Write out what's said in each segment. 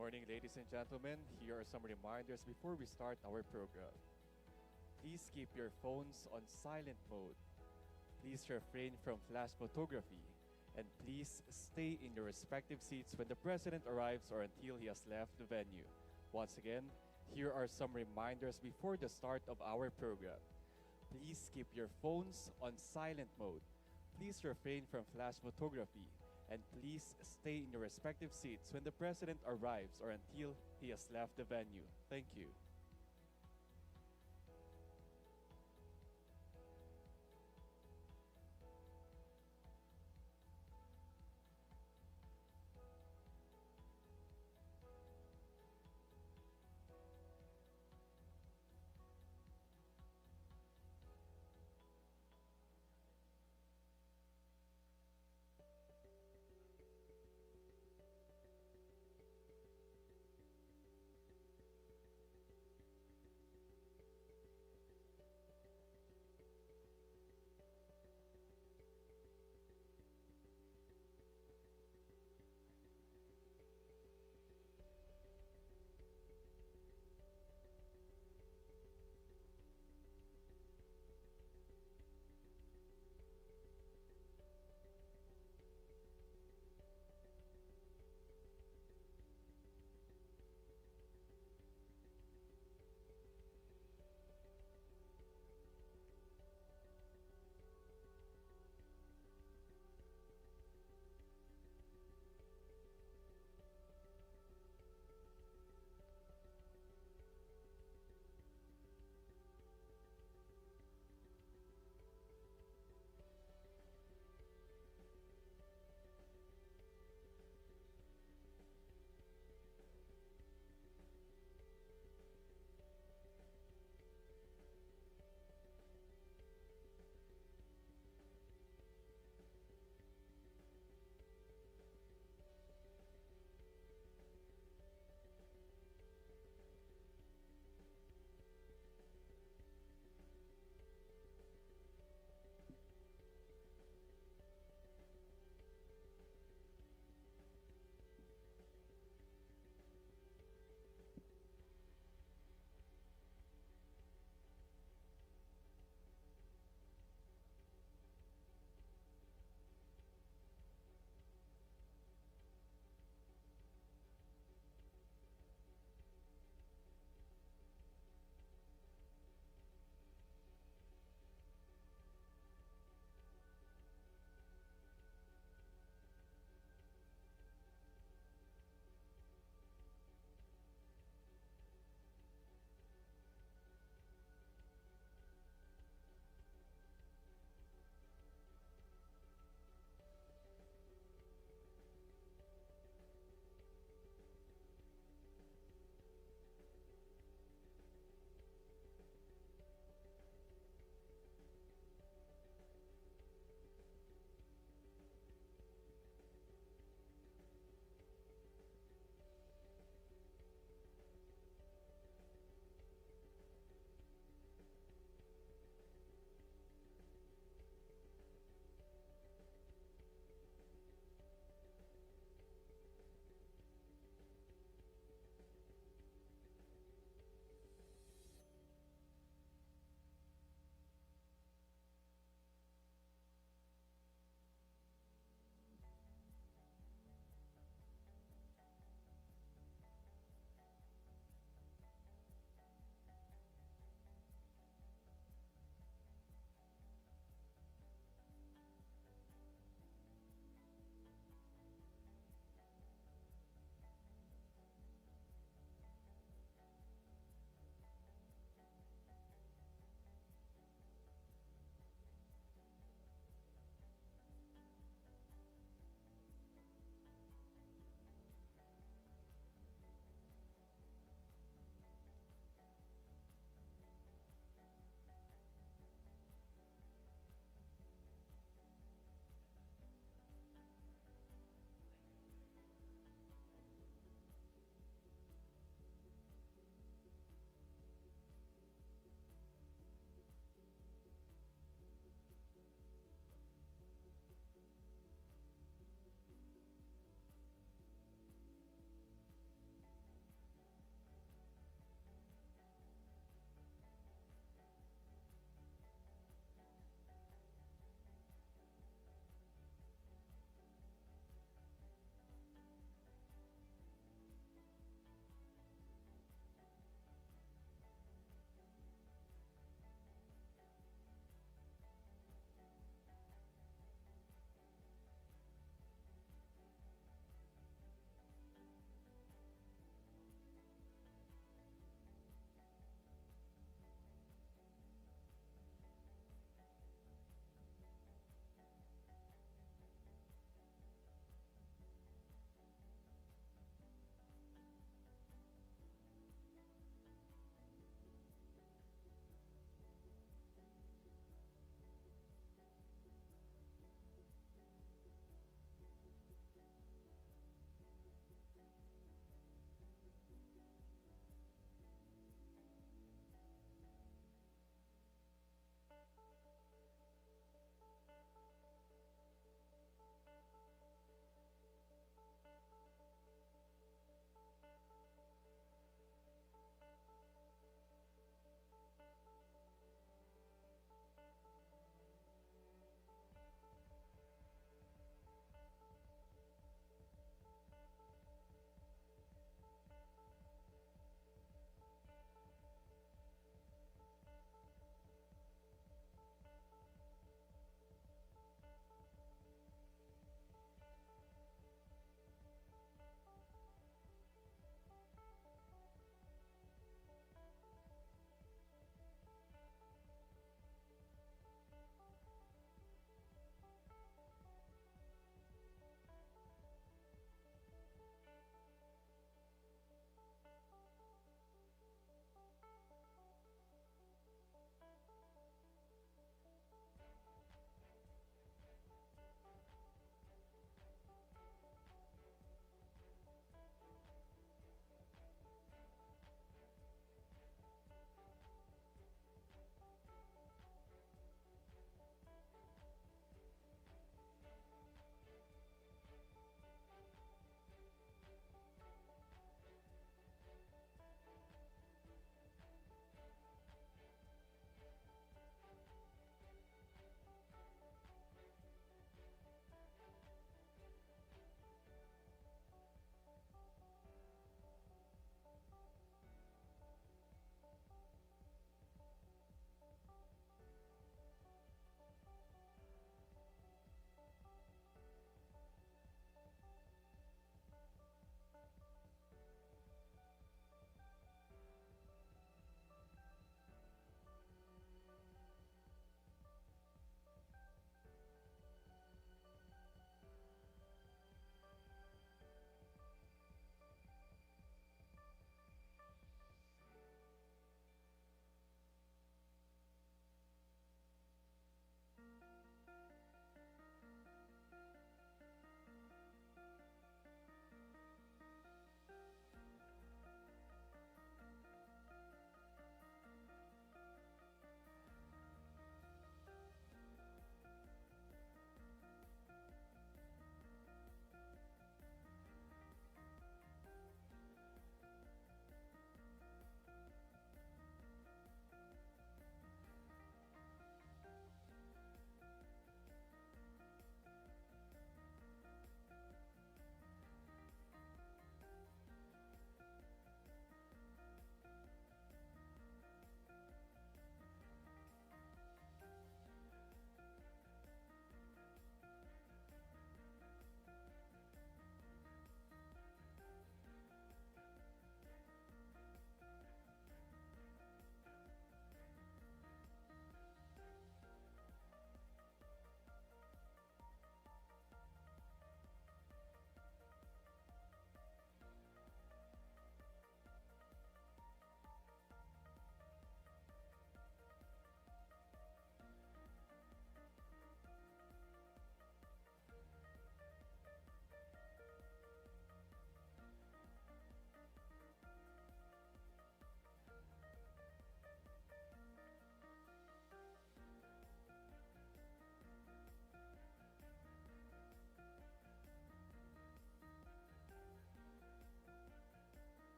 morning, ladies and gentlemen. Here are some reminders before we start our program. Please keep your phones on silent mode. Please refrain from flash photography. And please stay in your respective seats when the President arrives or until he has left the venue. Once again, here are some reminders before the start of our program. Please keep your phones on silent mode. Please refrain from flash photography. And please stay in your respective seats when the President arrives or until he has left the venue. Thank you.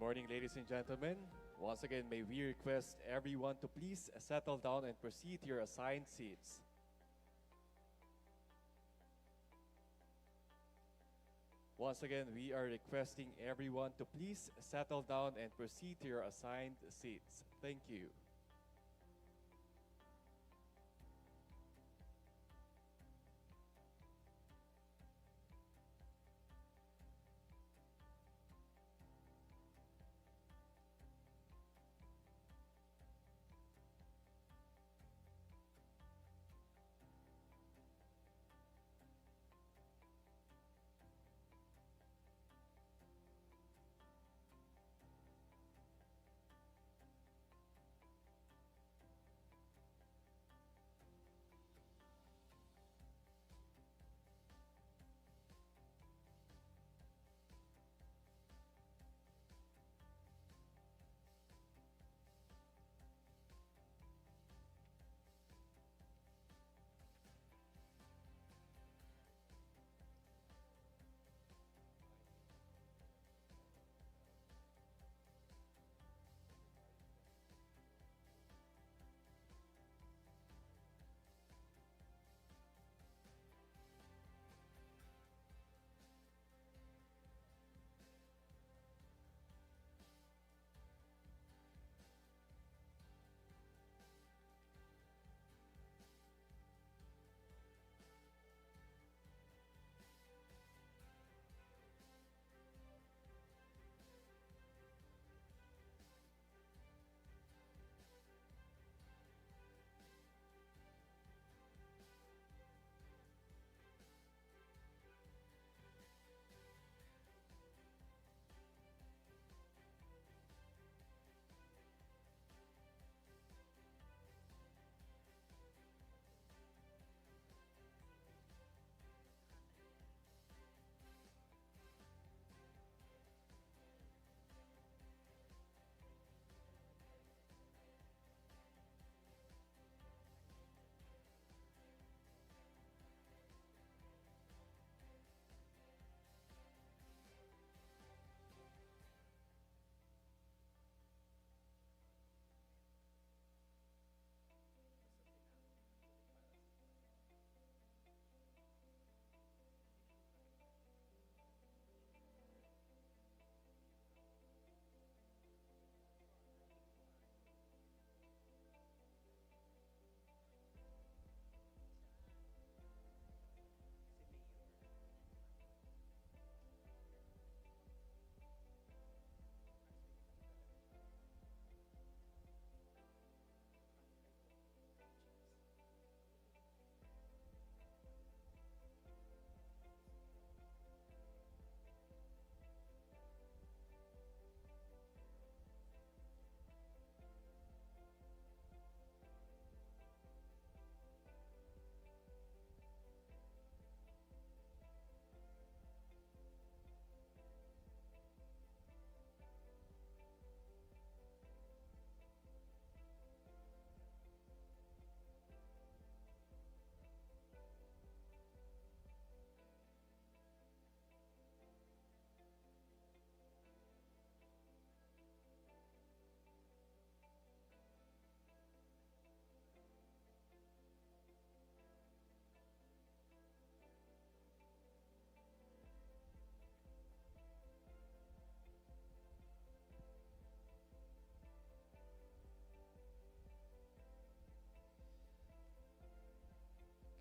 morning, ladies and gentlemen. Once again, may we request everyone to please settle down and proceed to your assigned seats. Once again, we are requesting everyone to please settle down and proceed to your assigned seats. Thank you.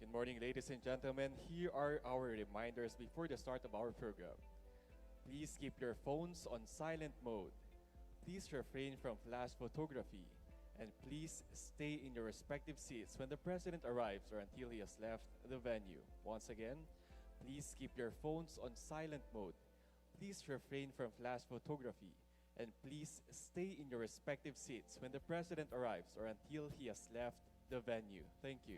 Good morning, ladies and gentlemen. Here are our reminders before the start of our program. Please keep your phones on silent mode. Please refrain from flash photography. And please stay in your respective seats when the President arrives or until he has left the venue. Once again, please keep your phones on silent mode. Please refrain from flash photography. And please stay in your respective seats when the President arrives or until he has left the venue. Thank you.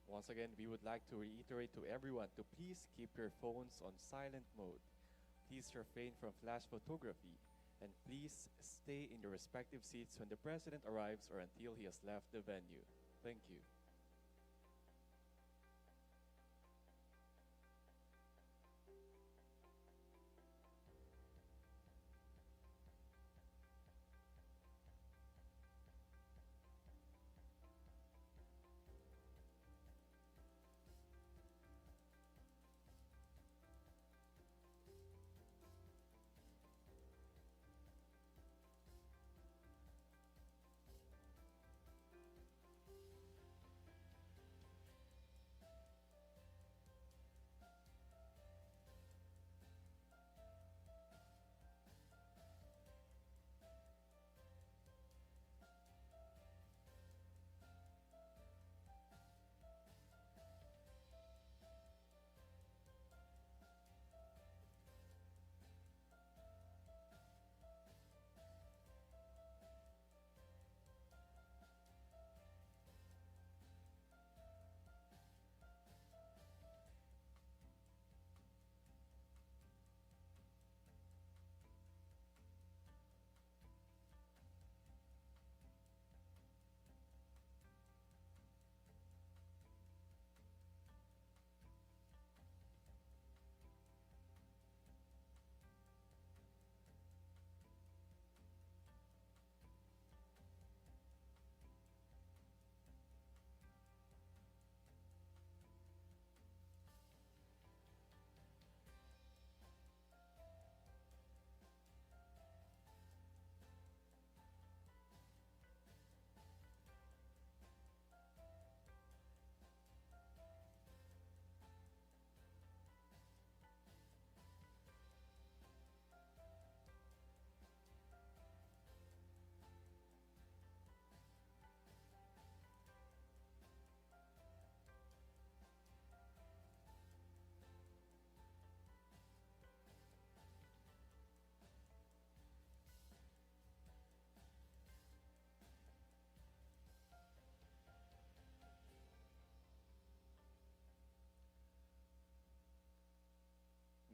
Once again, we would like to reiterate to everyone to please keep your phones on silent mode. Please refrain from flash photography. And please stay in your respective seats when the President arrives or until he has left the venue. Thank you.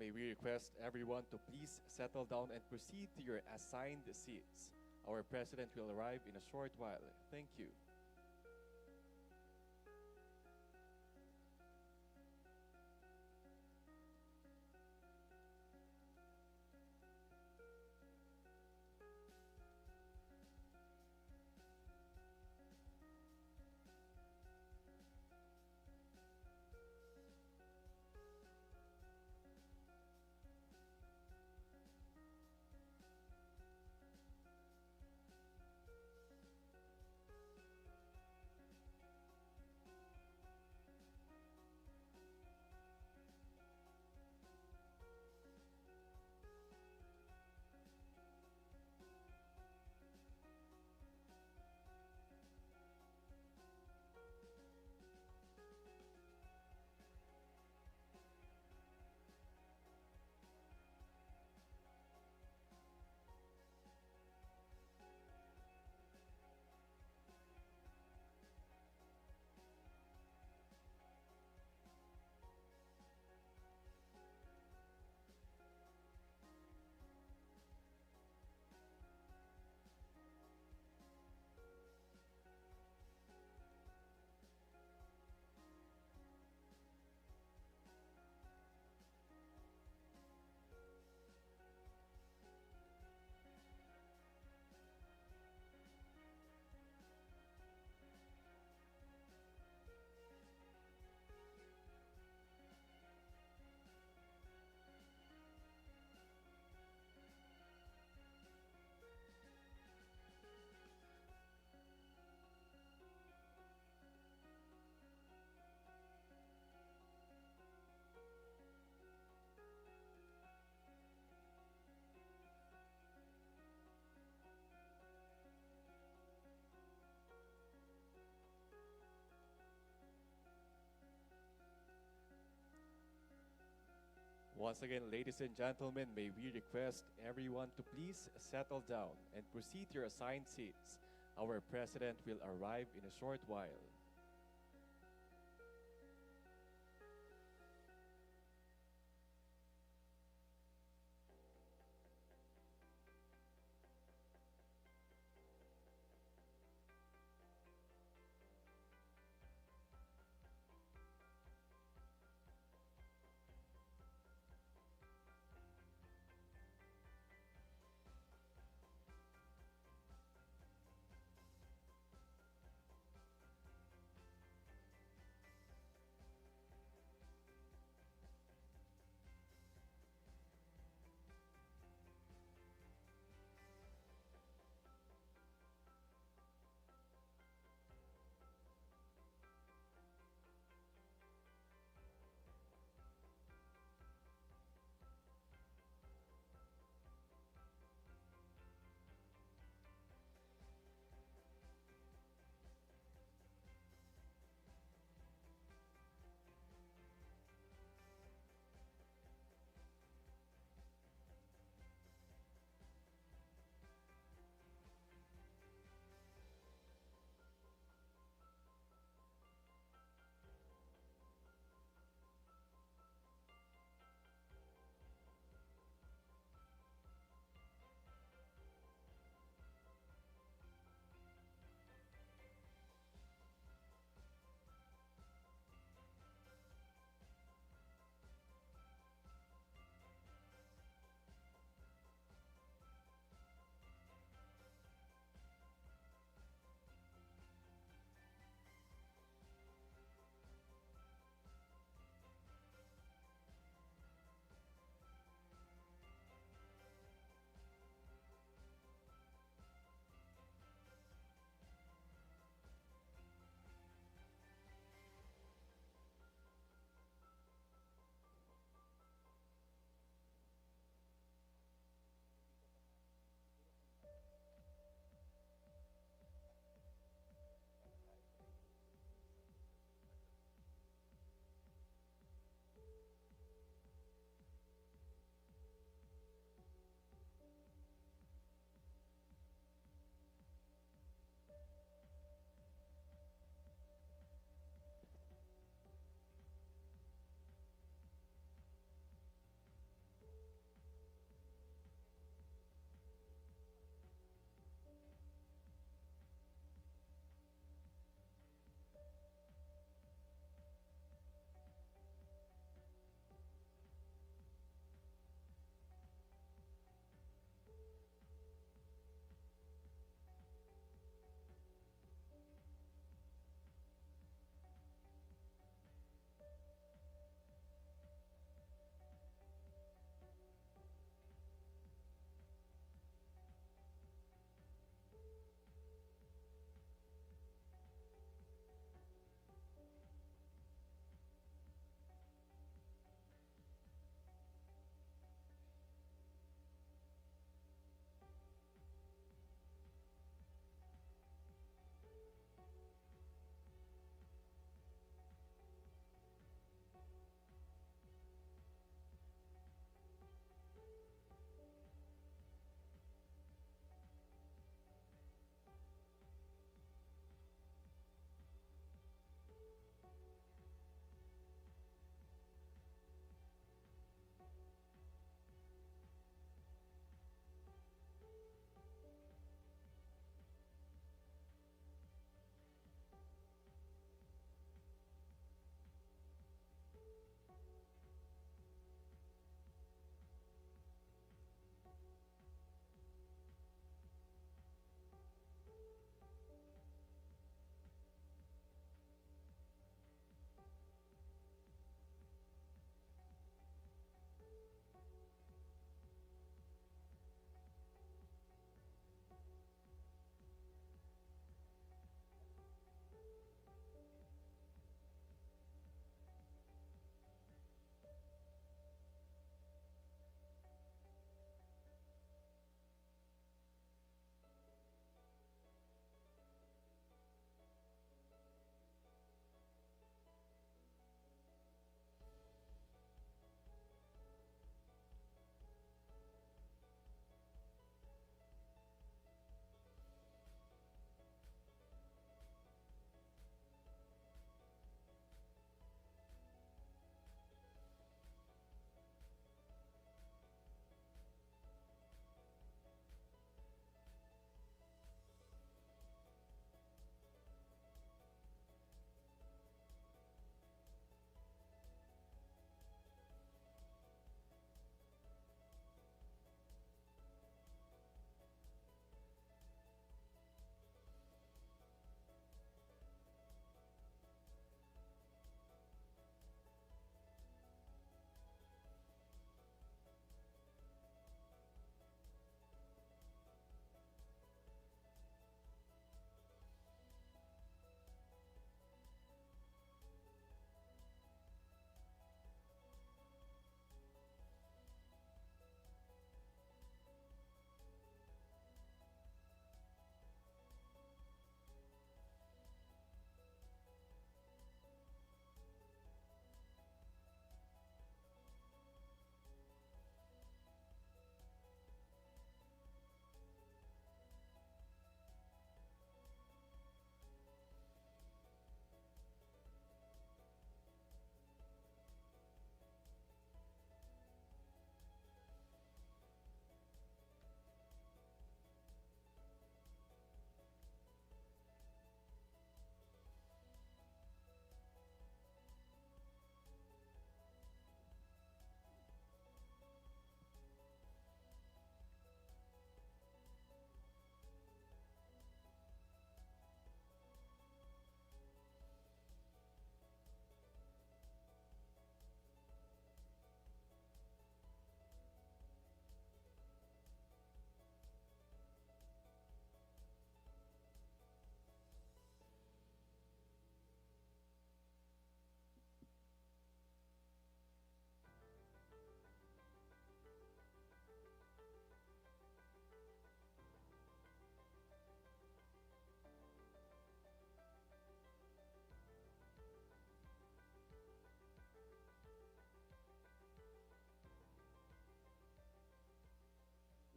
May we request everyone to please settle down and proceed to your assigned seats. Our President will arrive in a short while. Thank you. Once again, ladies and gentlemen, may we request everyone to please settle down and proceed to your assigned seats. Our President will arrive in a short while.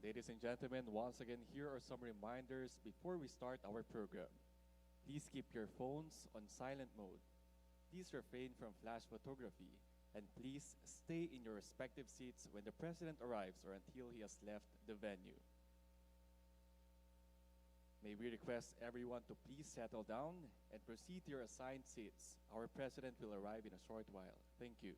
Ladies and gentlemen, once again, here are some reminders before we start our program. Please keep your phones on silent mode. Please refrain from flash photography. And please stay in your respective seats when the President arrives or until he has left the venue. May we request everyone to please settle down and proceed to your assigned seats. Our President will arrive in a short while. Thank you.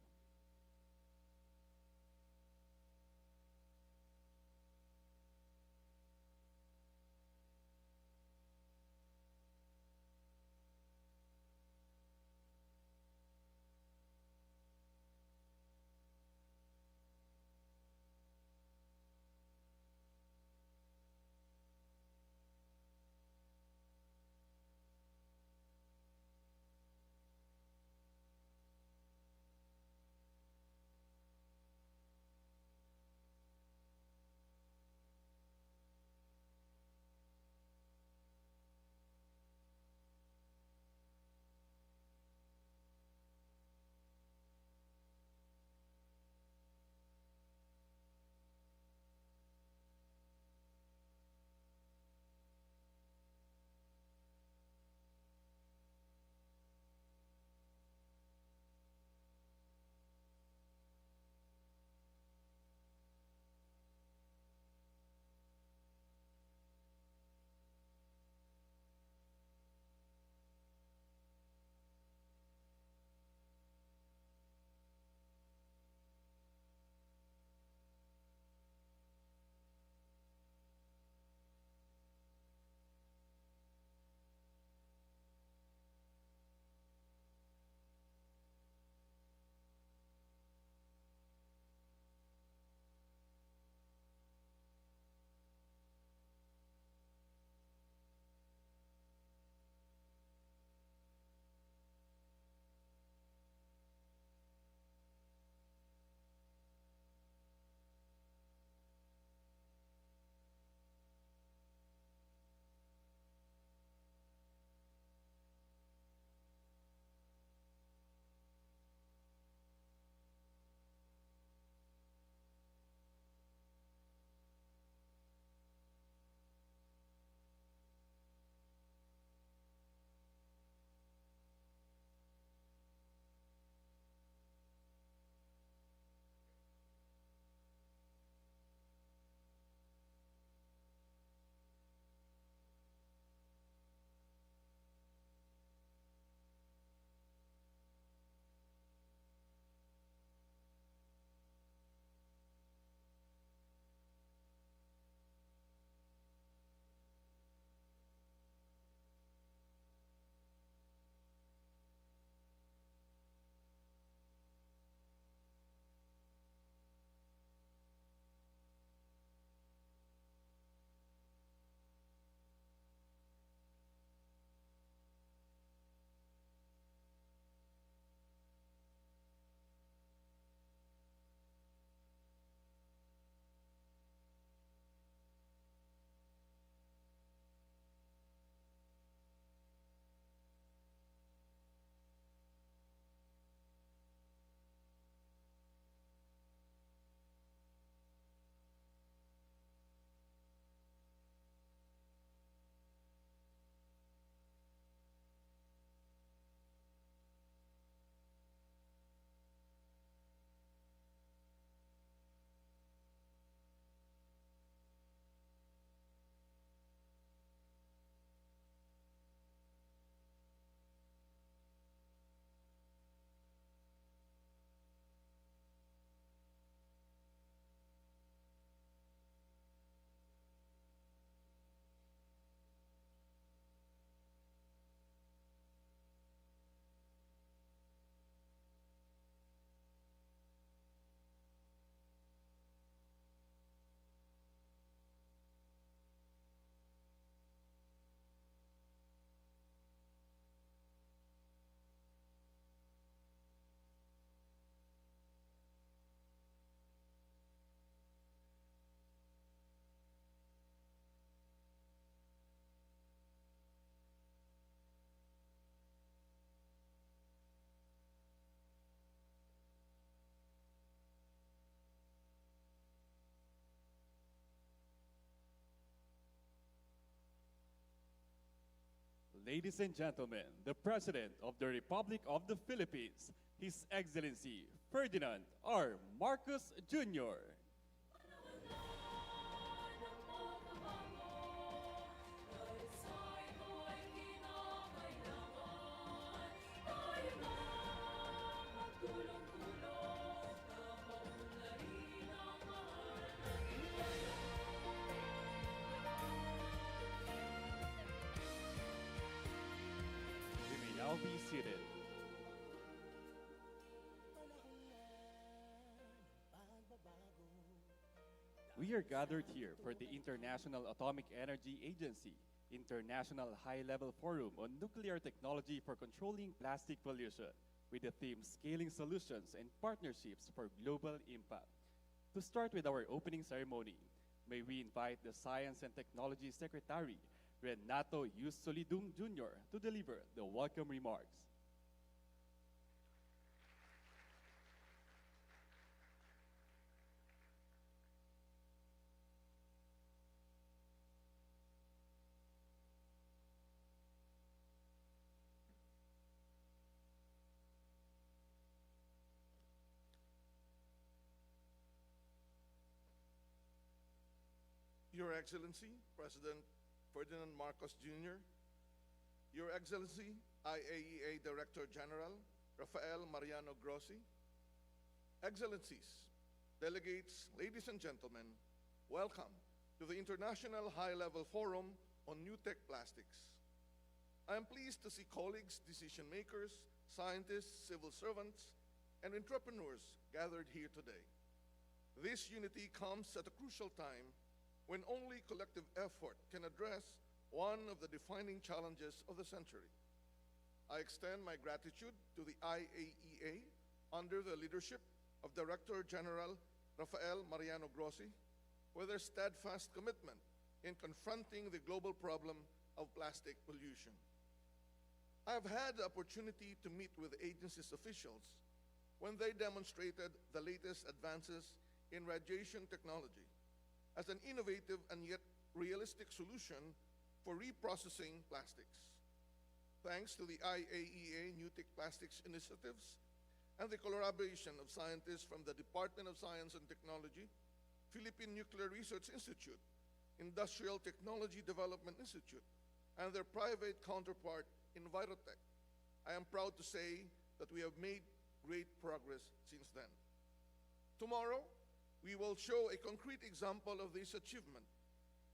Ladies and gentlemen, the President of the Republic of the Philippines, His Excellency Ferdinand R. Marcos Jr. You may now be seated. We are gathered here for the International Atomic Energy Agency International High-Level Forum on Nuclear Technology for Controlling Plastic Pollution with the theme Scaling Solutions and Partnerships for Global Impact. To start with our opening ceremony, may we invite the Science and Technology Secretary, Renato Yus Solidum Jr. to deliver the welcome remarks. Your Excellency, President Ferdinand Marcos Jr., Your Excellency, IAEA Director General Rafael Mariano Grossi, Excellencies, delegates, ladies and gentlemen, welcome to the International High-Level Forum on NUTEC Plastics. I am pleased to see colleagues, decision makers, scientists, civil servants, and entrepreneurs gathered here today. This unity comes at a crucial time when only collective effort can address one of the defining challenges of the century. I extend my gratitude to the IAEA under the leadership of Director General Rafael Mariano Grossi for their steadfast commitment in confronting the global problem of plastic pollution. I have had the opportunity to meet with the agency's officials when they demonstrated the latest advances in radiation technology as an innovative and yet realistic solution for reprocessing plastics. Thanks to the IAEA NUTEC Plastics initiatives and the collaboration of scientists from the Department of Science and Technology, Philippine Nuclear Research Institute, Industrial Technology Development Institute, and their private counterpart, Envirotech, I am proud to say that we have made great progress since then. Tomorrow, we will show a concrete example of this achievement,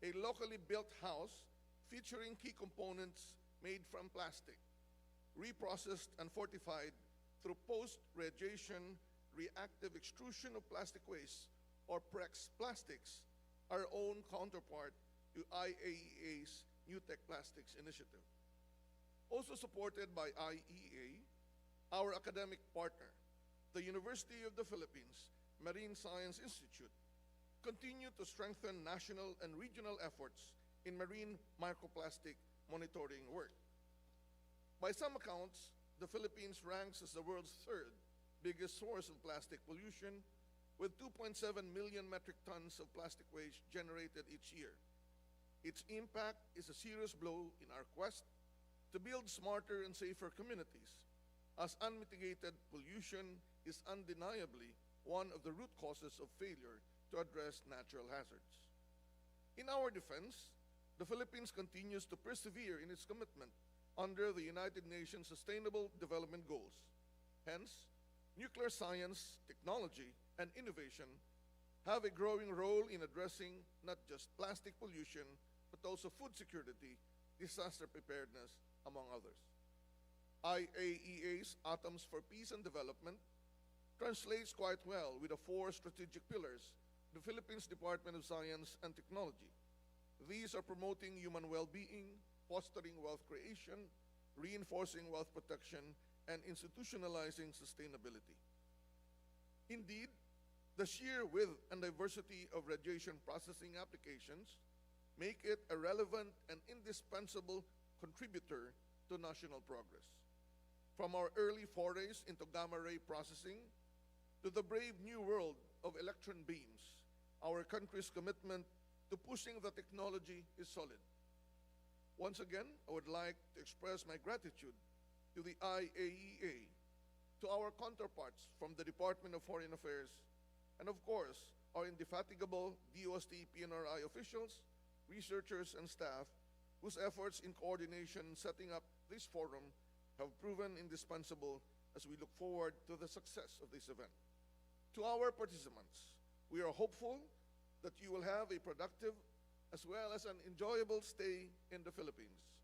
a locally built house featuring key components made from plastic, reprocessed and fortified through post-radiation reactive extrusion of plastic waste, or PREX Plastics, our own counterpart to IAEA's NUTEC Plastics initiative. Also supported by IEA, our academic partner, the University of the Philippines Marine Science Institute, continue to strengthen national and regional efforts in marine microplastic monitoring work. By some accounts, the Philippines ranks as the world's third biggest source of plastic pollution, with 2.7 million metric tons of plastic waste generated each year. Its impact is a serious blow in our quest to build smarter and safer communities, as unmitigated pollution is undeniably one of the root causes of failure to address natural hazards. In our defense, the Philippines continues to persevere in its commitment under the United Nations Sustainable Development Goals. Hence, nuclear science, technology, and innovation have a growing role in addressing not just plastic pollution, but also food security, disaster preparedness, among others. IAEA's Atoms for Peace and Development translates quite well with the four strategic pillars of the Philippines Department of Science and Technology. These are promoting human well-being, fostering wealth creation, reinforcing wealth protection, and institutionalizing sustainability. Indeed, the sheer width and diversity of radiation processing applications make it a relevant and indispensable contributor to national progress. From our early forays into gamma ray processing to the brave new world of electron beams, our country's commitment to pushing the technology is solid. Once again, I would like to express my gratitude to the IAEA, to our counterparts from the Department of Foreign Affairs, and of course, our indefatigable DOST PNRI officials, researchers, and staff whose efforts in coordination in setting up this forum have proven indispensable as we look forward to the success of this event. To our participants, we are hopeful that you will have a productive as well as an enjoyable stay in the Philippines,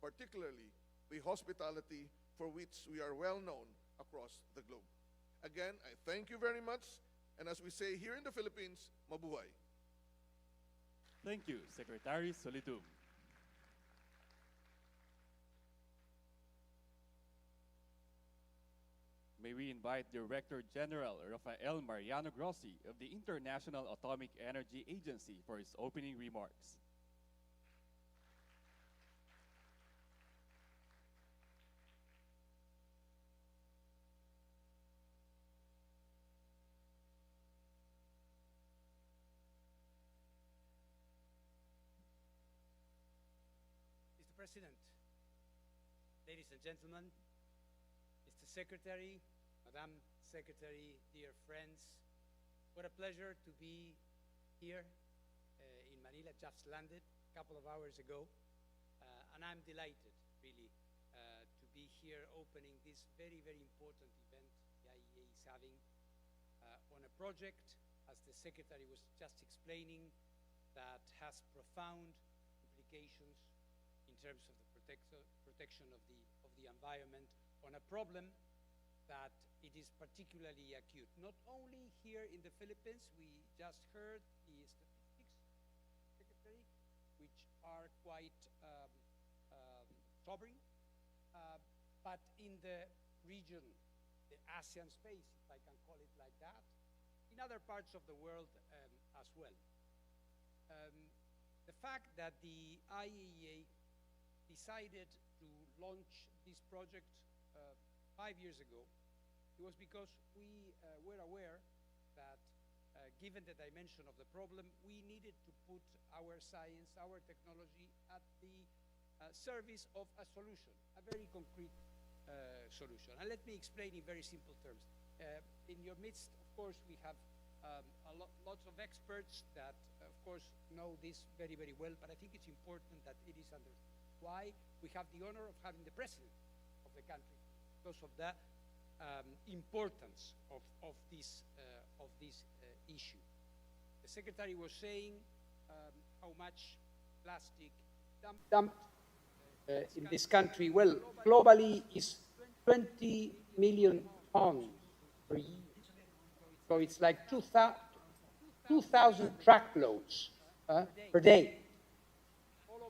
particularly the hospitality for which we are well known across the globe. Again, I thank you very much, and as we say here in the Philippines, mabuhay. Thank you, Secretary Solidum. May we invite Director General Rafael Mariano Grossi of the International Atomic Energy Agency for his opening remarks. Mr. President, ladies and gentlemen, Mr. Secretary, Madam Secretary, dear friends, what a pleasure to be here in Manila. Just landed a couple of hours ago, and I'm delighted, really, to be here opening this very, very important event the IEA is having on a project, as the Secretary was just explaining, that has profound implications in terms of the protection of the environment, on a problem that it is particularly acute. Not only here in the Philippines, we just heard the statistics, Secretary, which are quite sobering, but in the region, the ASEAN space, if I can call it like that, in other parts of the world as well. The fact that the IAEA decided to launch this project 5 years ago, it was because we were aware that given the dimension of the problem, we needed to put our science, our technology at the service of a solution, a very concrete solution. And let me explain in very simple terms. In your midst, of course, we have lots of experts that, of course, know this very, very well, but I think it's important that it is understood. Why? We have the honor of having the president of the country because of the importance of this issue. The Secretary was saying how much plastic dumped in this country. Well, globally is 20 million tons per year. So it's like 2,000 truckloads per day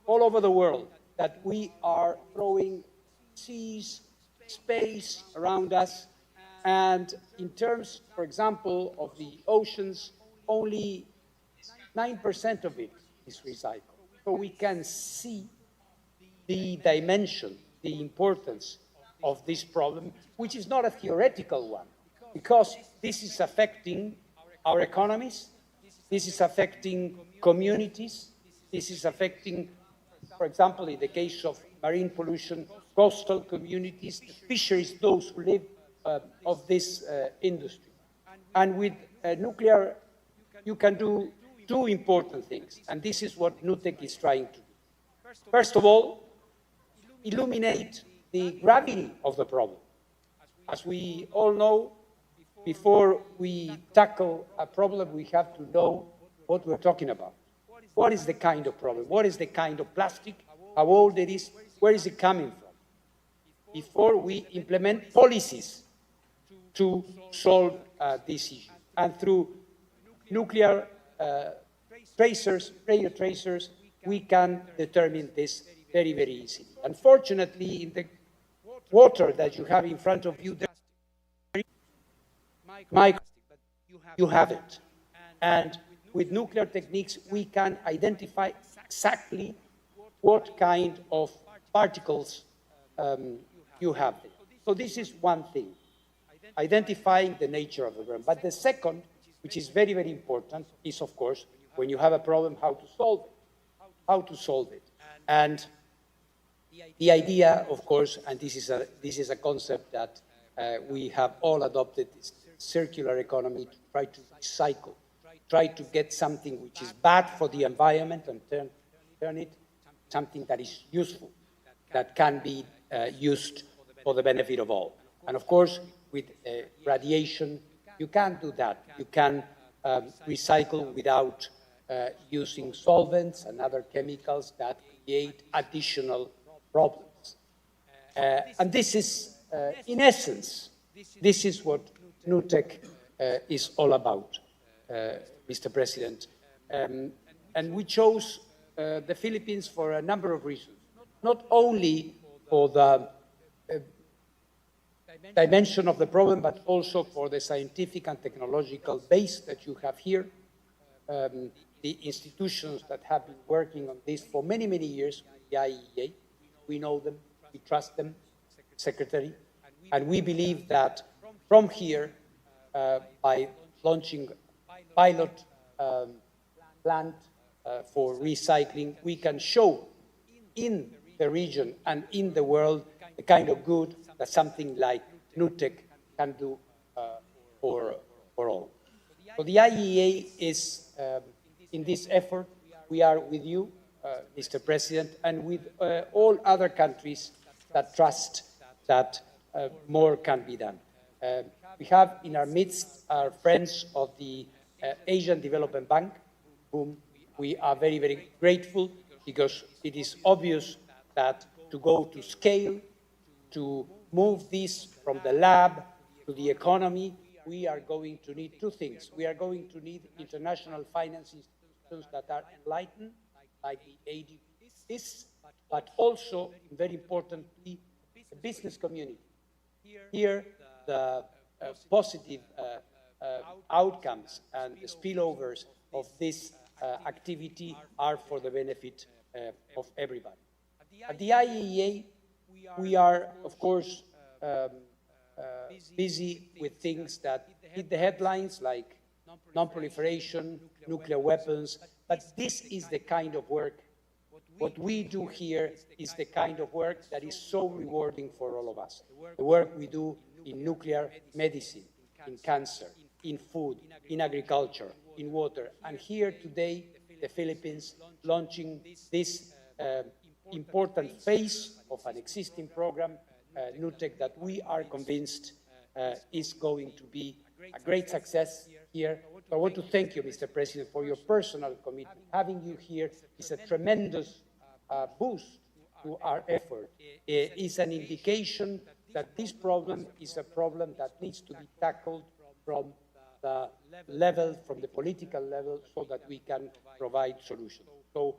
all over the world that we are throwing seas, space around us, and in terms, for example, of the oceans, only 9% of it is recycled. So we can see the dimension, the importance of this problem, which is not a theoretical one, because this is affecting our economies, this is affecting communities, this is affecting, for example, in the case of marine pollution, coastal communities, the fisheries, those who live of this industry. And with nuclear, you can do two important things, and this is what NUTEC is trying to do. First of all, illuminate the gravity of the problem. As we all know, before we tackle a problem, we have to know what we're talking about. What is the kind of problem? What is the kind of plastic? How old it is? Where is it coming from? Before we implement policies to solve this issue. And through nuclear tracers, radio tracers, we can determine this very, very easily. Unfortunately, in the water that you have in front of you, you have it. And with nuclear techniques, we can identify exactly what kind of particles you have there. So this is one thing, identifying the nature of the problem. But the second, which is very, very important, is, of course, when you have a problem, how to solve it. How to solve it. And The idea, of course, and this is a concept that we have all adopted, is circular economy, to try to recycle, try to get something which is bad for the environment and turn it something that is useful, that can be used for the benefit of all. And of course, with radiation, you can't do that. You can recycle without using solvents and other chemicals that create additional problems. And this is, in essence, this is what NUTEC is all about, Mr. President. And we chose the Philippines for a number of reasons, not only for the dimension of the problem, but also for the scientific and technological base that you have here. The institutions that have been working on this for many, many years, the IEA, we know them, we trust them, Secretary, and we believe that from here, by launching a pilot plant for recycling, we can show in the region and in the world the kind of good that something like NUTEC can do for all. So the IEA is in this effort. We are with you, Mr. President, and with all other countries that trust that more can be done. We have in our midst our friends of the Asian Development Bank, whom we are very, very grateful, because it is obvious that to go to scale, to move this from the lab to the economy, we are going to need two things. We are going to need international finance institutions that are enlightened, like the ADB is, but also, very importantly, the business community. Here, the positive outcomes and the spillovers of this activity are for the benefit of everybody. At the IAEA, we are, of course, busy with things that hit the headlines, like non-proliferation, nuclear weapons, but this is the kind of work, what we do here is the kind of work that is so rewarding for all of us. The work we do in nuclear medicine, in cancer, in food, in agriculture, in water. And here today, the Philippines launching this important phase of an existing program, NUTEC, that we are convinced is going to be a great success here. So I want to thank you, Mr. President, for your personal commitment. Having you here is a tremendous boost to our effort. It is an indication that this problem is a problem that needs to be tackled from the level, from the political level, so that we can provide solutions. So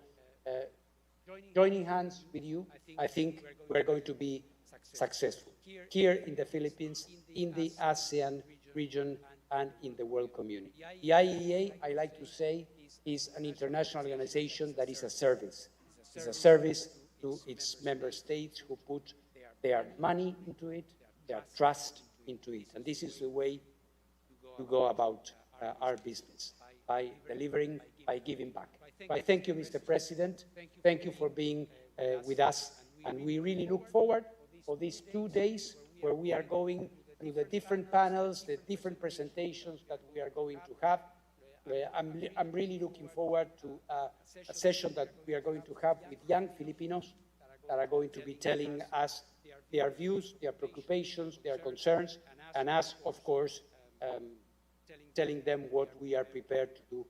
joining hands with you, I think we're going to be successful here in the Philippines, in the ASEAN region, and in the world community. The IEA, I like to say, is an international organization that is a service. It's a service to its member states who put their money into it, their trust into it. And this is the way to go about our business, by delivering, by giving back. So I thank you, Mr. President. Thank you for being with us. And we really look forward for these 2 days where we are going through the different panels, the different presentations that we are going to have. I'm really looking forward to a session that we are going to have with young Filipinos that are going to be telling us their views, their preoccupations, their concerns, and us, of course, telling them what we are prepared to do,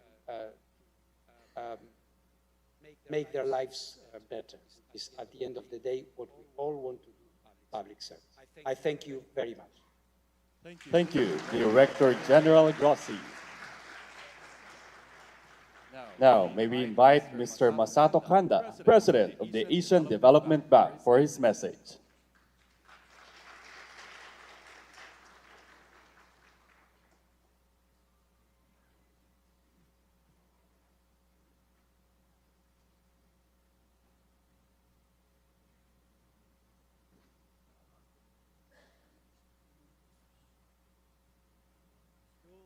make their lives better. Is at the end of the day what we all want to do, public service. I thank you very much. Thank you, Director General Grossi. Now, may we invite Mr. Masato Kanda, President of the Asian Development Bank, for his message.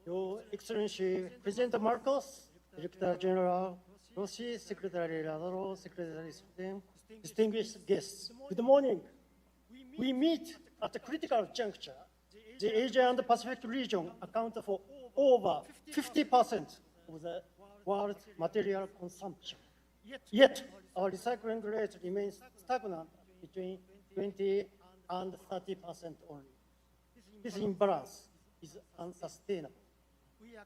Your Excellency President Marcos, Director General Rossi, Secretary Lazaro, Secretary Supreme, distinguished guests, good morning. We meet at a critical juncture. The Asia and the Pacific region account for over 50% of the world's material consumption. Yet, our recycling rate remains stagnant between 20 and 30% only. This imbalance is unsustainable.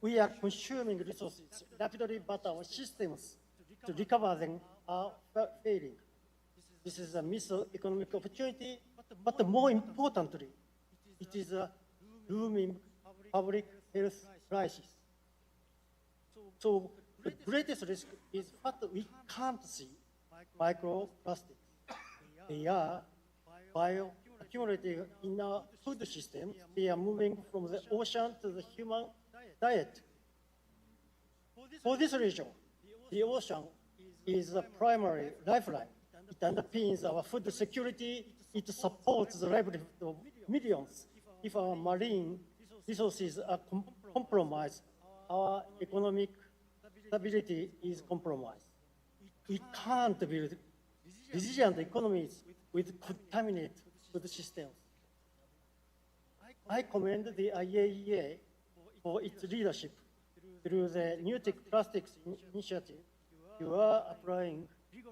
We are consuming resources rapidly, but our systems to recover them are failing. This is a missed economic opportunity, but more importantly, it is a looming public health crisis. So the greatest risk is what we can't see, microplastics. They are bioaccumulating in our food system. They are moving from the ocean to the human diet. For this region, the ocean is the primary lifeline. It underpins our food security. It supports the livelihood of millions. If our marine resources are compromised, our economic stability is compromised. We can't build resilient economies with contaminated food systems. I commend the IAEA for its leadership through the NUTEC Plastics Initiative. You are applying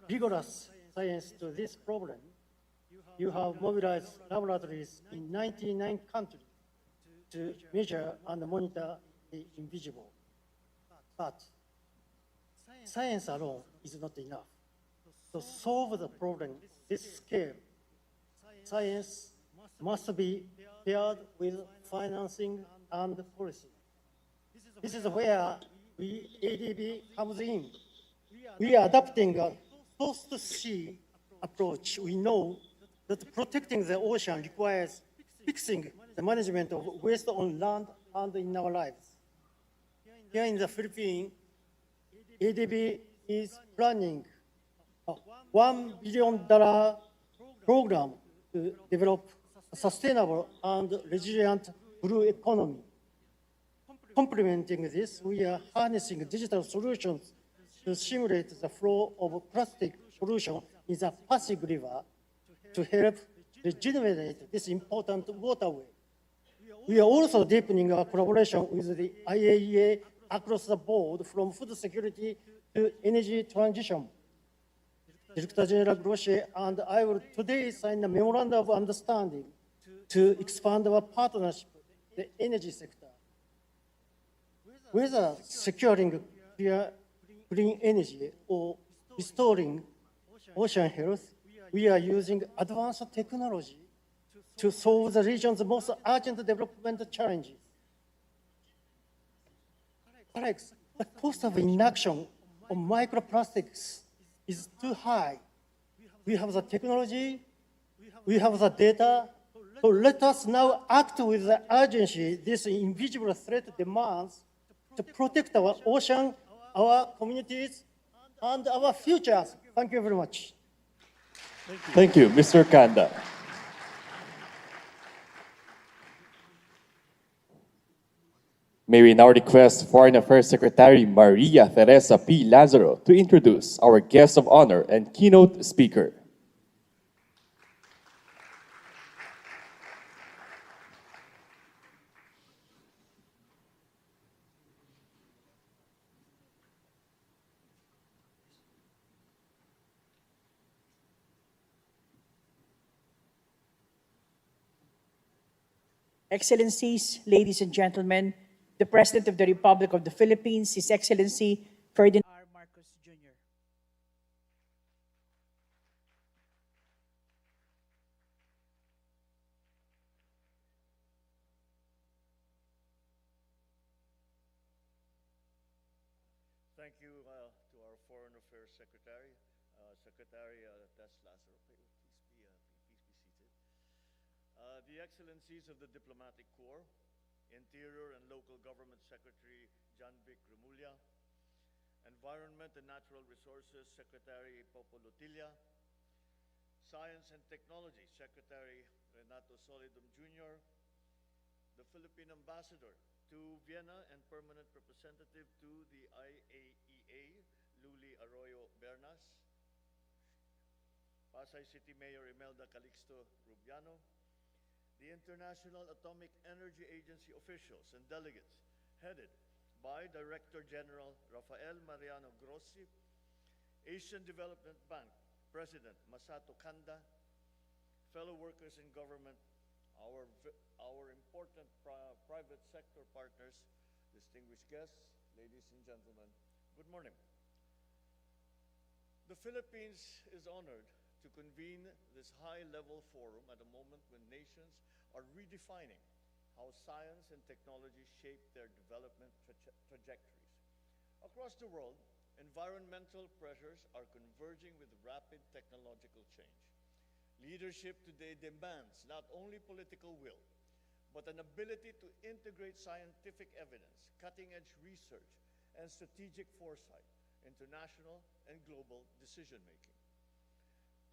rigorous science to this problem. You have mobilized laboratories in 99 countries to measure and monitor the invisible. But science alone is not enough. To solve the problem this scale, science must be paired with financing and policy. This is where ADB comes in. We are adopting a post-sea approach. We know that protecting the ocean requires fixing the management of waste on land and in our lives. Here in the Philippines, ADB is planning a $1 billion program to develop a sustainable and resilient blue economy. Complementing this, we are harnessing digital solutions to simulate the flow of plastic pollution in the Pasig River to help regenerate this important waterway. We are also deepening our collaboration with the IAEA across the board, from food security to energy transition. Director General Grossi and I will today sign a memorandum of understanding to expand our partnership in the energy sector. Whether securing clean energy or restoring ocean health, we are using advanced technology to solve the region's most urgent development challenges. Alex, the cost of inaction on microplastics is too high. We have the technology, we have the data, so let us now act with the urgency this invisible threat demands to protect our ocean, our communities, and our futures. Thank you very much. Thank you, Mr. Kanda. May we now request Foreign Affairs Secretary Maria Teresa P. Lazaro to introduce our guest of honor and keynote speaker. Excellencies, ladies and gentlemen, the President of the Republic of the Philippines, His Excellency Ferdinand R. Marcos Jr. Thank you to our Foreign Affairs Secretary, Secretary Tess Lazaro. Please be seated. The Excellencies of the Diplomatic Corps, Interior and Local Government Secretary John Vic Remulla, Environment and Natural Resources Secretary Popo Lotilla, Science and Technology Secretary Renato Solidum Jr., the Philippine Ambassador to Vienna and Permanent Representative to the IAEA, Luli Arroyo Bernas, Pasay City Mayor Imelda Calixto Rubiano, the International Atomic Energy Agency officials and delegates, headed by Director General Rafael Mariano Grossi, Asian Development Bank President Masato Kanda, fellow workers in government, our important private sector partners, distinguished guests, ladies and gentlemen, good morning. The Philippines is honored to convene this high-level forum at a moment when nations are redefining how science and technology shape their development trajectories. Across the world, environmental pressures are converging with rapid technological change. Leadership today demands not only political will, but an ability to integrate scientific evidence, cutting-edge research, and strategic foresight into national and global decision-making.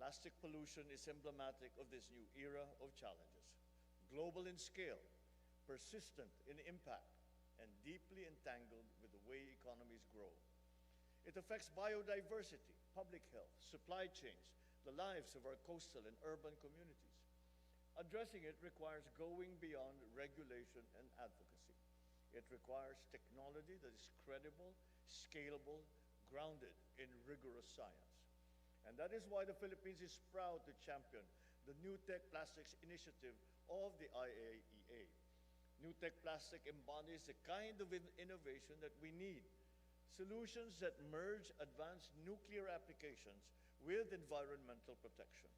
Plastic pollution is emblematic of this new era of challenges. Global in scale, persistent in impact, and deeply entangled with the way economies grow. It affects biodiversity, public health, supply chains, the lives of our coastal and urban communities. Addressing it requires going beyond regulation and advocacy. It requires technology that is credible, scalable, grounded in rigorous science. And that is why the Philippines is proud to champion the NUTEC Plastics Initiative of the IAEA. NUTEC Plastic embodies the kind of innovation that we need. Solutions that merge advanced nuclear applications with environmental protection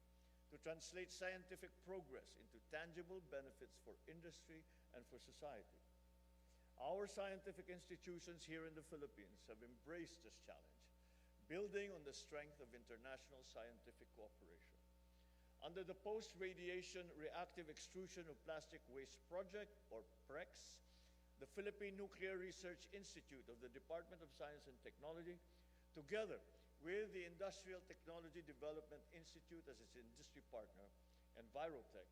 to translate scientific progress into tangible benefits for industry and for society. Our scientific institutions here in the Philippines have embraced this challenge, building on the strength of international scientific cooperation. Under the Post-Radiation Reactive Extrusion of Plastic Waste Project, or PREX, the Philippine Nuclear Research Institute of the Department of Science and Technology, together with the Industrial Technology Development Institute as its industry partner, and Virotech,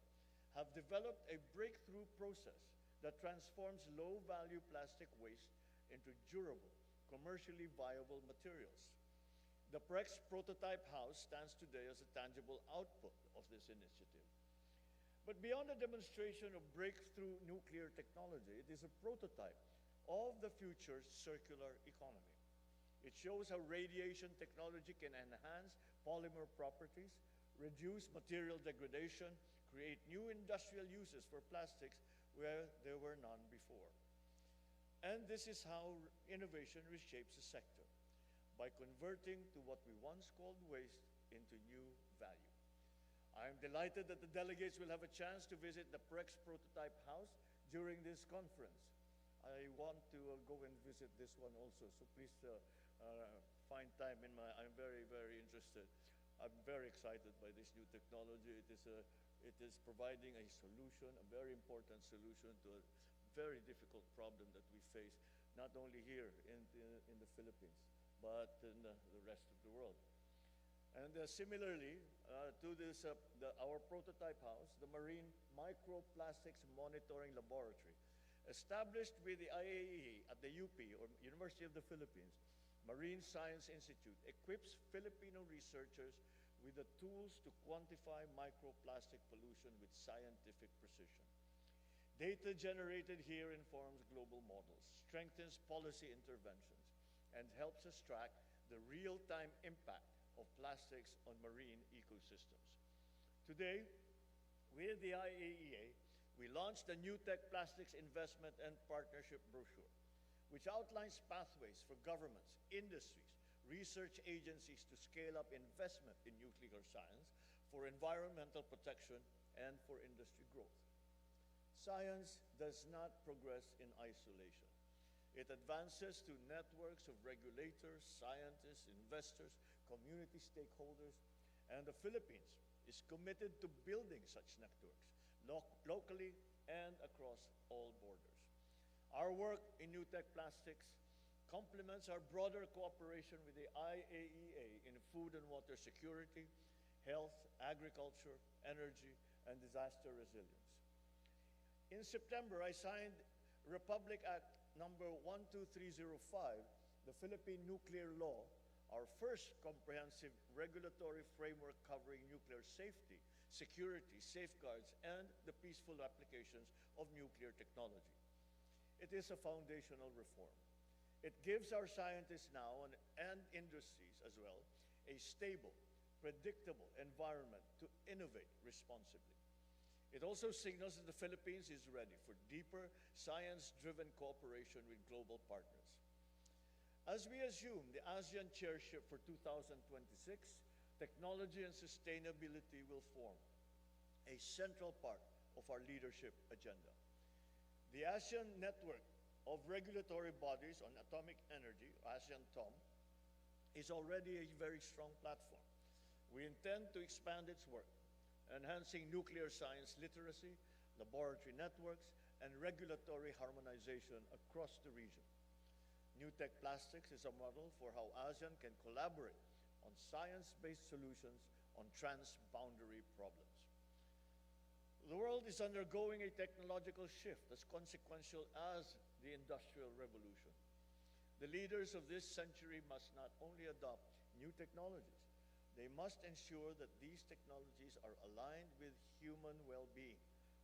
have developed a breakthrough process that transforms low-value plastic waste into durable, commercially viable materials. The PREX prototype house stands today as a tangible output of this initiative. But beyond the demonstration of breakthrough nuclear technology, it is a prototype of the future circular economy. It shows how radiation technology can enhance polymer properties, reduce material degradation, create new industrial uses for plastics where there were none before. And this is how innovation reshapes a sector, by converting to what we once called waste into new value. I am delighted that the delegates will have a chance to visit the PREX prototype house during this conference. I want to go and visit this one also, so please find time I'm very, very interested. I'm very excited by this new technology. It is providing a solution, a very important solution to a very difficult problem that we face, not only here in the Philippines, but in the rest of the world. And similarly, to this, our prototype house, the Marine Microplastics Monitoring Laboratory, established with the IAEA at the UP, or University of the Philippines, Marine Science Institute, equips Filipino researchers with the tools to quantify microplastic pollution with scientific precision. Data generated here informs global models, strengthens policy interventions, and helps us track the real-time impact of plastics on marine ecosystems. Today, with the IAEA, we launched the NUTEC Plastics Investment and Partnership Brochure, which outlines pathways for governments, industries, research agencies to scale up investment in nuclear science for environmental protection and for industry growth. Science does not progress in isolation. It advances through networks of regulators, scientists, investors, community stakeholders, and the Philippines is committed to building such networks locally and across all borders. Our work in NUTEC Plastics complements our broader cooperation with the IAEA in food and water security, health, agriculture, energy, and disaster resilience. In September, I signed Republic Act number 12305, the Philippine Nuclear Law, our first comprehensive regulatory framework covering nuclear safety, security, safeguards, and the peaceful applications of nuclear technology. It is a foundational reform. It gives our scientists now and industries as well a stable, predictable environment to innovate responsibly. It also signals that the Philippines is ready for deeper science-driven cooperation with global partners. As we assume the ASEAN chairship for 2026, technology and sustainability will form a central part of our leadership agenda. The ASEAN Network of Regulatory Bodies on Atomic Energy, ASEAN TOM, is already a very strong platform. We intend to expand its work, enhancing nuclear science literacy, laboratory networks, and regulatory harmonization across the region. NUTEC Plastics is a model for how ASEAN can collaborate on science-based solutions on transboundary problems. The world is undergoing a technological shift as consequential as the Industrial Revolution. The leaders of this century must not only adopt new technologies, they must ensure that these technologies are aligned with human well-being,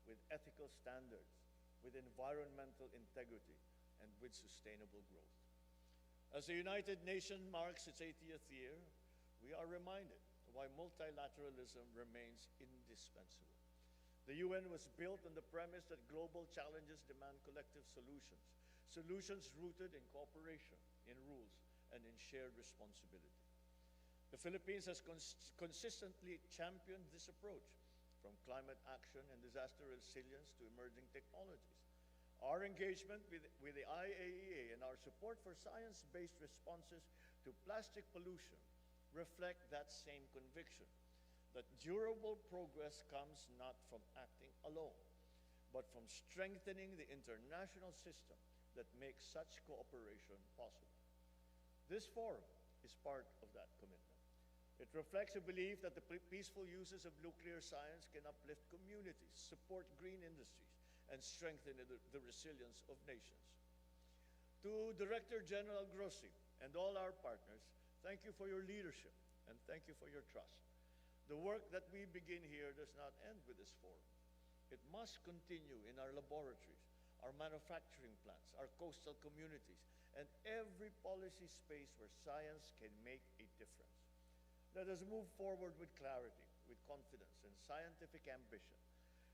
with ethical standards, with environmental integrity, and with sustainable growth. As the United Nations marks its 80th year, we are reminded why multilateralism remains indispensable. The UN was built on the premise that global challenges demand collective solutions, solutions rooted in cooperation, in rules, and in shared responsibility. The Philippines has consistently championed this approach, from climate action and disaster resilience to emerging technologies. Our engagement with the IAEA and our support for science-based responses to plastic pollution reflect that same conviction, that durable progress comes not from acting alone, but from strengthening the international system that makes such cooperation possible. This forum is part of that commitment. It reflects a belief that the peaceful uses of nuclear science can uplift communities, support green industries, and strengthen the resilience of nations. To Director General Grossi and all our partners, thank you for your leadership and thank you for your trust. The work that we begin here does not end with this forum. It must continue in our laboratories, our manufacturing plants, our coastal communities, and every policy space where science can make a difference. Let us move forward with clarity, with confidence, and scientific ambition,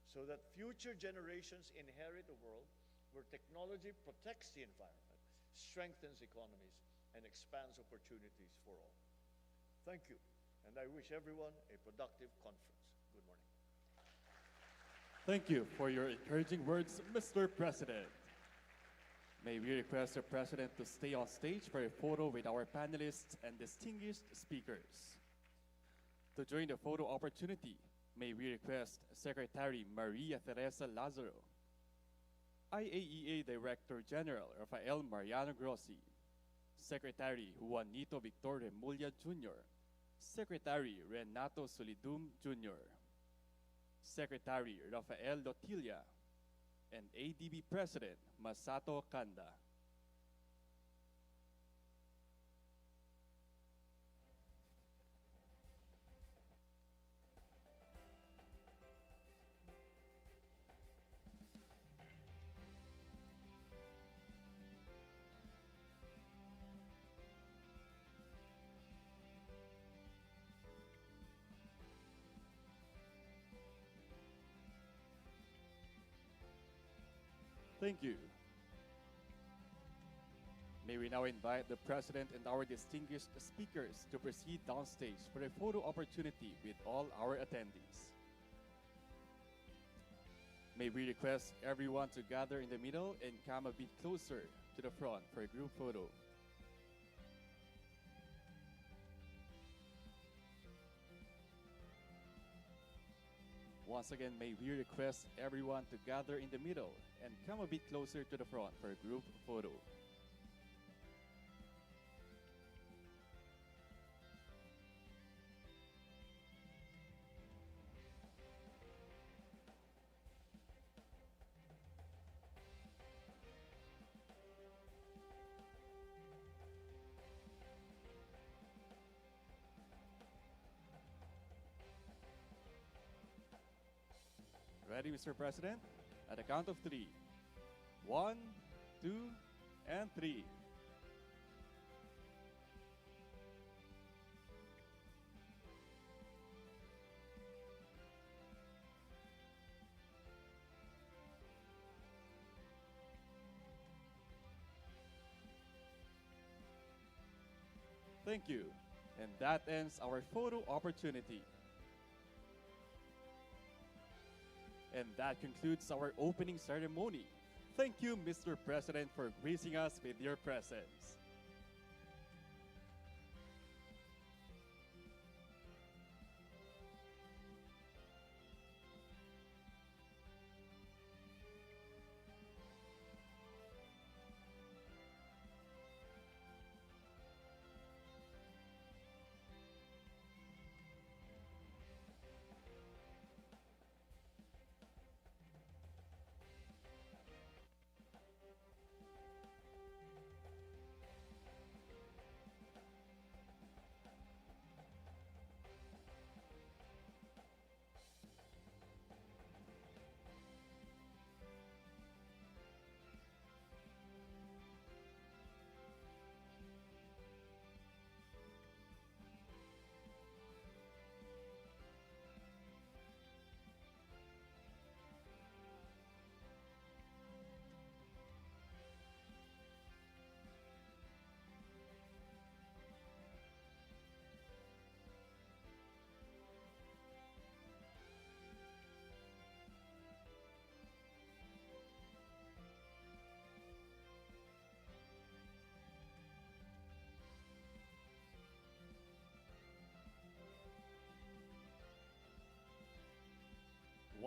so that future generations inherit a world where technology protects the environment, strengthens economies, and expands opportunities for all. Thank you, and I wish everyone a productive conference. Good morning. Thank you for your encouraging words, Mr. President. May we request the President to stay on stage for a photo with our panelists and distinguished speakers. To join the photo opportunity, may we request Secretary Maria Teresa Lazaro, IAEA Director General Rafael Mariano Grossi, Secretary Juanito Victor Remulla Jr., Secretary Renato Solidum Jr., Secretary Rafael Lotilla, and ADB President Masato Kanda. Thank you. May we now invite the President and our distinguished speakers to proceed downstage for a photo opportunity with all our attendees. May we request everyone to gather in the middle and come a bit closer to the front for a group photo. Once again, may we request everyone to gather in the middle and come a bit closer to the front for a group photo. Ready, Mr. President? At the count of three. 1, 2, and 3. Thank you. And that ends our photo opportunity. And that concludes our opening ceremony. Thank you, Mr. President, for gracing us with your presence.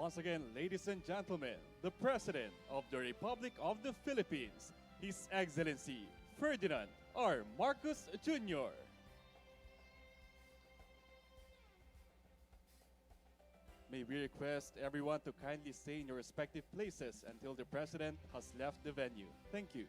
Once again, ladies and gentlemen, the President of the Republic of the Philippines, His Excellency Ferdinand R. Marcos Jr. May we request everyone to kindly stay in your respective places until the President has left the venue. Thank you.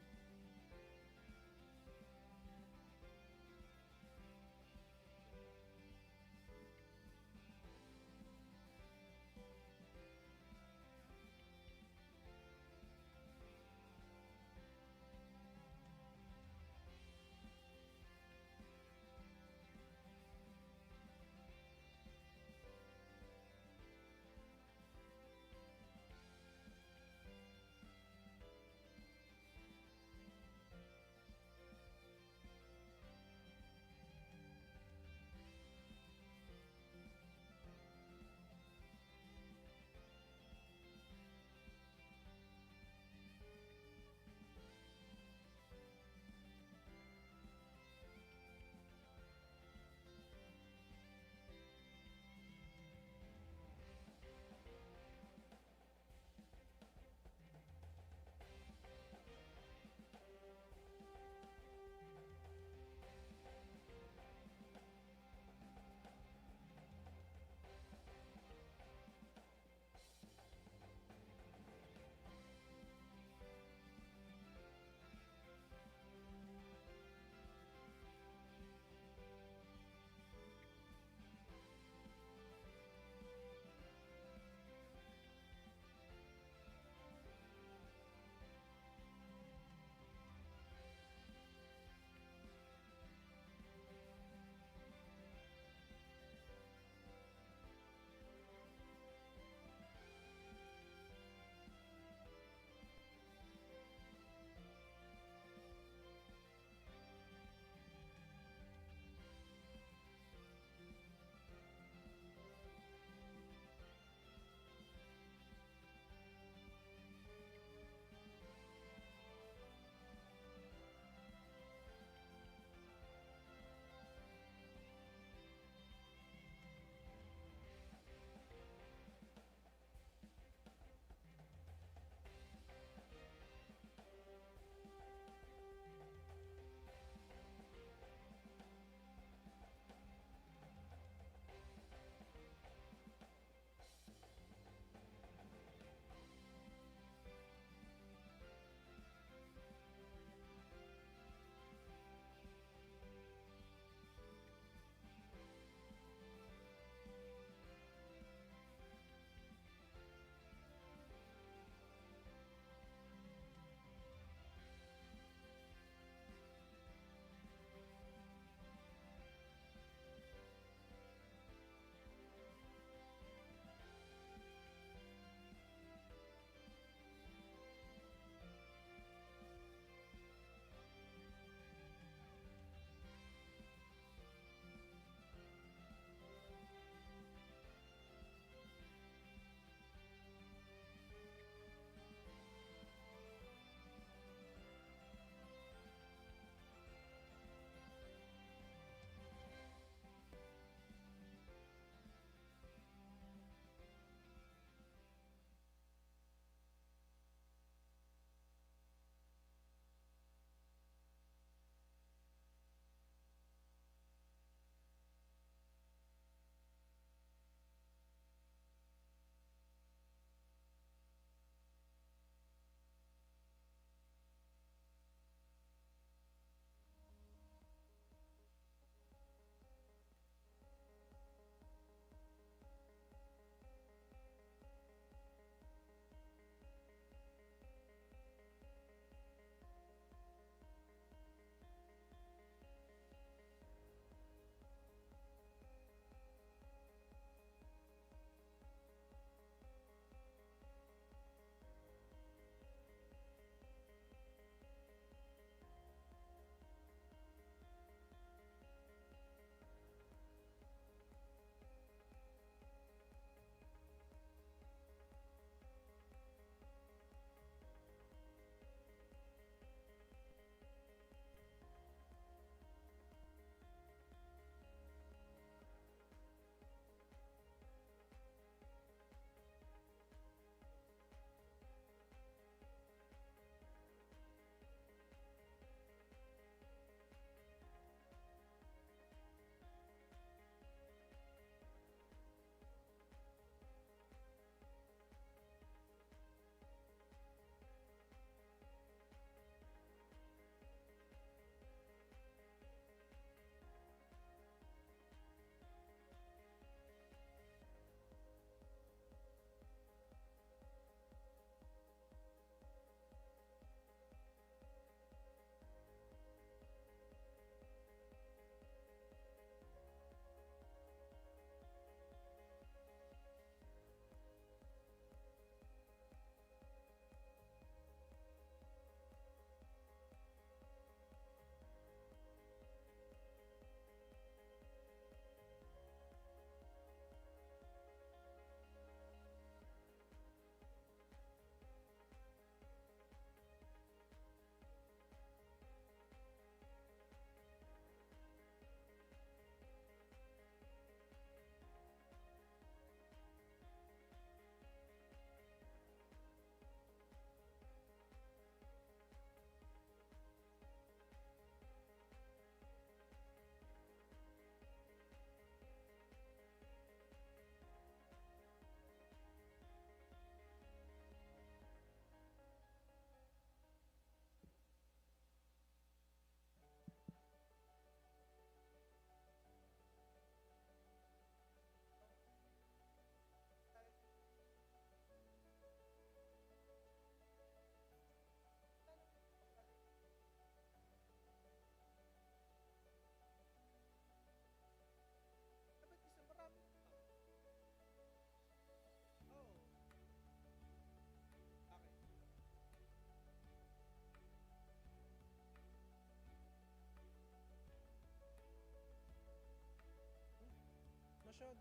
sitwasyon.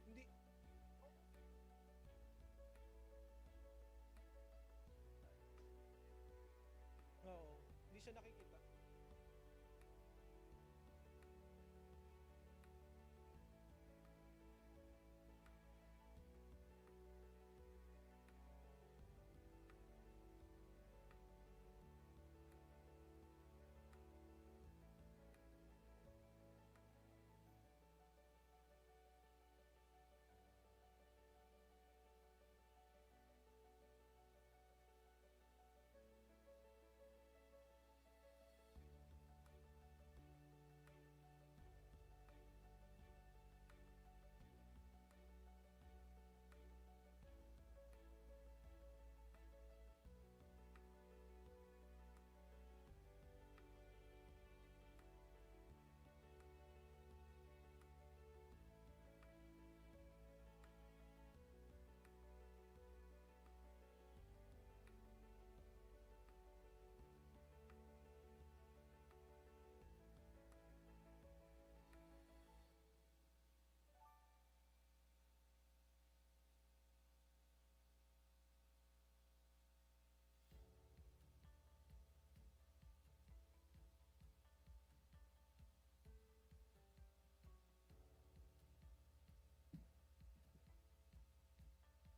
Hindi, oo, hindi siya nakikita.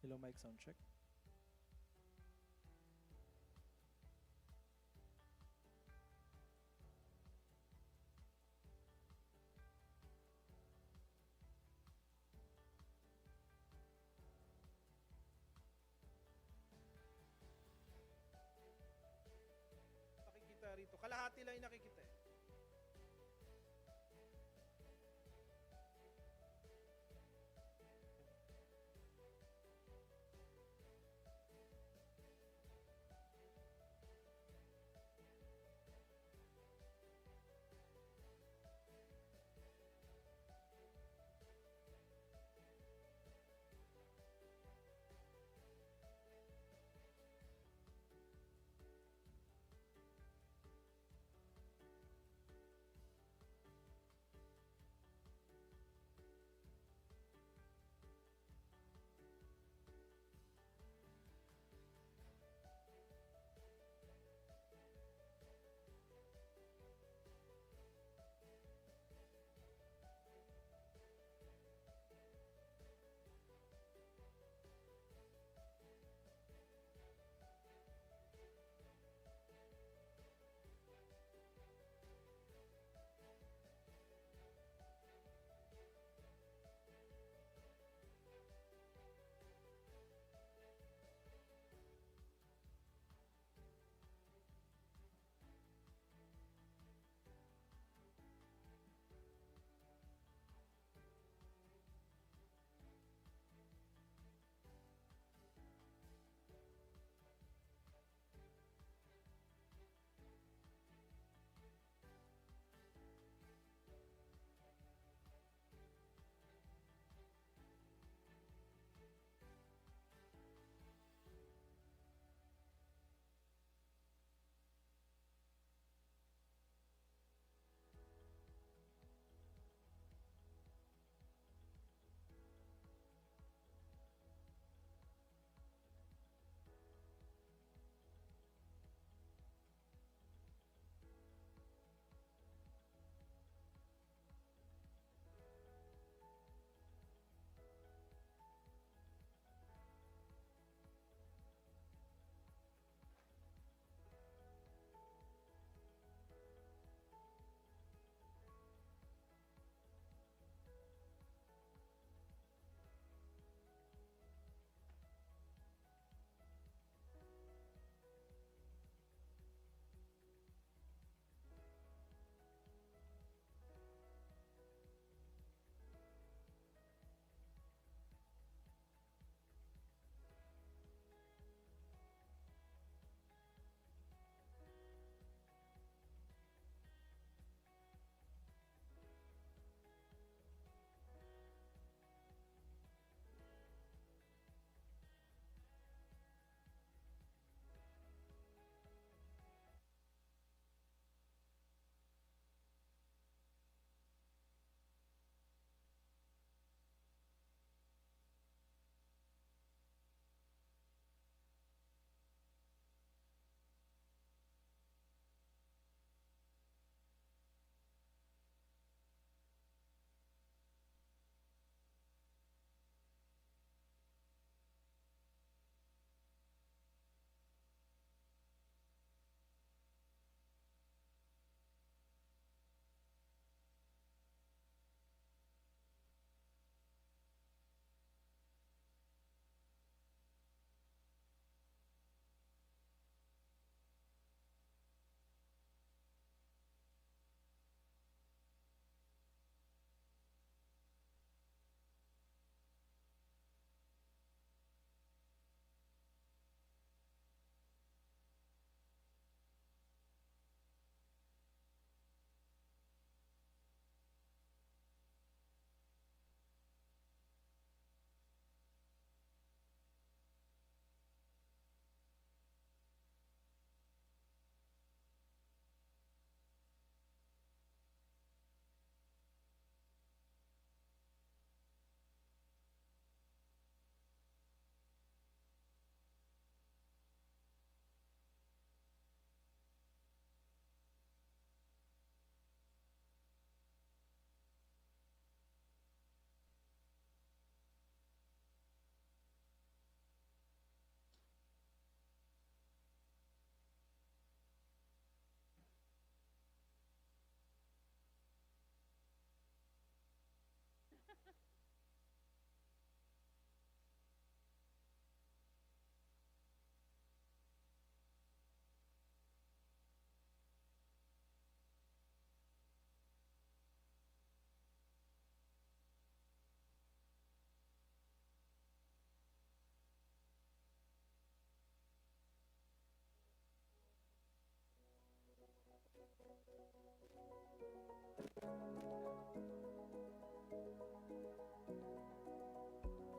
Hello, mic sound check. Nakikita rito. Kalahati lang yung nakikita eh.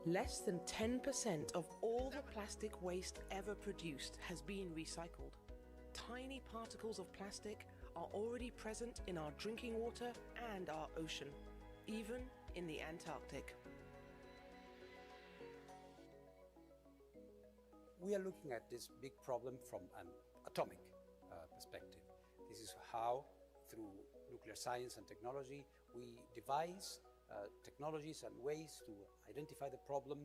Less than 10% of all the plastic waste ever produced has been recycled. Tiny particles of plastic are already present in our drinking water and our ocean, even in the Antarctic. We are looking at this big problem from an atomic perspective. This is how, through nuclear science and technology, we devise technologies and ways to identify the problem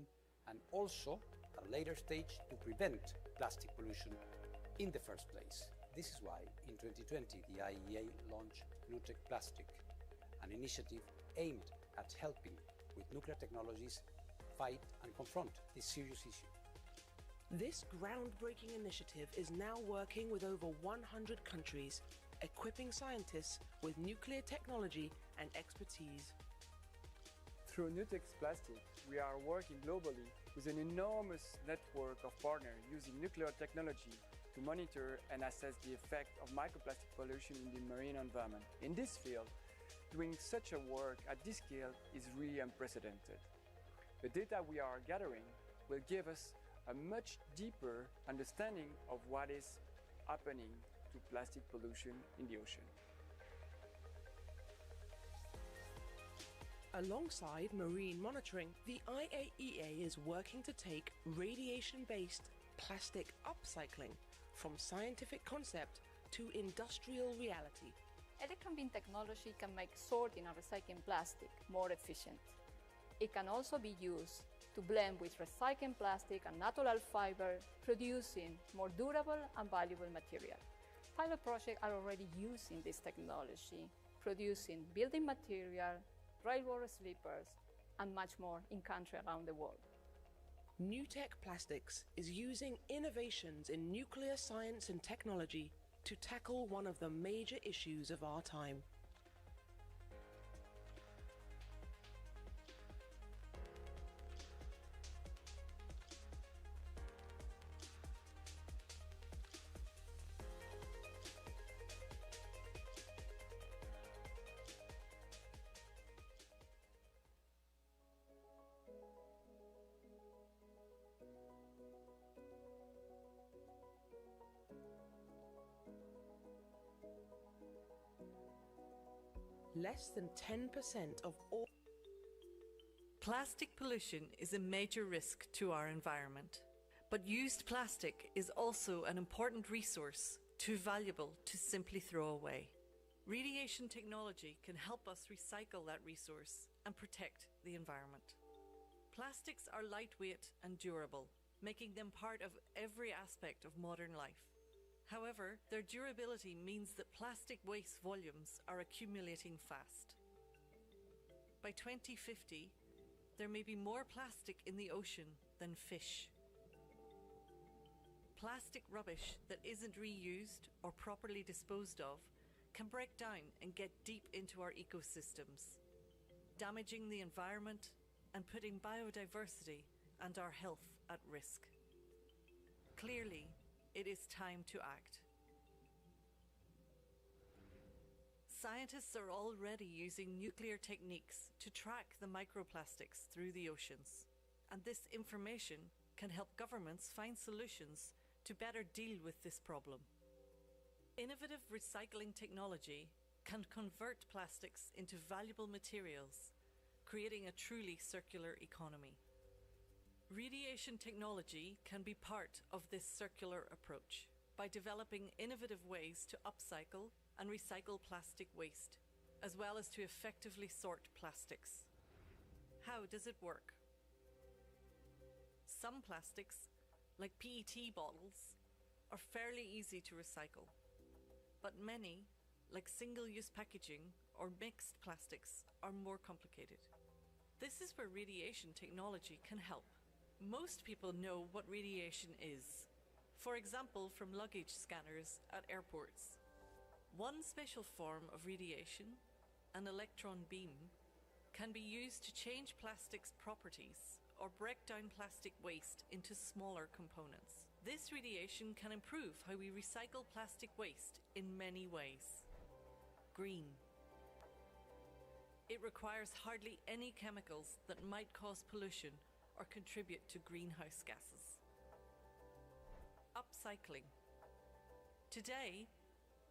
and also, at a later stage, to prevent plastic pollution in the first place. This is why, in 2020, the IEA launched NUTEC Plastic, an initiative aimed at helping with nuclear technologies fight and confront this serious issue. This groundbreaking initiative is now working with over 100 countries, equipping scientists with nuclear technology and expertise. Through NUTEC's Plastic, we are working globally with an enormous network of partners using nuclear technology to monitor and assess the effect of microplastic pollution in the marine environment. In this field, doing such a work at this scale is really unprecedented. The data we are gathering will give us a much deeper understanding of what is happening to plastic pollution in the ocean. Alongside marine monitoring, the IAEA is working to take radiation-based plastic upcycling from scientific concept to industrial reality. Electron beam technology can make sorting and recycling plastic more efficient. It can also be used to blend with recycled plastic and natural fiber, producing more durable and valuable material. Pilot projects are already using this technology, producing building material, railroad sleepers, and much more in countries around the world. NUTEC Plastics is using innovations in nuclear science and technology to tackle one of the major issues of our time. Less than 10% of all Plastic pollution is a major risk to our environment, but used plastic is also an important resource, too valuable to simply throw away. Radiation technology can help us recycle that resource and protect the environment. Plastics are lightweight and durable, making them part of every aspect of modern life. However, their durability means that plastic waste volumes are accumulating fast. By 2050, there may be more plastic in the ocean than fish. Plastic rubbish that isn't reused or properly disposed of can break down and get deep into our ecosystems, damaging the environment and putting biodiversity and our health at risk. Clearly, it is time to act. Scientists are already using nuclear techniques to track the microplastics through the oceans, and this information can help governments find solutions to better deal with this problem. Innovative recycling technology can convert plastics into valuable materials, creating a truly circular economy. Radiation technology can be part of this circular approach by developing innovative ways to upcycle and recycle plastic waste, as well as to effectively sort plastics. How does it work? Some plastics, like PET bottles, are fairly easy to recycle, but many, like single-use packaging or mixed plastics, are more complicated. This is where radiation technology can help. Most people know what radiation is, for example from luggage scanners at airports. One special form of radiation, an electron beam, can be used to change plastic's properties or break down plastic waste into smaller components. This radiation can improve how we recycle plastic waste in many ways. Green. It requires hardly any chemicals that might cause pollution or contribute to greenhouse gases. Upcycling. Today,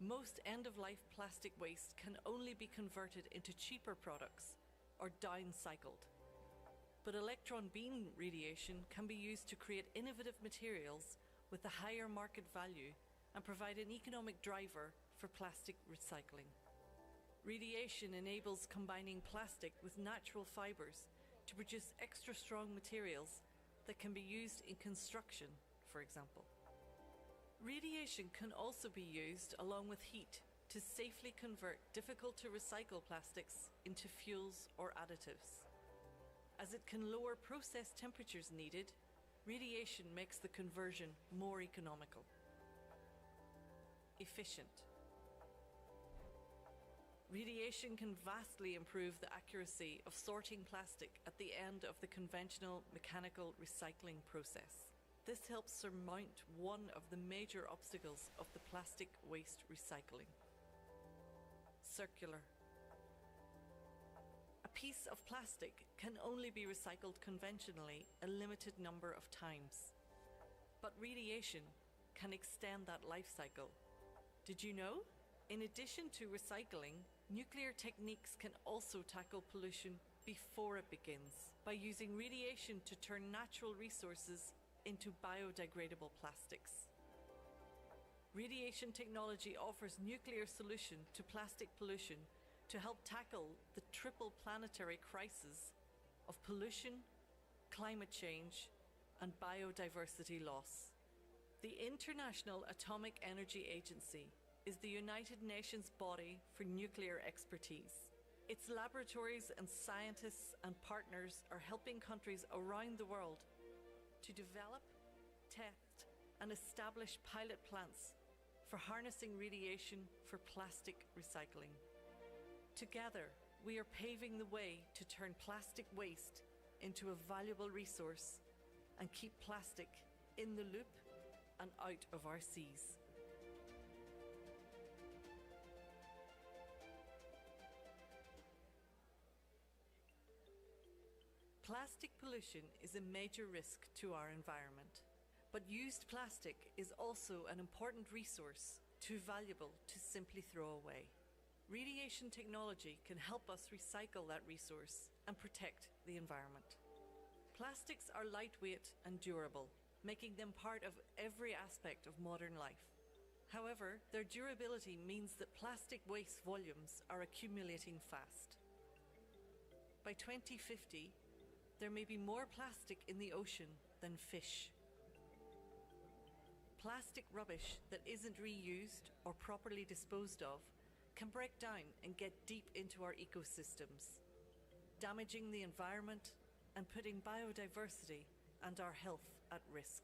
most end-of-life plastic waste can only be converted into cheaper products or downcycled. But electron beam radiation can be used to create innovative materials with a higher market value and provide an economic driver for plastic recycling. Radiation enables combining plastic with natural fibers to produce extra strong materials that can be used in construction, for example. Radiation can also be used along with heat to safely convert difficult to recycle plastics into fuels or additives. As it can lower process temperatures needed, radiation makes the conversion more economical. Efficient. Radiation can vastly improve the accuracy of sorting plastic at the end of the conventional mechanical recycling process. This helps surmount one of the major obstacles of the plastic waste recycling. Circular. A piece of plastic can only be recycled conventionally a limited number of times. But radiation can extend that life cycle. Did you know? In addition to recycling, nuclear techniques can also tackle pollution before it begins by using radiation to turn natural resources into biodegradable plastics. Radiation technology offers nuclear solution to plastic pollution to help tackle the triple planetary crisis of pollution, climate change, and biodiversity loss. The International Atomic Energy Agency is the United Nations body for nuclear expertise. Its laboratories and scientists and partners are helping countries around the world to develop, test, and establish pilot plants for harnessing radiation for plastic recycling. Together, we are paving the way to turn plastic waste into a valuable resource and keep plastic in the loop and out of our seas. Plastic pollution is a major risk to our environment, but used plastic is also an important resource, too valuable to simply throw away. Radiation technology can help us recycle that resource and protect the environment. Plastics are lightweight and durable, making them part of every aspect of modern life. However, their durability means that plastic waste volumes are accumulating fast. By 2050, there may be more plastic in the ocean than fish. Plastic rubbish that isn't reused or properly disposed of can break down and get deep into our ecosystems, damaging the environment and putting biodiversity and our health at risk.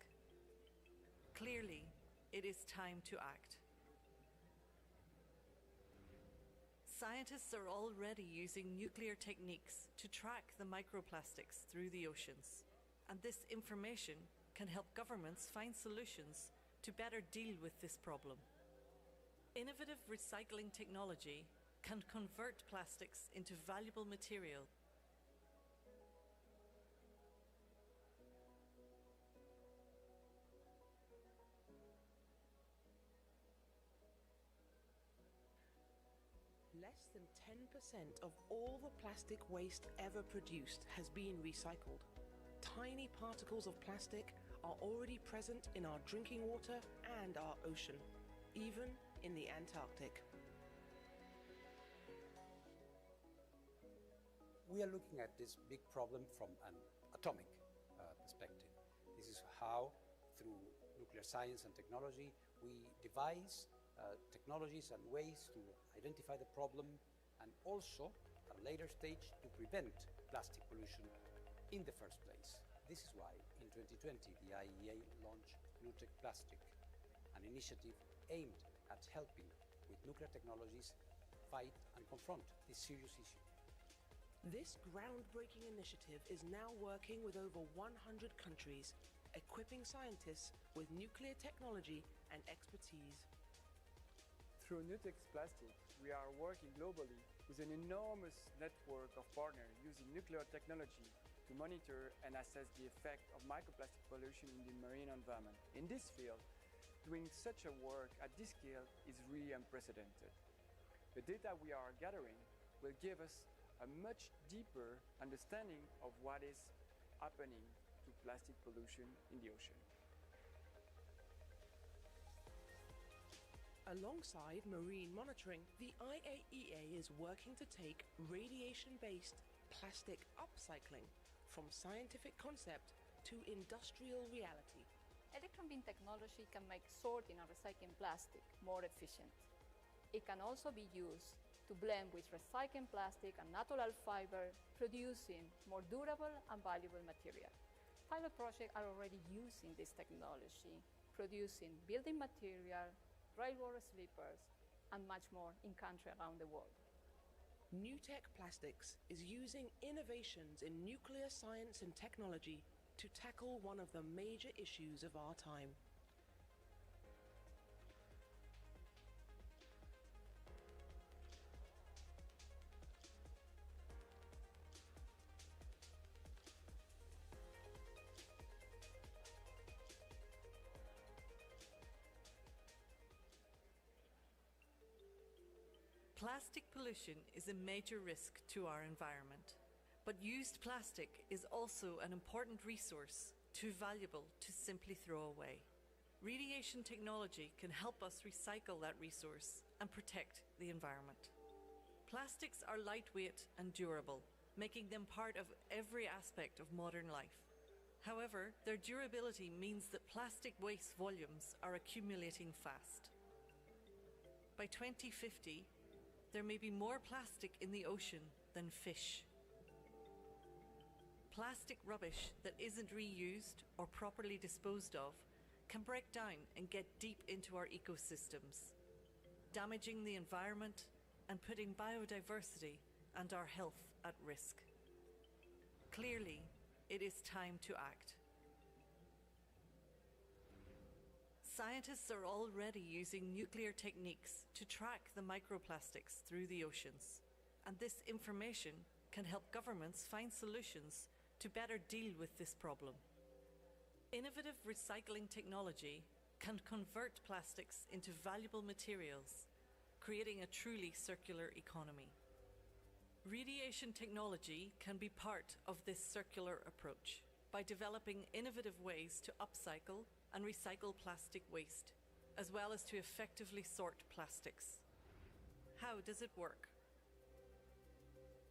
Clearly, it is time to act. Scientists are already using nuclear techniques to track the microplastics through the oceans, and this information can help governments find solutions to better deal with this problem. Innovative recycling technology can convert plastics into valuable material. Less than 10% of all the plastic waste ever produced has been recycled. Tiny particles of plastic are already present in our drinking water and our ocean, even in the Antarctic. We are looking at this big problem from an atomic perspective. This is how, through nuclear science and technology, we devise technologies and ways to identify the problem and also, at a later stage, to prevent plastic pollution in the first place. This is why, in 2020, the IEA launched NUTEC Plastic, an initiative aimed at helping with nuclear technologies fight and confront this serious issue. This groundbreaking initiative is now working with over 100 countries, equipping scientists with nuclear technology and expertise. Through NUTEC's Plastic, we are working globally with an enormous network of partners using nuclear technology to monitor and assess the effect of microplastic pollution in the marine environment. In this field, doing such a work at this scale is really unprecedented. The data we are gathering will give us a much deeper understanding of what is happening to plastic pollution in the ocean. Alongside marine monitoring, the IAEA is working to take radiation-based plastic upcycling from scientific concept to industrial reality. Electron beam technology can make sorting and recycling plastic more efficient. It can also be used to blend with recycled plastic and natural fiber, producing more durable and valuable material. Pilot projects are already using this technology, producing building material, railroad sleepers, and much more in countries around the world. NUTEC Plastics is using innovations in nuclear science and technology to tackle one of the major issues of our time. Plastic pollution is a major risk to our environment, but used plastic is also an important resource, too valuable to simply throw away. Radiation technology can help us recycle that resource and protect the environment. Plastics are lightweight and durable, making them part of every aspect of modern life. However, their durability means that plastic waste volumes are accumulating fast. By 2050, there may be more plastic in the ocean than fish. Plastic rubbish that isn't reused or properly disposed of can break down and get deep into our ecosystems, damaging the environment and putting biodiversity and our health at risk. Clearly, it is time to act. Scientists are already using nuclear techniques to track the microplastics through the oceans, and this information can help governments find solutions to better deal with this problem. Innovative recycling technology can convert plastics into valuable materials, creating a truly circular economy. Radiation technology can be part of this circular approach by developing innovative ways to upcycle and recycle plastic waste, as well as to effectively sort plastics. How does it work?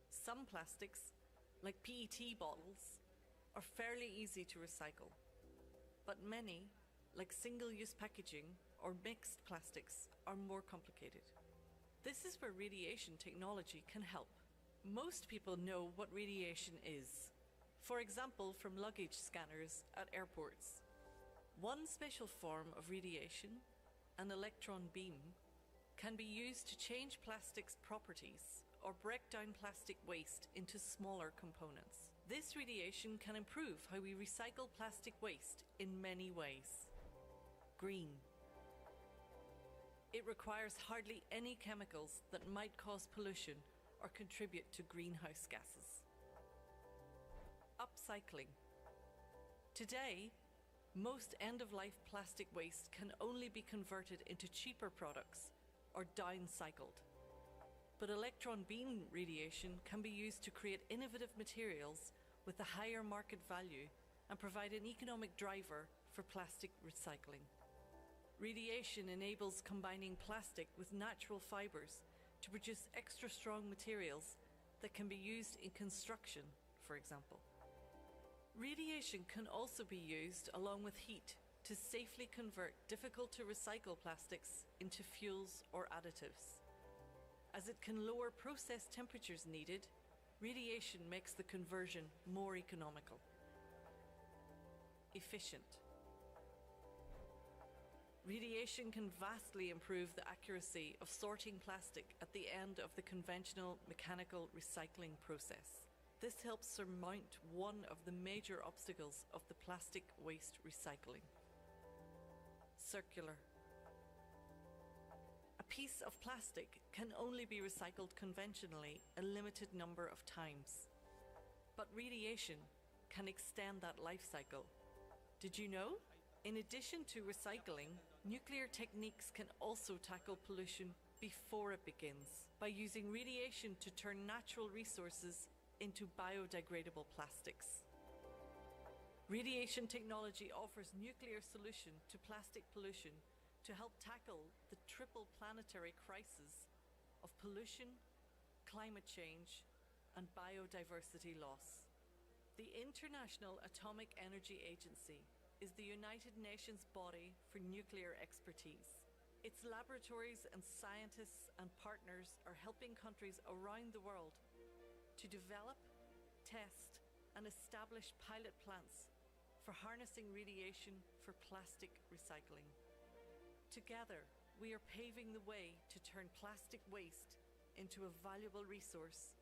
Some plastics, like PET bottles, are fairly easy to recycle, but many, like single-use packaging or mixed plastics, are more complicated. This is where radiation technology can help. Most people know what radiation is, for example from luggage scanners at airports. One special form of radiation, an electron beam, can be used to change plastic's properties or break down plastic waste into smaller components. This radiation can improve how we recycle plastic waste in many ways. Green. It requires hardly any chemicals that might cause pollution or contribute to greenhouse gases. Upcycling. Today, most end-of-life plastic waste can only be converted into cheaper products or downcycled. But electron beam radiation can be used to create innovative materials with a higher market value and provide an economic driver for plastic recycling. Radiation enables combining plastic with natural fibers to produce extra strong materials that can be used in construction, for example. Radiation can also be used along with heat to safely convert difficult to recycle plastics into fuels or additives. As it can lower process temperatures needed, radiation makes the conversion more economical. Efficient. Radiation can vastly improve the accuracy of sorting plastic at the end of the conventional mechanical recycling process. This helps surmount one of the major obstacles of the plastic waste recycling. Circular. A piece of plastic can only be recycled conventionally a limited number of times. But radiation can extend that life cycle. Did you know? In addition to recycling, nuclear techniques can also tackle pollution before it begins by using radiation to turn natural resources into biodegradable plastics. Radiation technology offers nuclear solution to plastic pollution to help tackle the triple planetary crisis of pollution, climate change, and biodiversity loss. The International Atomic Energy Agency is the United Nations body for nuclear expertise. Its laboratories and scientists and partners are helping countries around the world to develop, test, and establish pilot plants for harnessing radiation for plastic recycling. Together, we are paving the way to turn plastic waste into a valuable resource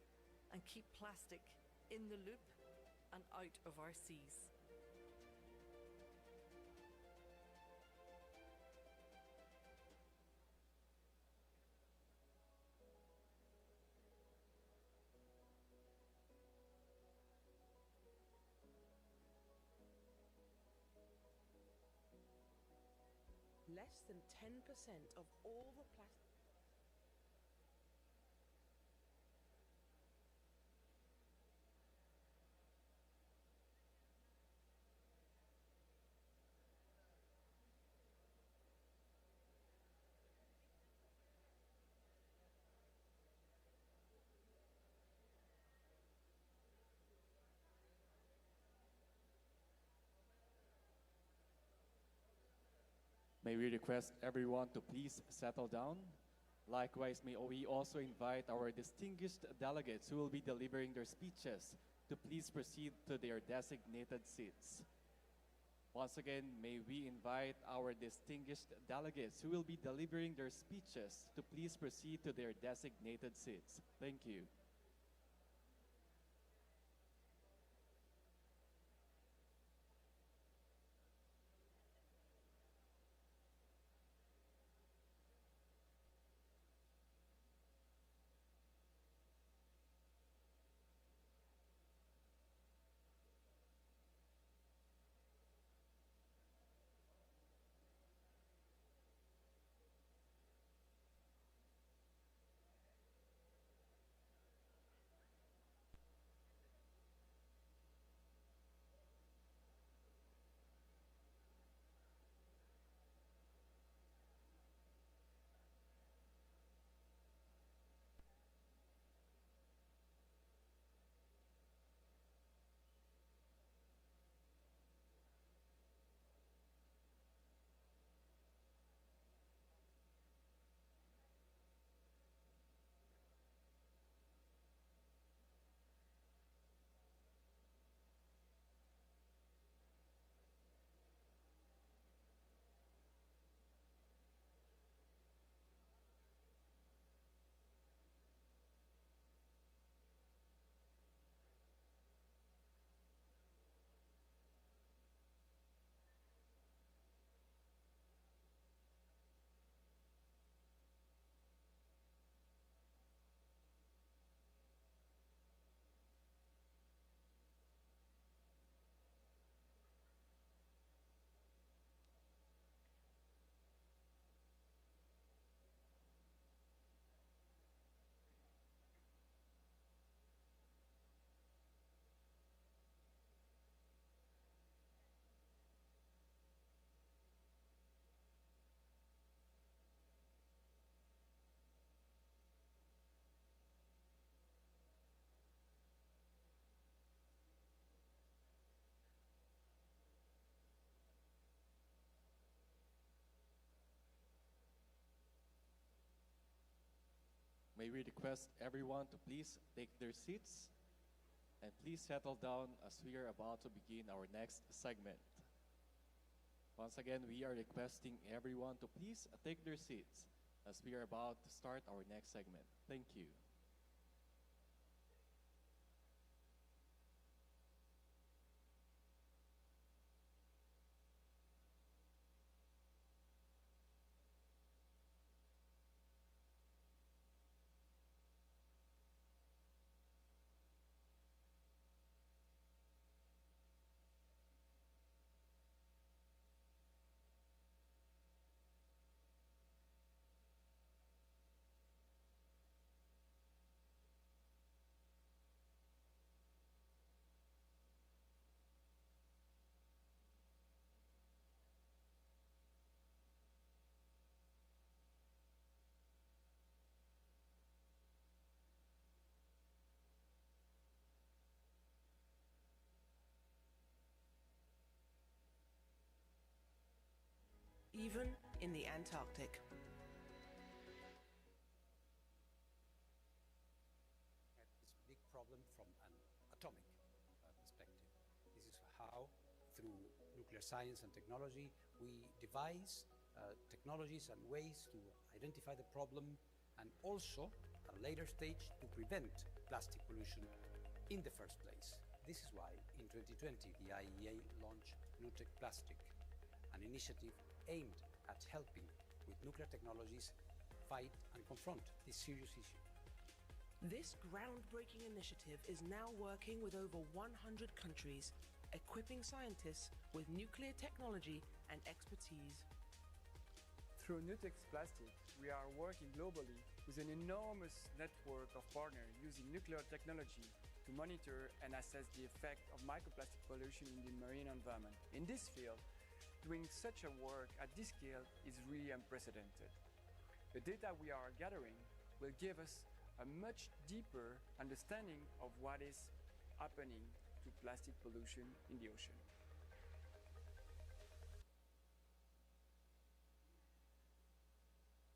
and keep plastic in the loop and out of our seas. Less than 10% of all the plastic. May we request everyone to please settle down. Likewise, may we also invite our distinguished delegates who will be delivering their speeches to please proceed to their designated seats. Once again, may we invite our distinguished delegates who will be delivering their speeches to please proceed to their designated seats. Thank you. May we request everyone to please take their seats and please settle down as we are about to begin our next segment. Once again, we are requesting everyone to please take their seats as we are about to start our next segment. Thank you. even in the Antarctic. At this big problem from an atomic perspective. This is how, through nuclear science and technology, we devise technologies and ways to identify the problem and also, at a later stage, to prevent plastic pollution in the first place. This is why, in 2020, the IEA launched NUTEC Plastic, an initiative aimed at helping with nuclear technologies fight and confront this serious issue. This groundbreaking initiative is now working with over 100 countries, equipping scientists with nuclear technology and expertise. Through NUTEC's Plastic, we are working globally with an enormous network of partners using nuclear technology to monitor and assess the effect of microplastic pollution in the marine environment. In this field, doing such a work at this scale is really unprecedented. The data we are gathering will give us a much deeper understanding of what is happening to plastic pollution in the ocean.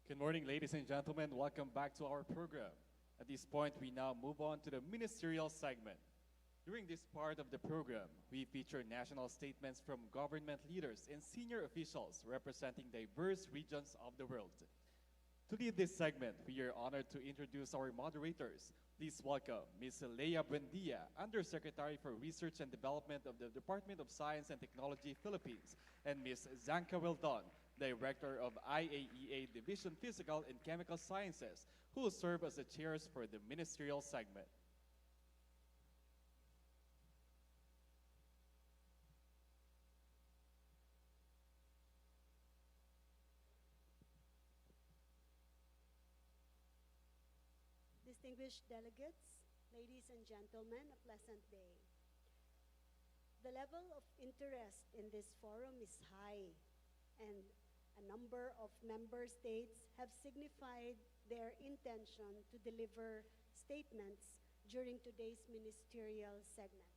Good morning, ladies and gentlemen. Welcome back to our program. At this point, we now move on to the ministerial segment. During this part of the program, we feature national statements from government leaders and senior officials representing diverse regions of the world. To lead this segment, we are honored to introduce our moderators. Please welcome Ms. Leia Buendia, Undersecretary for Research and Development of the Department of Science and Technology, Philippines, and Ms. Zanka Wildon, Director of IAEA Division Physical and Chemical Sciences, who will serve as the chairs for the ministerial segment. Distinguished delegates, ladies and gentlemen, a pleasant day. The level of interest in this forum is high, and a number of member states have signified their intention to deliver statements during today's ministerial segment.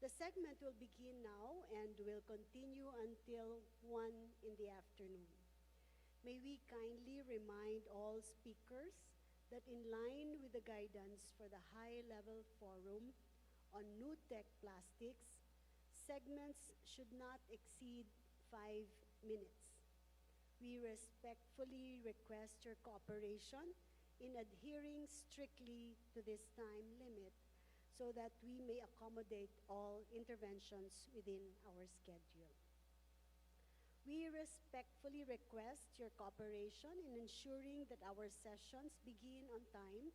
The segment will begin now and will continue until 1 in the afternoon. May we kindly remind all speakers that in line with the guidance for the high-level forum on NUTEC plastics, segments should not exceed 5 minutes. We respectfully request your cooperation in adhering strictly to this time limit so that we may accommodate all interventions within our schedule. We respectfully request your cooperation in ensuring that our sessions begin on time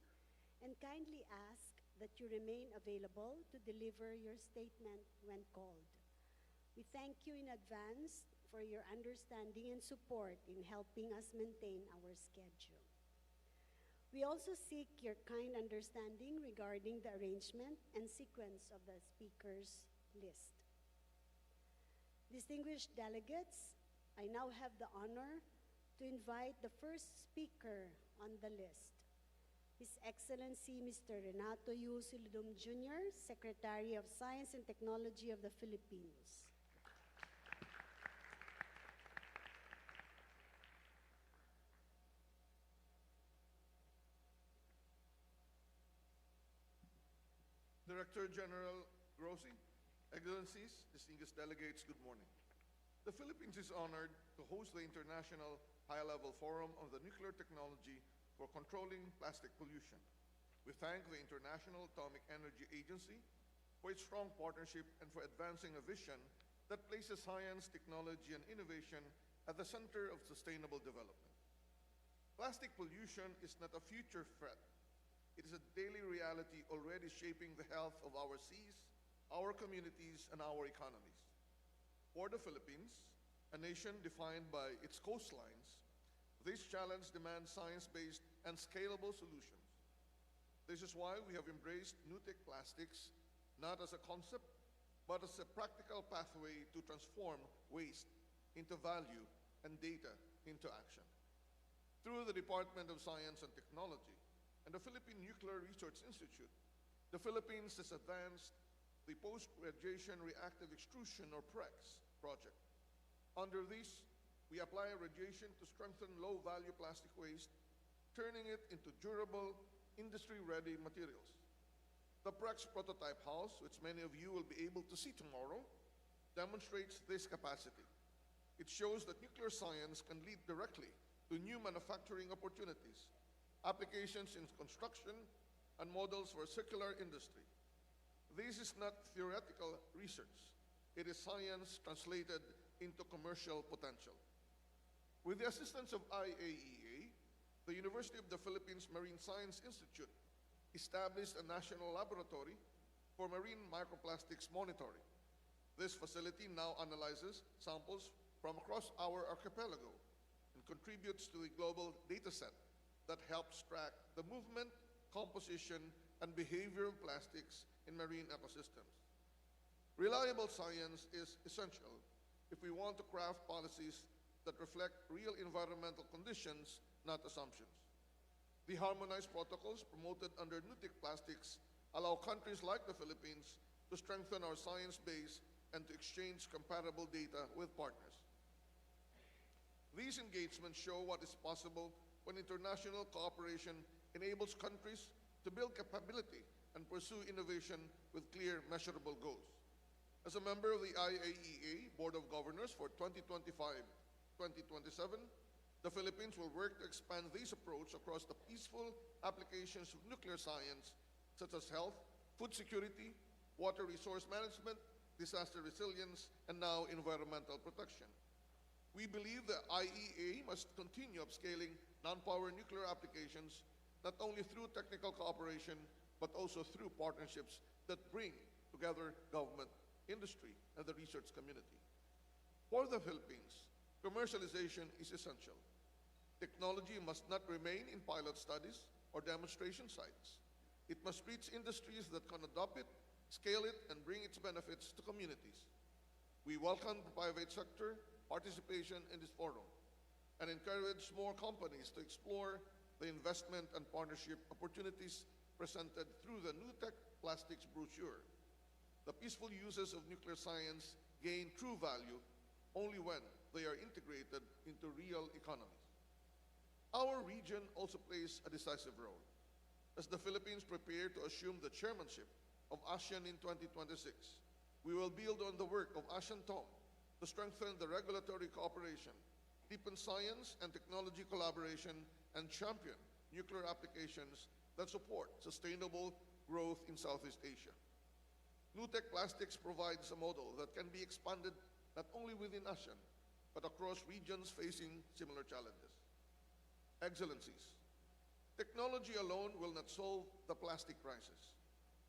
and kindly ask that you remain available to deliver your statement when called. We thank you in advance for your understanding and support in helping us maintain our schedule. We also seek your kind understanding regarding the arrangement and sequence of the speakers list. Distinguished delegates, I now have the honor to invite the first speaker on the list, His Excellency Mr. Renato U. Siludum Jr., Secretary of Science and Technology of the Philippines. Director General Grossi, Excellencies, distinguished delegates, good morning. The Philippines is honored to host the International High-Level Forum on the Nuclear Technology for Controlling Plastic Pollution. We thank the International Atomic Energy Agency for its strong partnership and for advancing a vision that places science, technology, and innovation at the center of sustainable development. Plastic pollution is not a future threat. It is a daily reality already shaping the health of our seas, our communities, and our economies. For the Philippines, a nation defined by its coastlines, this challenge demands science-based and scalable solutions. This is why we have embraced NUTEC plastics not as a concept, but as a practical pathway to transform waste into value and data into action. Through the Department of Science and Technology and the Philippine Nuclear Research Institute, the Philippines has advanced the Post-Radiation Reactive Extrusion, or PREX, project. Under this, we apply radiation to strengthen low-value plastic waste, turning it into durable, industry-ready materials. The PREX prototype house, which many of you will be able to see tomorrow, demonstrates this capacity. It shows that nuclear science can lead directly to new manufacturing opportunities, applications in construction, and models for circular industry. This is not theoretical research. It is science translated into commercial potential. With the assistance of IAEA, the University of the Philippines Marine Science Institute established a national laboratory for marine microplastics monitoring. This facility now analyzes samples from across our archipelago and contributes to a global data set that helps track the movement, composition, and behavior of plastics in marine ecosystems. Reliable science is essential if we want to craft policies that reflect real environmental conditions, not assumptions. The harmonized protocols promoted under NUTEC plastics allow countries like the Philippines to strengthen our science base and to exchange comparable data with partners. These engagements show what is possible when international cooperation enables countries to build capability and pursue innovation with clear, measurable goals. As a member of the IAEA Board of Governors for 2025-2027, the Philippines will work to expand this approach across the peaceful applications of nuclear science, such as health, food security, water resource management, disaster resilience, and now environmental protection. We believe the IEA must continue upscaling non-power nuclear applications, not only through technical cooperation, but also through partnerships that bring together government, industry, and the research community. For the Philippines, commercialization is essential. Technology must not remain in pilot studies or demonstration sites. It must reach industries that can adopt it, scale it, and bring its benefits to communities. We welcome the private sector participation in this forum and encourage more companies to explore the investment and partnership opportunities presented through the NUTEC Plastics brochure. The peaceful uses of nuclear science gain true value only when they are integrated into real economies. Our region also plays a decisive role. As the Philippines prepare to assume the chairmanship of ASEAN in 2026, we will build on the work of ASEAN TOM to strengthen the regulatory cooperation, deepen science and technology collaboration, and champion nuclear applications that support sustainable growth in Southeast Asia. NUTEC Plastics provides a model that can be expanded not only within ASEAN, but across regions facing similar challenges. Excellencies, technology alone will not solve the plastic crisis.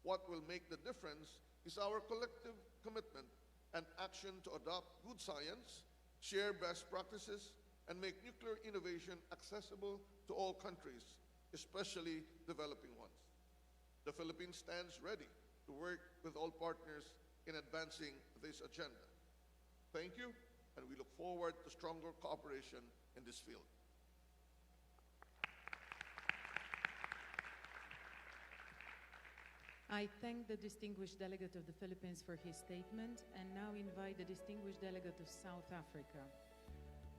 What will make the difference is our collective commitment and action to adopt good science, share best practices, and make nuclear innovation accessible to all countries, especially developing ones. The Philippines stands ready to work with all partners in advancing this agenda. Thank you, and we look forward to stronger cooperation in this field. I thank the distinguished delegate of the Philippines for his statement and now invite the distinguished delegate of South Africa,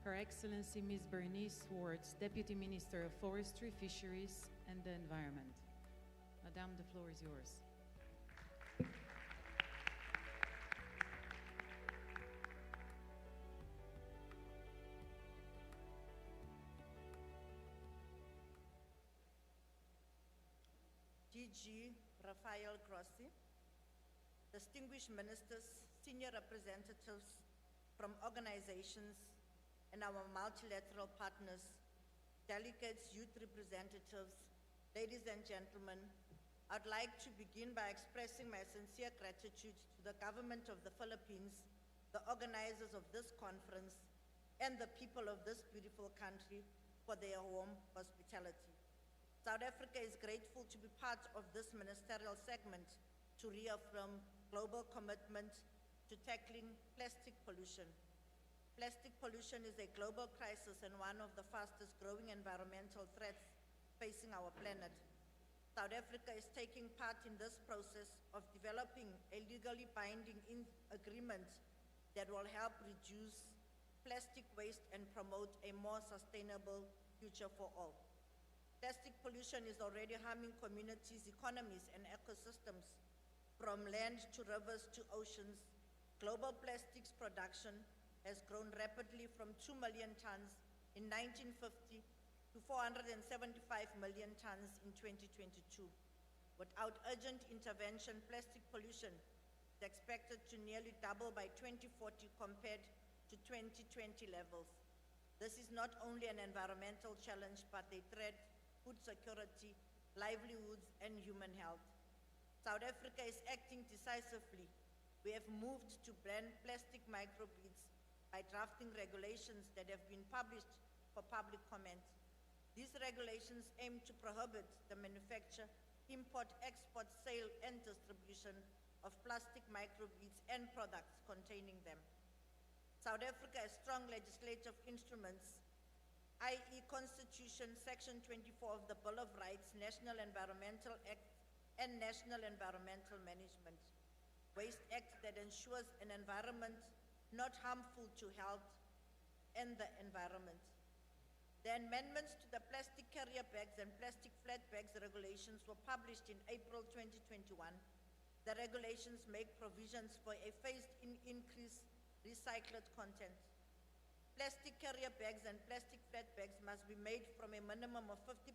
Her Excellency Ms. Bernice Swartz, Deputy Minister of Forestry, Fisheries and the Environment. Madame, the floor is yours. DG Rafael Grossi, distinguished ministers, senior representatives from organizations and our multilateral partners, delegates, youth representatives, ladies and gentlemen, I'd like to begin by expressing my sincere gratitude to the government of the Philippines, the organizers of this conference, and the people of this beautiful country for their warm hospitality. South Africa is grateful to be part of this ministerial segment to reaffirm global commitment to tackling plastic pollution. Plastic pollution is a global crisis and one of the fastest growing environmental threats facing our planet. South Africa is taking part in this process of developing a legally binding agreement that will help reduce plastic waste and promote a more sustainable future for all. Plastic pollution is already harming communities, economies, and ecosystems, from land to rivers to oceans. Global plastics production has grown rapidly from 2 million tons in 1950 to 475 million tons in 2022. Without urgent intervention, plastic pollution is expected to nearly double by 2040 compared to 2020 levels. This is not only an environmental challenge, but a threat to food security, livelihoods, and human health. South Africa is acting decisively. We have moved to ban plastic microbeads by drafting regulations that have been published for public comment. These regulations aim to prohibit the manufacture, import, export, sale, and distribution of plastic microbeads and products containing them. South Africa has strong legislative instruments, i.e. Constitution, Section 24 of the Bill of Rights, National Environmental Act, and National Environmental Management Waste Act that ensures an environment not harmful to health and the environment. The amendments to the plastic carrier bags and plastic flat bags regulations were published in April 2021. The regulations make provisions for a phased-in increase recycled content. Plastic carrier bags and plastic flat bags must be made from a minimum of 50%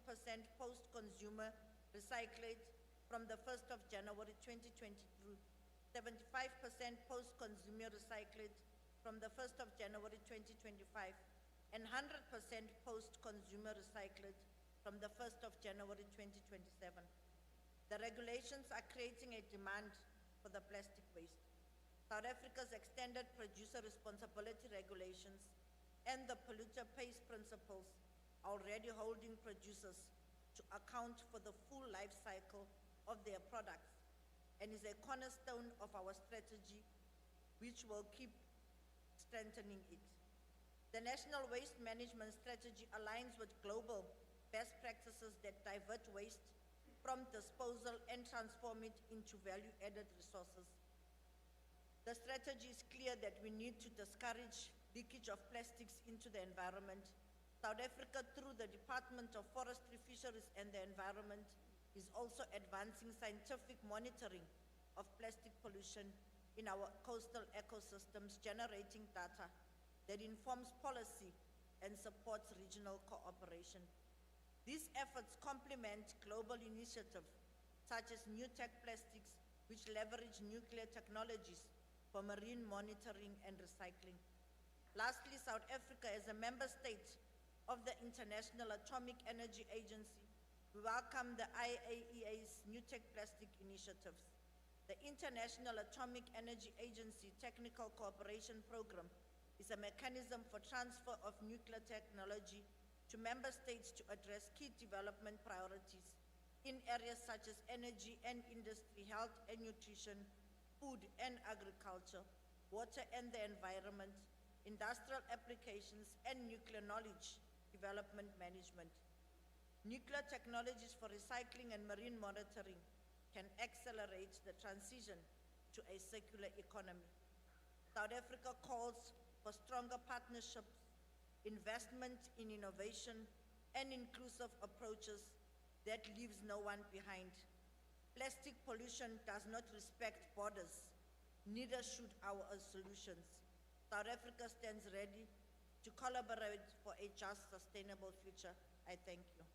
post-consumer recyclate from the 1st of January 2020 through 75% post-consumer recyclate from the 1st of January 2025 and 100% post-consumer recyclate from the 1st of January 2027. The regulations are creating a demand for the plastic waste. South Africa's extended producer responsibility regulations and the polluter pays principles are already holding producers to account for the full life cycle of their products and is a cornerstone of our strategy, which will keep strengthening it. The National Waste Management Strategy aligns with global best practices that divert waste from disposal and transform it into value-added resources. The strategy is clear that we need to discourage leakage of plastics into the environment. South Africa, through the Department of Forestry, Fisheries and the Environment, is also advancing scientific monitoring of plastic pollution in our coastal ecosystems, generating data that informs policy and supports regional cooperation. These efforts complement global initiatives such as NUTEC Plastics, which leverage nuclear technologies for marine monitoring and recycling. Lastly, South Africa, as a member state of the International Atomic Energy Agency, we welcome the IAEA's NUTEC Plastic initiatives. The International Atomic Energy Agency Technical Cooperation Program is a mechanism for transfer of nuclear technology to member states to address key development priorities in areas such as energy and industry, health and nutrition, food and agriculture, water and the environment, industrial applications, and nuclear knowledge development management. Nuclear technologies for recycling and marine monitoring can accelerate the transition to a circular economy. South Africa calls for stronger partnerships, investment in innovation, and inclusive approaches that leaves no one behind. Plastic pollution does not respect borders, neither should our solutions. South Africa stands ready to collaborate for a just, sustainable future. I thank you.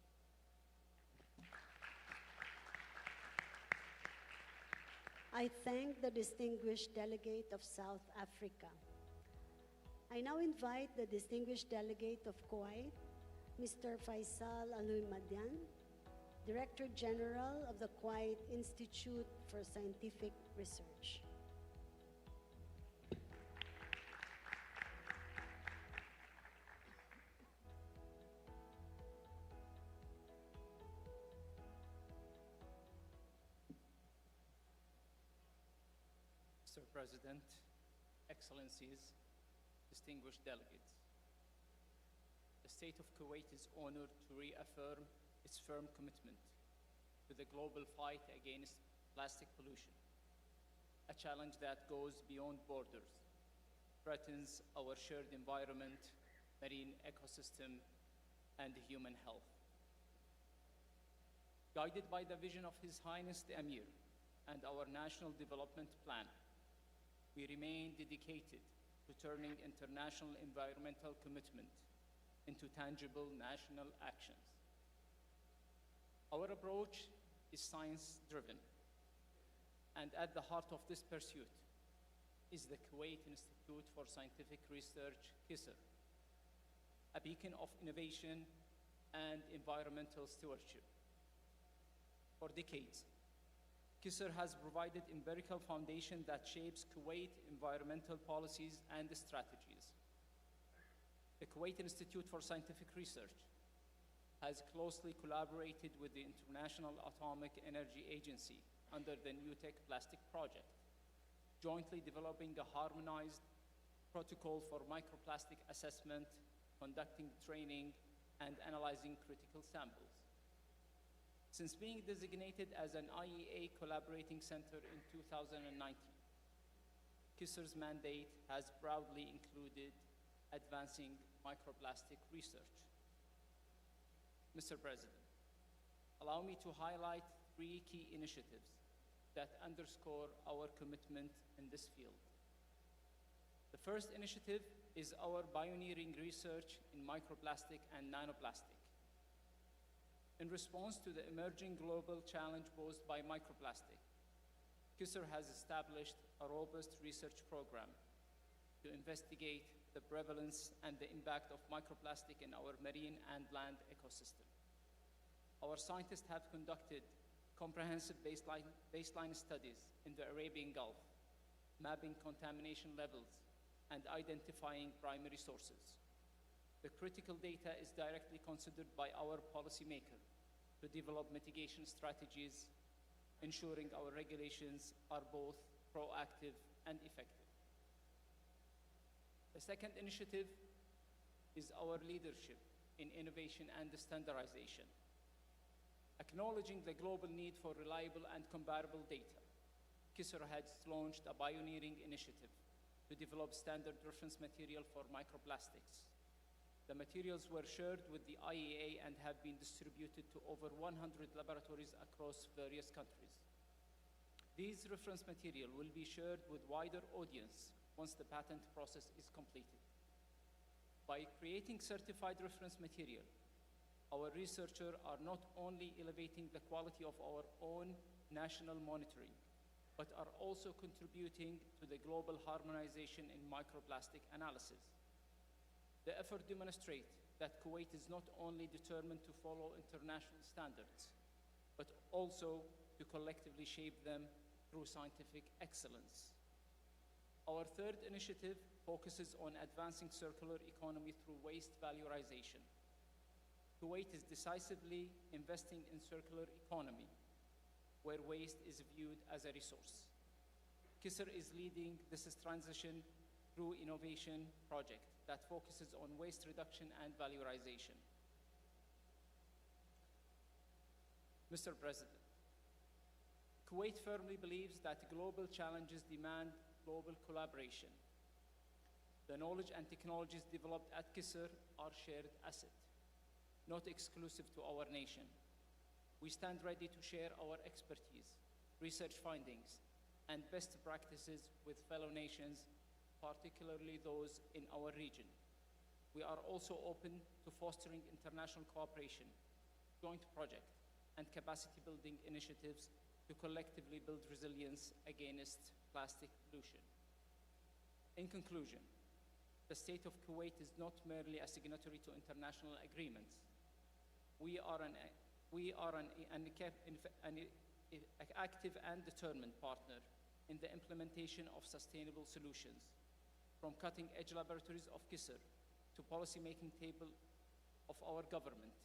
I thank the distinguished delegate of South Africa. I now invite the distinguished delegate of Kuwait, Mr. Faisal Al-Madian, Director General of the Kuwait Institute for Scientific Research. Mr. President, Excellencies, distinguished delegates, the State of Kuwait is honored to reaffirm its firm commitment to the global fight against plastic pollution, a challenge that goes beyond borders threatens our shared environment, marine ecosystem, and human health. Guided by the vision of His Highness the Emir and our National Development Plan, we remain dedicated to turning international environmental commitment into tangible national actions. Our approach is science-driven, and at the heart of this pursuit is the Kuwait Institute for Scientific Research, KISR, a beacon of innovation and environmental stewardship. For decades, KISR has provided empirical foundation that shapes Kuwait environmental policies and strategies. The Kuwait Institute for Scientific Research has closely collaborated with the International Atomic Energy Agency under the NUTEC Plastic Project, jointly developing a harmonized protocol for microplastic assessment, conducting training, and analyzing critical samples. Since being designated as an IEA collaborating center in 2019, KISR's mandate has proudly included advancing microplastic research. Mr. President, allow me to highlight 3 key initiatives that underscore our commitment in this field. The first initiative is our pioneering research in microplastic and nanoplastic. In response to the emerging global challenge posed by microplastic, KISR has established a robust research program to investigate the prevalence and the impact of microplastic in our marine and land ecosystem. Our scientists have conducted comprehensive baseline studies in the Arabian Gulf, mapping contamination levels and identifying primary sources. The critical data is directly considered by our policymaker to develop mitigation strategies, ensuring our regulations are both proactive and effective. The second initiative is our leadership in innovation and standardization. Acknowledging the global need for reliable and comparable data, KISR has launched a pioneering initiative to develop standard reference material for microplastics. The materials were shared with the IEA and have been distributed to over 100 laboratories across various countries. These reference material will be shared with wider audience once the patent process is completed. By creating certified reference material, our researchers are not only elevating the quality of our own national monitoring, but are also contributing to the global harmonization in microplastic analysis. The effort demonstrates that Kuwait is not only determined to follow international standards, but also to collectively shape them through scientific excellence. Our third initiative focuses on advancing circular economy through waste valorization. Kuwait is decisively investing in circular economy, where waste is viewed as a resource. KISR is leading this transition through innovation project that focuses on waste reduction and valorization. Mr. President, Kuwait firmly believes that global challenges demand global collaboration. The knowledge and technologies developed at KISR are shared asset, not exclusive to our nation. We stand ready to share our expertise, research findings, and best practices with fellow nations, particularly those in our region. We are also open to fostering international cooperation, joint projects, and capacity building initiatives to collectively build resilience against plastic pollution. In conclusion, the state of Kuwait is not merely a signatory to international agreements. We are an active and determined partner in the implementation of sustainable solutions, from cutting-edge laboratories of KISR to policy-making table of our government.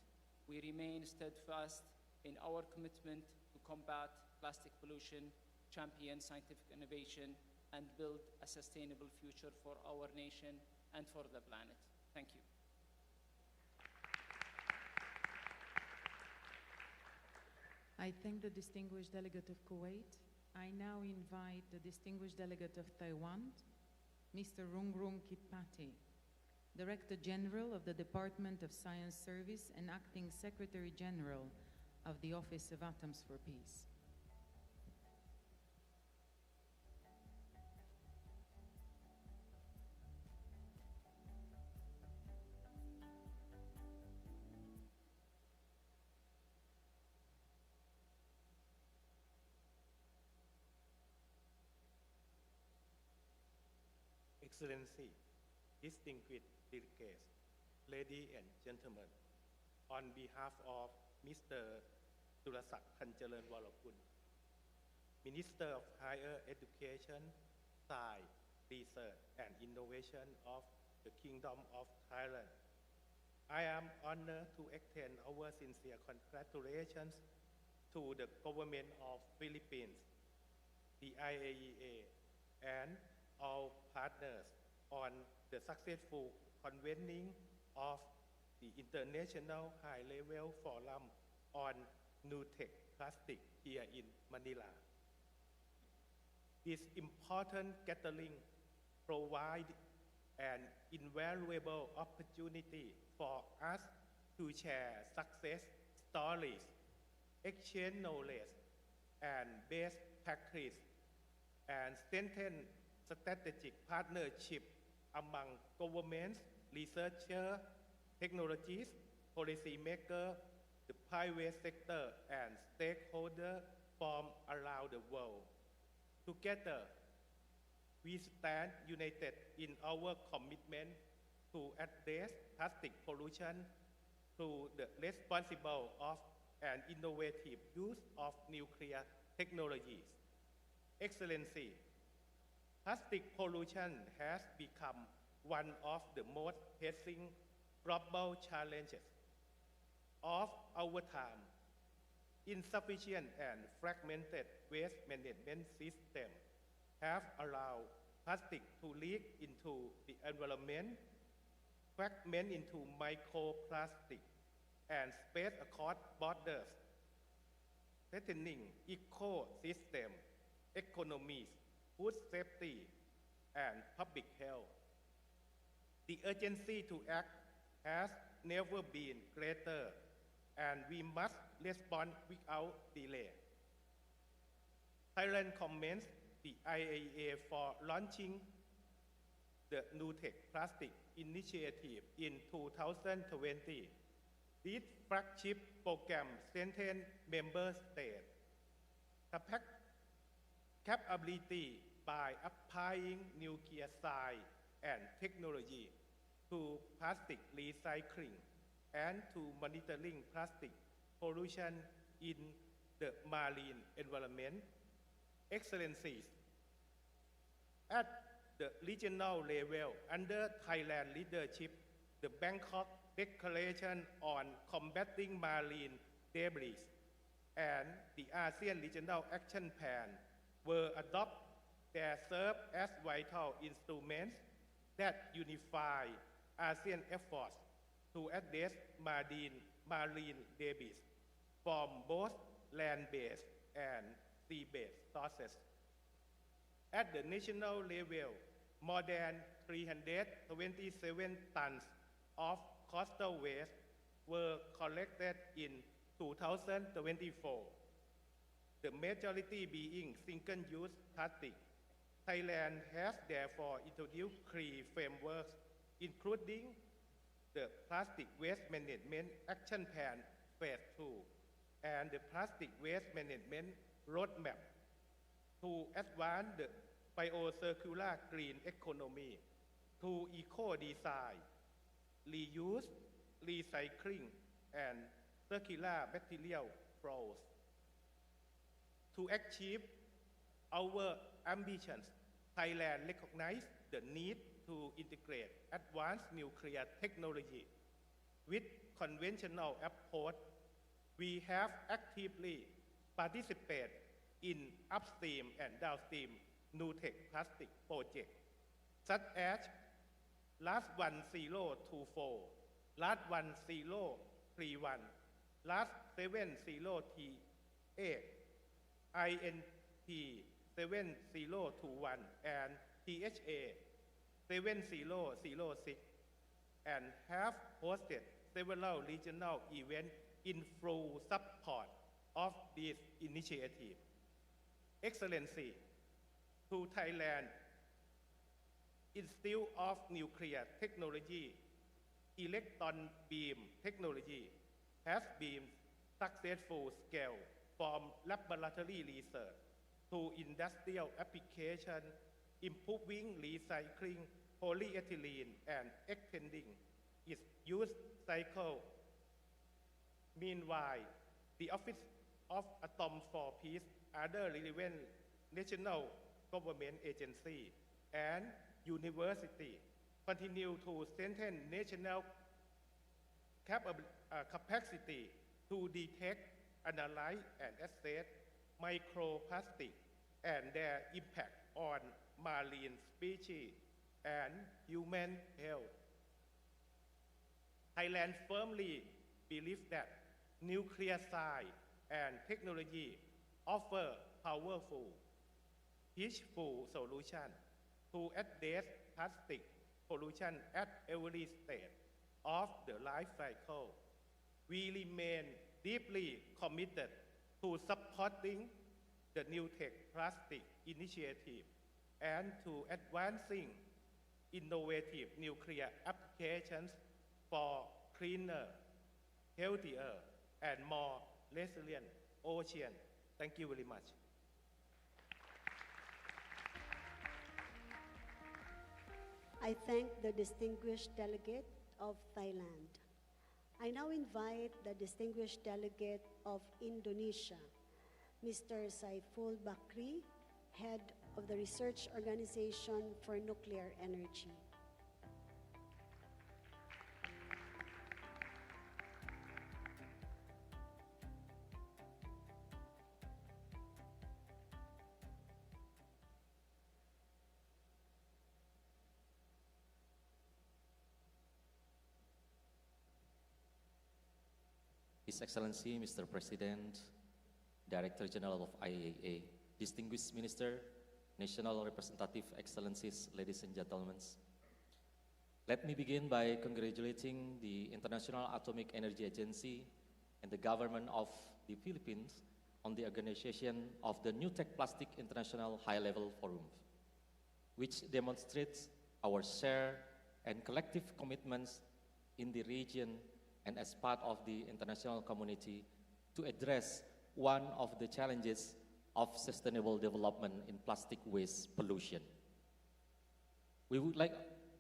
We remain steadfast in our commitment to combat plastic pollution, champion scientific innovation, and build a sustainable future for our nation and for the planet. Thank you. I thank the distinguished delegate of Kuwait. I now invite the distinguished delegate of Taiwan Mr. Rungrung Kitpati, Director General of the Department of Science Service and Acting Secretary General of the Office of Atoms for Peace. Excellency, distinguished delegates, ladies and gentlemen, on behalf of Mr. Surasak Kancharan Walakun, Minister of Higher Education, Science, Research and Innovation of the Kingdom of Thailand, I am honored to extend our sincere congratulations to the government of Philippines, the IAEA, and all partners on the successful convening of the International High-Level Forum on NUTEC Plastic here in Manila. This important gathering provides an invaluable opportunity for us to share success stories, exchange knowledge and best practice, and strengthen strategic partnership among governments, researchers, technologists, policymakers, the private sector, and stakeholders from around the world. Together, we stand united in our commitment to address plastic pollution through the responsible of and innovative use of nuclear technologies. Excellency, plastic pollution has become one of the most pressing global challenges of our time. Insufficient and fragmented waste management systems have allowed plastic to leak into the environment, fragment into microplastic, and spread across borders, threatening ecosystem, economies, food safety, and public health. The urgency to act has never been greater, and we must respond without delay. Thailand commends the IAEA for launching the NUTEC Plastic Initiative in 2020. This flagship program strengthens member states' capability by applying nuclear science and technology to plastic recycling and to monitoring plastic pollution in the marine environment. Excellencies, at the regional level, under Thailand leadership, the Bangkok Declaration on Combating Marine Debris and the ASEAN Regional Action Plan were adopted that serve as vital instruments that unify ASEAN efforts to address marine debris from both land-based and sea-based sources. At the national level, more than 327 tons of coastal waste were collected in 2024, the majority being single-use plastic. Thailand has therefore introduced 3 frameworks, including the Plastic Waste Management Action Plan Phase 2 and the Plastic Waste Management Roadmap to advance the biocircular green economy through eco-design, reuse, recycling, and circular material flows. To achieve our ambitions, Thailand recognizes the need to integrate advanced nuclear technology with conventional approach. We have actively participated in upstream and downstream NUTEC plastic projects, such as LAST 1024, LAST 1031, LAST 70T8, INT 7021, and THA 7006 and have hosted several regional events in full support of this initiative. Excellency, to Thailand Institute of Nuclear Technology, electron beam technology has been successful scale from laboratory research to industrial application, improving recycling polyethylene and extending its use cycle. Meanwhile, the Office of Atom for Peace, other relevant national government agencies, and university continue to strengthen national capacity to detect, analyze, and assess microplastic and their impact on marine species and human health. Thailand firmly believes that nuclear science and technology offer powerful, peaceful solutions to address plastic pollution at every stage of the life cycle. We remain deeply committed to supporting the NUTEC Plastic Initiative and to advancing innovative nuclear applications for cleaner, healthier, and more resilient ocean. Thank you very much. I thank the distinguished delegate of Thailand. I now invite the distinguished delegate of Indonesia, Mr. Saiful Bakri, head of the Research Organization for Nuclear Energy. His Excellency, Mr. President, Director General of IAEA, distinguished Minister, National Representative Excellencies, ladies and gentlemen. Let me begin by congratulating the International Atomic Energy Agency and the government of the Philippines on the organization of the NUTEC Plastic International High-Level Forum, which demonstrates our shared and collective commitments in the region and as part of the international community to address one of the challenges of sustainable development in plastic waste pollution. We would like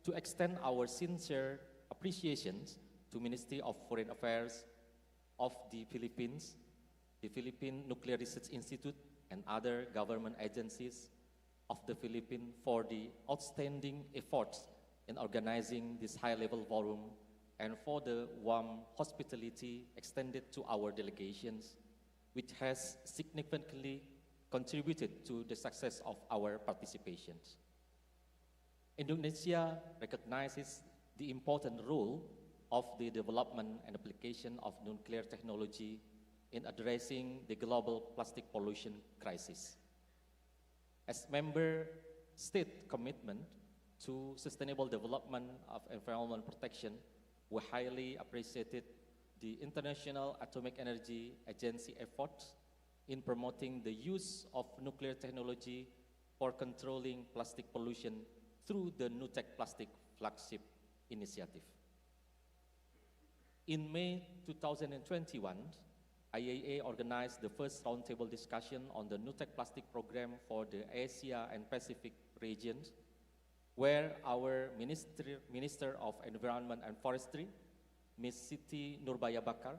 to extend our sincere appreciations to Ministry of Foreign Affairs of the Philippines, the Philippine Nuclear Research Institute, and other government agencies of the Philippines for the outstanding efforts in organizing this high-level forum and for the warm hospitality extended to our delegations, which has significantly contributed to the success of our participations. Indonesia recognizes the important role of the development and application of nuclear technology in addressing the global plastic pollution crisis. As member state commitment to sustainable development of environmental protection, we highly appreciated the International Atomic Energy Agency efforts in promoting the use of nuclear technology for controlling plastic pollution through the NUTEC Plastic Flagship Initiative. In May 2021, IAEA organized the first roundtable discussion on the NUTEC Plastic Program for the Asia and Pacific regions, where our Minister of Environment and Forestry, Ms. Siti Nurbaya Bakar,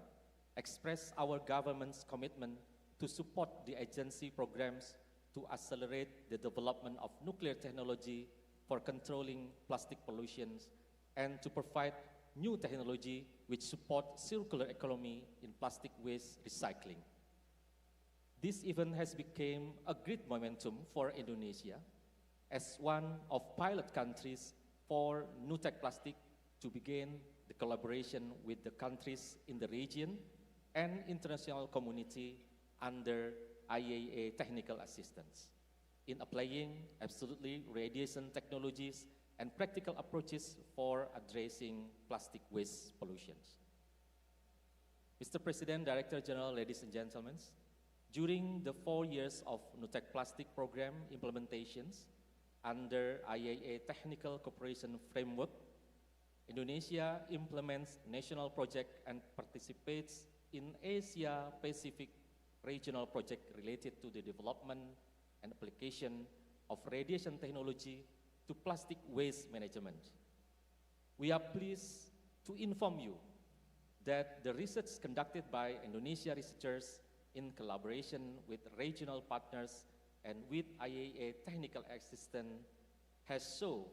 expressed our government's commitment to support the agency programs to accelerate the development of nuclear technology for controlling plastic pollutions and to provide new technology which support circular economy in plastic waste recycling. This event has become a great momentum for Indonesia as one of pilot countries for NUTEC Plastic to begin the collaboration with the countries in the region and international community under IAEA technical assistance in applying absolutely radiation technologies and practical approaches for addressing plastic waste pollutions. Mr. President, Director General, ladies and gentlemen, during the 4 years of NUTEC Plastic Program implementations under IAA Technical Cooperation Framework, Indonesia implements national project and participates in Asia-Pacific regional project related to the development and application of radiation technology to plastic waste management. We are pleased to inform you that the research conducted by Indonesia researchers in collaboration with regional partners and with IAA technical assistance has shown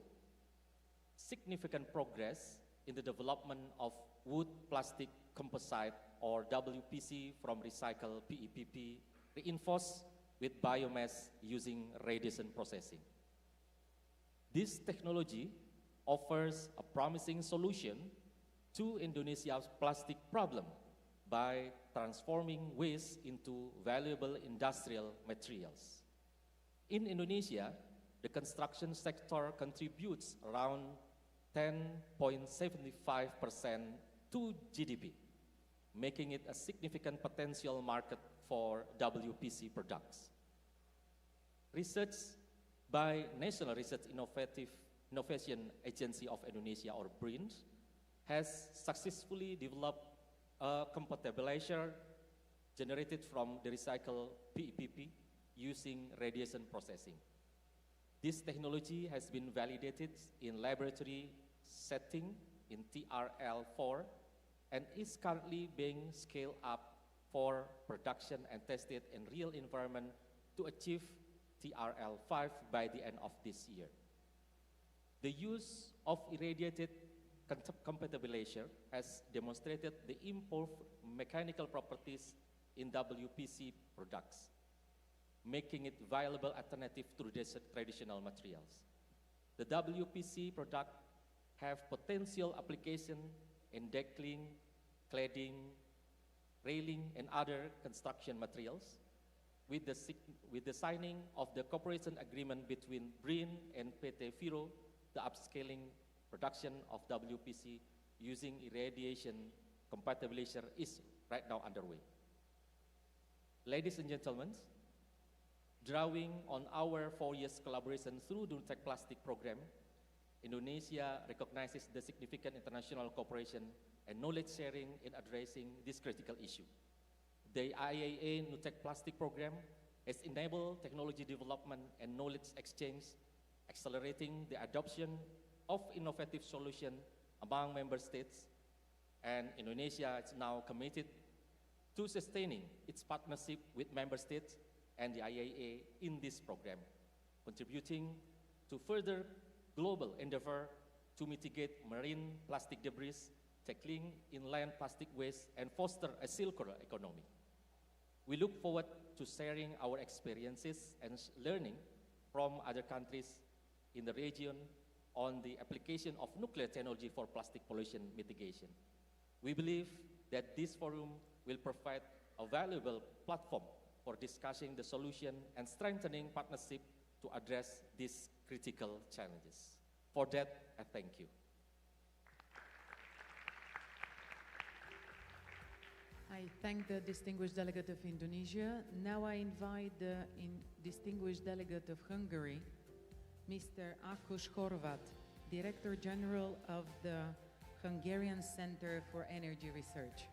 significant progress in the development of wood plastic composite or WPC from recycled PEPP reinforced with biomass using radiation processing. This technology offers a promising solution to Indonesia's plastic problem by transforming waste into valuable industrial materials. In Indonesia, the construction sector contributes around 10.75% to GDP, making it a significant potential market for WPC products. Research by National Research Innovation Agency of Indonesia, or BRIN, has successfully developed a compatibilizer generated from the recycled PEPP using radiation processing. This technology has been validated in laboratory setting in TRL4 and is currently being scaled up for production and tested in real environment to achieve TRL5 by the end of this year. The use of irradiated compatibilizer has demonstrated the improved mechanical properties in WPC products, making it viable alternative to the traditional materials. The WPC product have potential application in decking, cladding, railing, and other construction materials. With the signing of the cooperation agreement between BRIN and PT Viro, the upscaling production of WPC using irradiation compatibilizer is right now underway. Ladies and gentlemen, drawing on our 4 years collaboration through the NUTEC Plastic Program, Indonesia recognizes the significant international cooperation and knowledge sharing in addressing this critical issue. The IAA NUTEC Plastic Program has enabled technology development and knowledge exchange, accelerating the adoption of innovative solutions among member states, and Indonesia is now committed to sustaining its partnership with member states and the IAA in this program, contributing to further global endeavor to mitigate marine plastic debris, tackling inland plastic waste, and foster a circular economy. We look forward to sharing our experiences and learning from other countries in the region on the application of nuclear technology for plastic pollution mitigation. We believe that this forum will provide a valuable platform for discussing the solution and strengthening partnership to address these critical challenges. For that, I thank you. I thank the distinguished delegate of Indonesia. Now I invite the distinguished delegate of Hungary, Mr. Ákos Horváth, Director General of the Hungarian Center for Energy Research.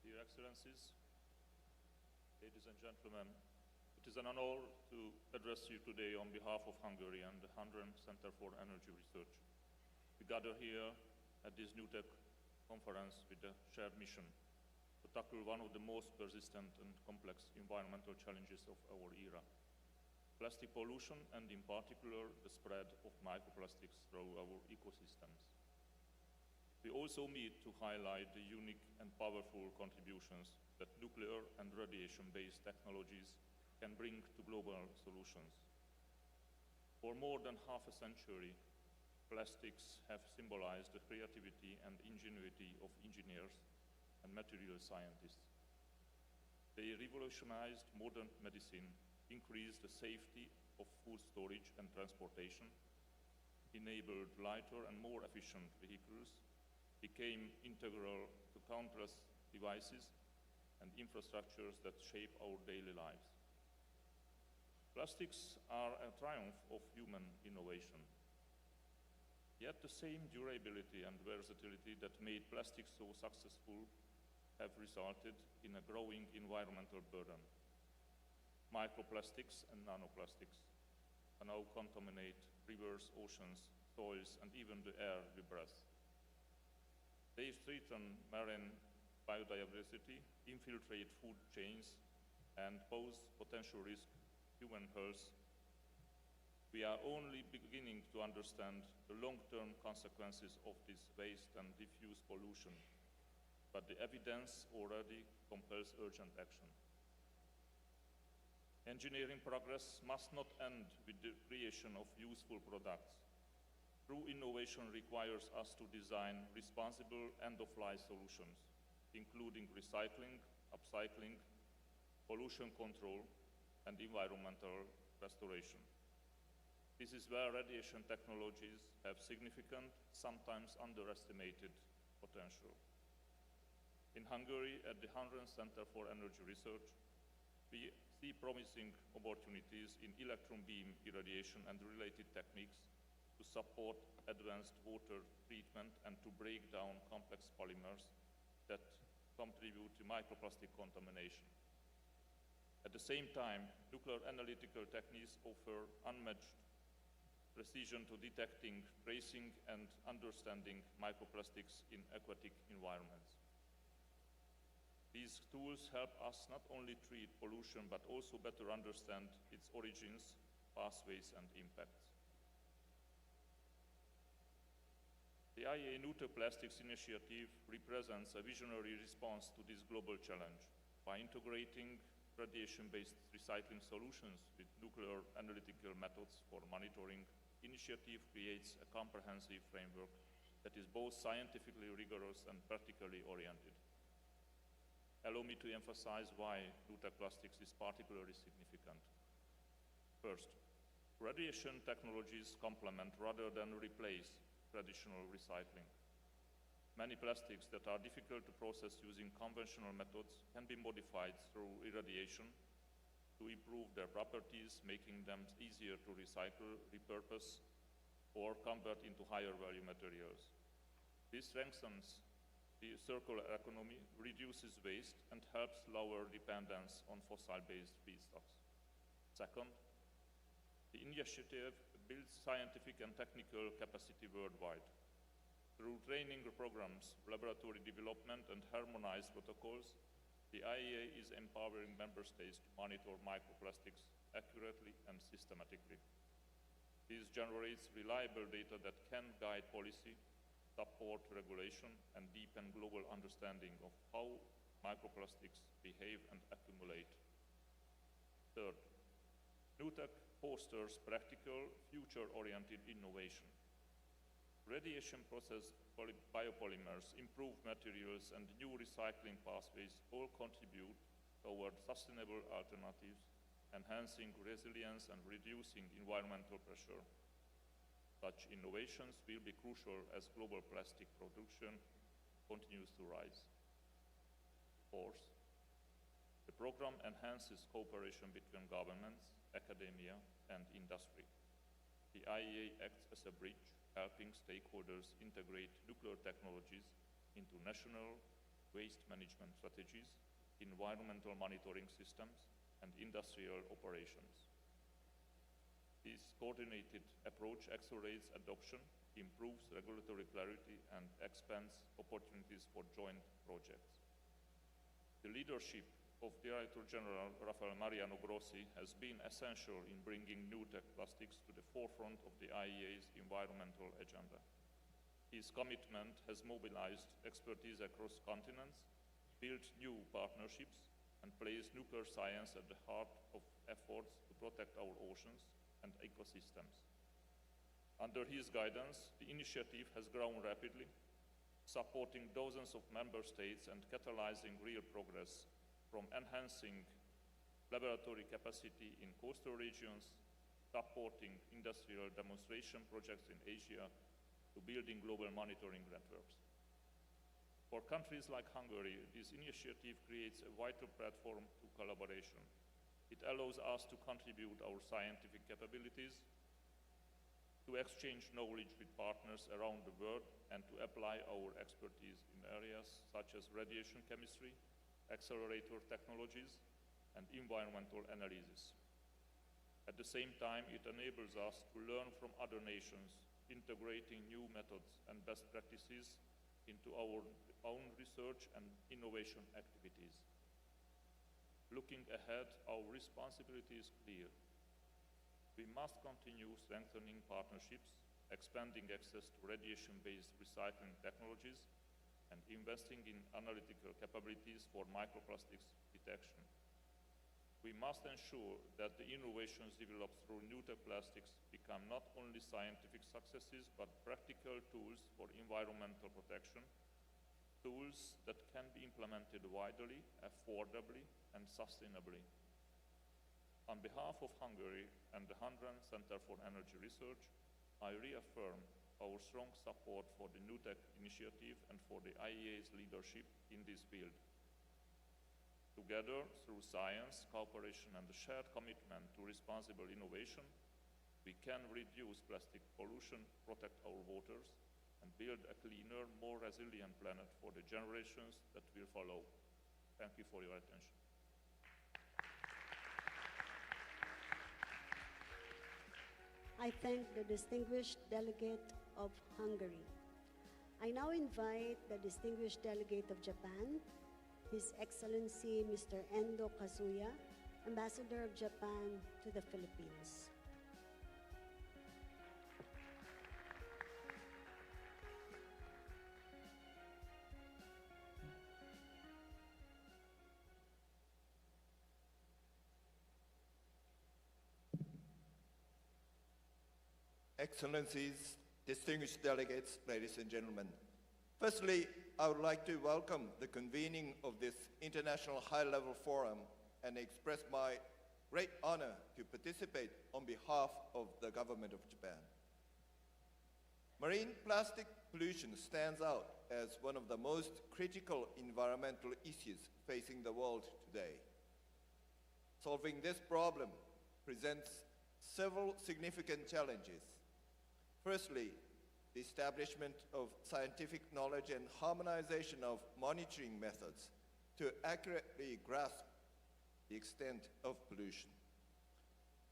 Dear Excellencies, ladies and gentlemen, it is an honor to address you today on behalf of Hungary and the Hungarian Center for Energy Research. We gather here at this NUTEC conference with a shared mission to tackle one of the most persistent and complex environmental challenges of our era: plastic pollution, and in particular the spread of microplastics through our ecosystems. We also meet to highlight the unique and powerful contributions that nuclear and radiation-based technologies can bring to global solutions. For more than half a century, plastics have symbolized the creativity and ingenuity of engineers and material scientists. They revolutionized modern medicine, increased the safety of food storage and transportation, enabled lighter and more efficient vehicles, became integral to countless devices and infrastructures that shape our daily lives. Plastics are a triumph of human innovation. Yet the same durability and versatility that made plastics so successful have resulted in a growing environmental burden. Microplastics and nanoplastics now contaminate rivers, oceans, soils, and even the air we breathe. They threaten marine biodiversity, infiltrate food chains, and pose potential risk to human health. We are only beginning to understand the long-term consequences of this waste and diffuse pollution, but the evidence already compels urgent action. Engineering progress must not end with the creation of useful products. True innovation requires us to design responsible end-of-life solutions, including recycling, upcycling, pollution control, and environmental restoration. This is where radiation technologies have significant, sometimes underestimated potential. In Hungary, at the Hungarian Center for Energy Research, we see promising opportunities in electron beam irradiation and related techniques to support advanced water treatment and to break down complex polymers that contribute to microplastic contamination. At the same time, nuclear analytical techniques offer unmatched precision to detecting, tracing, and understanding microplastics in aquatic environments. These tools help us not only treat pollution, but also better understand its origins, pathways, and impacts. The IAEA NUTEC Plastics Initiative represents a visionary response to this global challenge. By integrating radiation-based recycling solutions with nuclear analytical methods for monitoring, the initiative creates a comprehensive framework that is both scientifically rigorous and practically oriented. Allow me to emphasize why NUTEC Plastics is particularly significant. First, radiation technologies complement rather than replace traditional recycling. Many plastics that are difficult to process using conventional methods can be modified through irradiation to improve their properties, making them easier to recycle, repurpose, or convert into higher value materials. This strengthens the circular economy, reduces waste, and helps lower dependence on fossil-based feedstocks. Second, the initiative builds scientific and technical capacity worldwide. Through training programs, laboratory development, and harmonized protocols, the IAEA is empowering member states to monitor microplastics accurately and systematically. This generates reliable data that can guide policy, support regulation, and deepen global understanding of how microplastics behave and accumulate. Third, NUTEC fosters practical, future-oriented innovation. Radiation-processed biopolymers, improved materials, and new recycling pathways all contribute toward sustainable alternatives, enhancing resilience and reducing environmental pressure. Such innovations will be crucial as global plastic production continues to rise. Fourth, the program enhances cooperation between governments, academia, and industry. The IAEA acts as a bridge, helping stakeholders integrate nuclear technologies into national waste management strategies, environmental monitoring systems, and industrial operations. This coordinated approach accelerates adoption, improves regulatory clarity, and expands opportunities for joint projects. The leadership of Director General Rafael Mariano Grossi has been essential in bringing NUTEC Plastics to the forefront of the IAEA's environmental agenda. His commitment has mobilized expertise across continents, built new partnerships, and placed nuclear science at the heart of efforts to protect our oceans and ecosystems. Under his guidance, the initiative has grown rapidly, supporting dozens of member states and catalyzing real progress, from enhancing laboratory capacity in coastal regions, supporting industrial demonstration projects in Asia, to building global monitoring networks. For countries like Hungary, this initiative creates a vital platform to collaboration. It allows us to contribute our scientific capabilities, to exchange knowledge with partners around the world, and to apply our expertise in areas such as radiation chemistry, accelerator technologies, and environmental analysis. At the same time, it enables us to learn from other nations, integrating new methods and best practices into our own research and innovation activities. Looking ahead, our responsibility is clear. We must continue strengthening partnerships, expanding access to radiation-based recycling technologies, and investing in analytical capabilities for microplastics detection. We must ensure that the innovations developed through NUTEC Plastics become not only scientific successes, but practical tools for environmental protection, tools that can be implemented widely, affordably, and sustainably. On behalf of Hungary and the Handran Center for Energy Research, I reaffirm our strong support for the NUTEC initiative and for the IEA's leadership in this field. Together, through science, cooperation, and a shared commitment to responsible innovation, we can reduce plastic pollution, protect our waters, and build a cleaner, more resilient planet for the generations that will follow. Thank you for your attention. I thank the distinguished delegate of Hungary. I now invite the distinguished delegate of Japan, His Excellency Mr. Endo Kazuya, Ambassador of Japan to the Philippines. Excellencies, distinguished delegates, ladies and gentlemen. Firstly, I would like to welcome the convening of this international high-level forum and express my great honor to participate on behalf of the government of Japan. Marine plastic pollution stands out as one of the most critical environmental issues facing the world today. Solving this problem presents several significant challenges. Firstly, the establishment of scientific knowledge and harmonization of monitoring methods to accurately grasp the extent of pollution.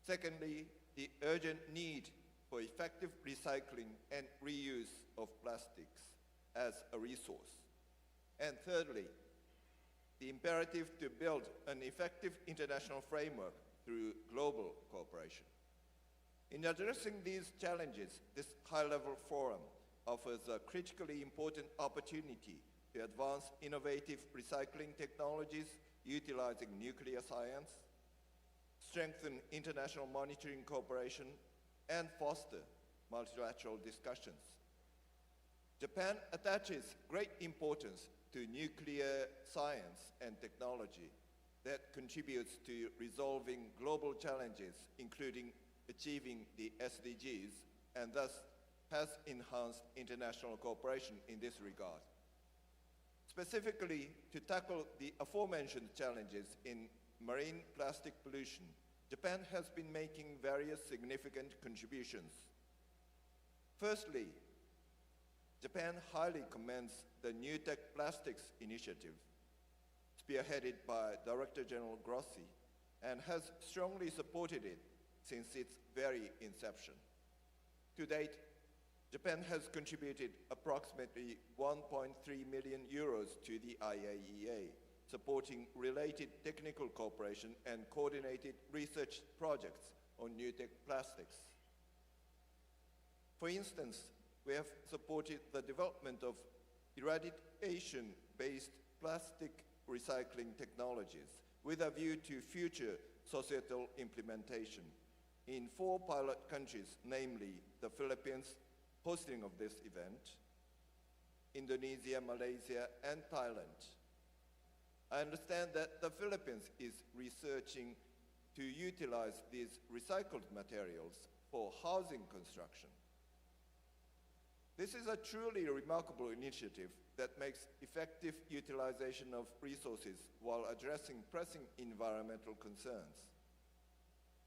Secondly, the urgent need for effective recycling and reuse of plastics as a resource. And thirdly, the imperative to build an effective international framework through global cooperation. In addressing these challenges, this high-level forum offers a critically important opportunity to advance innovative recycling technologies utilizing nuclear science, strengthen international monitoring cooperation, and foster multilateral discussions. Japan attaches great importance to nuclear science and technology that contributes to resolving global challenges, including achieving the SDGs, and thus has enhanced international cooperation in this regard. Specifically, to tackle the aforementioned challenges in marine plastic pollution, Japan has been making various significant contributions. Firstly, Japan highly commends the NUTEC Plastics initiative, spearheaded by Director General Grossi, and has strongly supported it since its very inception. To date, Japan has contributed approximately 1.3 million euros to the IAEA, supporting related technical cooperation and coordinated research projects on NUTEC plastics. For instance, we have supported the development of eradication-based plastic recycling technologies with a view to future societal implementation, in 4 pilot countries, namely the Philippines, hosting of this event, Indonesia, Malaysia, and Thailand. I understand that the Philippines is researching to utilize these recycled materials for housing construction. This is a truly remarkable initiative that makes effective utilization of resources while addressing pressing environmental concerns.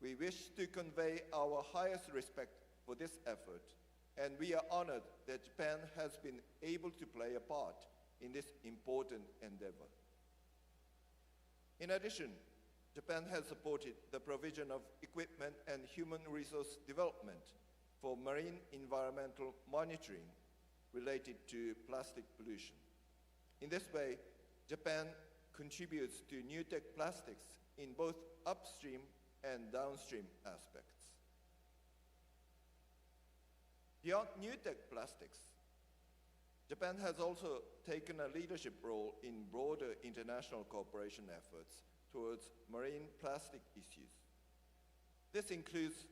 We wish to convey our highest respect for this effort, and we are honored that Japan has been able to play a part in this important endeavor. In addition, Japan has supported the provision of equipment and human resource development for marine environmental monitoring related to plastic pollution. In this way, Japan contributes to NUTEC plastics in both upstream and downstream aspects. Beyond NUTEC plastics, Japan has also taken a leadership role in broader international cooperation efforts towards marine plastic issues. This includes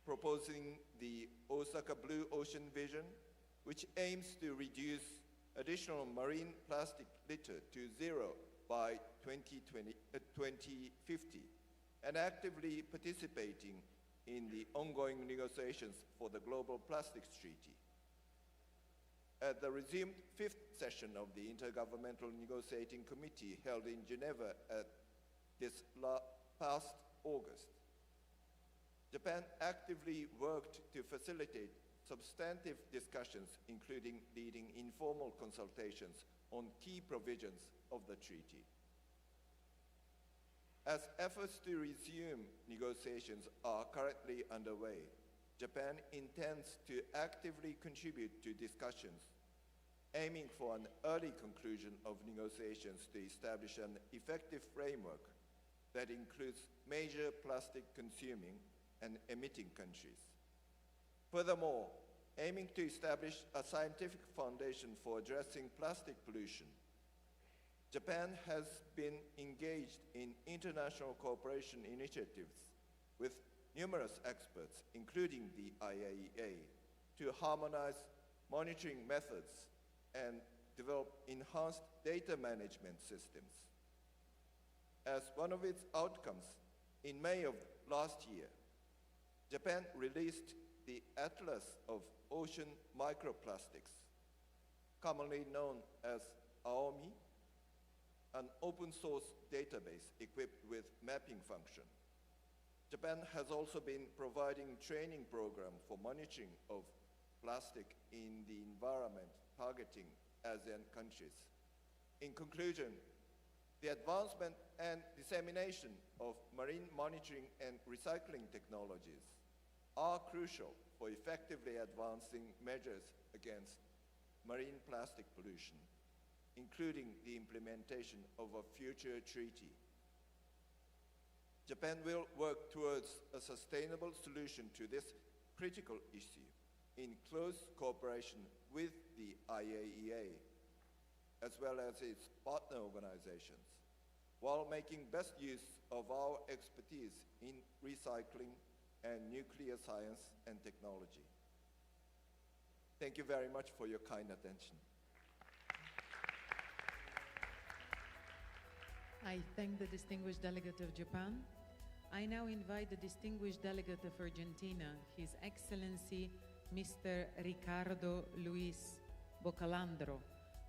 proposing the Osaka Blue Ocean Vision, which aims to reduce additional marine plastic litter to zero by 2050, and actively participating in the ongoing negotiations for the Global Plastics Treaty. At the resumed 5th session of the Intergovernmental Negotiating Committee held in Geneva at this past August, Japan actively worked to facilitate substantive discussions, including leading informal consultations on key provisions of the treaty. As efforts to resume negotiations are currently underway, Japan intends to actively contribute to discussions, aiming for an early conclusion of negotiations to establish an effective framework that includes major plastic consuming and emitting countries. Furthermore, aiming to establish a scientific foundation for addressing plastic pollution, Japan has been engaged in international cooperation initiatives with numerous experts, including the IAEA, to harmonize monitoring methods and develop enhanced data management systems. As one of its outcomes, in May of last year, Japan released the Atlas of Ocean Microplastics, commonly known as AOMI, an open source database equipped with mapping function. Japan has also been providing training program for monitoring of plastic in the environment targeting ASEAN countries. In conclusion, the advancement and dissemination of marine monitoring and recycling technologies are crucial for effectively advancing measures against marine plastic pollution, including the implementation of a future treaty. Japan will work towards a sustainable solution to this critical issue in close cooperation with the IAEA, as well as its partner organizations, while making best use of our expertise in recycling and nuclear science and technology. Thank you very much for your kind attention. I thank the distinguished delegate of Japan. I now invite the distinguished delegate of Argentina, His Excellency Mr. Ricardo Luis Bocalandro,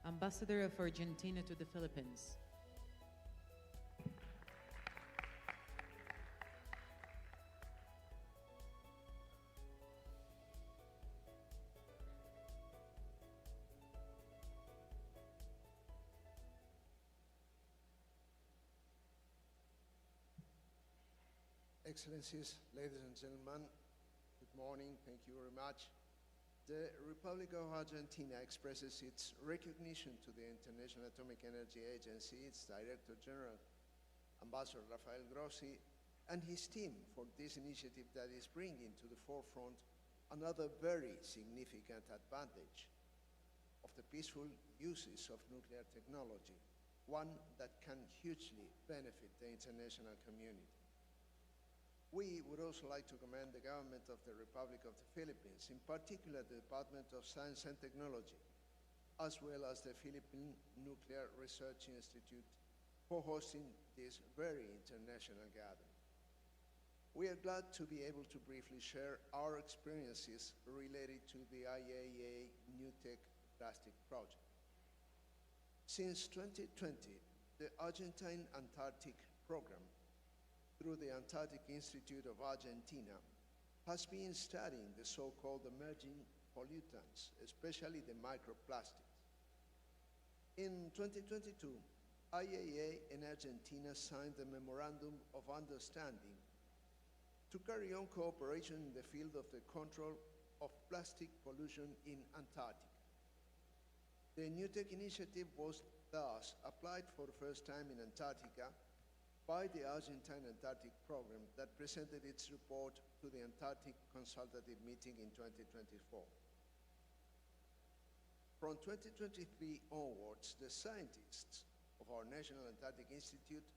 Ambassador of Argentina to the Philippines. Excellencies, ladies and gentlemen, good morning. Thank you very much. The Republic of Argentina expresses its recognition to the International Atomic Energy Agency, its Director General, Ambassador Rafael Grossi, and his team for this initiative that is bringing to the forefront another very significant advantage of the peaceful uses of nuclear technology, one that can hugely benefit the international community. We would also like to commend the government of the Republic of the Philippines, in particular the Department of Science and Technology, as well as the Philippine Nuclear Research Institute for hosting this very international gathering. We are glad to be able to briefly share our experiences related to the IAEA NUTEC plastic project. Since 2020, the Argentine Antarctic Program, through the Antarctic Institute of Argentina, has been studying the so-called emerging pollutants, especially the microplastics. In 2022, IAEA and Argentina signed the Memorandum of Understanding to carry on cooperation in the field of the control of plastic pollution in Antarctica. The NUTEC initiative was thus applied for the first time in Antarctica by the Argentine Antarctic Program that presented its report to the Antarctic Consultative Meeting in 2024. From 2023 onwards, the scientists of our National Antarctic Institute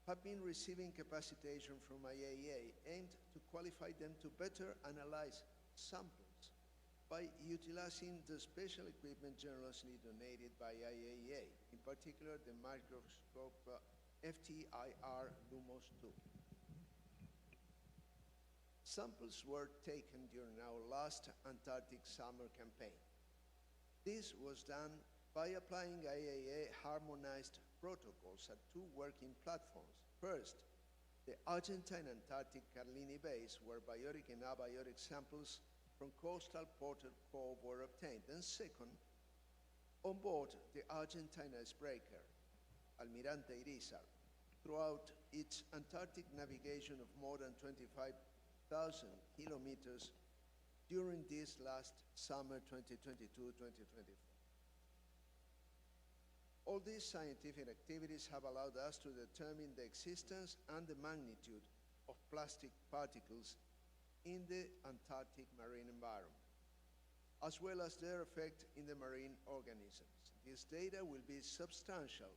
have been receiving capacitation from IAEA aimed to qualify them to better analyze samples by utilizing the special equipment generously donated by IAEA, in particular the microscope FTIR Lumos 2. Samples were taken during our last Antarctic summer campaign. This was done by applying IAEA harmonized protocols at two working platforms. First, the Argentine Antarctic Carlini base, where biotic and abiotic samples from coastal Porter Cove were obtained. And second, on board the Argentine icebreaker, Almirante Irizar, throughout its Antarctic navigation of more than 25,000 kilometers during this last summer 2022-2024. All these scientific activities have allowed us to determine the existence and the magnitude of plastic particles in the Antarctic marine environment, as well as their effect in the marine organisms. This data will be substantial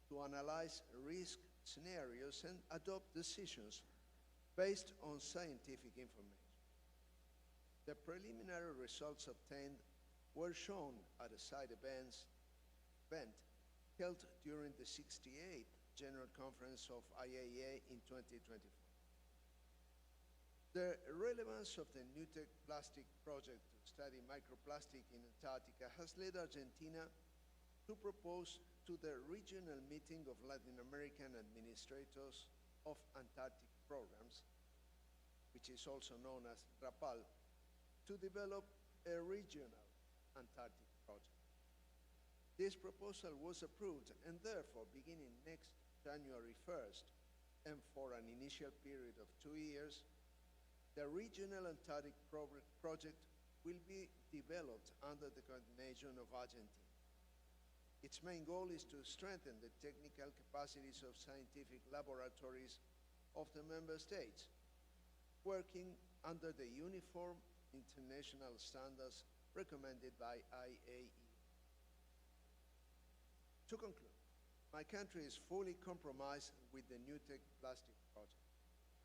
to analyze risk scenarios and adopt decisions based on scientific information. The preliminary results obtained were shown at a side event held during the 68th General Conference of IAEA in 2024. The relevance of the NUTEC plastic project to study microplastic in Antarctica has led Argentina to propose to the regional meeting of Latin American administrators of Antarctic programs, which is also known as RAPAL, to develop a regional Antarctic project. This proposal was approved, and therefore, beginning next January 1st, and for an initial period of 2 years, the regional Antarctic project will be developed under the coordination of Argentina. Its main goal is to strengthen the technical capacities of scientific laboratories of the member states, working under the uniform international standards recommended by IAEA. To conclude, my country is fully compromised with the NUTEC plastic project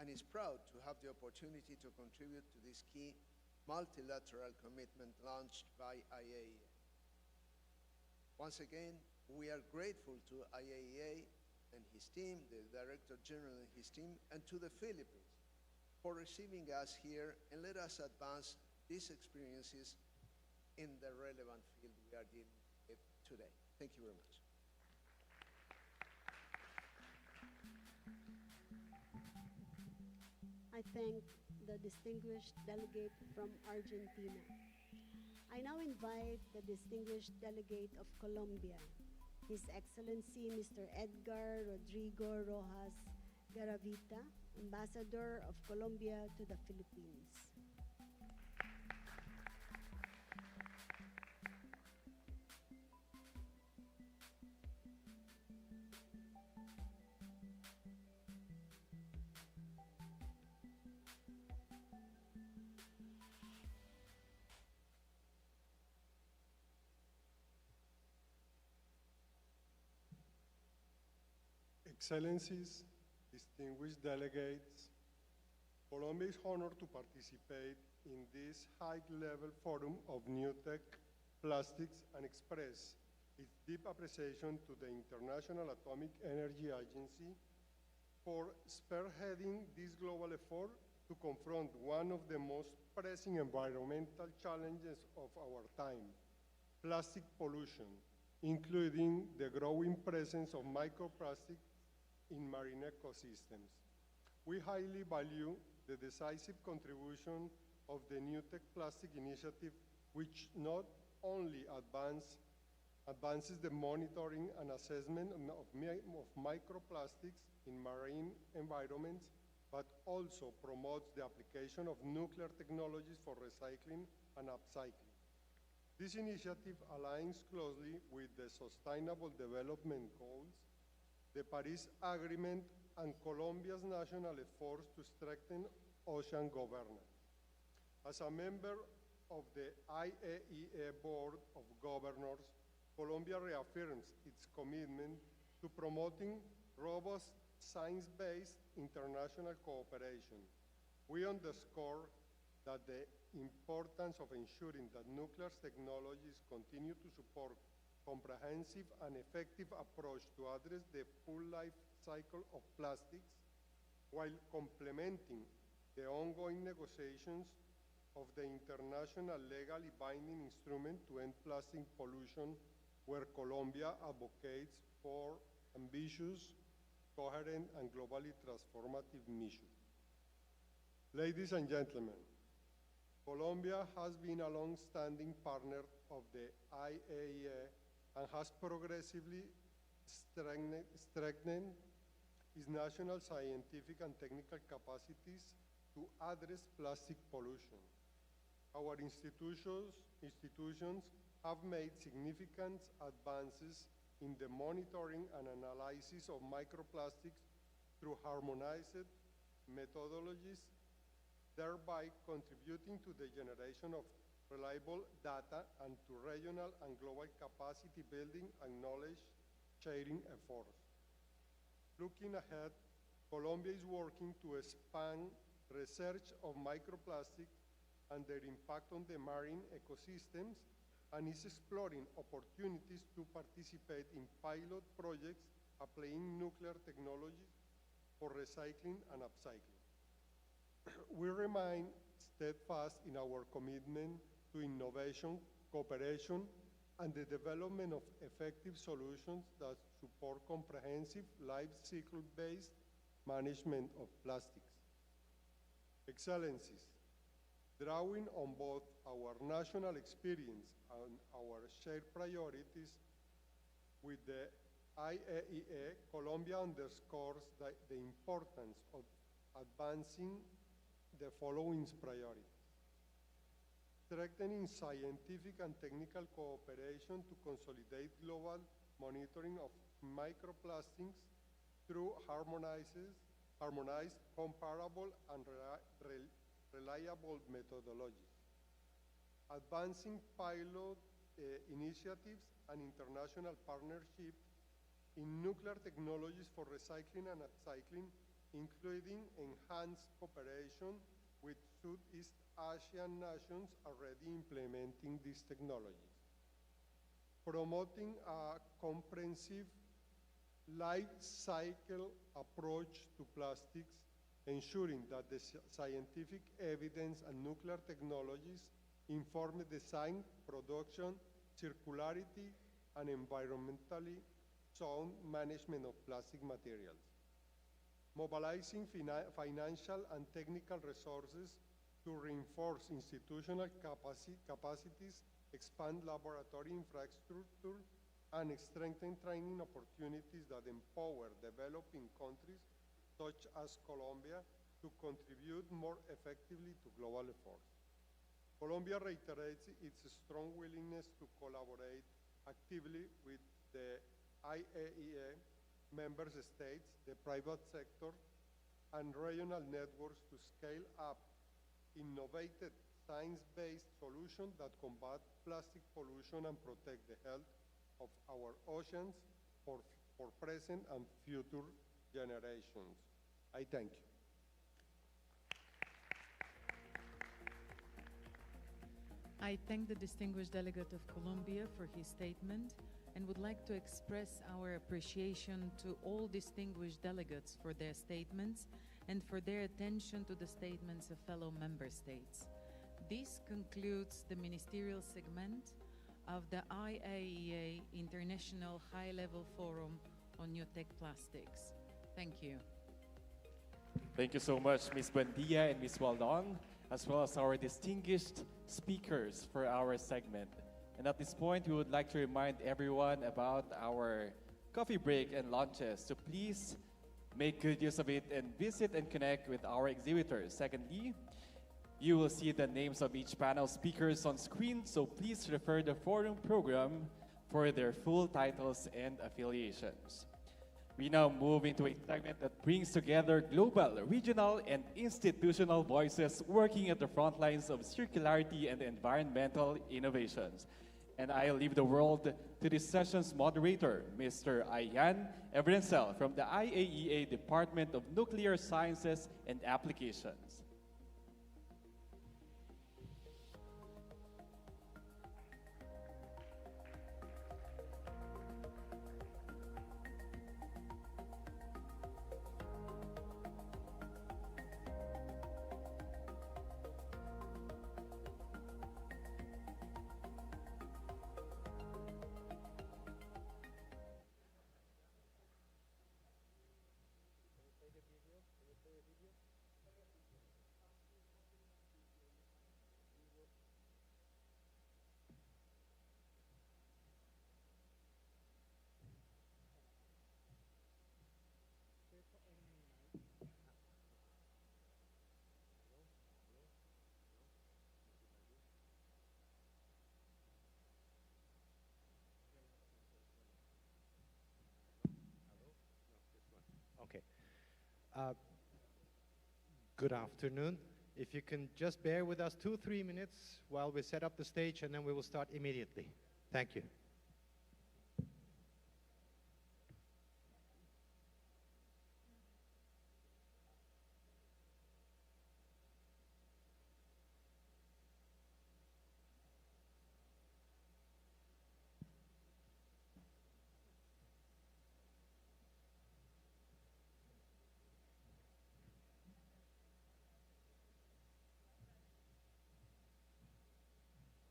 and is proud to have the opportunity to contribute to this key multilateral commitment launched by IAEA. Once again, we are grateful to IAEA and his team, the Director General and his team, and to the Philippines for receiving us here and let us advance these experiences in the relevant field we are dealing with today. Thank you very much. I thank the distinguished delegate from Argentina. I now invite the distinguished delegate of Colombia, His Excellency Mr. Edgar Rodrigo Rojas Garavita, Ambassador of Colombia to the Philippines. Excellencies, distinguished delegates, Colombia is honored to participate in this high-level forum of NUTEC plastics and express its deep appreciation to the International Atomic Energy Agency for spearheading this global effort to confront one of the most pressing environmental challenges of our time, plastic pollution, including the growing presence of microplastics in marine ecosystems. We highly value the decisive contribution of the NUTEC Plastic Initiative, which not only advances the monitoring and assessment of microplastics in marine environments, but also promotes the application of nuclear technologies for recycling and upcycling. This initiative aligns closely with the Sustainable Development Goals, the Paris Agreement, and Colombia's national efforts to strengthen ocean governance. As a member of the IAEA Board of Governors, Colombia reaffirms its commitment to promoting robust science-based international cooperation. We underscore that the importance of ensuring that nuclear technologies continue to support comprehensive and effective approach to address the full life cycle of plastics while complementing the ongoing negotiations of the international legally binding instrument to end plastic pollution, where Colombia advocates for ambitious, coherent, and globally transformative measures. Ladies and gentlemen, Colombia has been a long-standing partner of the IAEA and has progressively strengthened its national scientific and technical capacities to address plastic pollution. Our institutions have made significant advances in the monitoring and analysis of microplastics through harmonized methodologies, thereby contributing to the generation of reliable data and to regional and global capacity building and knowledge sharing efforts. Looking ahead, Colombia is working to expand research of microplastics and their impact on the marine ecosystems, and is exploring opportunities to participate in pilot projects applying nuclear technologies for recycling and upcycling. We remain steadfast in our commitment to innovation, cooperation, and the development of effective solutions that support comprehensive life cycle-based management of plastics. Excellencies, drawing on both our national experience and our shared priorities with the IAEA, Colombia underscores the importance of advancing the following priorities: strengthening scientific and technical cooperation to consolidate global monitoring of microplastics through harmonized, comparable, and reliable methodologies; advancing pilot initiatives and international partnerships in nuclear technologies for recycling and upcycling, including enhanced cooperation with Southeast Asian nations already implementing these technologies; promoting a comprehensive life cycle approach to plastics, ensuring that the scientific evidence and nuclear technologies inform the design, production, circularity, and environmentally sound management of plastic materials; mobilizing financial and technical resources to reinforce institutional capacities, expand laboratory infrastructure, and strengthen training opportunities that empower developing countries such as Colombia to contribute more effectively to global efforts. Colombia reiterates its strong willingness to collaborate actively with the IAEA, member states, the private sector, and regional networks to scale up innovative science-based solutions that combat plastic pollution and protect the health of our oceans for present and future generations. I thank you. I thank the distinguished delegate of Colombia for his statement and would like to express our appreciation to all distinguished delegates for their statements and for their attention to the statements of fellow member states. This concludes the ministerial segment of the IAEA International High-Level Forum on NUTEC Plastics. Thank you. Thank you so much, Ms. Buendia and Ms. Waldon, as well as our distinguished speakers for our segment. And at this point, we would like to remind everyone about our coffee break and lunches. So please make good use of it and visit and connect with our exhibitors. Secondly, you will see the names of each panel speakers on screen, so please refer the forum program for their full titles and affiliations. We now move into a segment that brings together global, regional, and institutional voices working at the front lines of circularity and environmental innovations. And I'll leave the world to this session's moderator, Mr. Ayan Evrencel from the IAEA Department of Nuclear Sciences and Applications. Okay. Good afternoon. If you can just bear with us 2-3 minutes while we set up the stage, and then we will start immediately. Thank you.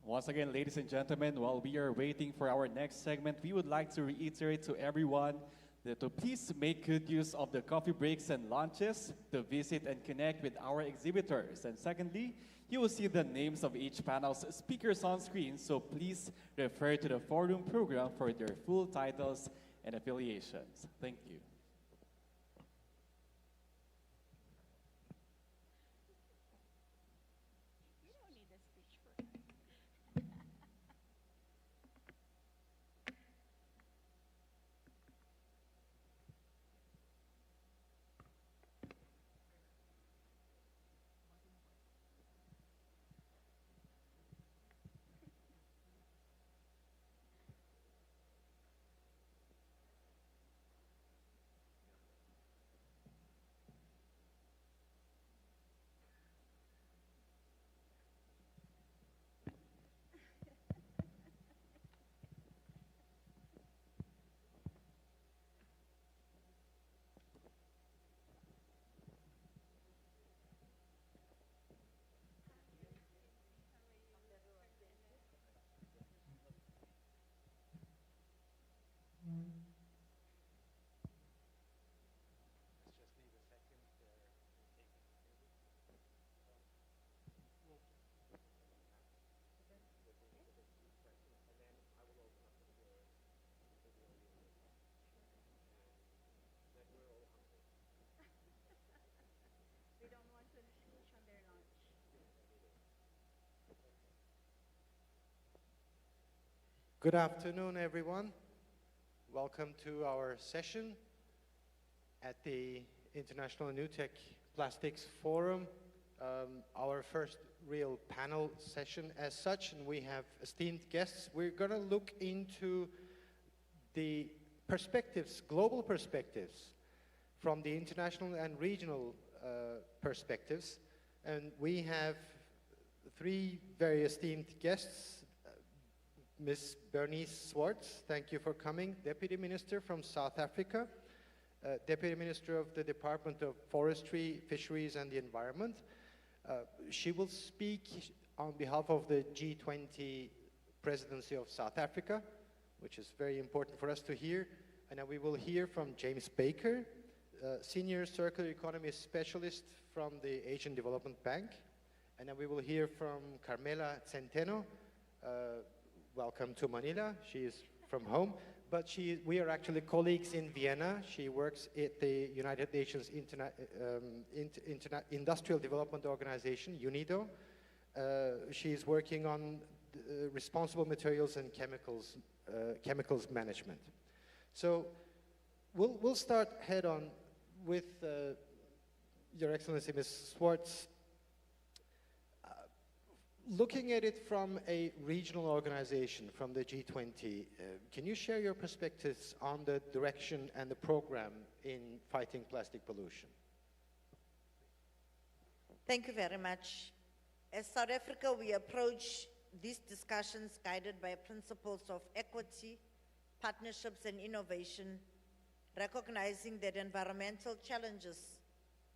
Once again, ladies and gentlemen, while we are waiting for our next segment, we would like to reiterate to everyone that to please make good use of the coffee breaks and lunches to visit and connect with our exhibitors. And secondly, you will see the names of each panel's speakers on screen, so please refer to the forum program for their full titles and affiliations. Thank you. Good afternoon, everyone. Welcome to our session at the International NUTEC Plastics Forum, our first real panel session as such, and we have esteemed guests. We're going to look into the perspectives, global perspectives, from the international and regional perspectives, and we have three very esteemed guests. Ms. Bernice Swartz, thank you for coming. Deputy Minister from South Africa, Deputy Minister of the Department of Forestry, Fisheries and the Environment. She will speak on behalf of the G20 presidency of South Africa, which is very important for us to hear. And then we will hear from James Baker, Senior Circular Economy Specialist from the Asian Development Bank. And then we will hear from Carmela Centeno. Welcome to Manila. She is from home, but we are actually colleagues in Vienna. She works at the United Nations Industrial Development Organization, UNIDO. She is working on responsible materials and chemicals management. So we'll start head on with Your Excellency, Ms. Swartz. Looking at it from a regional organization, from the G20, can you share your perspectives on the direction and the program in fighting plastic pollution? Thank you very much. As South Africa, we approach these discussions guided by principles of equity, partnerships and innovation, recognizing that environmental challenges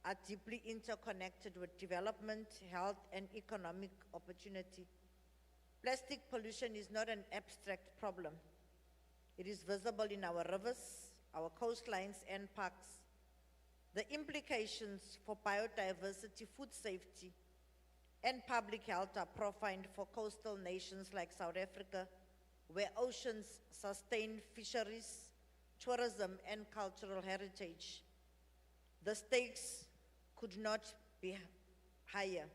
are deeply interconnected with development, health, and economic opportunity. Plastic pollution is not an abstract problem. It is visible in our rivers, our coastlines, and parks. The implications for biodiversity, food safety, and public health are profound for coastal nations like South Africa, where oceans sustain fisheries, tourism, and cultural heritage. The stakes could not be higher.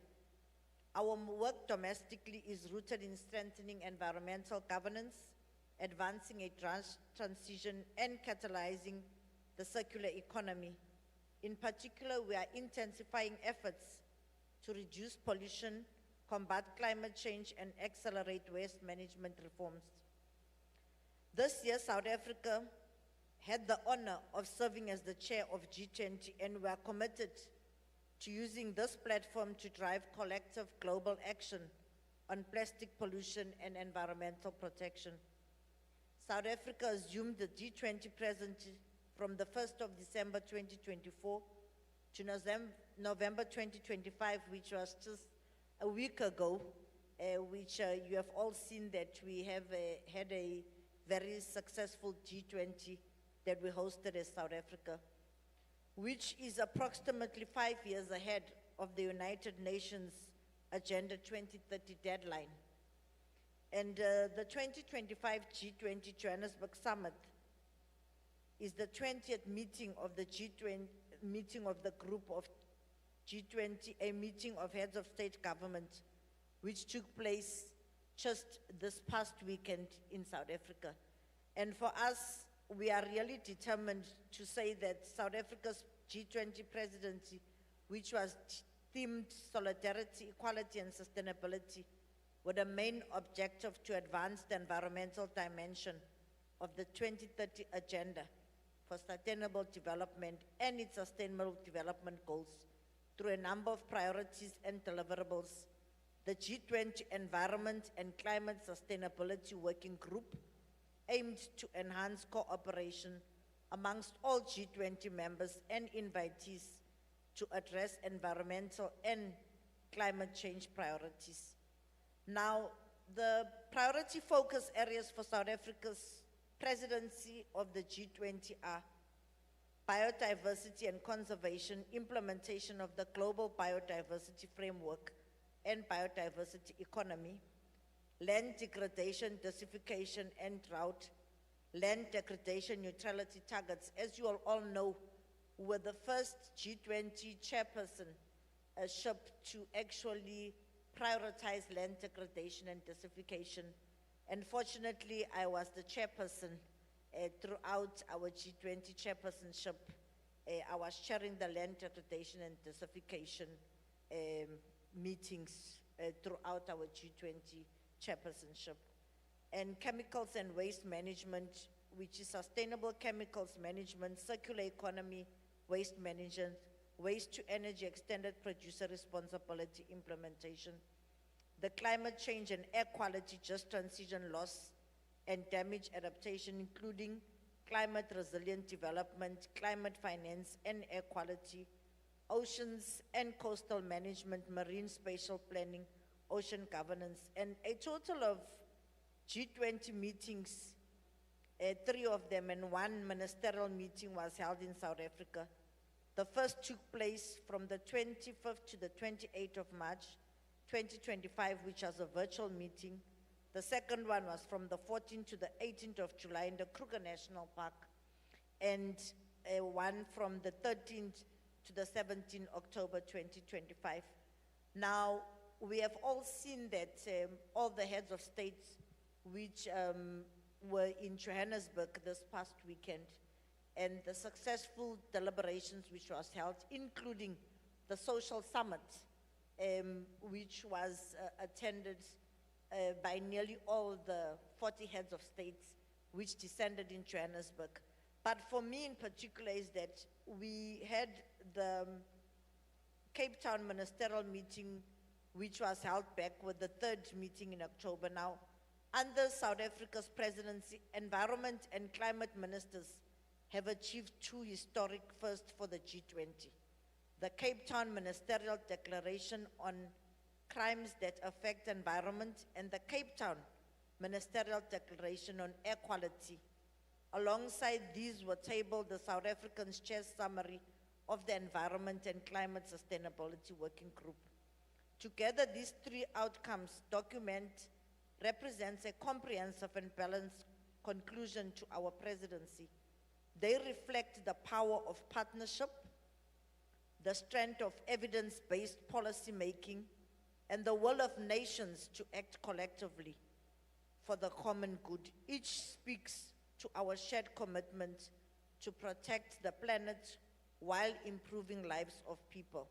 Our work domestically is rooted in strengthening environmental governance, advancing a transition, and catalyzing the circular economy. In particular, we are intensifying efforts to reduce pollution, combat climate change, and accelerate waste management reforms. This year, South Africa had the honor of serving as the chair of G20, and we are committed to using this platform to drive collective global action on plastic pollution and environmental protection. South Africa assumed the G20 presidency from the 1st of December 2024 to November 2025, which was just a week ago, which you have all seen that we have had a very successful G20 that we hosted as South Africa, which is approximately 5 years ahead of the United Nations Agenda 2030 deadline. And the 2025 G20 Johannesburg Summit is the 20th meeting of the G20, meeting of the group of G20, a meeting of heads of state government, which took place just this past weekend in South Africa. And for us, we are really determined to say that South Africa's G20 presidency, which was themed solidarity, equality, and sustainability, with a main objective to advance the environmental dimension of the 2030 Agenda for Sustainable Development and its Sustainable Development Goals through a number of priorities and deliverables. The G20 Environment and Climate Sustainability Working Group aimed to enhance cooperation amongst all G20 members and invitees to address environmental and climate change priorities. Now, the priority focus areas for South Africa's presidency of the G20 are biodiversity and conservation, implementation of the global biodiversity framework and biodiversity economy, land degradation, desertification, and drought, land degradation neutrality targets. As you all know, we were the first G20 chairperson ship to actually prioritize land degradation and desertification. And fortunately, I was the chairperson throughout our G20 chairpersonship. I was chairing the land degradation and desertification meetings throughout our G20 chairpersonship. And chemicals and waste management, which is sustainable chemicals management, circular economy, waste management, waste to energy, extended producer responsibility implementation, the climate change and air quality just transition loss and damage adaptation, including climate resilient development, climate finance and air quality, oceans and coastal management, marine spatial planning, ocean governance, and a total of G20 meetings, 3 of them, and 1 ministerial meeting was held in South Africa. The first took place from the 25th to the 28th of March, 2025, which was a virtual meeting. The second one was from the 14th to the 18th of July in the Kruger National Park, and one from the 13th to the 17th October 2025. Now, we have all seen that all the heads of states which were in Johannesburg this past weekend, and the successful deliberations which was held, including the social summit, which was attended by nearly all the 40 heads of states which descended in Johannesburg. But for me in particular is that we had the Cape Town ministerial meeting, which was held back with the 3rd meeting in October. Now, under South Africa's presidency, environment and climate ministers have achieved 2 historic firsts for the G20. The Cape Town Ministerial Declaration on Crimes that Affect Environment and the Cape Town Ministerial Declaration on Air Quality. Alongside these were tabled the South African Chair's summary of the Environment and Climate Sustainability Working Group. Together, these 3 outcomes document represents a comprehensive and balanced conclusion to our presidency. They reflect the power of partnership, the strength of evidence-based policy making, and the will of nations to act collectively for the common good. Each speaks to our shared commitment to protect the planet while improving lives of people.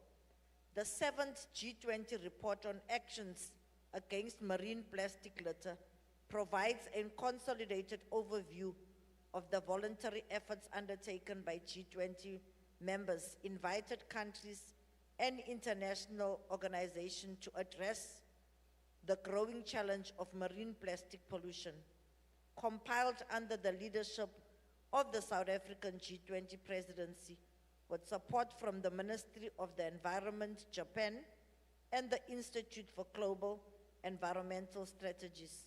The 7th G20 report on actions against marine plastic litter provides a consolidated overview of the voluntary efforts undertaken by G20 members, invited countries, and international organizations to address the growing challenge of marine plastic pollution. Compiled under the leadership of the South African G20 presidency, with support from the Ministry of the Environment, Japan, and the Institute for Global Environmental Strategies.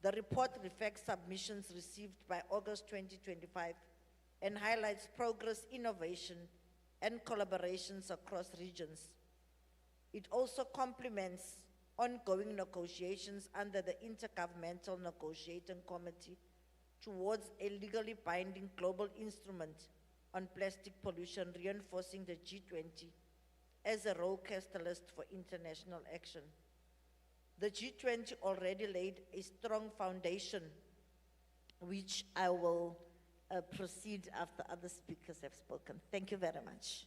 The report reflects submissions received by August 2025 and highlights progress, innovation, and collaborations across regions. It also complements ongoing negotiations under the Intergovernmental Negotiating Committee towards a legally binding global instrument on plastic pollution, reinforcing the G20 as a role catalyst for international action. The G20 already laid a strong foundation, which I will proceed after other speakers have spoken. Thank you very much.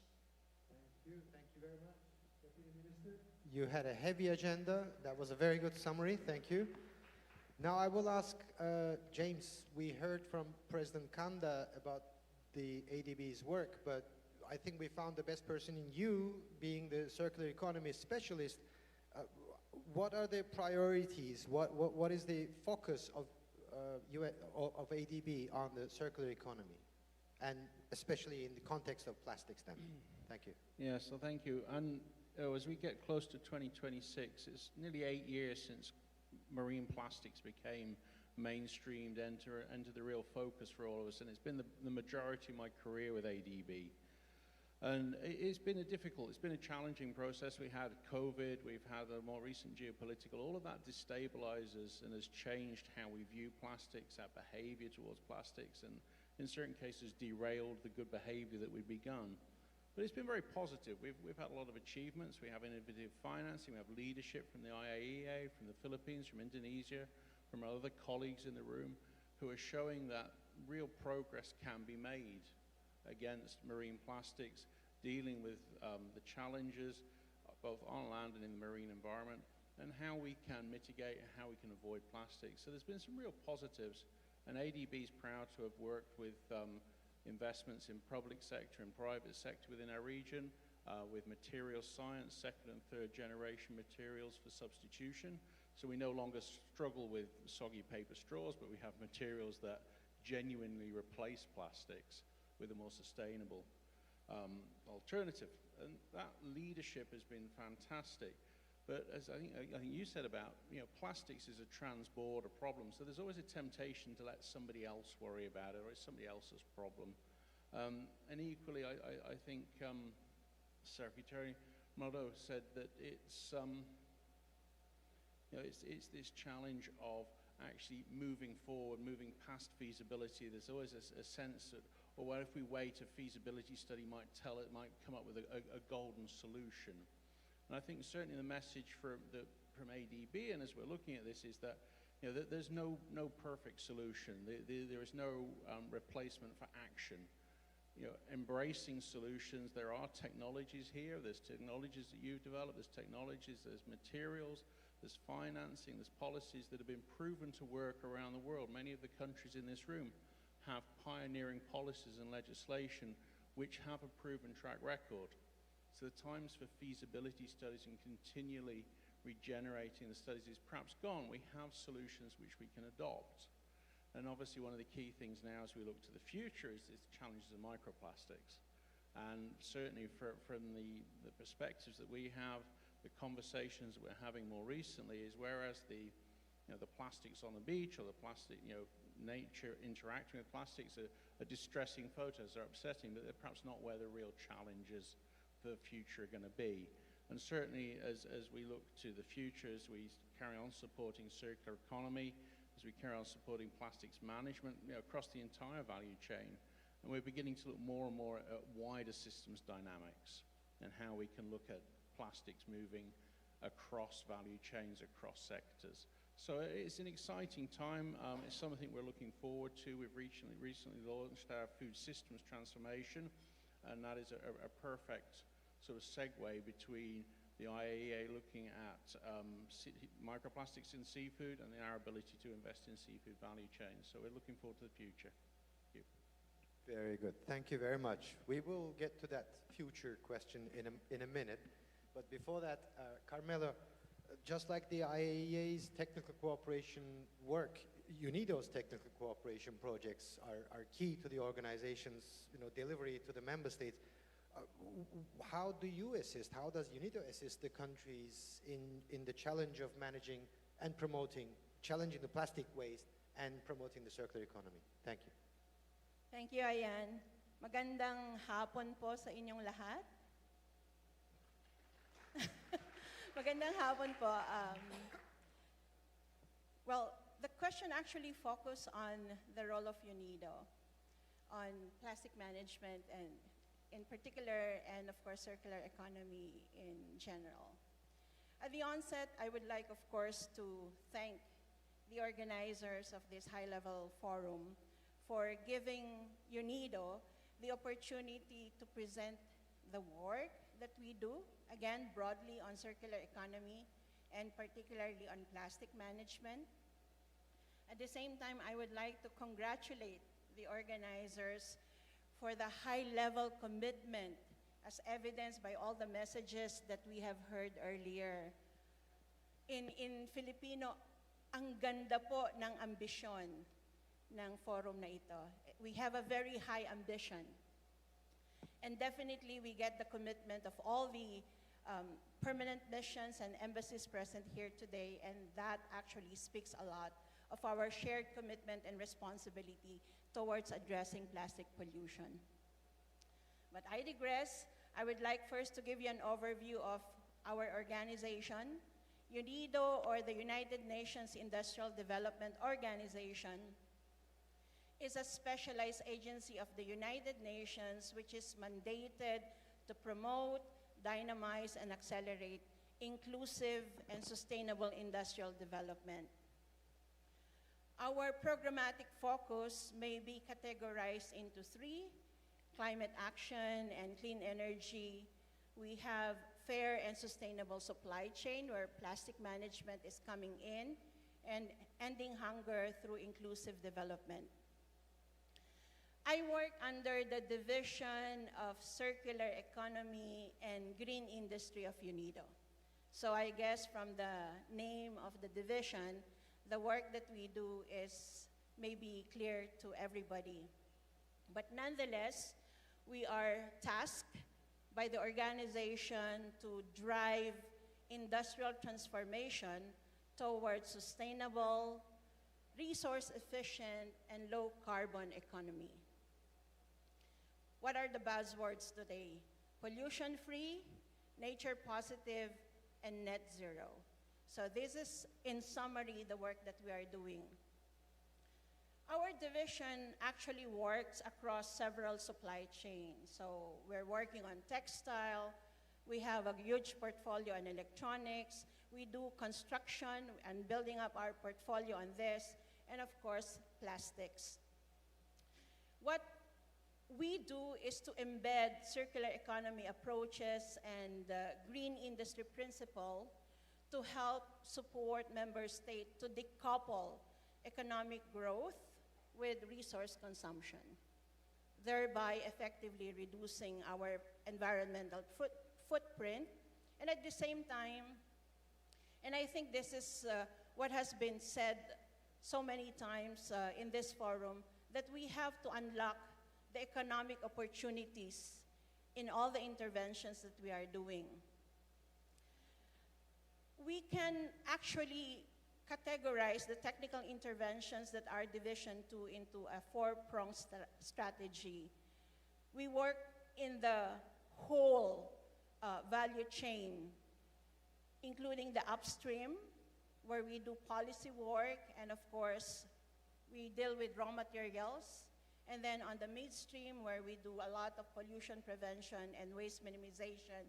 Thank you very much, Deputy Minister. You had a heavy agenda. That was a very good summary. Thank you. Now I will ask James. We heard from President Kanda about the ADB's work, but I think we found the best person in you, being the circular economy specialist. What are the priorities? What is the focus of ADB on the circular economy, and especially in the context of plastics then? Thank you. Yeah, so thank you. And as we get close to 2026, it's nearly 8 years since marine plastics became mainstreamed, enter the real focus for all of us, and it's been the majority of my career with ADB. And it's been a challenging process. We had COVID, we've had a more recent geopolitical, all of that destabilizes and has changed how we view plastics, our behavior towards plastics, and in certain cases derailed the good behavior that we'd begun. But it's been very positive. We've had a lot of achievements. We have innovative financing, we have leadership from the IAEA, from the Philippines, from Indonesia, from our other colleagues in the room, who are showing that real progress can be made against marine plastics, dealing with the challenges both on land and in the marine environment, and how we can mitigate and how we can avoid plastics. So there's been some real positives, and ADB is proud to have worked with investments in public sector and private sector within our region with material science, second and third generation materials for substitution. So we no longer struggle with soggy paper straws, but we have materials that genuinely replace plastics with a more sustainable alternative. And that leadership has been fantastic. But as I think you said about, plastics is a trans-border problem, so there's always a temptation to let somebody else worry about it, or it's somebody else's problem. And equally, I think Secretary Maldo said that it's this challenge of actually moving forward, moving past feasibility. There's always a sense that, or what if we wait, a feasibility study might come up with a golden solution. And I think certainly the message from ADB, and as we're looking at this, is that that there's no perfect solution. There is no replacement for action. Embracing solutions. There are technologies here. There's technologies that you've developed. There's technologies. There's materials. There's financing. There's policies that have been proven to work around the world. Many of the countries in this room have pioneering policies and legislation which have a proven track record. So the times for feasibility studies and continually regenerating the studies is perhaps gone. We have solutions which we can adopt. And obviously one of the key things now as we look to the future is the challenges of microplastics. And certainly from the perspectives that we have, the conversations that we're having more recently is whereas the plastics on the beach or the plastic, nature interacting with plastics are distressing photos, are upsetting, but they're perhaps not where the real challenges for the future are going to be. And certainly as we look to the future, as we carry on supporting circular economy, as we carry on supporting plastics management across the entire value chain, and we're beginning to look more and more at wider systems dynamics and how we can look at plastics moving across value chains, across sectors. So it's an exciting time. It's something we're looking forward to. We've recently launched our food systems transformation, and that is a perfect sort of segue between the IAEA looking at microplastics in seafood and our ability to invest in seafood value chains. So we're looking forward to the future. Thank you. Very good. Thank you very much. We will get to that future question in a minute. But before that, Carmelo, just like the IAEA's technical cooperation work, UNIDO's technical cooperation projects are key to the organization's delivery to the member states. How do you assist, how does UNIDO assist the countries in the challenge of managing and promoting, challenging the plastic waste and promoting the circular economy? Thank you. Thank you, Ayan. Magandang hapon po sa inyong lahat. Magandang hapon po. Well, the question actually focused on the role of UNIDO on plastic management and in particular, and of course, circular economy in general. At the onset, I would like, of course, to thank the organizers of this high-level forum for giving UNIDO the opportunity to present the work that we do, again, broadly on circular economy and particularly on plastic management. At the same time, I would like to congratulate the organizers for the high-level commitment as evidenced by all the messages that we have heard earlier. In Filipino, ang ganda po ng ambisyon ng forum na ito. We have a very high ambition. And definitely we get the commitment of all the permanent missions and embassies present here today, and that actually speaks a lot of our shared commitment and responsibility towards addressing plastic pollution. But I digress. I would like first to give you an overview of our organization. UNIDO, or the United Nations Industrial Development Organization, is a specialized agency of the United Nations which is mandated to promote, dynamize, and accelerate inclusive and sustainable industrial development. Our programmatic focus may be categorized into three: climate action and clean energy. We have fair and sustainable supply chain, where plastic management is coming in, and ending hunger through inclusive development. I work under the Division of Circular Economy and Green Industry of UNIDO. So I guess from the name of the division, the work that we do is maybe clear to everybody. But nonetheless, we are tasked by the organization to drive industrial transformation towards sustainable, resource-efficient, and low-carbon economy. What are the buzzwords today? Pollution-free, nature-positive, and net zero. So this is, in summary, the work that we are doing. Our division actually works across several supply chains. So we're working on textile, we have a huge portfolio in electronics, we do construction and building up our portfolio on this, and of course, plastics. What we do is to embed circular economy approaches and green industry principle to help support member states to decouple economic growth with resource consumption, thereby effectively reducing our environmental footprint. And at the same time, and I think this is what has been said so many times in this forum, that we have to unlock the economic opportunities in all the interventions that we are doing. We can actually categorize the technical interventions that our division do into a four-pronged strategy. We work in the whole value chain, including the upstream, where we do policy work, and of course, we deal with raw materials. And then on the midstream, where we do a lot of pollution prevention and waste minimization.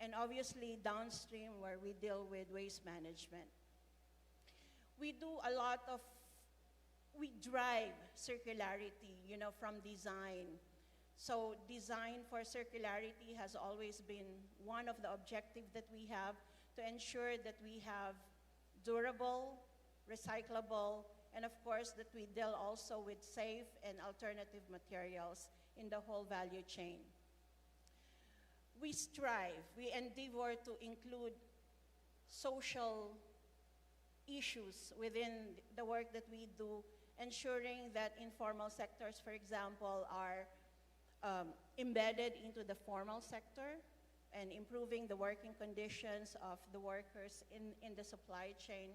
And obviously downstream, where we deal with waste management. We do a lot of, we drive circularity, from design. So design for circularity has always been one of the objectives that we have to ensure that we have durable, recyclable, and of course that we deal also with safe and alternative materials in the whole value chain. We strive, we endeavor to include social issues within the work that we do, ensuring that informal sectors, for example, are embedded into the formal sector and improving the working conditions of the workers in the supply chain.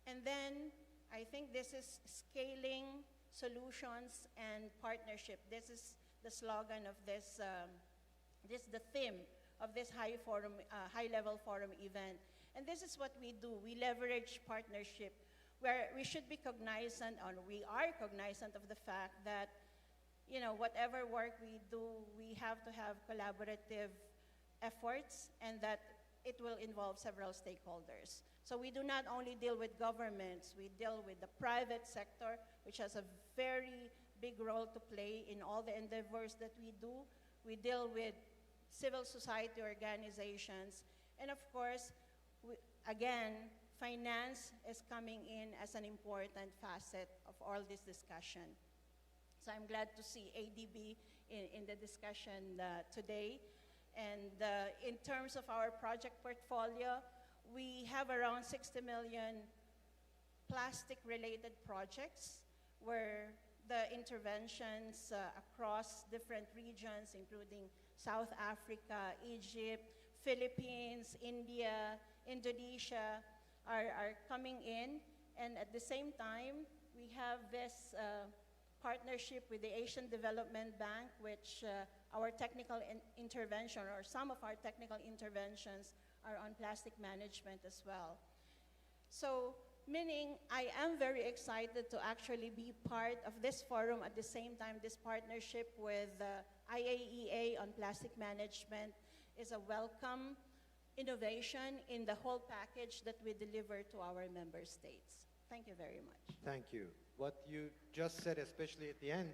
And then I think this is scaling solutions and partnership. This is the slogan of this, this is the theme of this high-level forum event. And this is what we do. We leverage partnership, where we should be cognizant, or we are cognizant of the fact that, whatever work we do, we have to have collaborative efforts, and that it will involve several stakeholders. So we do not only deal with governments, we deal with the private sector, which has a very big role to play in all the endeavors that we do. We deal with civil society organizations, and of course, again, finance is coming in as an important facet of all this discussion. So I'm glad to see ADB in the discussion today. And in terms of our project portfolio, we have around 60 million plastic-related projects where the interventions across different regions, including South Africa, Egypt, Philippines, India, Indonesia, are coming in. And at the same time, we have this partnership with the Asian Development Bank, which our technical intervention, or some of our technical interventions, are on plastic management as well. So, meaning I am very excited to actually be part of this forum. At the same time, this partnership with IAEA on plastic management is a welcome innovation in the whole package that we deliver to our member states. Thank you very much. Thank you. What you just said, especially at the end,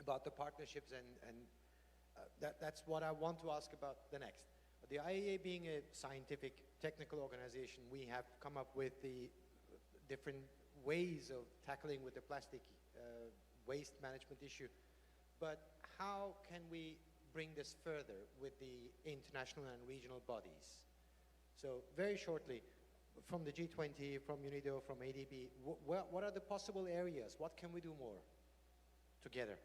about the partnerships, and that's what I want to ask about the next. The IAEA being a scientific, technical organization, we have come up with the different ways of tackling with the plastic waste management issue. But how can we bring this further with the international and regional bodies? So very shortly, from the G20, from UNIDO, from ADB, what are the possible areas? What can we do more together?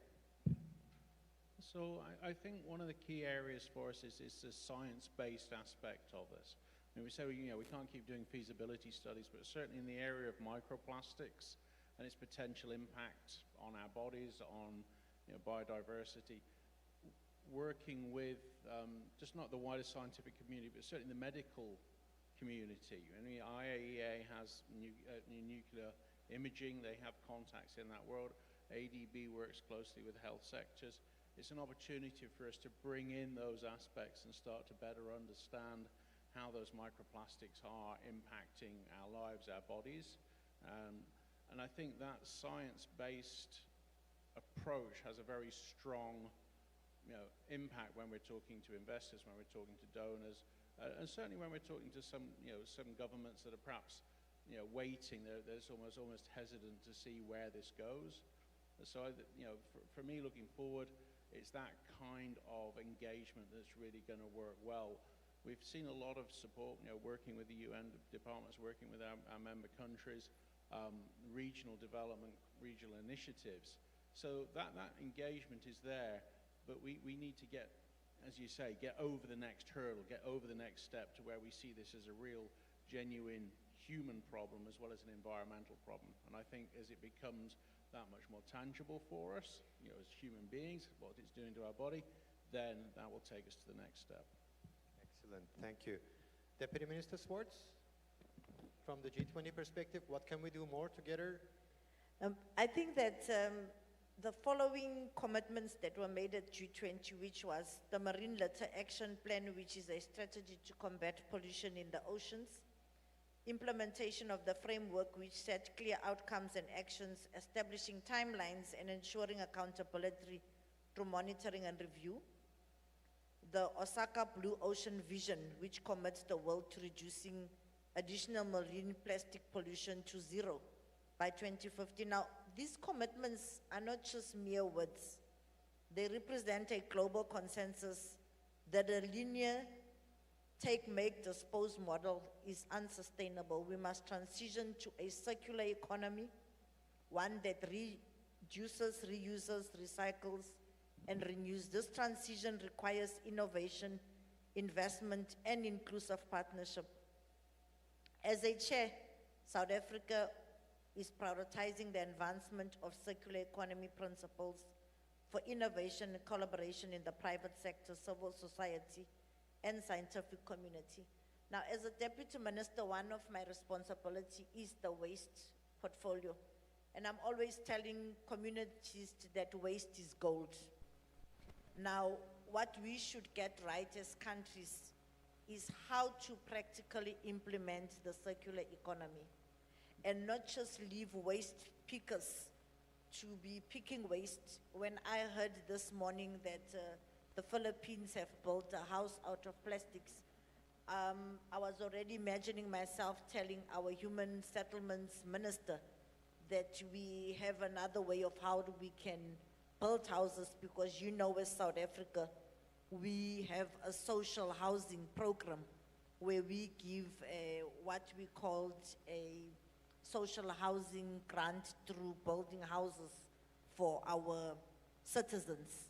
So I think one of the key areas for us is the science-based aspect of this. I mean, we say, we can't keep doing feasibility studies, but certainly in the area of microplastics and its potential impact on our bodies, on biodiversity, working with just not the wider scientific community, but certainly the medical community. I mean, IAEA has nuclear imaging. They have contacts in that world. ADB works closely with health sectors. It's an opportunity for us to bring in those aspects and start to better understand how those microplastics are impacting our lives, our bodies. And I think that science-based approach has a very strong impact when we're talking to investors, when we're talking to donors, and certainly when we're talking to some governments that are perhaps waiting. There's almost hesitant to see where this goes. So for me, looking forward, it's that kind of engagement that's really going to work well. We've seen a lot of support, working with the UN departments, working with our member countries, regional development, regional initiatives. So that engagement is there, but we need to get, as you say, get over the next hurdle, get over the next step to where we see this as a real, genuine human problem as well as an environmental problem. And I think as it becomes that much more tangible for us, as human beings, what it's doing to our body, then that will take us to the next step. Excellent, thank you. Deputy Minister Swartz, from the G20 perspective, what can we do more together? I think that the following commitments that were made at G20, which was the Marine Litter Action Plan, which is a strategy to combat pollution in the oceans, implementation of the framework which set clear outcomes and actions, establishing timelines and ensuring accountability through monitoring and review, the Osaka Blue Ocean Vision, which commits the world to reducing additional marine plastic pollution to zero by 2050. Now, these commitments are not just mere words. They represent a global consensus that a linear take, make, dispose model is unsustainable. We must transition to a circular economy, one that reduces, reuses, recycles, and renews. This transition requires innovation, investment, and inclusive partnership. As a chair, South Africa is prioritizing the advancement of circular economy principles for innovation and collaboration in the private sector, civil society, and scientific community. Now, as a deputy minister, one of my responsibility is the waste portfolio. And I'm always telling communities that waste is gold. Now, what we should get right as countries is how to practically implement the circular economy and not just leave waste pickers to be picking waste. When I heard this morning that the Philippines have built a house out of plastics, I was already imagining myself telling our human settlements minister that we have another way of how we can build houses, because as South Africa, we have a social housing program where we give what we called a social housing grant through building houses for our citizens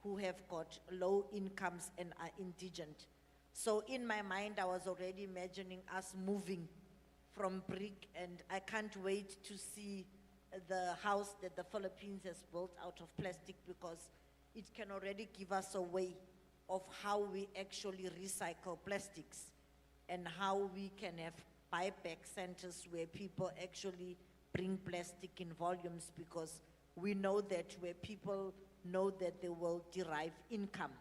who have got low incomes and are indigent. So in my mind, I was already imagining us moving from brick, and I can't wait to see the house that the Philippines has built out of plastic, because it can already give us a way of how we actually recycle plastics and how we can have buyback centers where people actually bring plastic in volumes, because we know that where people know that they will derive income.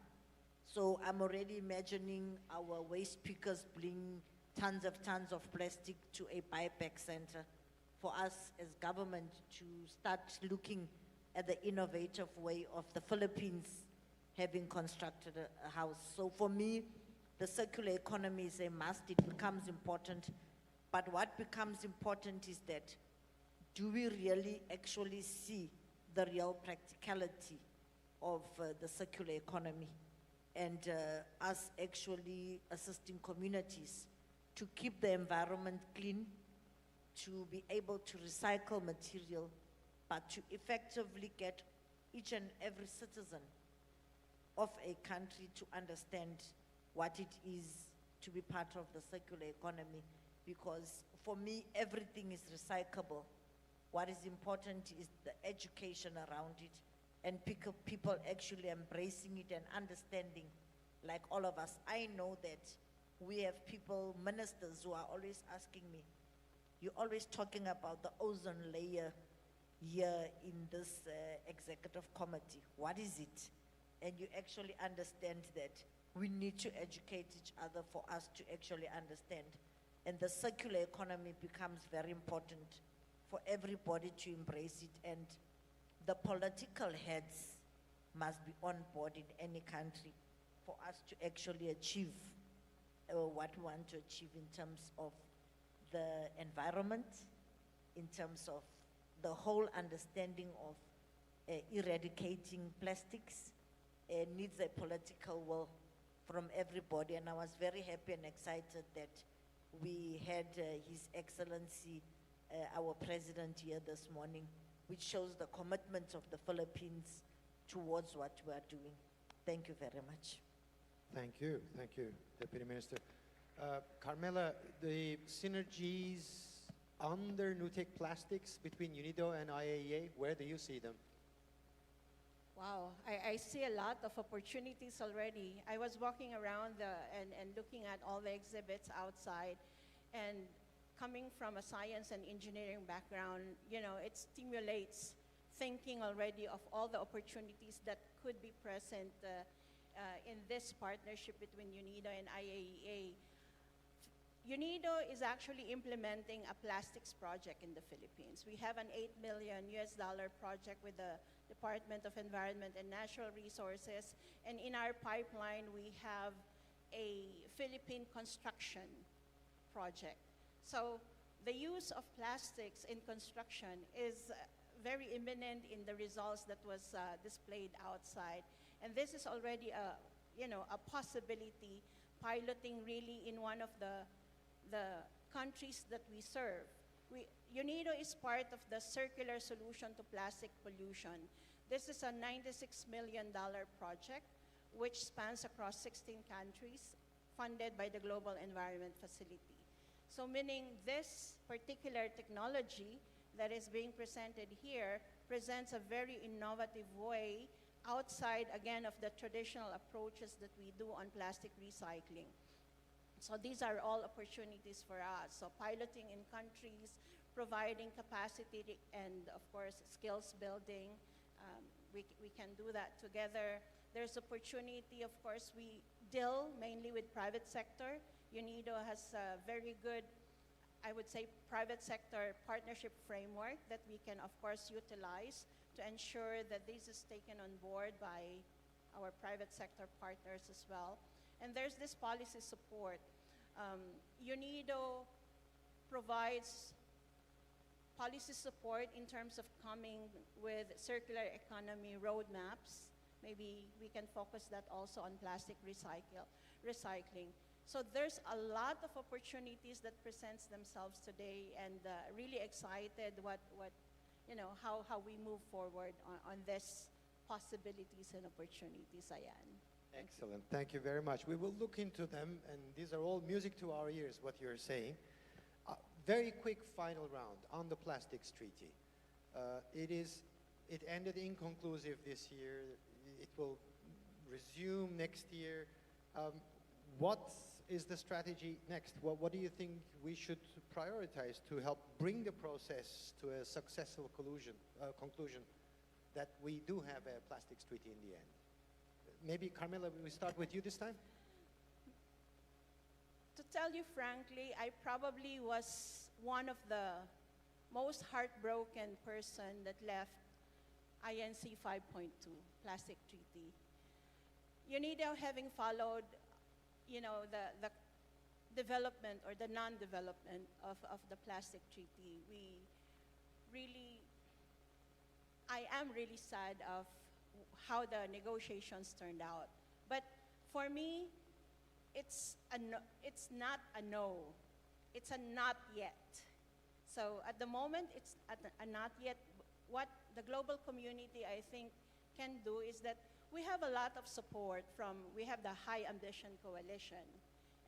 So I'm already imagining our waste pickers bring tons of plastic to a buyback center for us as government to start looking at the innovative way of the Philippines having constructed a house. So for me, the circular economy is a must. It becomes important. But what becomes important is that, do we really actually see the real practicality of the circular economy and us actually assisting communities to keep the environment clean, to be able to recycle material, but to effectively get each and every citizen of a country to understand what it is to be part of the circular economy. Because for me, everything is recyclable. What is important is the education around it and people actually embracing it and understanding, like all of us. I know that we have people, ministers, who are always asking me, you're always talking about the ozone layer here in this executive committee. What is it? And you actually understand that we need to educate each other for us to actually understand. And the circular economy becomes very important for everybody to embrace it. And the political heads must be on board in any country for us to actually achieve what we want to achieve in terms of the environment, in terms of the whole understanding of eradicating plastics. Needs a political will from everybody. And I was very happy and excited that we had His Excellency, our President, here this morning, which shows the commitment of the Philippines towards what we are doing. Thank you very much. Thank you, Deputy Minister. Carmela, the synergies under NUTEC Plastics between UNIDO and IAEA, where do you see them? Wow, I see a lot of opportunities already. I was walking around and looking at all the exhibits outside, and coming from a science and engineering background, you know, it stimulates thinking already of all the opportunities that could be present in this partnership between UNIDO and IAEA. UNIDO is actually implementing a plastics project in the Philippines. We have an $8 million project with the Department of Environment and Natural Resources, and in our pipeline we have a Philippine construction project. So the use of plastics in construction is very imminent in the results that was displayed outside, and this is already a possibility, piloting really in one of the countries that we serve. UNIDO is part of the Circular Solution to Plastic Pollution. This is a $96 million project which spans across 16 countries, funded by the Global Environment Facility. So meaning this particular technology that is being presented here presents a very innovative way outside, again, of the traditional approaches that we do on plastic recycling. So these are all opportunities for us. So piloting in countries, providing capacity, and of course, skills building. We can do that together. There's opportunity, of course, we deal mainly with private sector. UNIDO has a very good, I would say, private sector partnership framework that we can, of course, utilize to ensure that this is taken on board by our private sector partners as well. And there's this policy support. UNIDO provides policy support in terms of coming with circular economy roadmaps. Maybe we can focus that also on plastic recycling. So there's a lot of opportunities that presents themselves today, and really excited how we move forward on this possibilities and opportunities, Ayan. Excellent. Thank you very much. We will look into them, and these are all music to our ears, what you're saying. Very quick final round on the plastics treaty. It ended inconclusive this year. It will resume next year. What is the strategy next? What do you think we should prioritize to help bring the process to a successful conclusion that we do have a plastics treaty in the end? Maybe, Carmela, we start with you this time? To tell you frankly, I probably was one of the most heartbroken person that left INC 5.2, Plastic Treaty. UNIDO, having followed, the development or the non-development of the Plastic Treaty, we really I am really sad of how the negotiations turned out. But for me, it's not a no. It's a not yet. So at the moment, it's a not yet. What the global community, I think, can do is that we have a lot of support we have the High Ambition Coalition,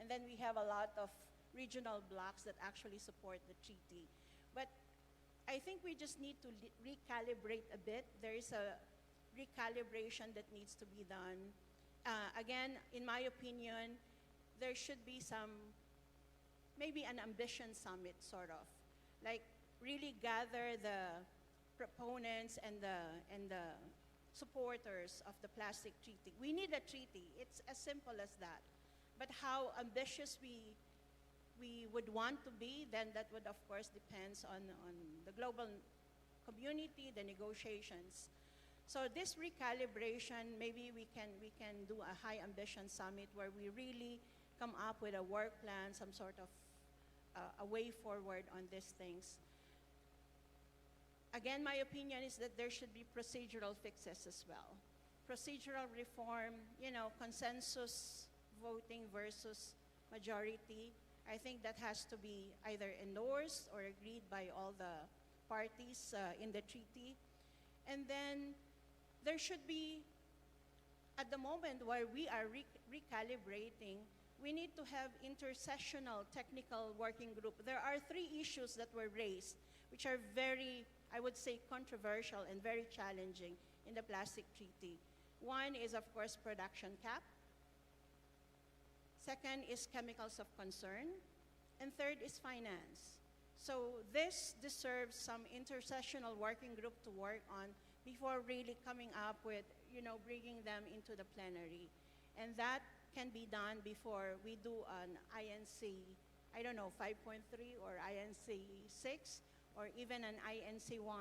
and then we have a lot of regional blocs that actually support the treaty. But I think we just need to recalibrate a bit. There is a recalibration that needs to be done. Again, in my opinion, there should be maybe an ambition summit, sort of. Like, really gather the proponents and the supporters of the plastic treaty. We need a treaty. It's as simple as that. But how ambitious we would want to be, then that would, of course, depends on the global community, the negotiations. So this recalibration, maybe we can do a high ambition summit where we really come up with a work plan, some sort of a way forward on these things. Again, my opinion is that there should be procedural fixes as well. Procedural reform, consensus voting versus majority. I think that has to be either endorsed or agreed by all the parties in the treaty. And then there should be, at the moment while we are recalibrating, we need to have intersessional technical working group. There are 3 issues that were raised, which are very, I would say, controversial and very challenging in the plastic treaty. One is, of course, production cap. Second is chemicals of concern. And third is finance. So this deserves some intersessional working group to work on before really coming up with, bringing them into the plenary. And that can be done before we do an INC, 5.3 or INC 6, or even an INC 1.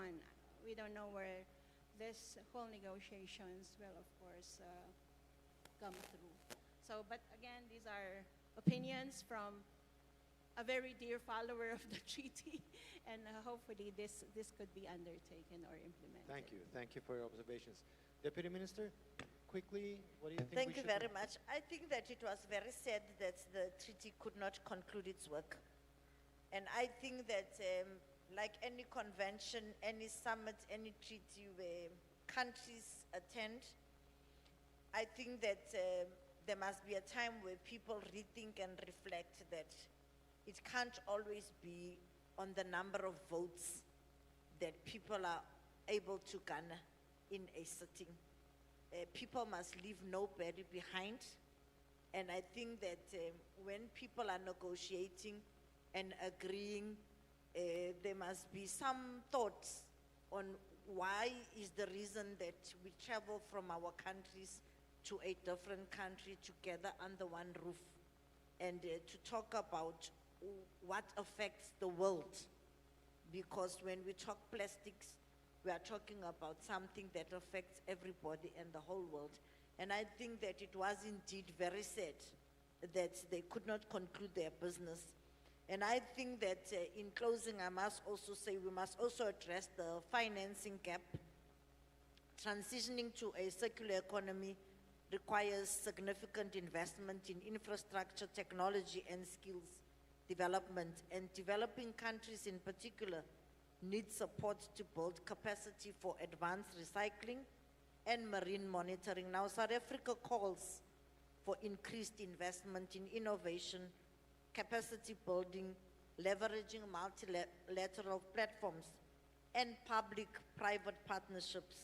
We don't know where this whole negotiations will, of course, come through. So, but again, these are opinions from a very dear follower of the treaty, and hopefully this could be undertaken or implemented. Thank you. Thank you for your observations. Deputy Minister, quickly, what do you think Thank we you should very do? much. I think that it was very sad that the treaty could not conclude its work. And I think that like any convention, any summit, any treaty where countries attend, I think that there must be a time where people rethink and reflect that it can't always be on the number of votes that people are able to garner in a sitting. People must leave nobody behind. And I think that when people are negotiating and agreeing, there must be some thoughts on why is the reason that we travel from our countries to a different country together under one roof, and to talk about what affects the world. Because when we talk plastics, we are talking about something that affects everybody and the whole world. And I think that it was indeed very sad that they could not conclude their business. And I think that in closing, I must also say we must also address the financing gap. Transitioning to a circular economy requires significant investment in infrastructure, technology, and skills development. And developing countries in particular need support to build capacity for advanced recycling and marine monitoring. Now, South Africa calls for increased investment in innovation, capacity building, leveraging multilateral platforms, and public-private partnerships.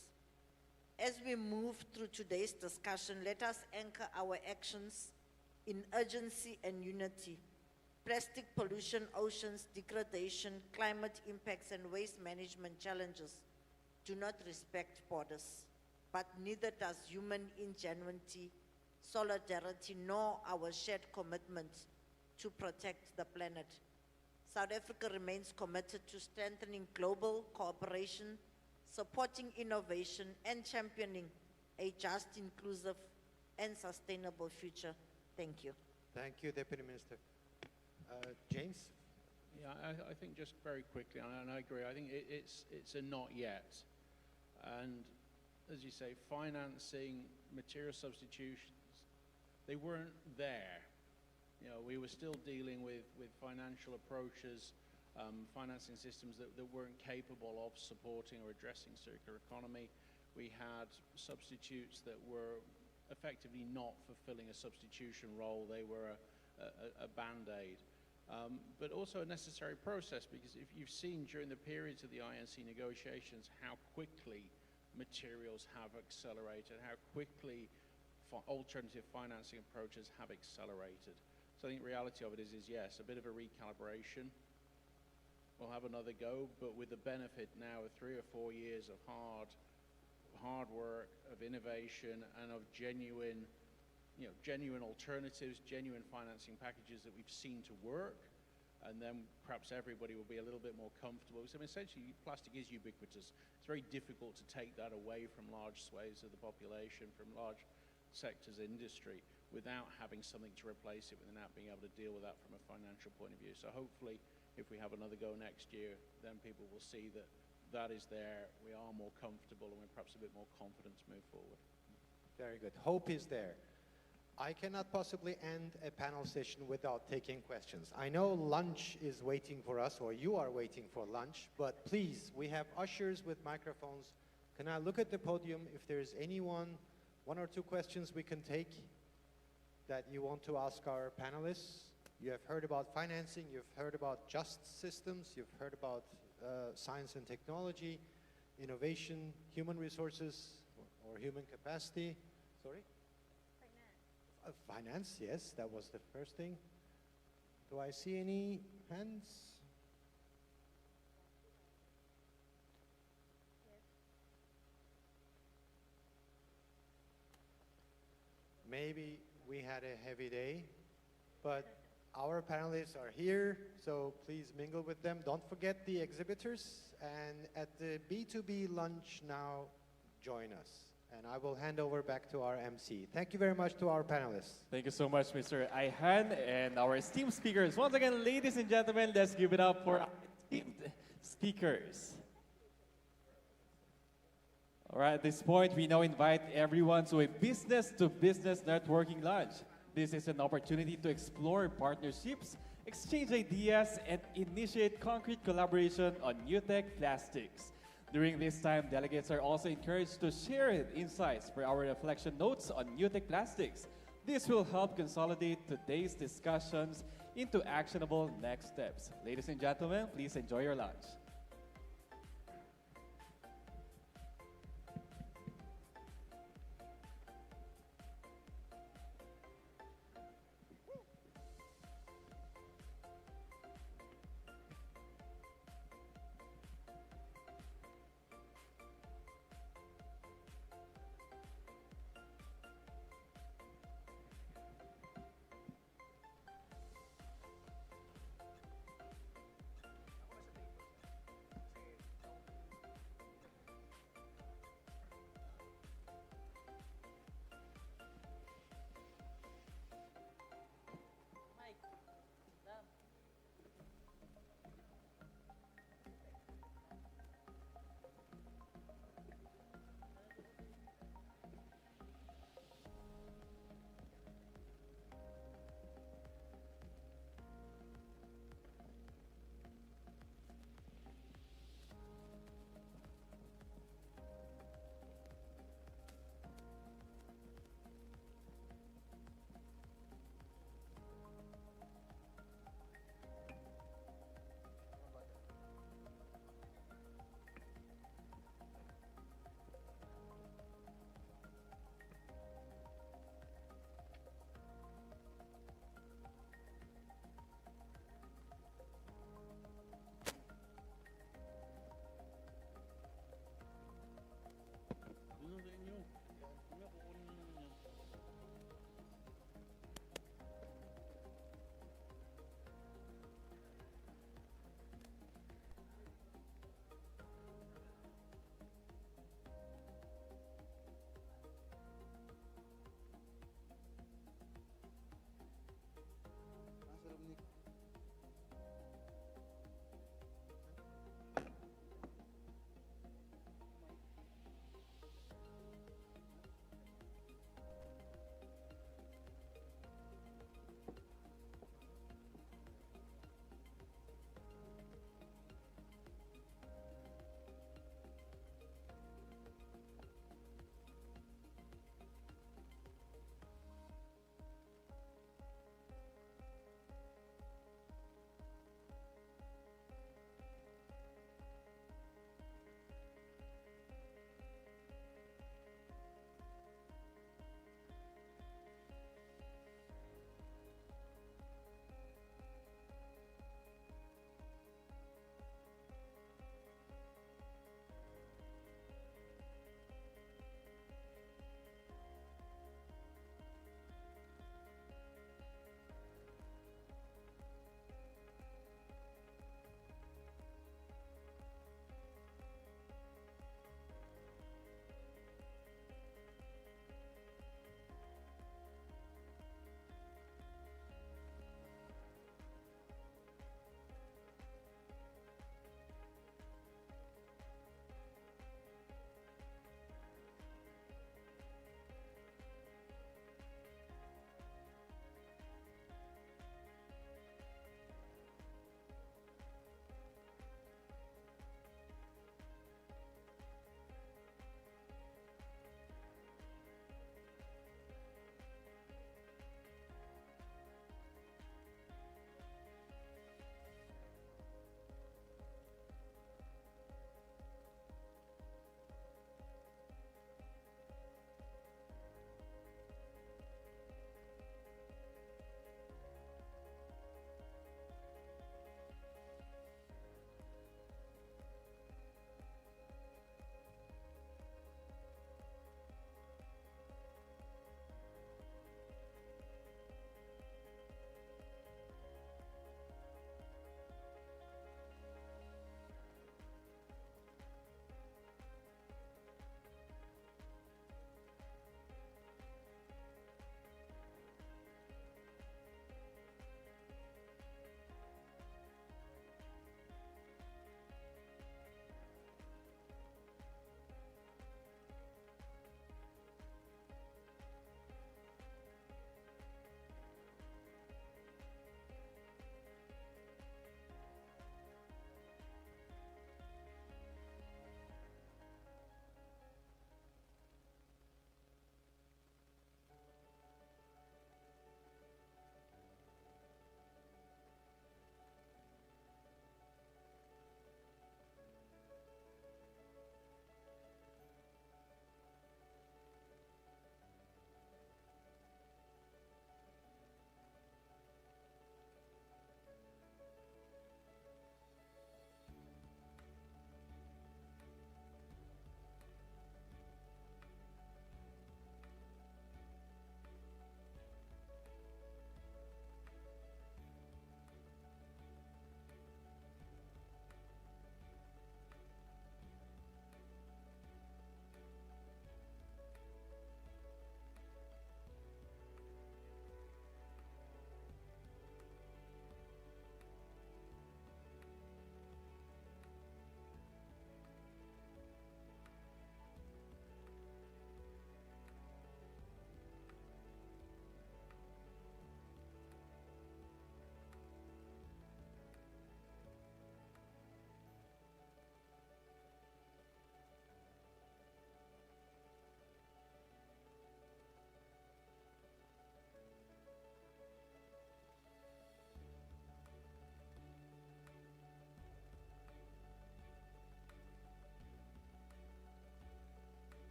As we move through today's discussion, let us anchor our actions in urgency and unity. Plastic pollution, oceans degradation, climate impacts, and waste management challenges do not respect borders, but neither does human ingenuity, solidarity, nor our shared commitment to protect the planet. South Africa remains committed to strengthening global cooperation, supporting innovation, and championing a just, inclusive, and sustainable future. Thank you. Thank you, Deputy Minister. James? Yeah, I think just very quickly, and I agree, I think it's a not yet. And as you say, financing, material substitutions, they weren't there. You know, we were still dealing with financial approaches, financing systems that weren't capable of supporting or addressing circular economy. We had substitutes that were effectively not fulfilling a substitution role. They were a band-aid. But also a necessary process, because if you've seen during the periods of the INC negotiations how quickly materials have accelerated, how quickly alternative financing approaches have accelerated. So I think the reality of it is yes, a bit of a recalibration. We'll have another go, but with the benefit now of 3 or 4 years of hard work, of innovation, and of genuine alternatives, genuine financing packages that we've seen to work, and then perhaps everybody will be a little bit more comfortable. So, I mean, essentially, plastic is ubiquitous. It's very difficult to take that away from large swathes of the population, from large sectors of industry, without having something to replace it, without being able to deal with that from a financial point of view. So hopefully, if we have another go next year, then people will see that that is there, we are more comfortable, and we're perhaps a bit more confident to move forward. Very good. Hope is there. I cannot possibly end a panel session without taking questions. I know lunch is waiting for us, or you are waiting for lunch, but please, we have ushers with microphones. Can I look at the podium if there's anyone, 1 or 2 questions we can take that you want to ask our panelists? You have heard about financing, you've heard about just systems, you've heard about science and technology, innovation, human resources, or human capacity. Sorry? Finance, yes, that was the first thing. Do I see any hands? Maybe we had a heavy day, but our panelists are here, so please mingle with them. Don't forget the exhibitors, and at the B2B lunch now, join us. And I will hand over back to our MC. Thank you very much to our panelists. Thank you so much, Mr. Ayhan, and our esteemed speakers. Once again, ladies and gentlemen, let's give it up for our esteemed speakers. All right, at this point, we now invite everyone to a business-to-business networking lunch. This is an opportunity to explore partnerships, exchange ideas, and initiate concrete collaboration on NUTEC plastics. During this time, delegates are also encouraged to share insights for our reflection notes on NUTEC plastics. This will help consolidate today's discussions into actionable next steps. Ladies and gentlemen, please enjoy your lunch.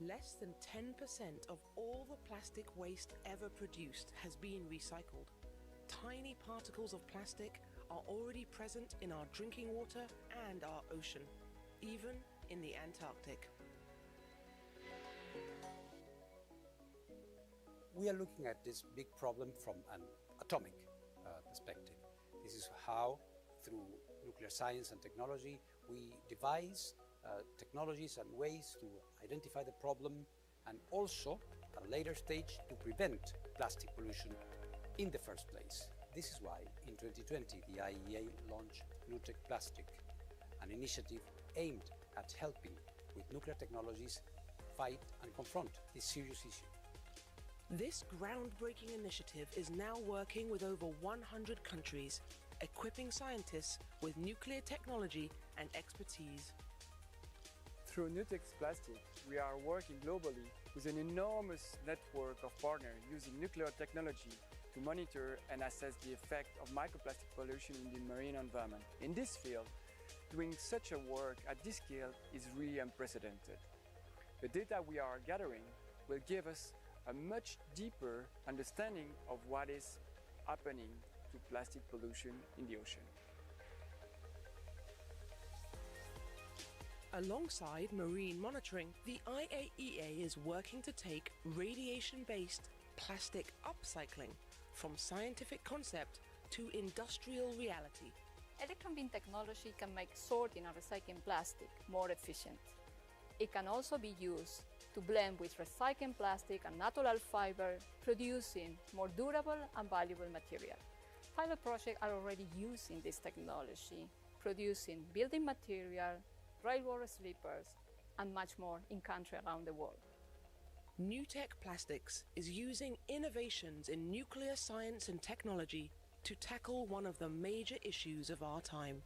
Less than 10% of all the plastic waste ever produced has been recycled. Tiny particles of plastic are already present in our drinking water and our ocean, even in the Antarctic. We are looking at this big problem from an atomic perspective. This is how, through nuclear science and technology, we devise technologies and ways to identify the problem and also, at a later stage, to prevent plastic pollution in the first place. This is why, in 2020, the IEA launched NUTEC Plastic, an initiative aimed at helping with nuclear technologies fight and confront this serious issue. This groundbreaking initiative is now working with over 100 countries, equipping scientists with nuclear technology and expertise. Through NUTEC's Plastic, we are working globally with an enormous network of partners using nuclear technology to monitor and assess the effect of microplastic pollution in the marine environment. In this field, doing such a work at this scale is really unprecedented. The data we are gathering will give us a much deeper understanding of what is happening to plastic pollution in the ocean. Alongside marine monitoring, the IAEA is working to take radiation-based plastic upcycling from scientific concept to industrial reality. Electron beam technology can make sorting and recycling plastic more efficient. It can also be used to blend with recycled plastic and natural fiber, producing more durable and valuable material. Pilot projects are already using this technology, producing building material, railroad sleepers, and much more in countries around the world. NUTEC Plastics is using innovations in nuclear science and technology to tackle one of the major issues of our time.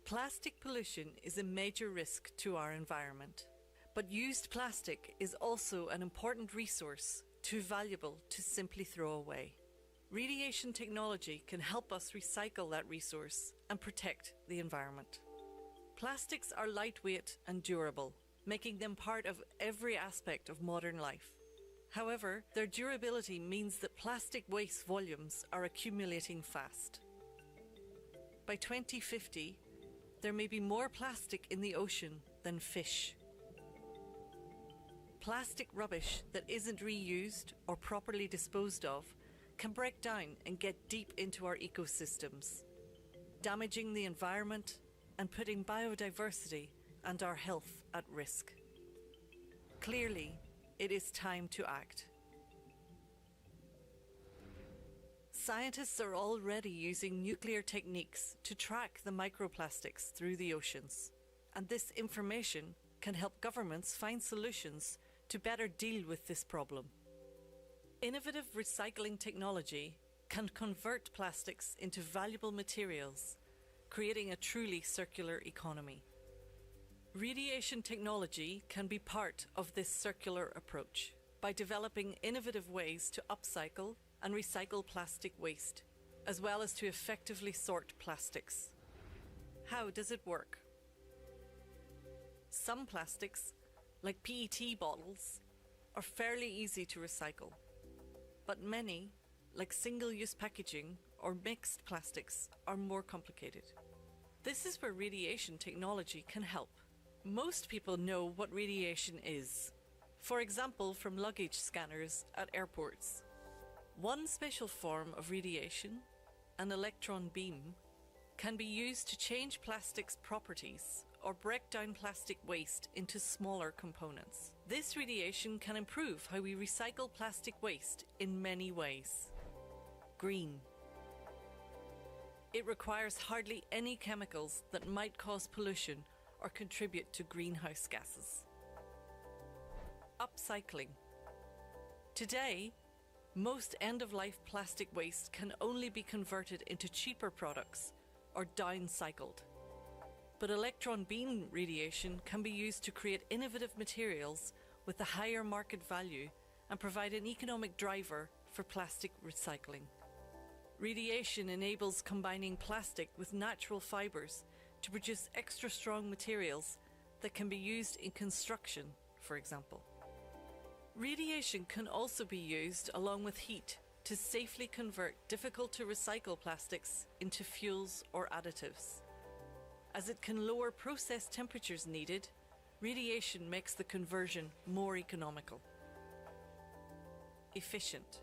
Plastic pollution is a major risk to our environment, but used plastic is also an important resource, too valuable to simply throw away. Radiation technology can help us recycle that resource and protect the environment. Plastics are lightweight and durable, making them part of every aspect of modern life. However, their durability means that plastic waste volumes are accumulating fast. By 2050, there may be more plastic in the ocean than fish. Plastic rubbish that isn't reused or properly disposed of can break down and get deep into our ecosystems, damaging the environment and putting biodiversity and our health at risk. Clearly, it is time to act. Scientists are already using nuclear techniques to track the microplastics through the oceans, and this information can help governments find solutions to better deal with this problem. Innovative recycling technology can convert plastics into valuable materials, creating a truly circular economy. Radiation technology can be part of this circular approach by developing innovative ways to upcycle and recycle plastic waste, as well as to effectively sort plastics. How does it work? Some plastics, like PET bottles, are fairly easy to recycle, but many, like single-use packaging or mixed plastics, are more complicated. This is where radiation technology can help. Most people know what radiation is, for example from luggage scanners at airports. One special form of radiation, an electron beam, can be used to change plastic's properties or break down plastic waste into smaller components. This radiation can improve how we recycle plastic waste in many ways. Green. It requires hardly any chemicals that might cause pollution or contribute to greenhouse gases. Upcycling. Today, most end-of-life plastic waste can only be converted into cheaper products or downcycled. but electron beam radiation can be used to create innovative materials with a higher market value and provide an economic driver for plastic recycling. Radiation enables combining plastic with natural fibers to produce extra strong materials that can be used in construction, for example. Radiation can also be used along with heat to safely convert difficult to recycle plastics into fuels or additives. As it can lower process temperatures needed, radiation makes the conversion more economical. Efficient.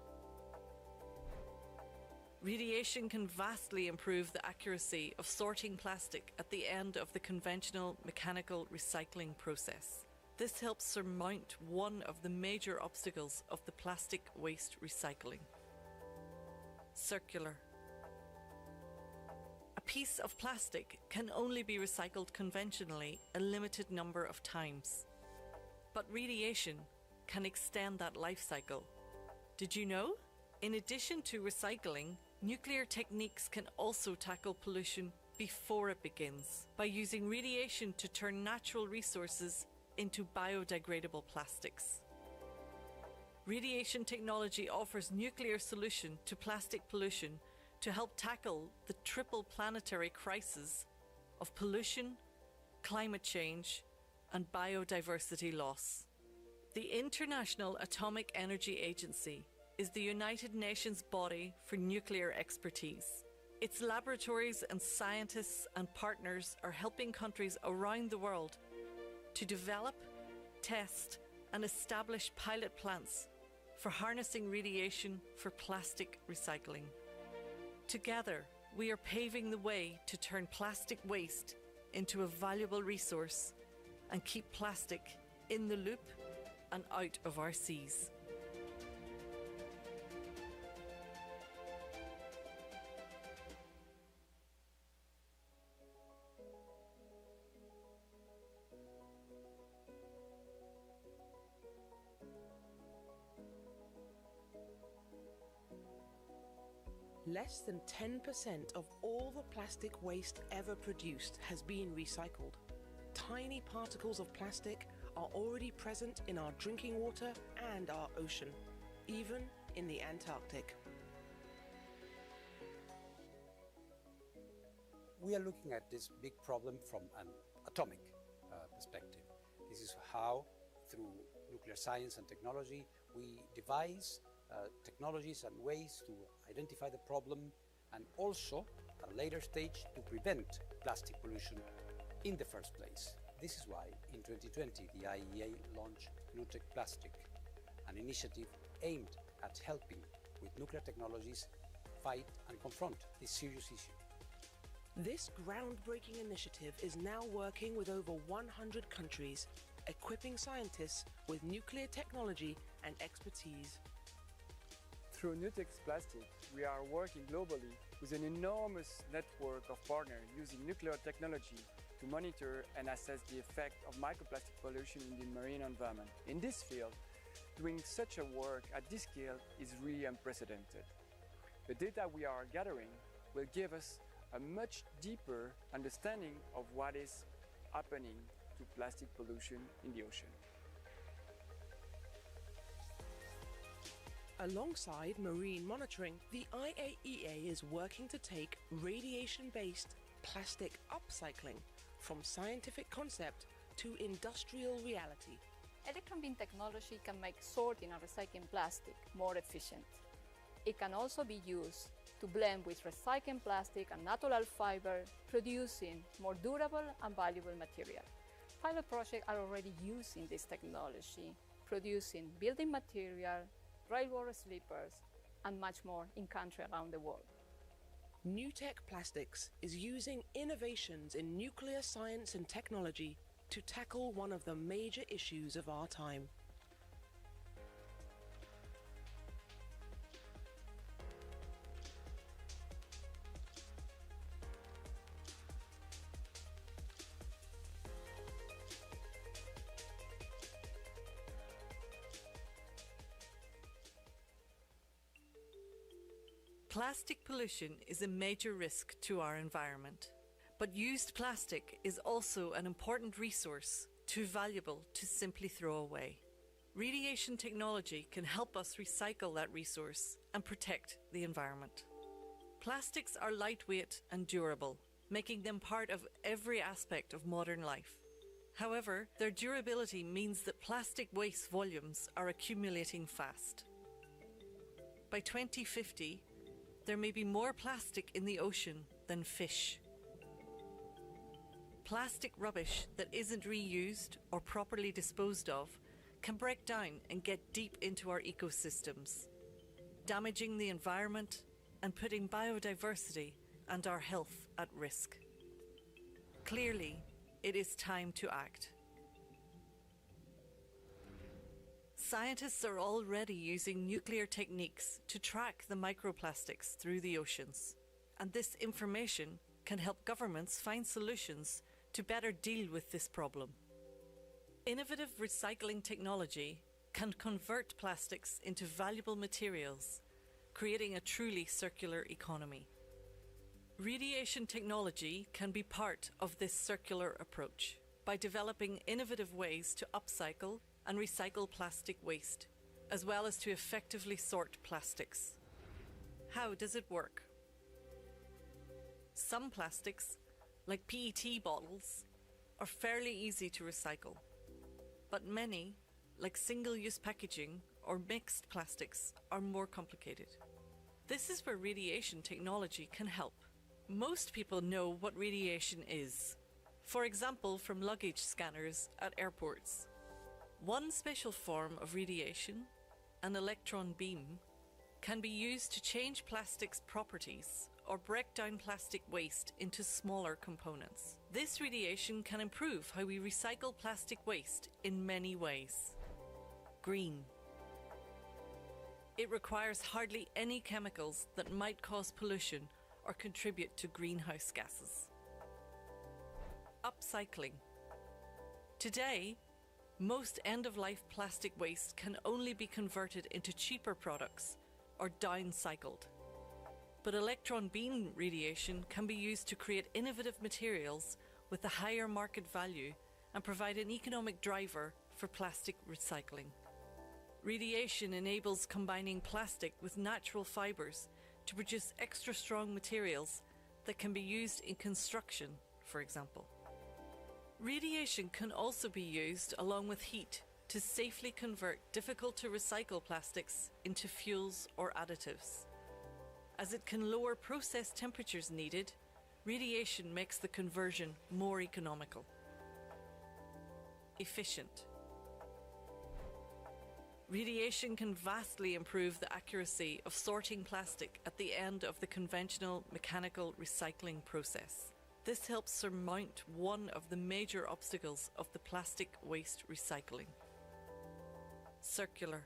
Radiation can vastly improve the accuracy of sorting plastic at the end of the conventional mechanical recycling process. This helps surmount one of the major obstacles of the plastic waste recycling. Circular. A piece of plastic can only be recycled conventionally a limited number of times. But radiation can extend that life cycle. Did you know? In addition to recycling, nuclear techniques can also tackle pollution before it begins by using radiation to turn natural resources into biodegradable plastics. Radiation technology offers nuclear solution to plastic pollution to help tackle the triple planetary crisis of pollution, climate change, and biodiversity loss. The International Atomic Energy Agency is the United Nations body for nuclear expertise. Its laboratories and scientists and partners are helping countries around the world to develop, test, and establish pilot plants for harnessing radiation for plastic recycling. Together, we are paving the way to turn plastic waste into a valuable resource and keep plastic in the loop and out of our seas. Less than 10% of all the plastic waste ever produced has been recycled. Tiny particles of plastic are already present in our drinking water and our ocean, even in the Antarctic. We are looking at this big problem from an atomic perspective. This is how, through nuclear science and technology, we devise technologies and ways to identify the problem and also, at a later stage, to prevent plastic pollution in the first place. This is why, in 2020, the IEA launched NUTEC Plastic, an initiative aimed at helping with nuclear technologies fight and confront this serious issue. This groundbreaking initiative is now working with over 100 countries, equipping scientists with nuclear technology and expertise. Through NUTEC's Plastic, we are working globally with an enormous network of partners using nuclear technology to monitor and assess the effect of microplastic pollution in the marine environment. In this field, doing such a work at this scale is really unprecedented. The data we are gathering will give us a much deeper understanding of what is happening to plastic pollution in the ocean. Alongside marine monitoring, the IAEA is working to take radiation-based plastic upcycling from scientific concept to industrial reality. Electron beam technology can make sorting and recycling plastic more efficient. It can also be used to blend with recycled plastic and natural fiber, producing more durable and valuable material. Pilot projects are already using this technology, producing building material, railroad sleepers, and much more in countries around the world. NUTEC Plastics is using innovations in nuclear science and technology to tackle one of the major issues of our time. Plastic pollution is a major risk to our environment. But used plastic is also an important resource, too valuable to simply throw away. Radiation technology can help us recycle that resource and protect the environment. Plastics are lightweight and durable, making them part of every aspect of modern life. However, their durability means that plastic waste volumes are accumulating fast. By 2050, there may be more plastic in the ocean than fish. Plastic rubbish that isn't reused or properly disposed of can break down and get deep into our ecosystems, damaging the environment and putting biodiversity and our health at risk. Clearly, it is time to act. Scientists are already using nuclear techniques to track the microplastics through the oceans, and this information can help governments find solutions to better deal with this problem. Innovative recycling technology can convert plastics into valuable materials, creating a truly circular economy. Radiation technology can be part of this circular approach by developing innovative ways to upcycle and recycle plastic waste, as well as to effectively sort plastics. How does it work? Some plastics, like PET bottles, are fairly easy to recycle, but many, like single-use packaging or mixed plastics, are more complicated. This is where radiation technology can help. Most people know what radiation is, for example from luggage scanners at airports. One special form of radiation, an electron beam, can be used to change plastic's properties or break down plastic waste into smaller components. This radiation can improve how we recycle plastic waste in many ways. Green. It requires hardly any chemicals that might cause pollution or contribute to greenhouse gases. Upcycling. Today, most end-of-life plastic waste can only be converted into cheaper products or downcycled. But electron beam radiation can be used to create innovative materials with a higher market value and provide an economic driver for plastic recycling. Radiation enables combining plastic with natural fibers to produce extra strong materials that can be used in construction, for example. Radiation can also be used along with heat to safely convert difficult to recycle plastics into fuels or additives. As it can lower process temperatures needed, radiation makes the conversion more economical. Efficient. Radiation can vastly improve the accuracy of sorting plastic at the end of the conventional mechanical recycling process. This helps surmount one of the major obstacles of the plastic waste recycling. Circular.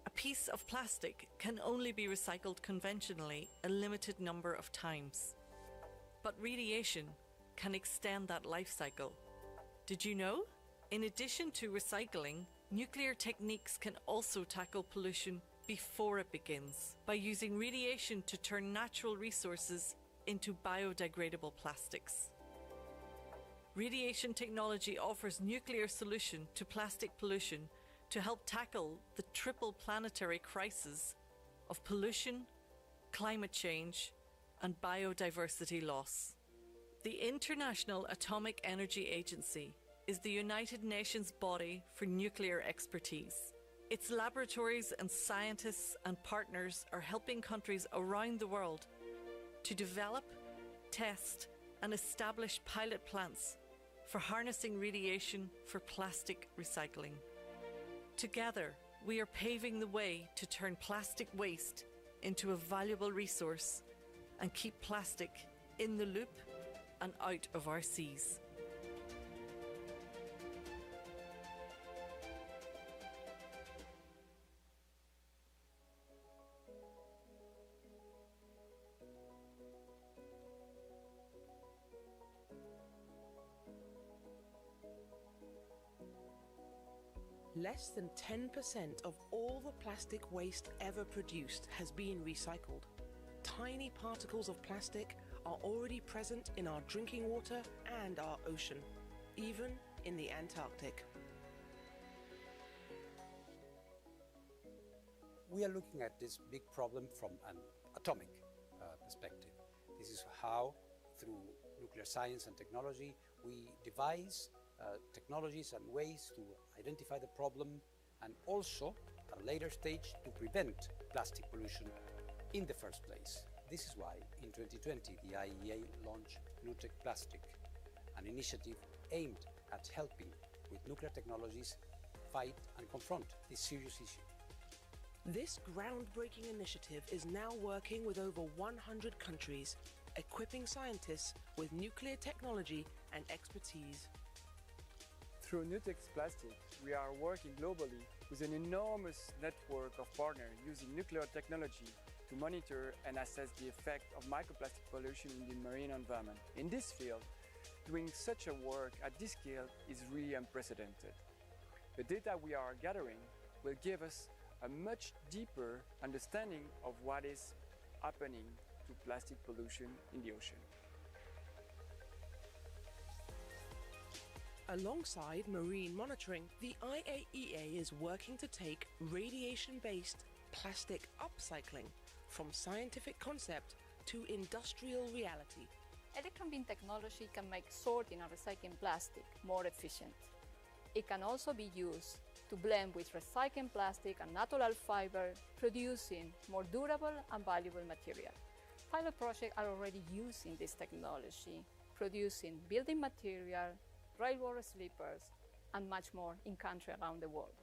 A piece of plastic can only be recycled conventionally a limited number of times. But radiation can extend that life cycle. Did you know? In addition to recycling, nuclear techniques can also tackle pollution before it begins by using radiation to turn natural resources into biodegradable plastics. Radiation technology offers nuclear solution to plastic pollution to help tackle the triple planetary crisis of pollution, climate change, and biodiversity loss. The International Atomic Energy Agency is the United Nations body for nuclear expertise. Its laboratories and scientists and partners are helping countries around the world to develop, test, and establish pilot plants for harnessing radiation for plastic recycling. Together, we are paving the way to turn plastic waste into a valuable resource and keep plastic in the loop and out of our seas. Less than 10% of all the plastic waste ever produced has been recycled. Tiny particles of plastic are already present in our drinking water and our ocean, even in the Antarctic. We are looking at this big problem from an atomic perspective. This is how, through nuclear science and technology, we devise technologies and ways to identify the problem and also, at a later stage, to prevent plastic pollution in the first place. This is why, in 2020, the IEA launched NUTEC Plastic, an initiative aimed at helping with nuclear technologies fight and confront this serious issue. This groundbreaking initiative is now working with over 100 countries, equipping scientists with nuclear technology and expertise. Through NUTEC's Plastic, we are working globally with an enormous network of partners using nuclear technology to monitor and assess the effect of microplastic pollution in the marine environment. In this field, doing such a work at this scale is really unprecedented. The data we are gathering will give us a much deeper understanding of what is happening to plastic pollution in the ocean. Alongside marine monitoring, the IAEA is working to take radiation-based plastic upcycling from scientific concept to industrial reality. Electron beam technology can make sorting and recycling plastic more efficient. It can also be used to blend with recycled plastic and natural fiber, producing more durable and valuable material. Pilot projects are already using this technology, producing building material, railroad sleepers, and much more in countries around the world.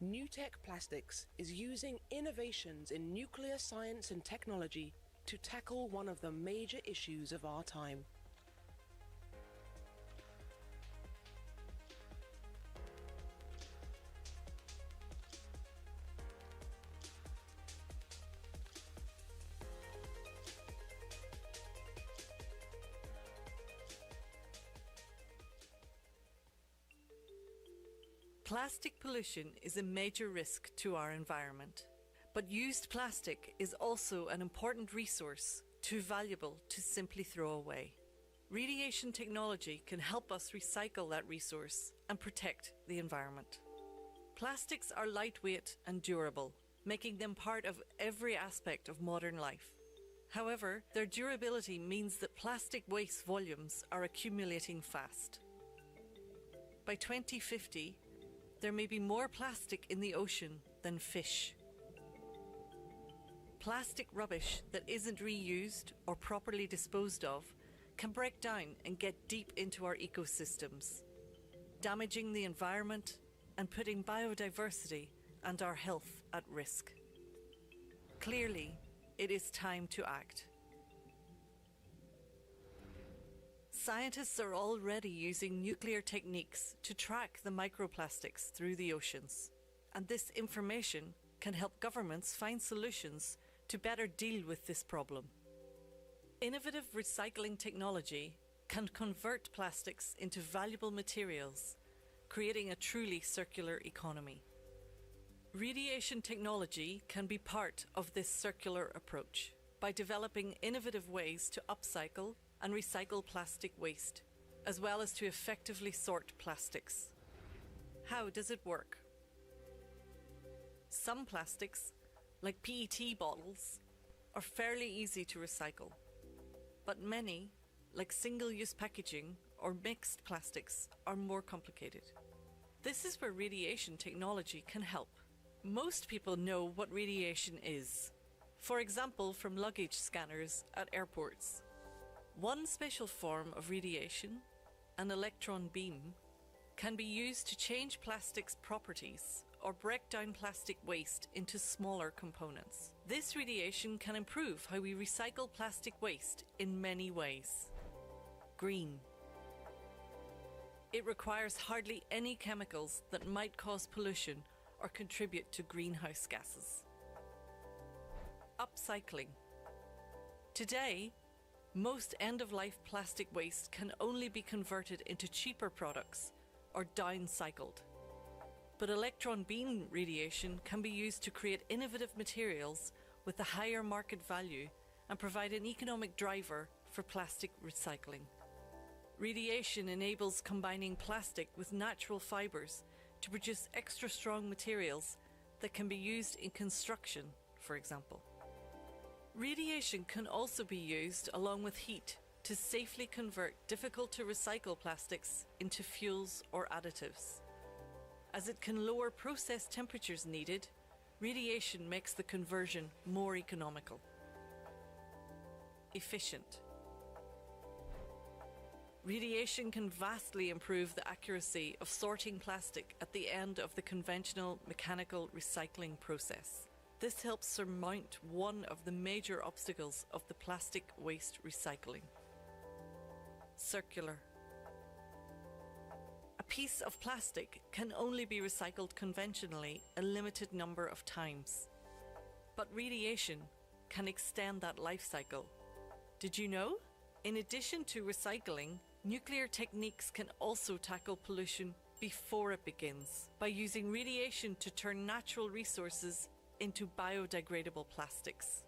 NUTEC Plastics is using innovations in nuclear science and technology to tackle one of the major issues of our time. Plastic pollution is a major risk to our environment, but used plastic is also an important resource, too valuable to simply throw away. Radiation technology can help us recycle that resource and protect the environment. Plastics are lightweight and durable, making them part of every aspect of modern life. However, their durability means that plastic waste volumes are accumulating fast. By 2050, there may be more plastic in the ocean than fish. Plastic rubbish that isn't reused or properly disposed of can break down and get deep into our ecosystems, damaging the environment and putting biodiversity and our health at risk. Clearly, it is time to act. Scientists are already using nuclear techniques to track the microplastics through the oceans, and this information can help governments find solutions to better deal with this problem. Innovative recycling technology can convert plastics into valuable materials, creating a truly circular economy. Radiation technology can be part of this circular approach by developing innovative ways to upcycle and recycle plastic waste, as well as to effectively sort plastics. How does it work? Some plastics, like PET bottles, are fairly easy to recycle, but many, like single-use packaging or mixed plastics, are more complicated. This is where radiation technology can help. Most people know what radiation is, for example from luggage scanners at airports. One special form of radiation, an electron beam, can be used to change plastic's properties or break down plastic waste into smaller components. This radiation can improve how we recycle plastic waste in many ways. Green. It requires hardly any chemicals that might cause pollution or contribute to greenhouse gases. Upcycling. Today, most end-of-life plastic waste can only be converted into cheaper products or downcycled. But electron beam radiation can be used to create innovative materials with a higher market value and provide an economic driver for plastic recycling. Radiation enables combining plastic with natural fibers to produce extra strong materials that can be used in construction, for example. Radiation can also be used along with heat to safely convert difficult to recycle plastics into fuels or additives. As it can lower process temperatures needed, radiation makes the conversion more economical. Efficient. Radiation can vastly improve the accuracy of sorting plastic at the end of the conventional mechanical recycling process. This helps surmount one of the major obstacles of the plastic waste recycling. Circular. A piece of plastic can only be recycled conventionally a limited number of times. But radiation can extend that life cycle. Did you know? In addition to recycling, nuclear techniques can also tackle pollution before it begins by using radiation to turn natural resources into biodegradable plastics.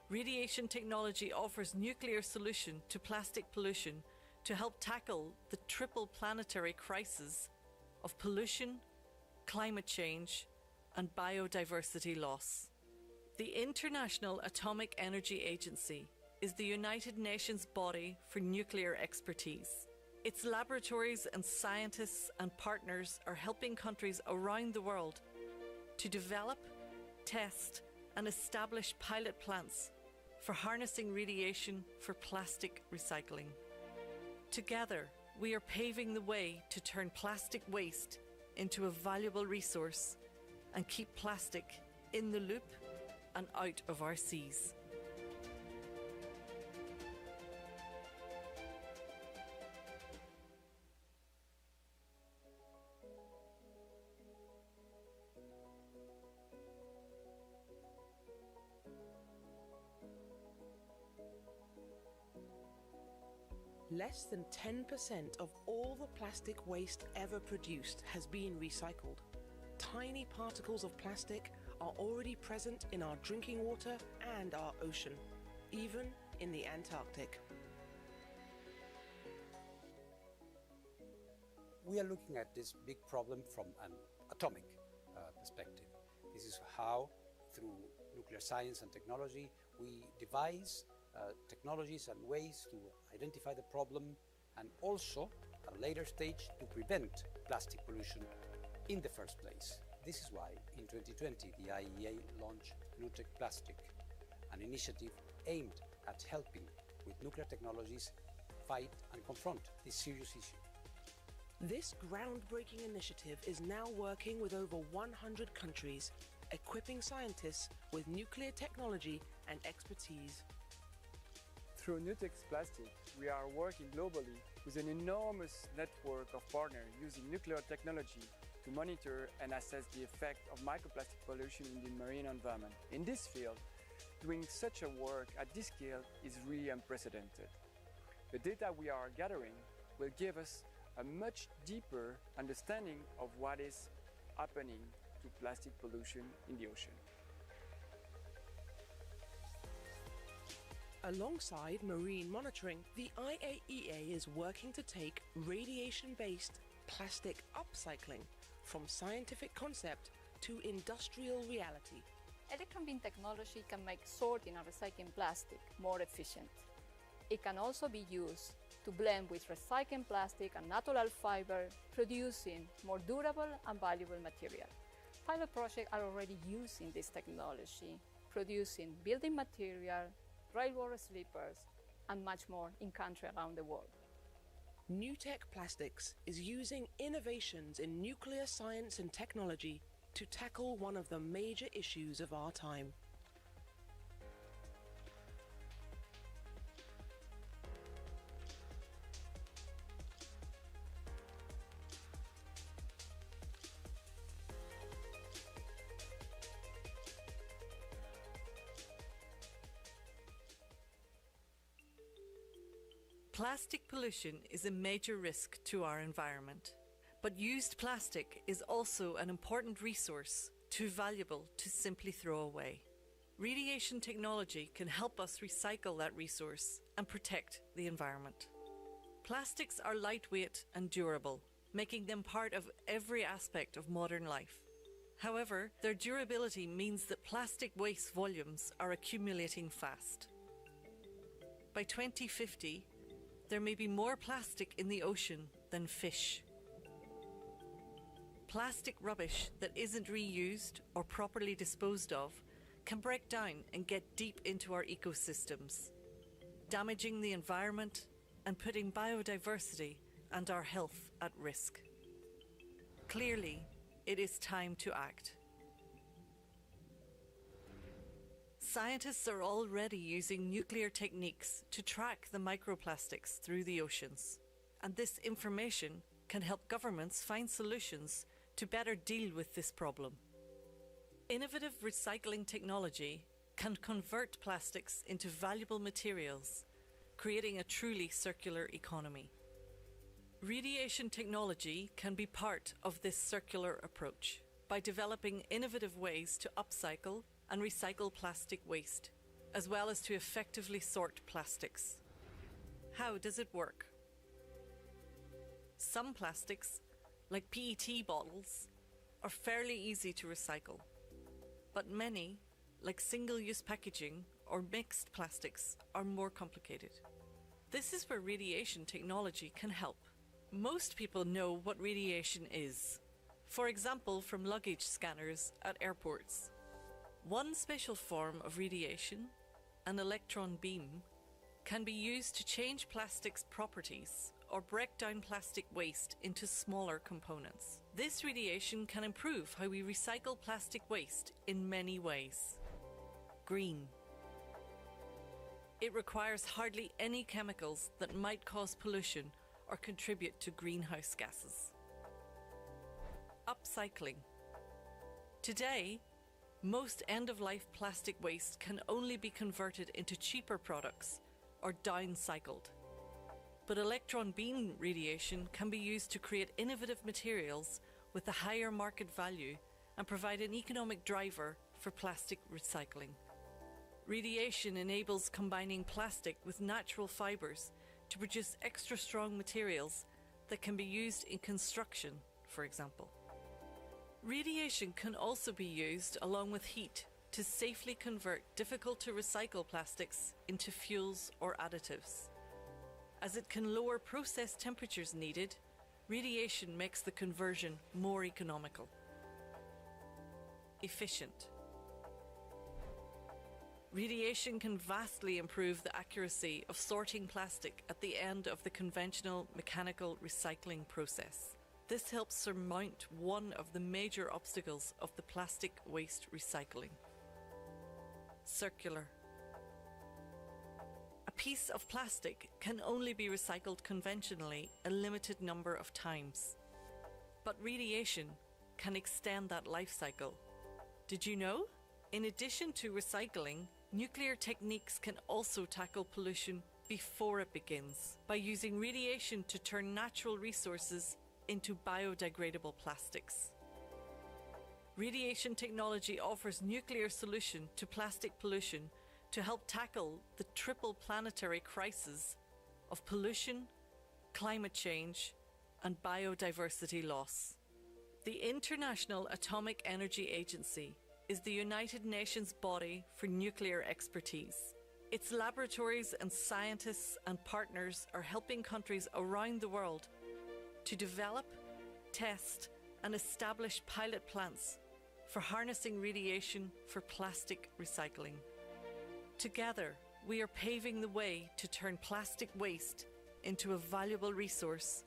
Radiation technology offers nuclear solution to plastic pollution to help tackle the triple planetary crisis of pollution, climate change, and biodiversity loss. The International Atomic Energy Agency is the United Nations body for nuclear expertise. Its laboratories and scientists and partners are helping countries around the world to develop, test, and establish pilot plants for harnessing radiation for plastic recycling. Together, we are paving the way to turn plastic waste into a valuable resource and keep plastic in the loop and out of our seas. Less than 10% of all the plastic waste ever produced has been recycled. Tiny particles of plastic are already present in our drinking water and our ocean, even in the Antarctic. We are looking at this big problem from an atomic perspective. This is how, through nuclear science and technology, we devise technologies and ways to identify the problem and also, at a later stage, to prevent plastic pollution in the first place. This is why, in 2020, the IEA launched NUTEC Plastic, an initiative aimed at helping with nuclear technologies fight and confront this serious issue. This groundbreaking initiative is now working with over 100 countries, equipping scientists with nuclear technology and expertise. Through NUTEC's Plastic, we are working globally with an enormous network of partners using nuclear technology to monitor and assess the effect of microplastic pollution in the marine environment. In this field, doing such a work at this scale is really unprecedented. The data we are gathering will give us a much deeper understanding of what is happening to plastic pollution in the ocean. Alongside marine monitoring, the IAEA is working to take radiation-based plastic upcycling from scientific concept to industrial reality. Electron beam technology can make sorting and recycling plastic more efficient. It can also be used to blend with recycled plastic and natural fiber, producing more durable and valuable material. Pilot projects are already using this technology, producing building material, railroad sleepers, and much more in countries around the world. NUTEC Plastics is using innovations in nuclear science and technology to tackle one of the major issues of our time. Plastic pollution is a major risk to our environment, but used plastic is also an important resource, too valuable to simply throw away. Radiation technology can help us recycle that resource and protect the environment. Plastics are lightweight and durable, making them part of every aspect of modern life. However, their durability means that plastic waste volumes are accumulating fast. By 2050, there may be more plastic in the ocean than fish. Plastic rubbish that isn't reused or properly disposed of can break down and get deep into our ecosystems, damaging the environment and putting biodiversity and our health at risk. Clearly, it is time to act. Scientists are already using nuclear techniques to track the microplastics through the oceans, and this information can help governments find solutions to better deal with this problem. Innovative recycling technology can convert plastics into valuable materials, creating a truly circular economy. Radiation technology can be part of this circular approach by developing innovative ways to upcycle and recycle plastic waste, as well as to effectively sort plastics. How does it work? Some plastics, like PET bottles, are fairly easy to recycle, but many, like single-use packaging or mixed plastics, are more complicated. This is where radiation technology can help. Most people know what radiation is, for example from luggage scanners at airports. One special form of radiation, an electron beam, can be used to change plastic's properties or break down plastic waste into smaller components. This radiation can improve how we recycle plastic waste in many ways. Green. It requires hardly any chemicals that might cause pollution or contribute to greenhouse gases. Upcycling. Today, most end-of-life plastic waste can only be converted into cheaper products or downcycled. But electron beam radiation can be used to create innovative materials with a higher market value and provide an economic driver for plastic recycling. Radiation enables combining plastic with natural fibers to produce extra strong materials that can be used in construction, for example. Radiation can also be used along with heat to safely convert difficult to recycle plastics into fuels or additives. As it can lower process temperatures needed, radiation makes the conversion more economical. Efficient. Radiation can vastly improve the accuracy of sorting plastic at the end of the conventional mechanical recycling process. This helps surmount one of the major obstacles of the plastic waste recycling. Circular. A piece of plastic can only be recycled conventionally a limited number of times. But radiation can extend that life cycle. Did you know? In addition to recycling, nuclear techniques can also tackle pollution before it begins by using radiation to turn natural resources into biodegradable plastics. Radiation technology offers nuclear solution to plastic pollution to help tackle the triple planetary crisis of pollution, climate change, and biodiversity loss. The International Atomic Energy Agency is the United Nations body for nuclear expertise. Its laboratories and scientists and partners are helping countries around the world to develop, test, and establish pilot plants for harnessing radiation for plastic recycling. Together, we are paving the way to turn plastic waste into a valuable resource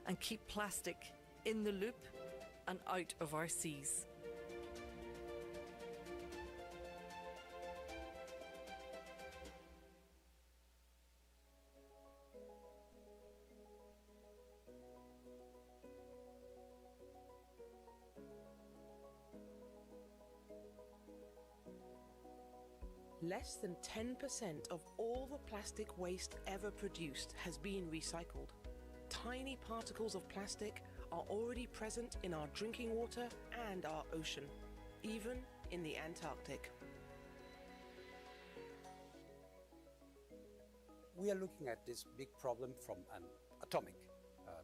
and keep plastic in the loop and out of our seas. Less than 10% of all the plastic waste ever produced has been recycled. Tiny particles of plastic are already present in our drinking water and our ocean, even in the Antarctic. we are looking at this big problem from an atomic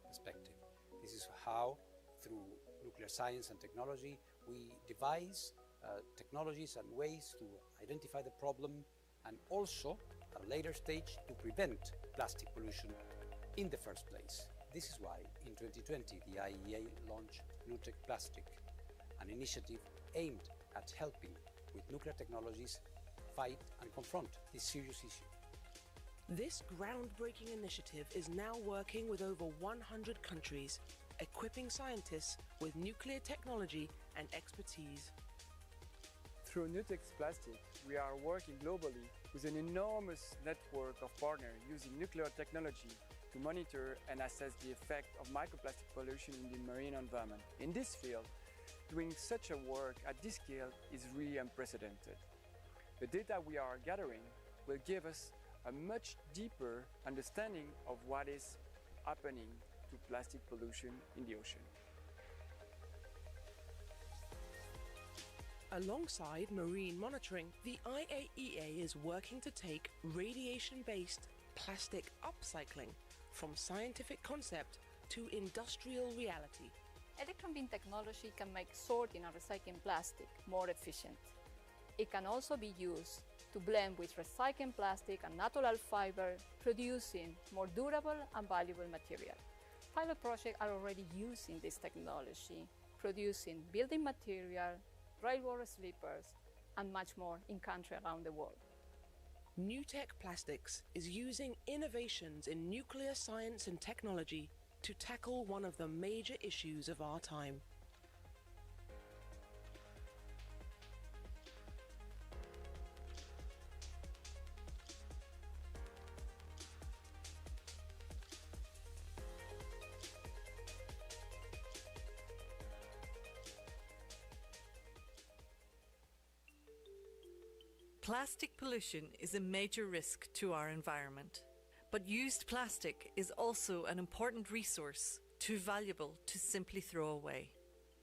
perspective. This is how, through nuclear science and technology, we devise technologies and ways to identify the problem and also, at a later stage, to prevent plastic pollution in the first place. This is why, in 2020, the IEA launched NUTEC Plastic, an initiative aimed at helping with nuclear technologies fight and confront this serious issue. This groundbreaking initiative is now working with over 100 countries, equipping scientists with nuclear technology and expertise. Through NUTEC's Plastic, we are working globally with an enormous network of partners using nuclear technology to monitor and assess the effect of microplastic pollution in the marine environment. In this field, doing such a work at this scale is really unprecedented. The data we are gathering will give us a much deeper understanding of what is happening to plastic pollution in the ocean. Alongside marine monitoring, the IAEA is working to take radiation-based plastic upcycling from scientific concept to industrial reality. Electron beam technology can make sorting and recycling plastic more efficient. It can also be used to blend with recycled plastic and natural fiber, producing more durable and valuable material. Pilot projects are already using this technology, producing building material, railroad sleepers, and much more in countries around the world. NUTEC Plastics is using innovations in nuclear science and technology to tackle one of the major issues of our time. Plastic pollution is a major risk to our environment, but used plastic is also an important resource, too valuable to simply throw away.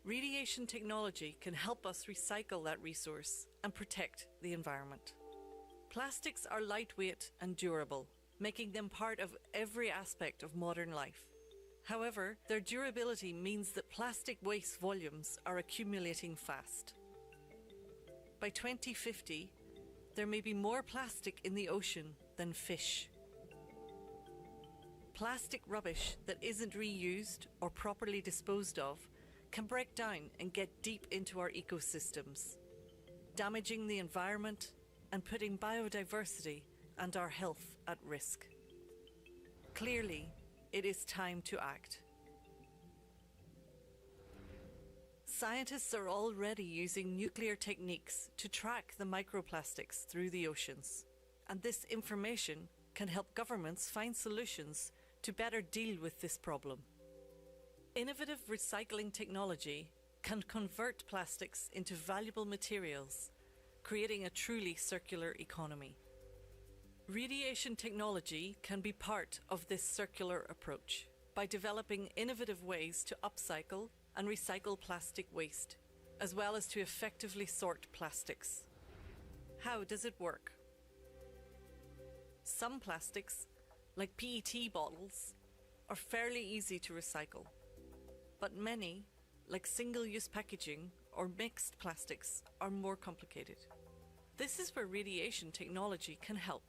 Radiation technology can help us recycle that resource and protect the environment. Plastics are lightweight and durable, making them part of every aspect of modern life. However, their durability means that plastic waste volumes are accumulating fast. By 2050, there may be more plastic in the ocean than fish. Plastic rubbish that isn't reused or properly disposed of can break down and get deep into our ecosystems, damaging the environment and putting biodiversity and our health at risk. Clearly, it is time to act. Scientists are already using nuclear techniques to track the microplastics through the oceans, and this information can help governments find solutions to better deal with this problem. Innovative recycling technology can convert plastics into valuable materials, creating a truly circular economy. Radiation technology can be part of this circular approach by developing innovative ways to upcycle and recycle plastic waste, as well as to effectively sort plastics. How does it work? Some plastics, like PET bottles, are fairly easy to recycle, but many, like single-use packaging or mixed plastics, are more complicated. This is where radiation technology can help.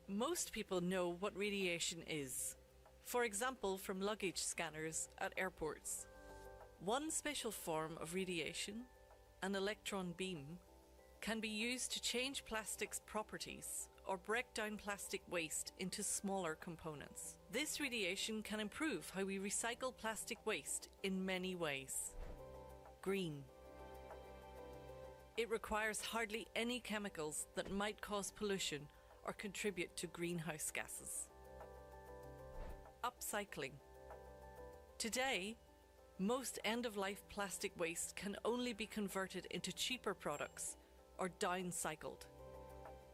Most people know what radiation is, for example from luggage scanners at airports. One special form of radiation, an electron beam, can be used to change plastic's properties or break down plastic waste into smaller components. This radiation can improve how we recycle plastic waste in many ways. Green. It requires hardly any chemicals that might cause pollution or contribute to greenhouse gases. Upcycling. Today, most end-of-life plastic waste can only be converted into cheaper products or downcycled.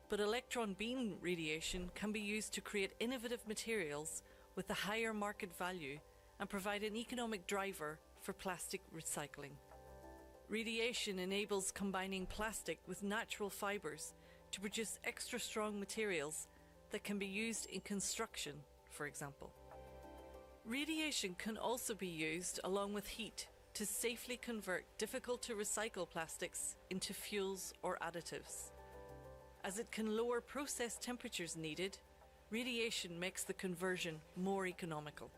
But electron beam radiation can be used to create innovative materials with a higher market value and provide an economic driver for plastic recycling. Radiation enables combining plastic with natural fibers to produce extra strong materials that can be used in construction, for example. Radiation can also be used along with heat to safely convert difficult to recycle plastics into fuels or additives. As it can lower process temperatures needed, radiation makes the conversion more economical.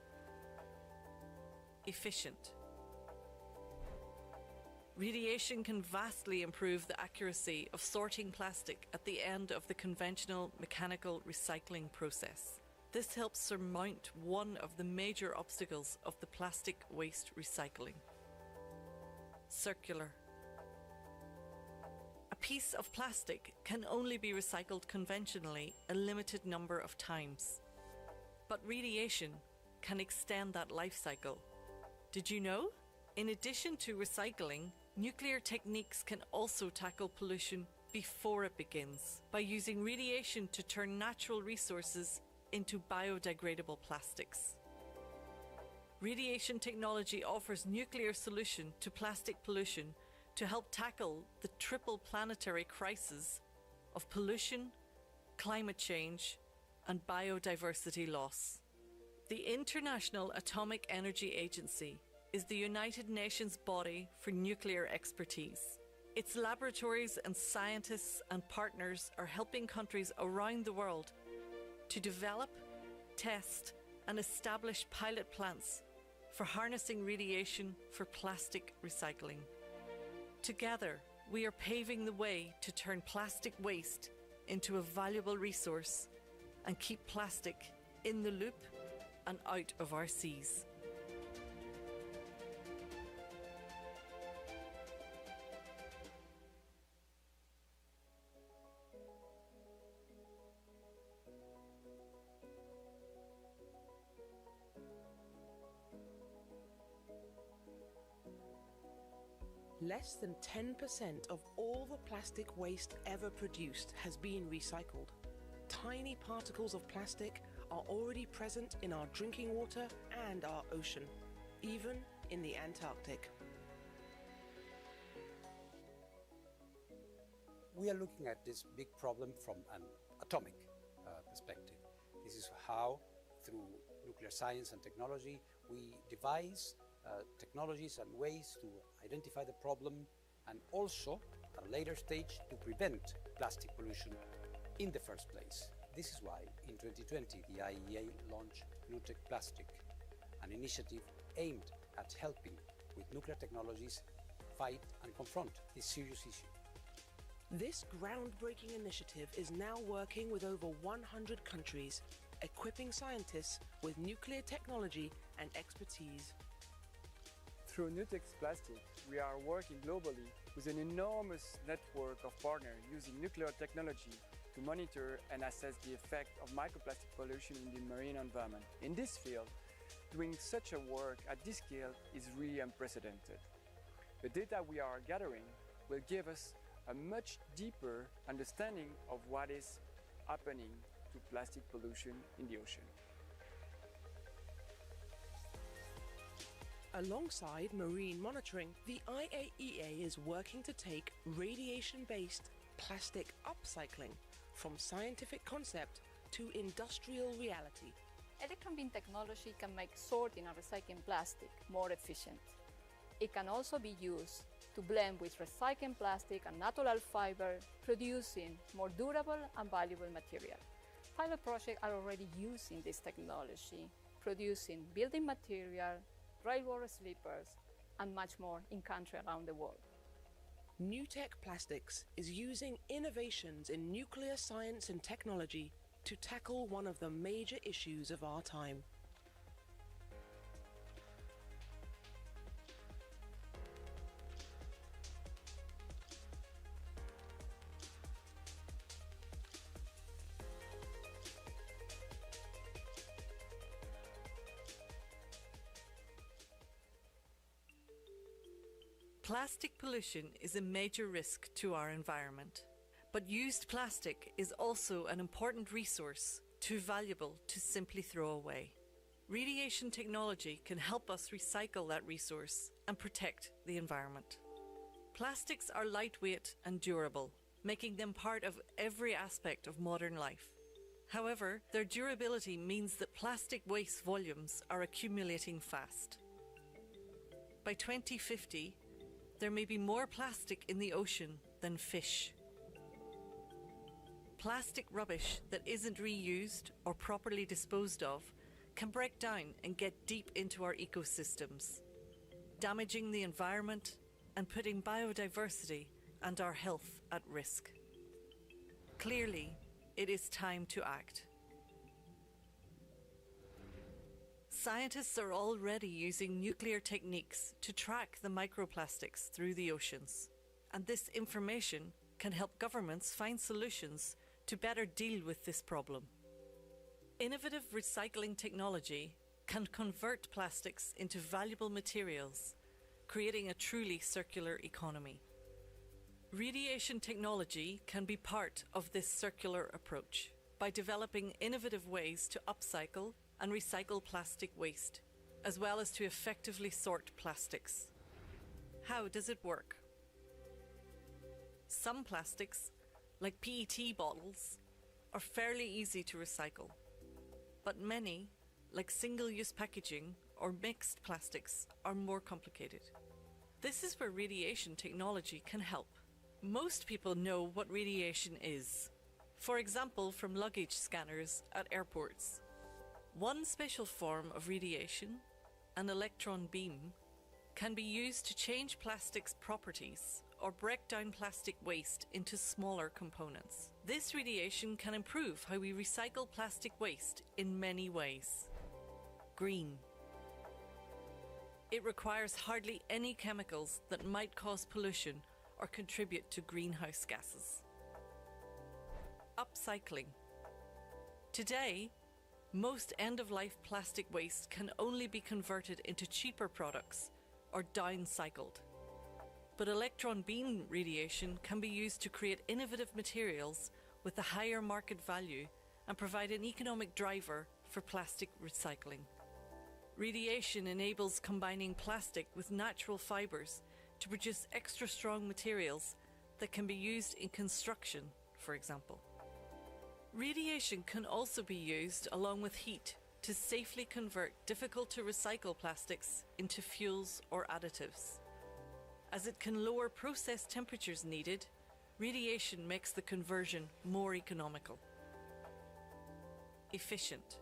Efficient. Radiation can vastly improve the accuracy of sorting plastic at the end of the conventional mechanical recycling process. This helps surmount one of the major obstacles of the plastic waste recycling. Circular. A piece of plastic can only be recycled conventionally a limited number of times. But radiation can extend that life cycle. Did you know? In addition to recycling, nuclear techniques can also tackle pollution before it begins by using radiation to turn natural resources into biodegradable plastics. Radiation technology offers nuclear solution to plastic pollution to help tackle the triple planetary crisis of pollution, climate change, and biodiversity loss. The International Atomic Energy Agency is the United Nations body for nuclear expertise. Its laboratories and scientists and partners are helping countries around the world to develop, test, and establish pilot plants for harnessing radiation for plastic recycling. Together, we are paving the way to turn plastic waste into a valuable resource and keep plastic in the loop and out of our seas. Less than 10% of all the plastic waste ever produced has been recycled. Tiny particles of plastic are already present in our drinking water and our ocean, even in the Antarctic. We are looking at this big problem from an atomic perspective. This is how, through nuclear science and technology, we devise technologies and ways to identify the problem and also, at a later stage, to prevent plastic pollution in the first place. This is why, in 2020, the IEA launched NUTEC Plastic, an initiative aimed at helping with nuclear technologies fight and confront this serious issue. This groundbreaking initiative is now working with over 100 countries, equipping scientists with nuclear technology and expertise. Through NUTEC's Plastic, we are working globally with an enormous network of partners using nuclear technology to monitor and assess the effect of microplastic pollution in the marine environment. In this field, doing such a work at this scale is really unprecedented. The data we are gathering will give us a much deeper understanding of what is happening to plastic pollution in the ocean. Alongside marine monitoring, the IAEA is working to take radiation-based plastic upcycling from scientific concept to industrial reality. Electron beam technology can make sorting and recycling plastic more efficient. It can also be used to blend with recycled plastic and natural fiber, producing more durable and valuable material. Pilot projects are already using this technology, producing building material, railroad sleepers, and much more in countries around the world. NUTEC Plastics is using innovations in nuclear science and technology to tackle one of the major issues of our time. Plastic pollution is a major risk to our environment, but used plastic is also an important resource, too valuable to simply throw away. Radiation technology can help us recycle that resource and protect the environment. Plastics are lightweight and durable, making them part of every aspect of modern life. However, their durability means that plastic waste volumes are accumulating fast. By 2050, there may be more plastic in the ocean than fish. Plastic rubbish that isn't reused or properly disposed of can break down and get deep into our ecosystems, damaging the environment and putting biodiversity and our health at risk. Clearly, it is time to act. Scientists are already using nuclear techniques to track the microplastics through the oceans, and this information can help governments find solutions to better deal with this problem. Innovative recycling technology can convert plastics into valuable materials, creating a truly circular economy. Radiation technology can be part of this circular approach by developing innovative ways to upcycle and recycle plastic waste, as well as to effectively sort plastics. How does it work? Some plastics, like PET bottles, are fairly easy to recycle, but many, like single-use packaging or mixed plastics, are more complicated. This is where radiation technology can help. Most people know what radiation is, for example from luggage scanners at airports. One special form of radiation, an electron beam, can be used to change plastic's properties or break down plastic waste into smaller components. This radiation can improve how we recycle plastic waste in many ways. Green. It requires hardly any chemicals that might cause pollution or contribute to greenhouse gases. Upcycling. Today, most end-of-life plastic waste can only be converted into cheaper products or downcycled. But electron beam radiation can be used to create innovative materials with a higher market value and provide an economic driver for plastic recycling. Radiation enables combining plastic with natural fibers to produce extra strong materials that can be used in construction, for example. Radiation can also be used along with heat to safely convert difficult to recycle plastics into fuels or additives. As it can lower process temperatures needed, radiation makes the conversion more economical. Efficient.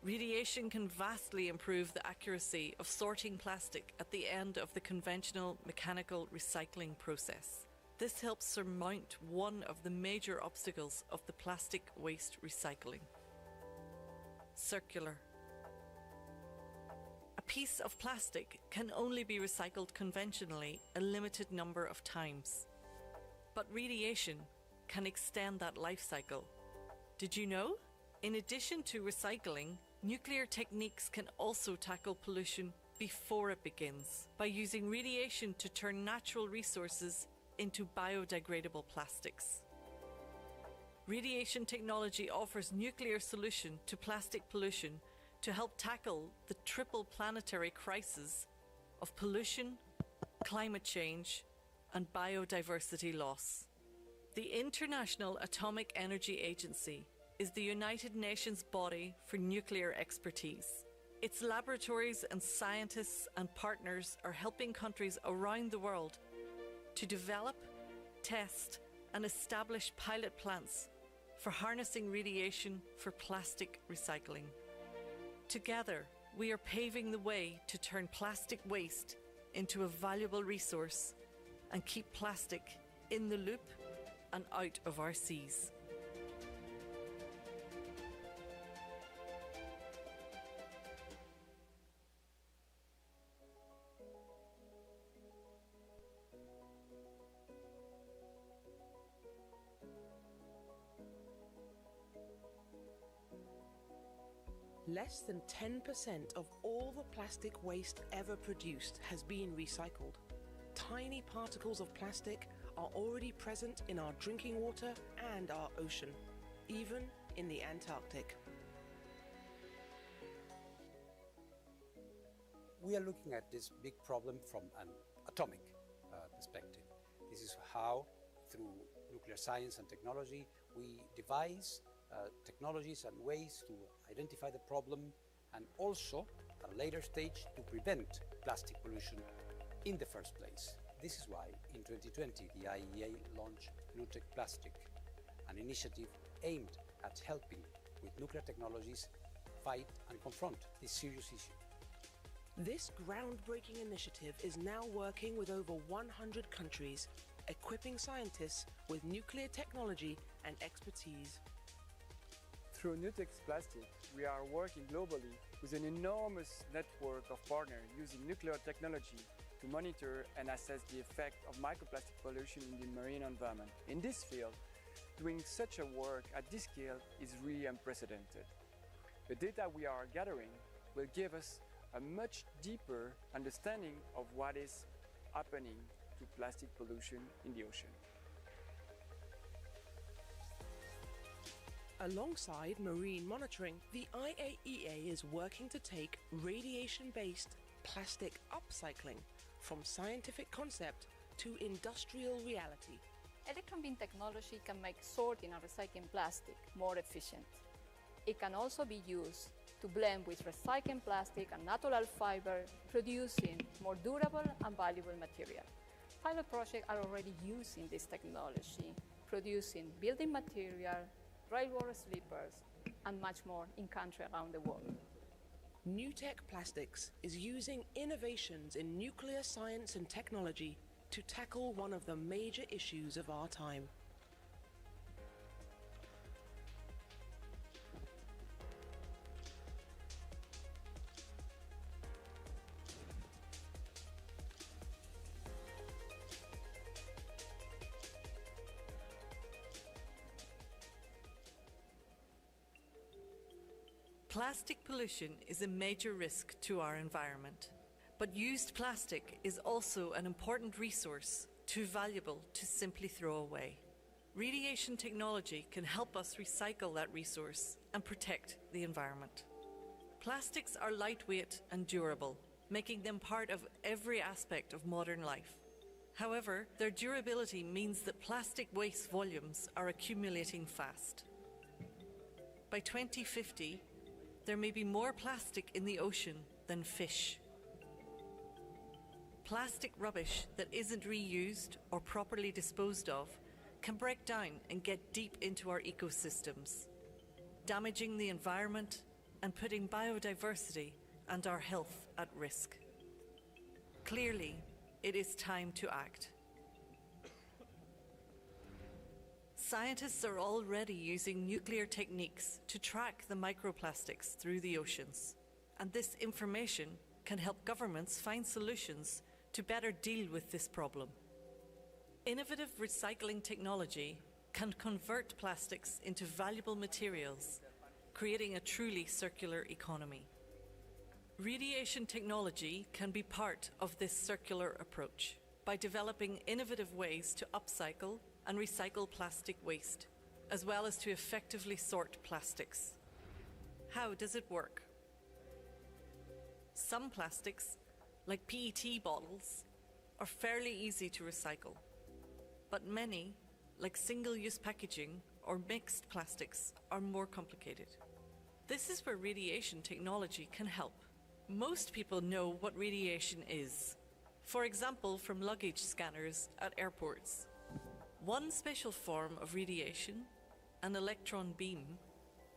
Radiation can vastly improve the accuracy of sorting plastic at the end of the conventional mechanical recycling process. This helps surmount one of the major obstacles of the plastic waste recycling. Circular. A piece of plastic can only be recycled conventionally a limited number of times. But radiation can extend that life cycle. Did you know? In addition to recycling, nuclear techniques can also tackle pollution before it begins by using radiation to turn natural resources into biodegradable plastics. Radiation technology offers nuclear solution to plastic pollution to help tackle the triple planetary crisis of pollution, climate change, and biodiversity loss. The International Atomic Energy Agency is the United Nations body for nuclear expertise. Its laboratories and scientists and partners are helping countries around the world to develop, test, and establish pilot plants for harnessing radiation for plastic recycling. Together, we are paving the way to turn plastic waste into a valuable resource and keep plastic in the loop and out of our seas. Less than 10% of all the plastic waste ever produced has been recycled. Tiny particles of plastic are already present in our drinking water and our ocean, even in the Antarctic. We are looking at this big problem from an atomic perspective. This is how, through nuclear science and technology, We devise technologies and ways to identify the problem and also, at a later stage, to prevent plastic pollution in the first place. This is why, in 2020, the IEA launched NUTEC Plastic, an initiative aimed at helping with nuclear technologies fight and confront this serious issue. This groundbreaking initiative is now working with over 100 countries, equipping scientists with nuclear technology and expertise. Through NUTEC's Plastic, we are working globally with an enormous network of partners using nuclear technology to monitor and assess the effect of microplastic pollution in the marine environment. In this field, doing such a work at this scale is really unprecedented. The data we are gathering will give us a much deeper understanding of what is happening to plastic pollution in the ocean. Alongside marine monitoring, the IAEA is working to take radiation-based plastic upcycling from scientific concept to industrial reality. Electron beam technology can make sorting and recycling plastic more efficient. It can also be used to blend with recycled plastic and natural fiber, producing more durable and valuable material. Pilot projects are already using this technology, producing building material, railroad sleepers, and much more in countries around the world. NUTEC Plastics is using innovations in nuclear science and technology to tackle one of the major issues of our time. Plastic pollution is a major risk to our environment, but used plastic is also an important resource, too valuable to simply throw away. Radiation technology can help us recycle that resource and protect the environment. Plastics are lightweight and durable, making them part of every aspect of modern life. However, their durability means that plastic waste volumes are accumulating fast. By 2050, there may be more plastic in the ocean than fish. Plastic rubbish that isn't reused or properly disposed of can break down and get deep into our ecosystems, damaging the environment and putting biodiversity and our health at risk. Clearly, it is time to act. Scientists are already using nuclear techniques to track the microplastics through the oceans, and this information can help governments find solutions to better deal with this problem. Innovative recycling technology can convert plastics into valuable materials, creating a truly circular economy. Radiation technology can be part of this circular approach by developing innovative ways to upcycle and recycle plastic waste, as well as to effectively sort plastics. How does it work? Some plastics, like PET bottles, are fairly easy to recycle, but many, like single-use packaging or mixed plastics, are more complicated. This is where radiation technology can help. Most people know what radiation is, for example, from luggage scanners at airports. One special form of radiation, an electron beam,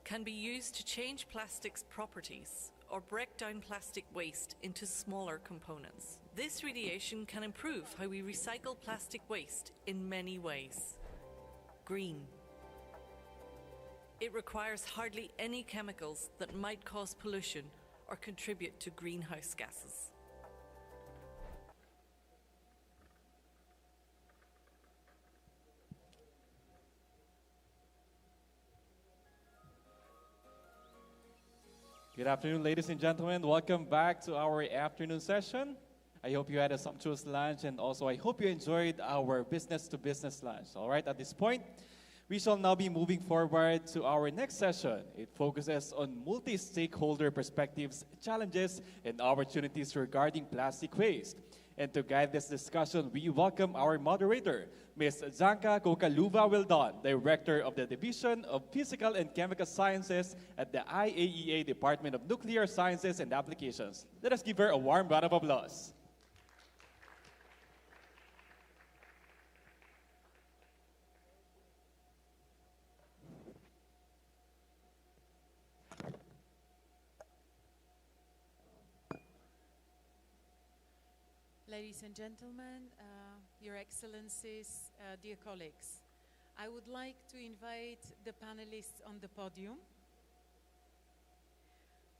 can be used to change plastic's properties or break down plastic waste into smaller components. This radiation can improve how we recycle plastic waste in many ways. Green. It requires hardly any chemicals that might cause pollution or contribute to greenhouse gases. Good afternoon, ladies and gentlemen. Welcome back to our afternoon session. I hope you had a sumptuous lunch, and also I hope you enjoyed our business-to-business lunch. All right, at this point, we shall now be moving forward to our next session. It focuses on multi-stakeholder perspectives, challenges, and opportunities regarding plastic waste. And to guide this discussion, we welcome our moderator, Ms. Zanka Kokaluva Wildon, Director of the Division of Physical and Chemical Sciences at the IAEA Department of Nuclear Sciences and Applications. Let us give her a warm round of applause. Ladies and gentlemen, Your Excellencies, dear colleagues, I would like to invite the panelists on the podium.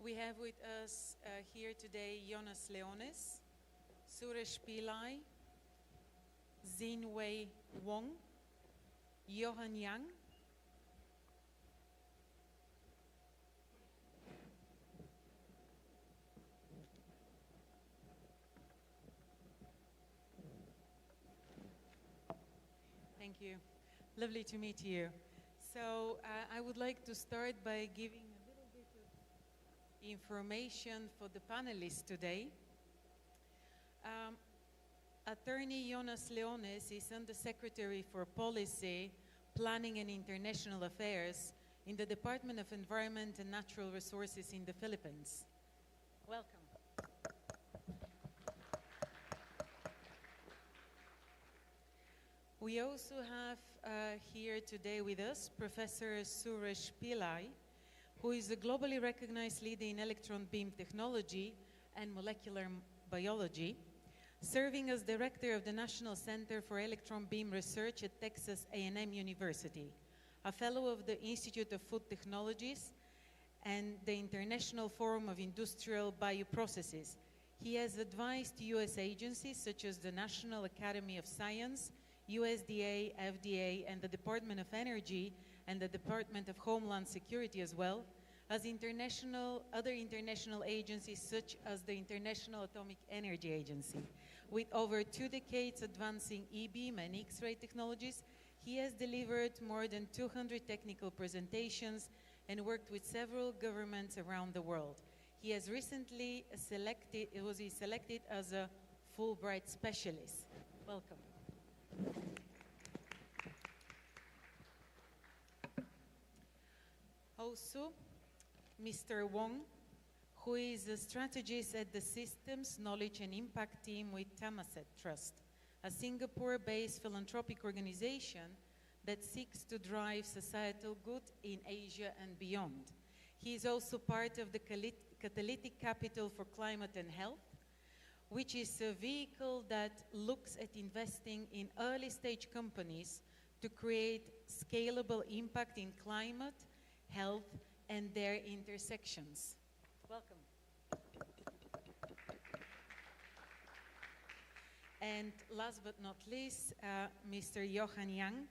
We have with us here today Jonas Leones, Suresh Pillai, Xin-Wei Wong, Johan Yang, Thank you. Lovely to meet you. So I would like to start by giving a little bit of information for the panelists today. Attorney Jonas Leones is Undersecretary for Policy, Planning and International Affairs in the Department of Environment and Natural Resources in the Philippines. Welcome. We also have here today with us Professor Suresh Pillai, who is a globally recognized leader in electron beam technology and molecular biology, serving as director of the National Center for Electron Beam Research at Texas A&M University, a fellow of the Institute of Food Technologies and the International Forum of Industrial Bioprocesses. He has advised U.S. agencies such as the National Academy of Science, USDA, FDA, and the Department of Energy and the Department of Homeland Security as well, as other international agencies such as the International Atomic Energy Agency. With over 2 decades advancing E-beam and X-ray technologies, he has delivered more than 200 technical presentations and worked with several governments around the world. He has recently was selected as a Fulbright specialist. Welcome. Also, Mr. Wong, who is a strategist at the Systems, Knowledge and Impact team with Tamaset Trust, a Singapore-based philanthropic organization that seeks to drive societal good in Asia and beyond. He is also part of the Catalytic Capital for Climate and Health, which is a vehicle that looks at investing in early-stage companies to create scalable impact in climate, health, and their intersections. Welcome. And last but not least, Mr. Johan Yang,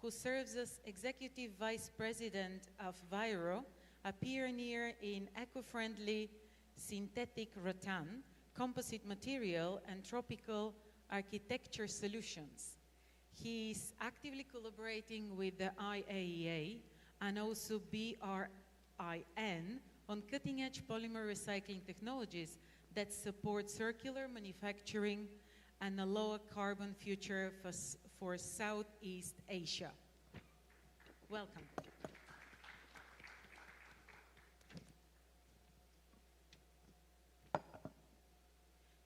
who serves as Executive Vice President of Viro, a pioneer in eco-friendly synthetic rattan, composite material, and tropical architecture solutions. He is actively collaborating with the IAEA and also BRIN on cutting-edge polymer recycling technologies that support circular manufacturing and a lower carbon future for Southeast Asia. Welcome.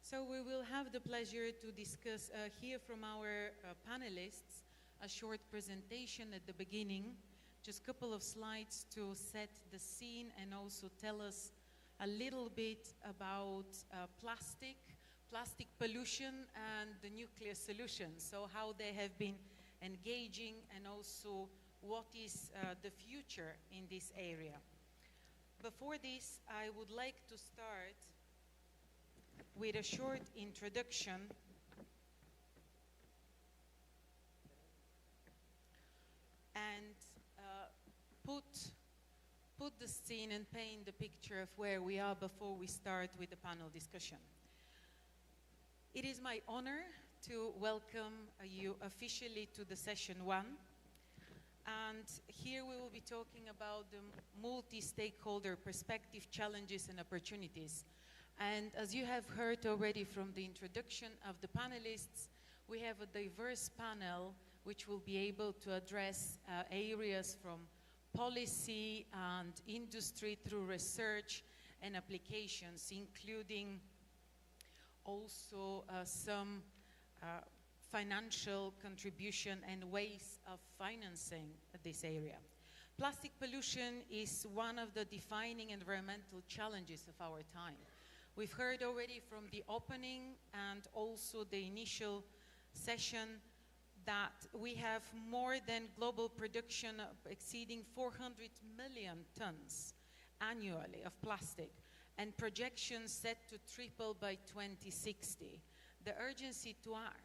So we will have the pleasure to discuss, hear from our panelists, a short presentation at the beginning, just a couple of slides to set the scene and also tell us a little bit about plastic pollution and the nuclear solution, so how they have been engaging and also what is the future in this area. Before this, I would like to start with a short introduction and put the scene and paint the picture of where we are before we start with the panel discussion. It is my honor to welcome you officially to the session 1. And here we will be talking about the multi-stakeholder perspective, challenges and opportunities. And as you have heard already from the introduction of the panelists, we have a diverse panel which will be able to address areas from policy and industry through research and applications, including also some financial contribution and ways of financing this area. Plastic pollution is one of the defining environmental challenges of our time. We've heard already from the opening and also the initial session that we have more than global production exceeding 400 million tons annually of plastic, and projections set to triple by 2060. The urgency to act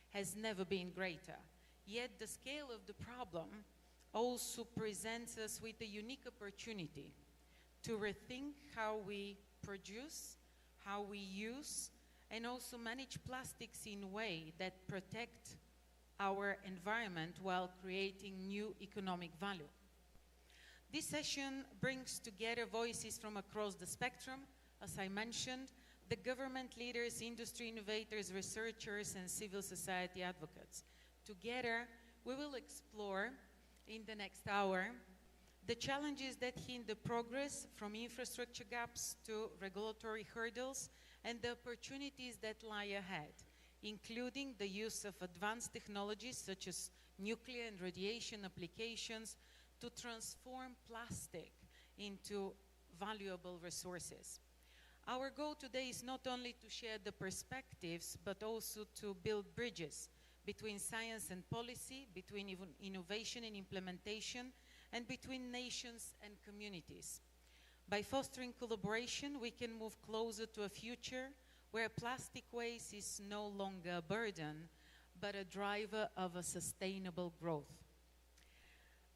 has never been greater. Yet the scale of the problem also presents us with a unique opportunity to rethink how we produce, how we use, and also manage plastics in a way that protect our environment while creating new economic value. This session brings together voices from across the spectrum, as I mentioned, the government leaders, industry innovators, researchers, and civil society advocates. Together, we will explore in the next hour the challenges that hinder progress, from infrastructure gaps to regulatory hurdles, and the opportunities that lie ahead, including the use of advanced technologies such as nuclear and radiation applications to transform plastic into valuable resources. Our goal today is not only to share the perspectives, but also to build bridges between science and policy, between innovation and implementation, and between nations and communities. By fostering collaboration, we can move closer to a future where plastic waste is no longer a burden, but a driver of a sustainable growth.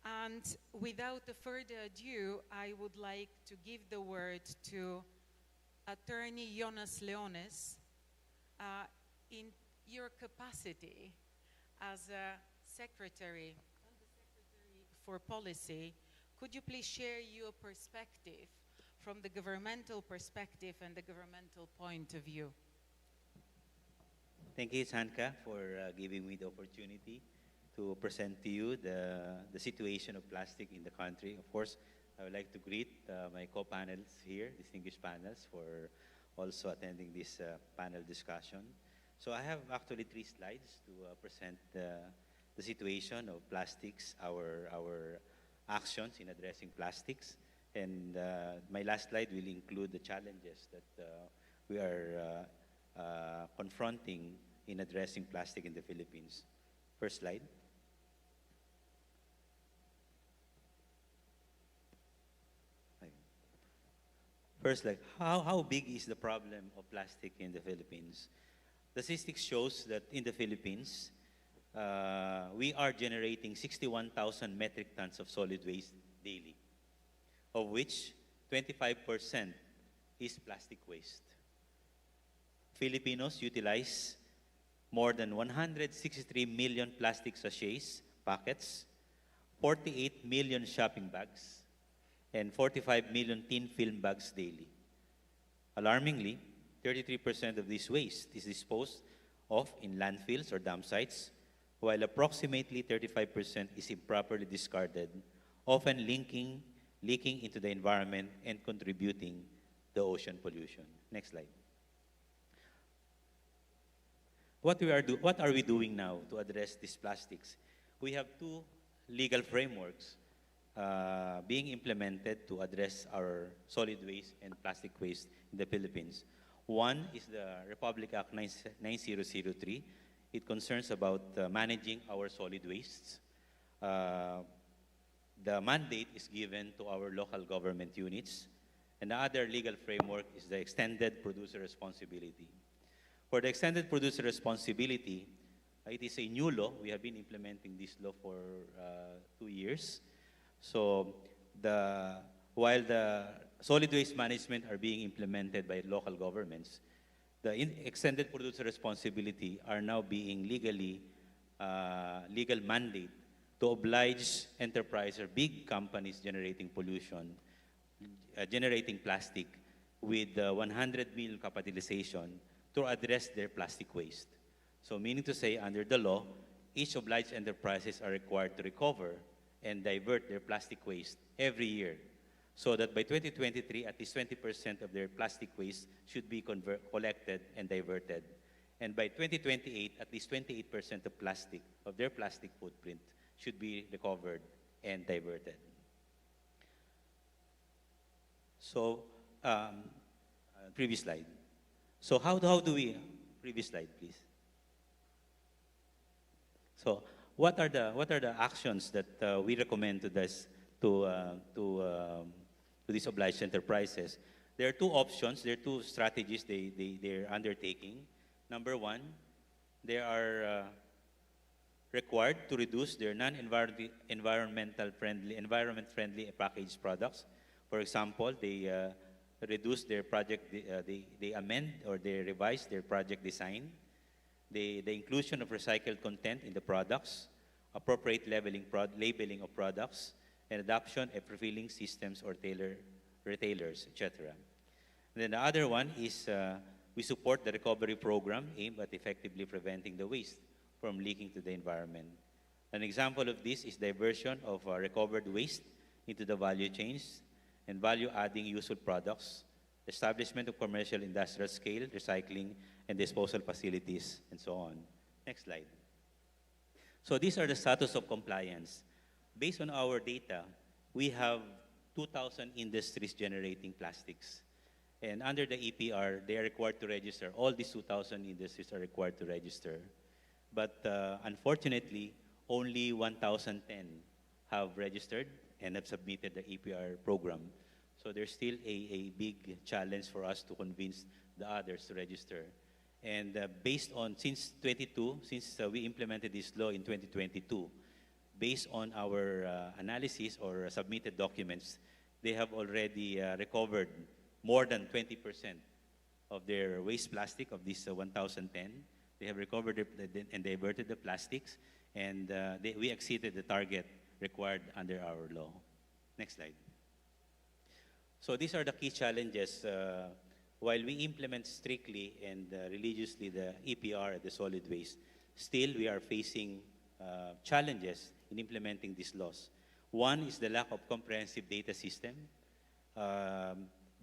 And without further ado, I would like to give the word to Attorney Jonas Leones. In your capacity as a Secretary for Policy, could you please share your perspective from the governmental perspective and the governmental point of view? Thank you, Sanka, for giving me the opportunity to present to you the situation of plastic in the country. Of course, I would like to greet my co-panels here, distinguished panels, for also attending this panel discussion. So I have actually 3 slides to present the situation of plastics, our actions in addressing plastics. And my last slide will include the challenges that we are confronting in addressing plastic in the Philippines. First slide. First, like, how big is the problem of plastic in the Philippines? The statistics shows that in the Philippines, we are generating 61,000 metric tons of solid waste daily, of which 25% is plastic waste. Filipinos utilize more than 163 million plastic sachets, packets, 48 million shopping bags, and 45 million tin film bags daily. Alarmingly, 33% of this waste is disposed of in landfills or dump sites, while approximately 35% is improperly discarded, often leaking into the environment and contributing to ocean pollution. Next slide. What are we doing now to address these plastics? We have 2 legal frameworks being implemented to address our solid waste and plastic waste in the Philippines. One is the Republic Act 9003. It concerns about managing our solid wastes. The mandate is given to our local government units. And the other legal framework is the Extended Producer Responsibility. For the Extended Producer Responsibility, it is a new law. We have been implementing this law for 2 years. So while the solid waste management are being implemented by local governments, the extended producer responsibility are now being legal mandate to oblige enterprise or big companies generating pollution, generating plastic, with 100 million capitalization to address their plastic waste. So meaning to say, under the law, each obliged enterprises are required to recover and divert their plastic waste every year, so that by 2023, at least 20% of their plastic waste should be collected and diverted. And by 2028, at least 28% of their plastic footprint should be recovered and diverted. So, previous slide. So how do we, previous slide, please. So what are the actions that we recommend to these obliged enterprises? There are two options, there are two strategies they're undertaking. Number one, they are required to reduce their environment friendly packaged products. For example, they reduce their project, they amend or they revise their project design, the inclusion of recycled content in the products, appropriate labeling of products, and adoption of refilling systems or retailers, etc. And then the other one is we support the recovery program aimed at effectively preventing the waste from leaking to the environment. An example of this is diversion of recovered waste into the value chains and value-adding useful products, establishment of commercial industrial scale, recycling, and disposal facilities, and so on. Next slide. So these are the status of compliance. Based on our data, we have 2,000 industries generating plastics. And under the EPR, they are required to register. All these 2,000 industries are required to register. But unfortunately, only 1,010 have registered and have submitted the EPR program. So there's still a big challenge for us to convince the others to register. And based on, since we implemented this law in 2022, based on our analysis or submitted documents, they have already recovered more than 20% of their waste plastic of this 1,010. They have recovered and diverted the plastics, and we exceeded the target required under our law. Next slide. So these are the key challenges. While we implement strictly and religiously the EPR and the solid waste, still we are facing challenges in implementing these laws. One is the lack of comprehensive data system.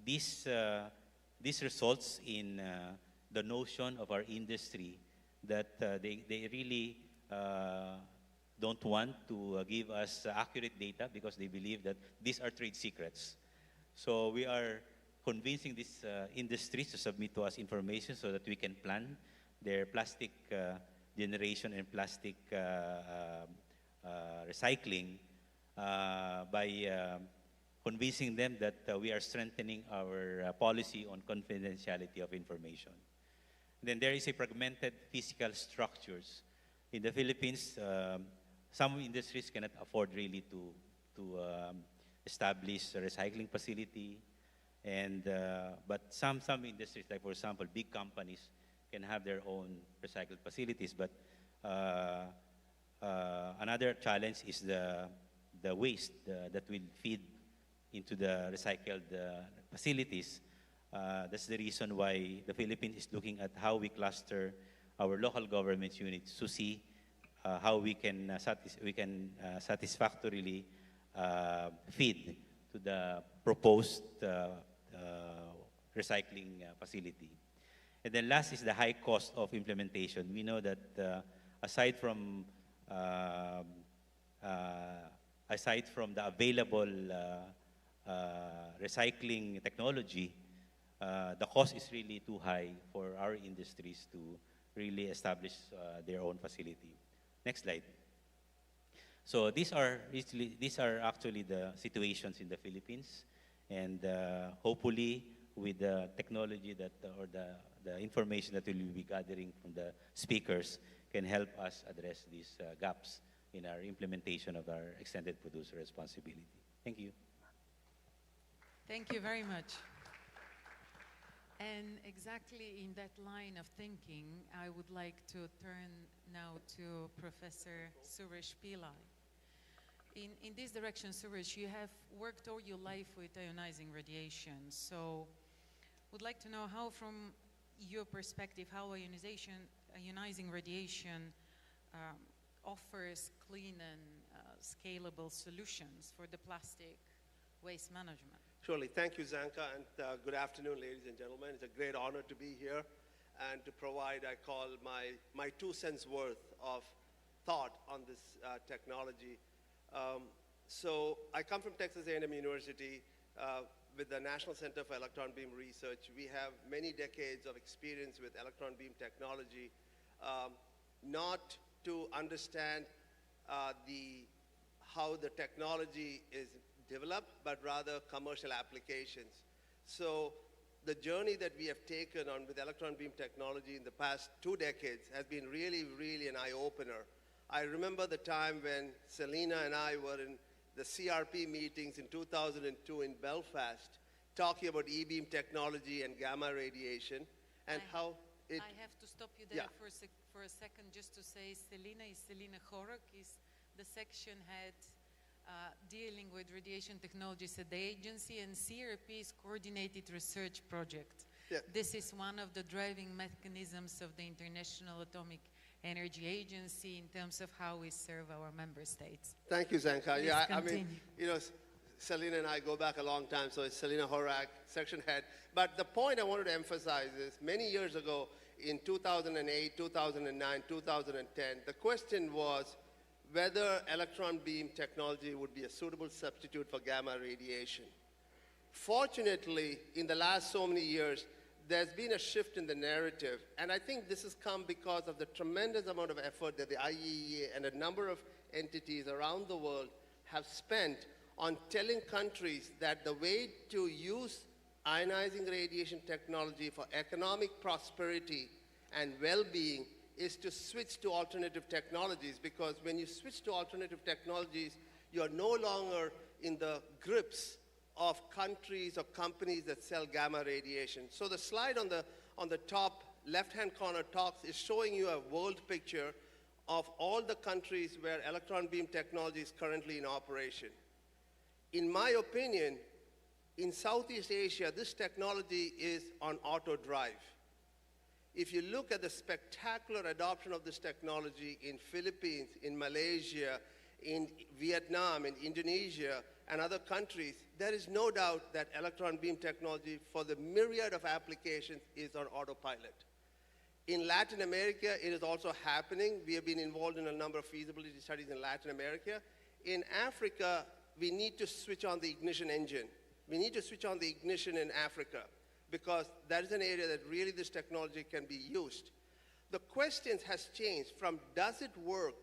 This results in the notion of our industry that they really don't want to give us accurate data because they believe that these are trade secrets. So we are convincing these industries to submit to us information so that we can plan their plastic generation and plastic recycling by convincing them that we are strengthening our policy on confidentiality of information. Then there is a fragmented physical structures. In the Philippines, some industries cannot afford really to establish a recycling facility, and but some industries, like for example, big companies, can have their own recycled facilities. But another challenge is the waste that will feed into the recycled facilities. That's the reason why the Philippines is looking at how we cluster our local government units to see how we can satisfactorily feed to the proposed recycling facility. And then last is the high cost of implementation. We know that aside from the available recycling technology, the cost is really too high for our industries to really establish their own facility. Next slide. So these are actually the situations in the Philippines, and hopefully with the technology that or the information that we will be gathering from the speakers can help us address these gaps in our implementation of our extended producer responsibility. Thank you. Thank you very much. And exactly in that line of thinking, I would like to turn now to Professor Suresh Pillai. In this direction, Suresh, you have worked all your life with ionizing radiation. So would like to know how, from your perspective, how ionizing radiation offers clean and scalable solutions for the plastic waste management. Surely. Thank you, Zanka, and good afternoon, ladies and gentlemen. It's a great honor to be here and to provide, I call my 2 cents worth of thought on this technology. So I come from Texas A&M University with the National Center for Electron Beam Research. We have many decades of experience with electron beam technology, not to understand how the technology is developed, but rather commercial applications. So the journey that we have taken on with electron beam technology in the past 2 decades has been really, really an eye-opener. I remember the time when Selena and I were in the CRP meetings in 2002 in Belfast, talking about E-beam technology and gamma radiation, and how it... I have to stop you there Yeah. for a second just to say Selena Horok is the section head dealing with radiation technologies at the agency, and CRP is Coordinated Research Project. Yeah. This is one of the driving mechanisms of the International Atomic Energy Agency in terms of how we serve our member states. Thank you, Zanka. Please Yeah, I continue. mean, you know, Selena and I go back a long time, so it's Selena Horak, section head. But the point I wanted to emphasize is many years ago, in 2008, 2009, 2010, the question was whether electron beam technology would be a suitable substitute for gamma radiation. Fortunately, in the last so many years, there's been a shift in the narrative, and I think this has come because of the tremendous amount of effort that the IEEA and a number of entities around the world have spent on telling countries that the way to use ionizing radiation technology for economic prosperity and well-being is to switch to alternative technologies, because when you switch to alternative technologies, you're no longer in the grips of countries or companies that sell gamma radiation. So the slide on the top left-hand corner is showing you a world picture of all the countries where electron beam technology is currently in operation. In my opinion, in Southeast Asia, this technology is on auto drive. If you look at the spectacular adoption of this technology in Philippines, in Malaysia, in Vietnam, in Indonesia, and other countries, there is no doubt that electron beam technology for the myriad of applications is on autopilot. In Latin America, it is also happening. We have been involved in a number of feasibility studies in Latin America. In Africa, we need to switch on the ignition engine. We need to switch on the ignition in Africa, because that is an area that really this technology can be used. The question has changed from does it work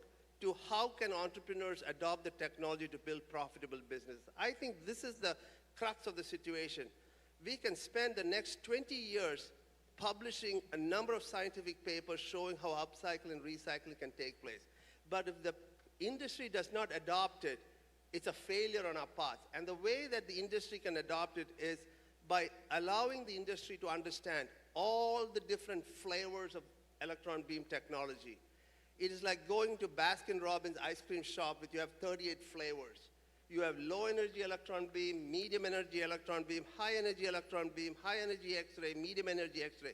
to how can entrepreneurs adopt the technology to build profitable business. I think this is the crux of the situation. We can spend the next 20 years publishing a number of scientific papers showing how upcycling and recycling can take place. But if the industry does not adopt it, it's a failure on our part. And the way that the industry can adopt it is by allowing the industry to understand all the different flavors of electron beam technology. It is like going to Baskin-Robbins ice cream shop with you have 38 flavors. You have low energy electron beam, medium energy electron beam, high energy electron beam, high energy X-ray, medium energy X-ray.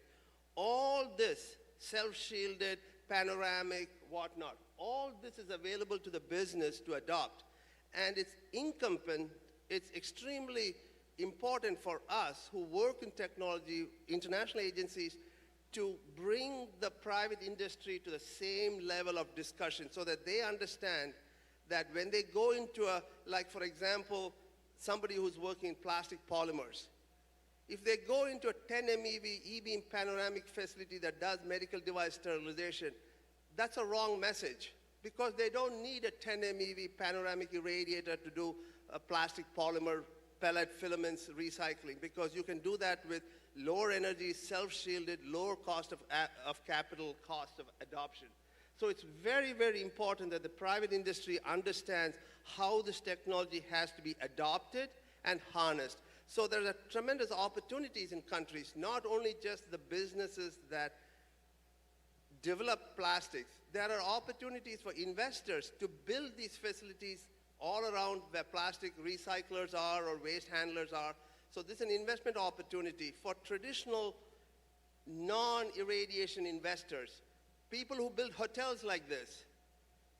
All this, self-shielded, panoramic, whatnot, all this is available to the business to adopt. And it's incumbent, it's extremely important for us who work in technology, international agencies, to bring the private industry to the same level of discussion so that they understand that when they go into like for example, somebody who's working in plastic polymers, if they go into a 10 MeV E-beam panoramic facility that does medical device sterilization, that's a wrong message, because they don't need a 10 MeV panoramic irradiator to do a plastic polymer pellet filaments recycling, because you can do that with lower energy, self-shielded, lower cost of capital cost of adoption. So it's very, very important that the private industry understands how this technology has to be adopted and harnessed. So there are tremendous opportunities in countries, not only just the businesses that develop plastics. There are opportunities for investors to build these facilities all around where plastic recyclers are or waste handlers are, So this is an investment opportunity for traditional non-irradiation investors, people who build hotels like this.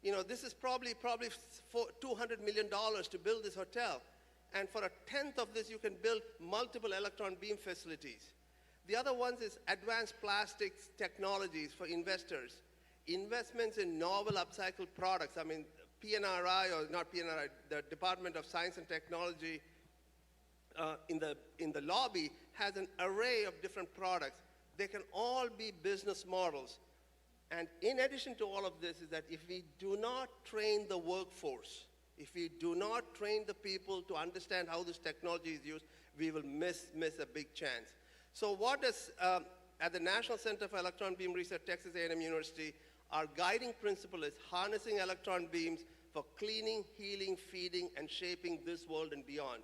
You know, this is probably for $200 million to build this hotel. And for a tenth of this, you can build multiple electron beam facilities. The other ones is advanced plastics technologies for investors. Investments in novel upcycled products. I mean, PNRI, or not PNRI, the Department of Science and Technology in the lobby has an array of different products. They can all be business models. And in addition to all of this is that if we do not train the workforce, if we do not train the people to understand how this technology is used, we will miss a big chance. So what does, at the National Center for Electron Beam Research, Texas A&M University, our guiding principle is harnessing electron beams for cleaning, healing, feeding, and shaping this world and beyond.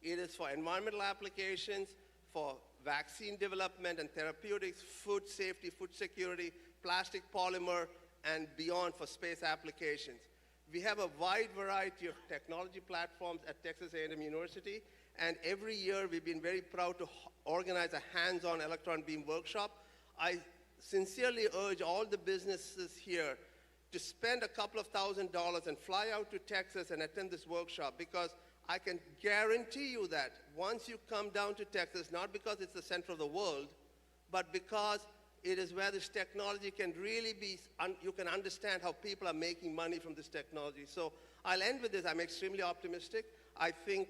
It is for environmental applications, for vaccine development and therapeutics, food safety, food security, plastic polymer, and beyond for space applications. We have a wide variety of technology platforms at Texas A&M University, and every year we've been very proud to organize a hands-on electron beam workshop. I sincerely urge all the businesses here to spend a couple of $1,000s and fly out to Texas and attend this workshop, because I can guarantee you that once you come down to Texas, not because it's the center of the world, but because it is where this technology can really be, you can understand how people are making money from this technology. So I'll end with this. I'm extremely optimistic. I think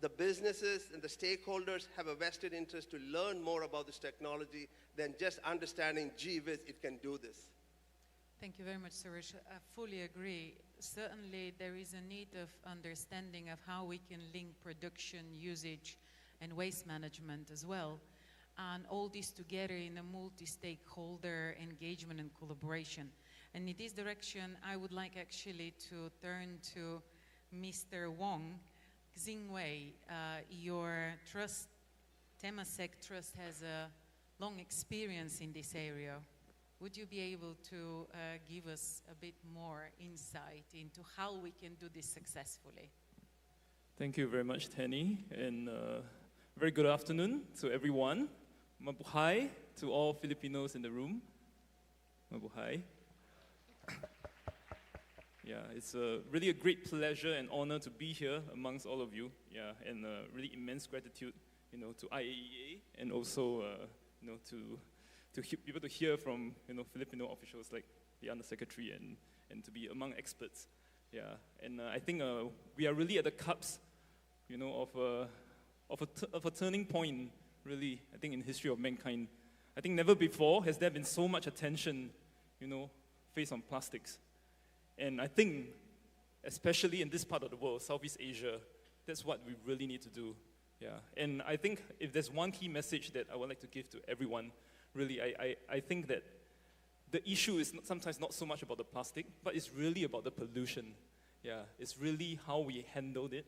the businesses and the stakeholders have a vested interest to learn more about this technology than just understanding, gee whiz, it can do this. Thank you very much, Suresh. I fully agree. Certainly, there is a need of understanding of how we can link production, usage, and waste management as well. And all this together in a multi-stakeholder engagement and collaboration. And in this direction, I would like actually to turn to Mr. Wong. Xingwei, your trust, Temasek Trust, has a long experience in this area. Would you be able to give us a bit more insight into how we can do this successfully? Thank you very much, Tenny, and very good afternoon to everyone. Mabuhay to all Filipinos in the room. Mabuhay. Yeah, it's really a great pleasure and honor to be here amongst all of you. Yeah, and really immense gratitude, you know, to IAEA and also, you know, to be able to hear from, you know, Filipino officials like the Undersecretary and to be among experts. Yeah, and I think we are really at the cusp, you know, of a turning point, really, I think, in the history of mankind. I think never before has there been so much attention, you know, faced on plastics. And I think, especially in this part of the world, Southeast Asia, that's what we really need to do. Yeah, and I think if there's one key message that I would like to give to everyone, really, I think that the issue is sometimes not so much about the plastic, but it's really about the pollution. Yeah, it's really how we handled it.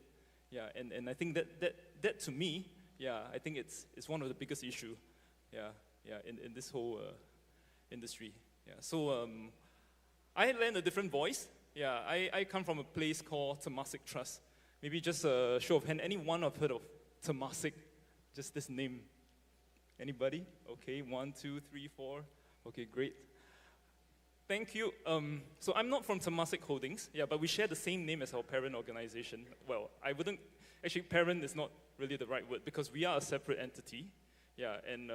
Yeah, and I think that to me, yeah, I think it's one of the biggest issue. Yeah, in this whole industry. Yeah, so I lend a different voice. Yeah, I come from a place called Temasek Trust. Maybe just a show of hand. Anyone have heard of Temasek? Just this name. Anybody? Okay, 1, 2, 3, 4. Okay, great. Thank you. So I'm not from Temasek Holdings, yeah, but we share the same name as our parent organization. Well, I wouldn't, actually parent is not really the right word because we are a separate entity. Yeah, and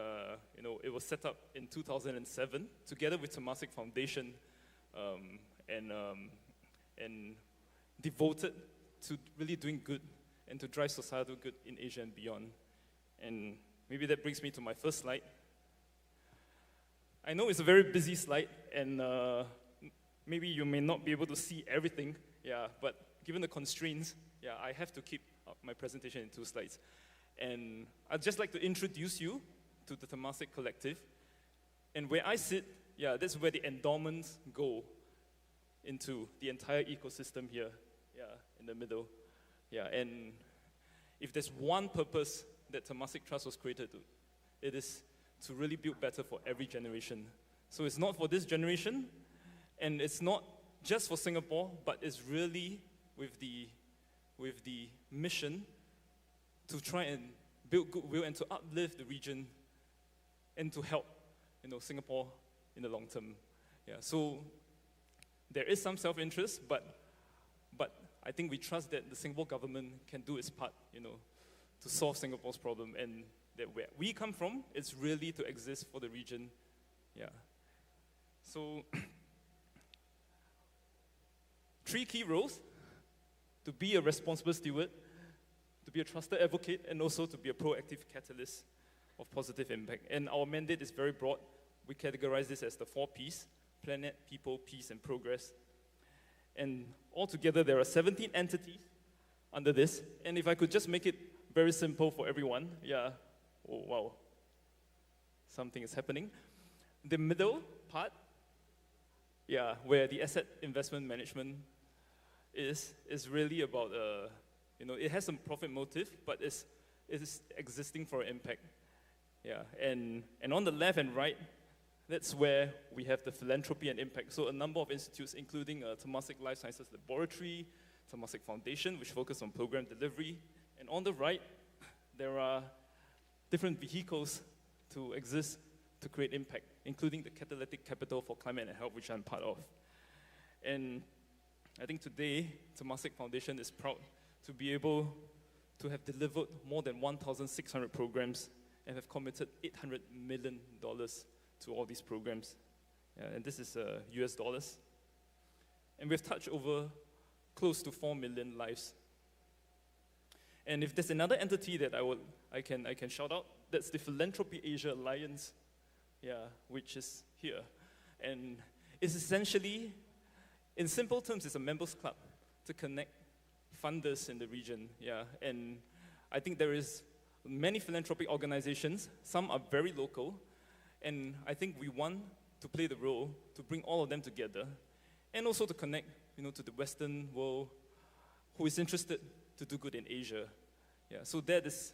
you know, it was set up in 2007 together with Temasek Foundation and devoted to really doing good and to drive societal good in Asia and beyond. And maybe that brings me to my first slide. I know it's a very busy slide, and maybe you may not be able to see everything, yeah, but given the constraints, yeah, I have to keep my presentation in 2 slides. And I'd just like to introduce you to the Temasek Collective. And where I sit, yeah, that's where the endowments go into the entire ecosystem here, yeah, in the middle. Yeah, and if there's one purpose that Temasek Trust was created to, it is to really build better for every generation. So it's not for this generation, and it's not just for Singapore, but it's really with the mission to try and build goodwill and to uplift the region and to help, Singapore in the long term. Yeah, so there is some self-interest, but I think we trust that the Singapore government can do its part, to solve Singapore's problem, and that where we come from, it's really to exist for the region. Yeah. So 3 key roles: to be a responsible steward, to be a trusted advocate, and also to be a proactive catalyst of positive impact. And our mandate is very broad. We categorize this as the 4 Ps: planet, people, peace, and progress. And altogether, there are 17 entities under this. And if I could just make it very simple for everyone, oh wow, something is happening. The middle part, where the asset investment management is really about, it has some profit motive, but it is existing for impact. Yeah, and on the left and right, that's where we have the philanthropy and impact. So a number of institutes, including Temasek Life Sciences Laboratory, Temasek Foundation, which focus on program delivery. And on the right, there are different vehicles to exist to create impact, including the Catalytic Capital for Climate and Health, which I'm part of. And I think today, Temasek Foundation is proud to be able to have delivered more than 1,600 programs and have committed $800 million to all these programs. And this is US dollars. And we've touched over close to 4 million lives. And if there's another entity that I can shout out, that's the Philanthropy Asia Alliance, which is here. And it's essentially, in simple terms, it's a members club to connect funders in the region. And I think there is many philanthropic organizations. Some are very local. And I think we want to play the role to bring all of them together and also to connect, to the Western world who is interested to do good in Asia. So that is,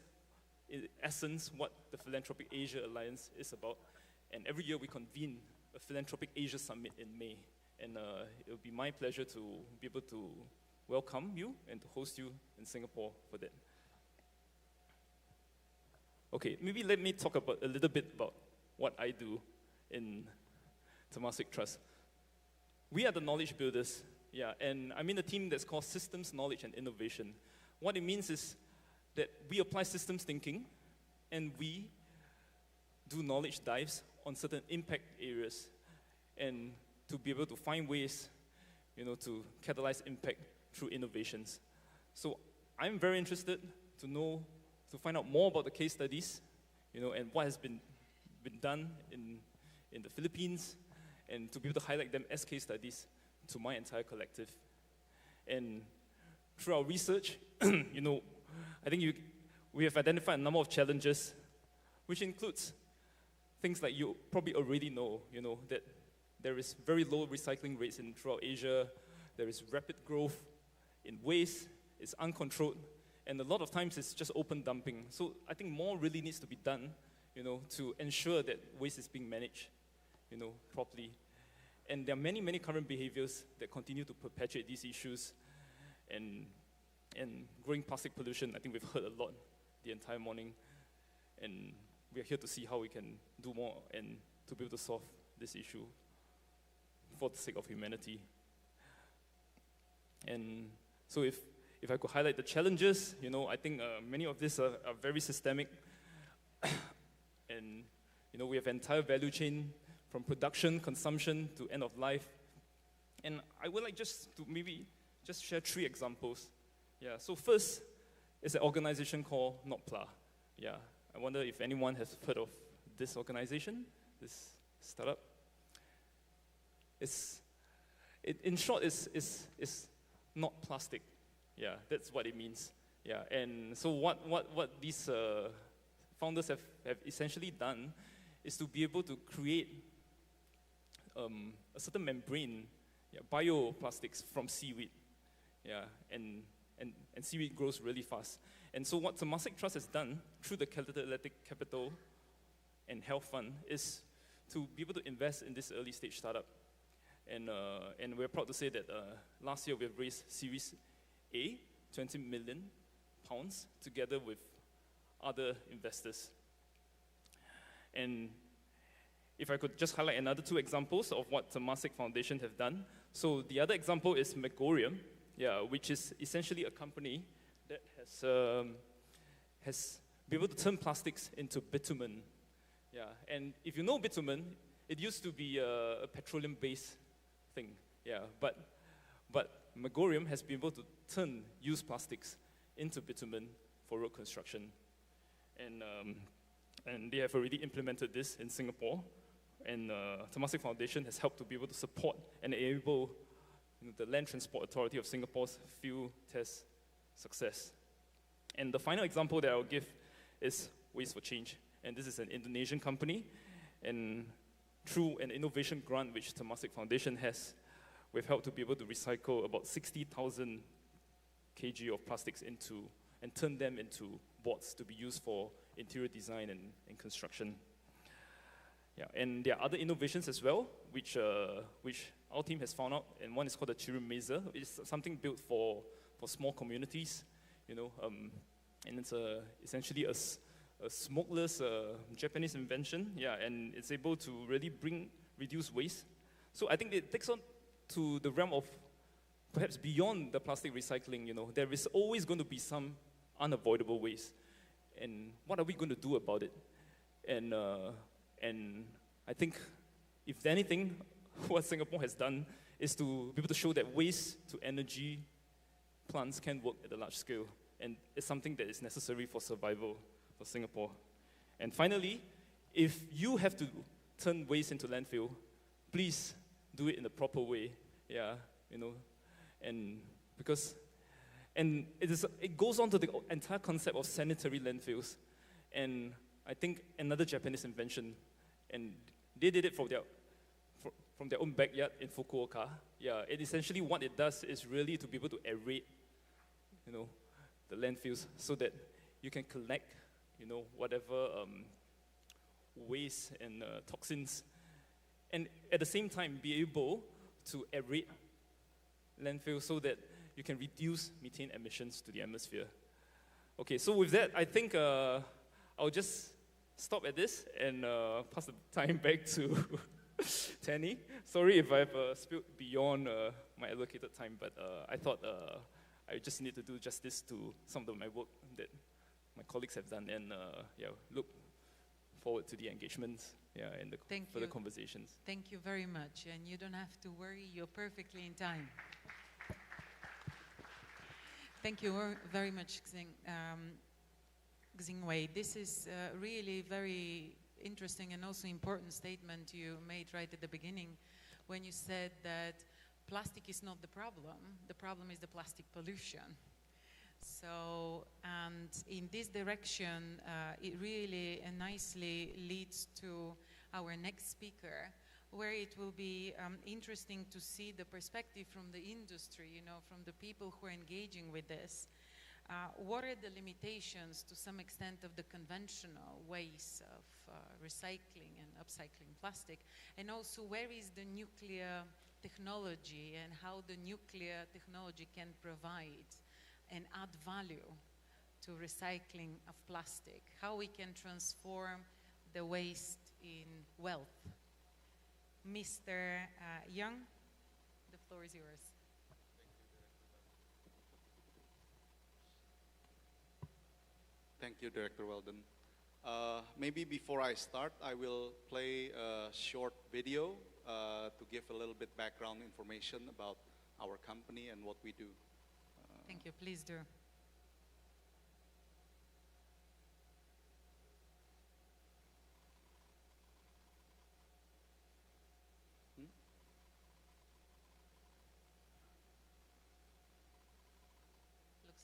in essence, what the Philanthropic Asia Alliance is about. And every year we convene a Philanthropic Asia Summit in May. And it will be my pleasure to be able to welcome you and to host you in Singapore for that. Okay, maybe let me talk a little bit about what I do in Temasek Trust. We are the knowledge builders, and I'm in a team that's called Systems, Knowledge, and Innovation. What it means is that we apply systems thinking, and we do knowledge dives on certain impact areas, and to be able to find ways, to catalyze impact through innovations. So I'm very interested to find out more about the case studies, and what has been done in the Philippines, and to be able to highlight them as case studies to my entire collective. And through our research, I think we have identified a number of challenges, which includes things like you probably already know, that there is very low recycling rates throughout Asia, there is rapid growth in waste, it's uncontrolled, and a lot of times it's just open dumping. So I think more really needs to be done, to ensure that waste is being managed, properly. And there are many, many current behaviors that continue to perpetuate these issues. And growing plastic pollution, I think we've heard a lot the entire morning. And we are here to see how we can do more and to be able to solve this issue for the sake of humanity. And so if I could highlight the challenges, I think many of these are very systemic. And, we have an entire value chain from production, consumption, to end of life. And I would like just to maybe just share 3 examples. So first is an organization called NOPLA. I wonder if anyone has heard of this organization, this startup. In short, it's not plastic. That's what it means. And so what these founders have essentially done is to be able to create a certain membrane, bioplastics from seaweed. And seaweed grows really fast. And so what Temasek Trust has done through the Catalytic Capital and Health Fund is to be able to invest in this early stage startup. And we're proud to say that last year we have raised Series A, 20 million pounds, together with other investors. And if I could just highlight another two examples of what Temasek Foundation have done. So the other example is Megorium, which is essentially a company that has been able to turn plastics into bitumen. And if you know bitumen, it used to be a petroleum-based thing. But Megorium has been able to turn used plastics into bitumen for road construction. And they have already implemented this in Singapore. And Temasek Foundation has helped to be able to support and enable the Land Transport Authority of Singapore's field test success. And the final example that I'll give is Waste for Change. And this is an Indonesian company. And through an innovation grant which Temasek Foundation has, we've helped to be able to recycle about 60,000 kg of plastics and turn them into boards to be used for interior design and construction. And there are other innovations as well, which our team has found out, and one is called the Chirumeza. It's something built for small communities, and it's essentially a smokeless Japanese invention, and it's able to really reduce waste. So I think it takes on to the realm of perhaps beyond the plastic recycling. There is always going to be some unavoidable waste, and what are we going to do about it? And I think, if anything, what Singapore has done is to be able to show that waste-to-energy plants can work at a large scale, and it's something that is necessary for survival for Singapore. And finally, if you have to turn waste into landfill, please do it in the proper way, and it goes on to the entire concept of sanitary landfills. And I think another Japanese invention, and they did it from their own backyard in Fukuoka. It essentially what it does is really to be able to aerate, the landfills so that you can collect, whatever waste and toxins, and at the same time be able to aerate landfills so that you can reduce methane emissions to the atmosphere. Okay, so with that, I think I'll just stop at this and pass the time back to Tanny. Sorry if I've spilled beyond my allocated time, but I thought I just need to do justice to some of my work that my colleagues have done, and look forward to the engagements and the conversations. Thank you very much, and you don't have to worry, you're perfectly in time. Thank you very much, Xingwei. This is really very interesting and also important statement you made right at the beginning when you said that plastic is not the problem is the plastic pollution. So, and in this direction, it really nicely leads to our next speaker, where it will be interesting to see the perspective from the industry, from the people who are engaging with this. What are the limitations, to some extent, of the conventional ways of recycling and upcycling plastic? And also, where is the nuclear technology and how the nuclear technology can provide and add value to recycling of plastic? How we can transform the waste in wealth? Mr. Young, the floor is yours. Thank you, Director Weldon. Maybe before I start, I will play a short video to give a little bit background information about our company and what we do. Thank you, please do.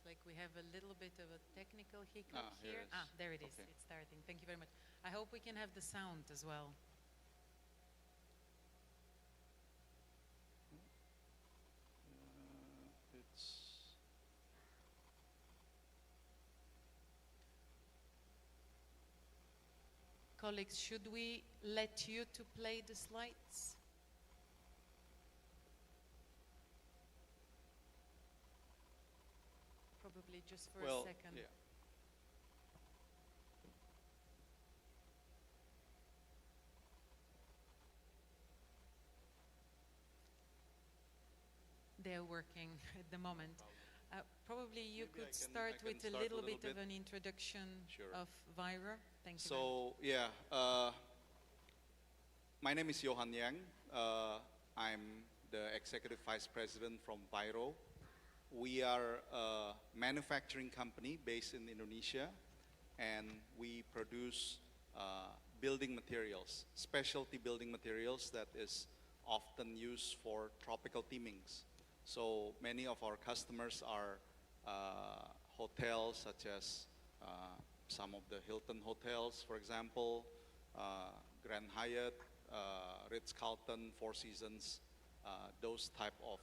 Like we have a little bit of a technical hiccup here. There it is. Okay. It's starting. Thank you very much. I hope we can have the sound as well. Colleagues, should we let you to play the slides? Probably just for a second. Yeah. they're working at the moment. Probably you Maybe could I start can with a start little a little bit of bit. an introduction Sure. of Vira. Thank you. very much. So, yeah, my name is Johan Yang. I'm the Executive Vice President from Viro. We are a manufacturing company based in Indonesia, and we produce building materials, specialty building materials that is often used for tropical themings. So many of our customers are hotels such as some of the Hilton hotels, for example, Grand Hyatt, Ritz-Carlton, Four Seasons, those type of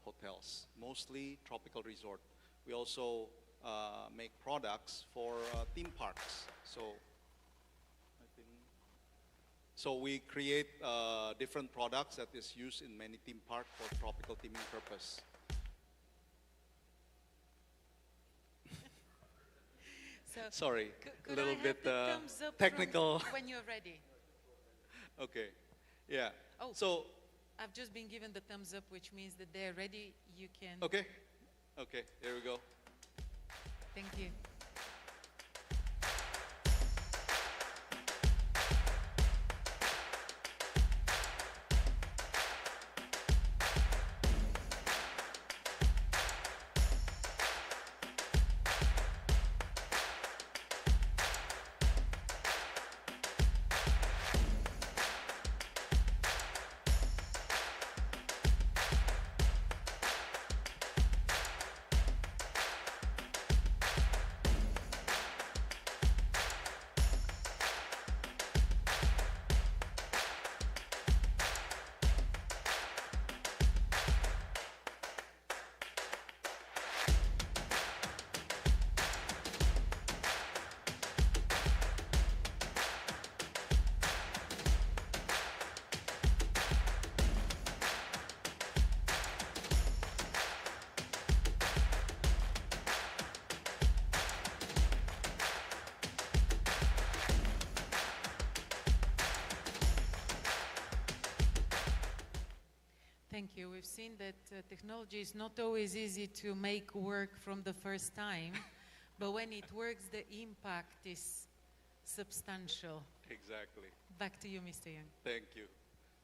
hotels, mostly tropical resort. We also make products for theme parks. So we create different products that is used in many theme parks for tropical theming purpose. So Sorry, could a little I have bit the thumbs up technical. when you're ready? Okay, yeah. Oh, So, I've just been given the thumbs up, which means that they're ready. You can. okay, there we go. Thank you. Thank you. We've seen that technology is not always easy to make work from the first time, but when it works, the impact is substantial. Exactly. Back to you, Mr. Young. Thank you.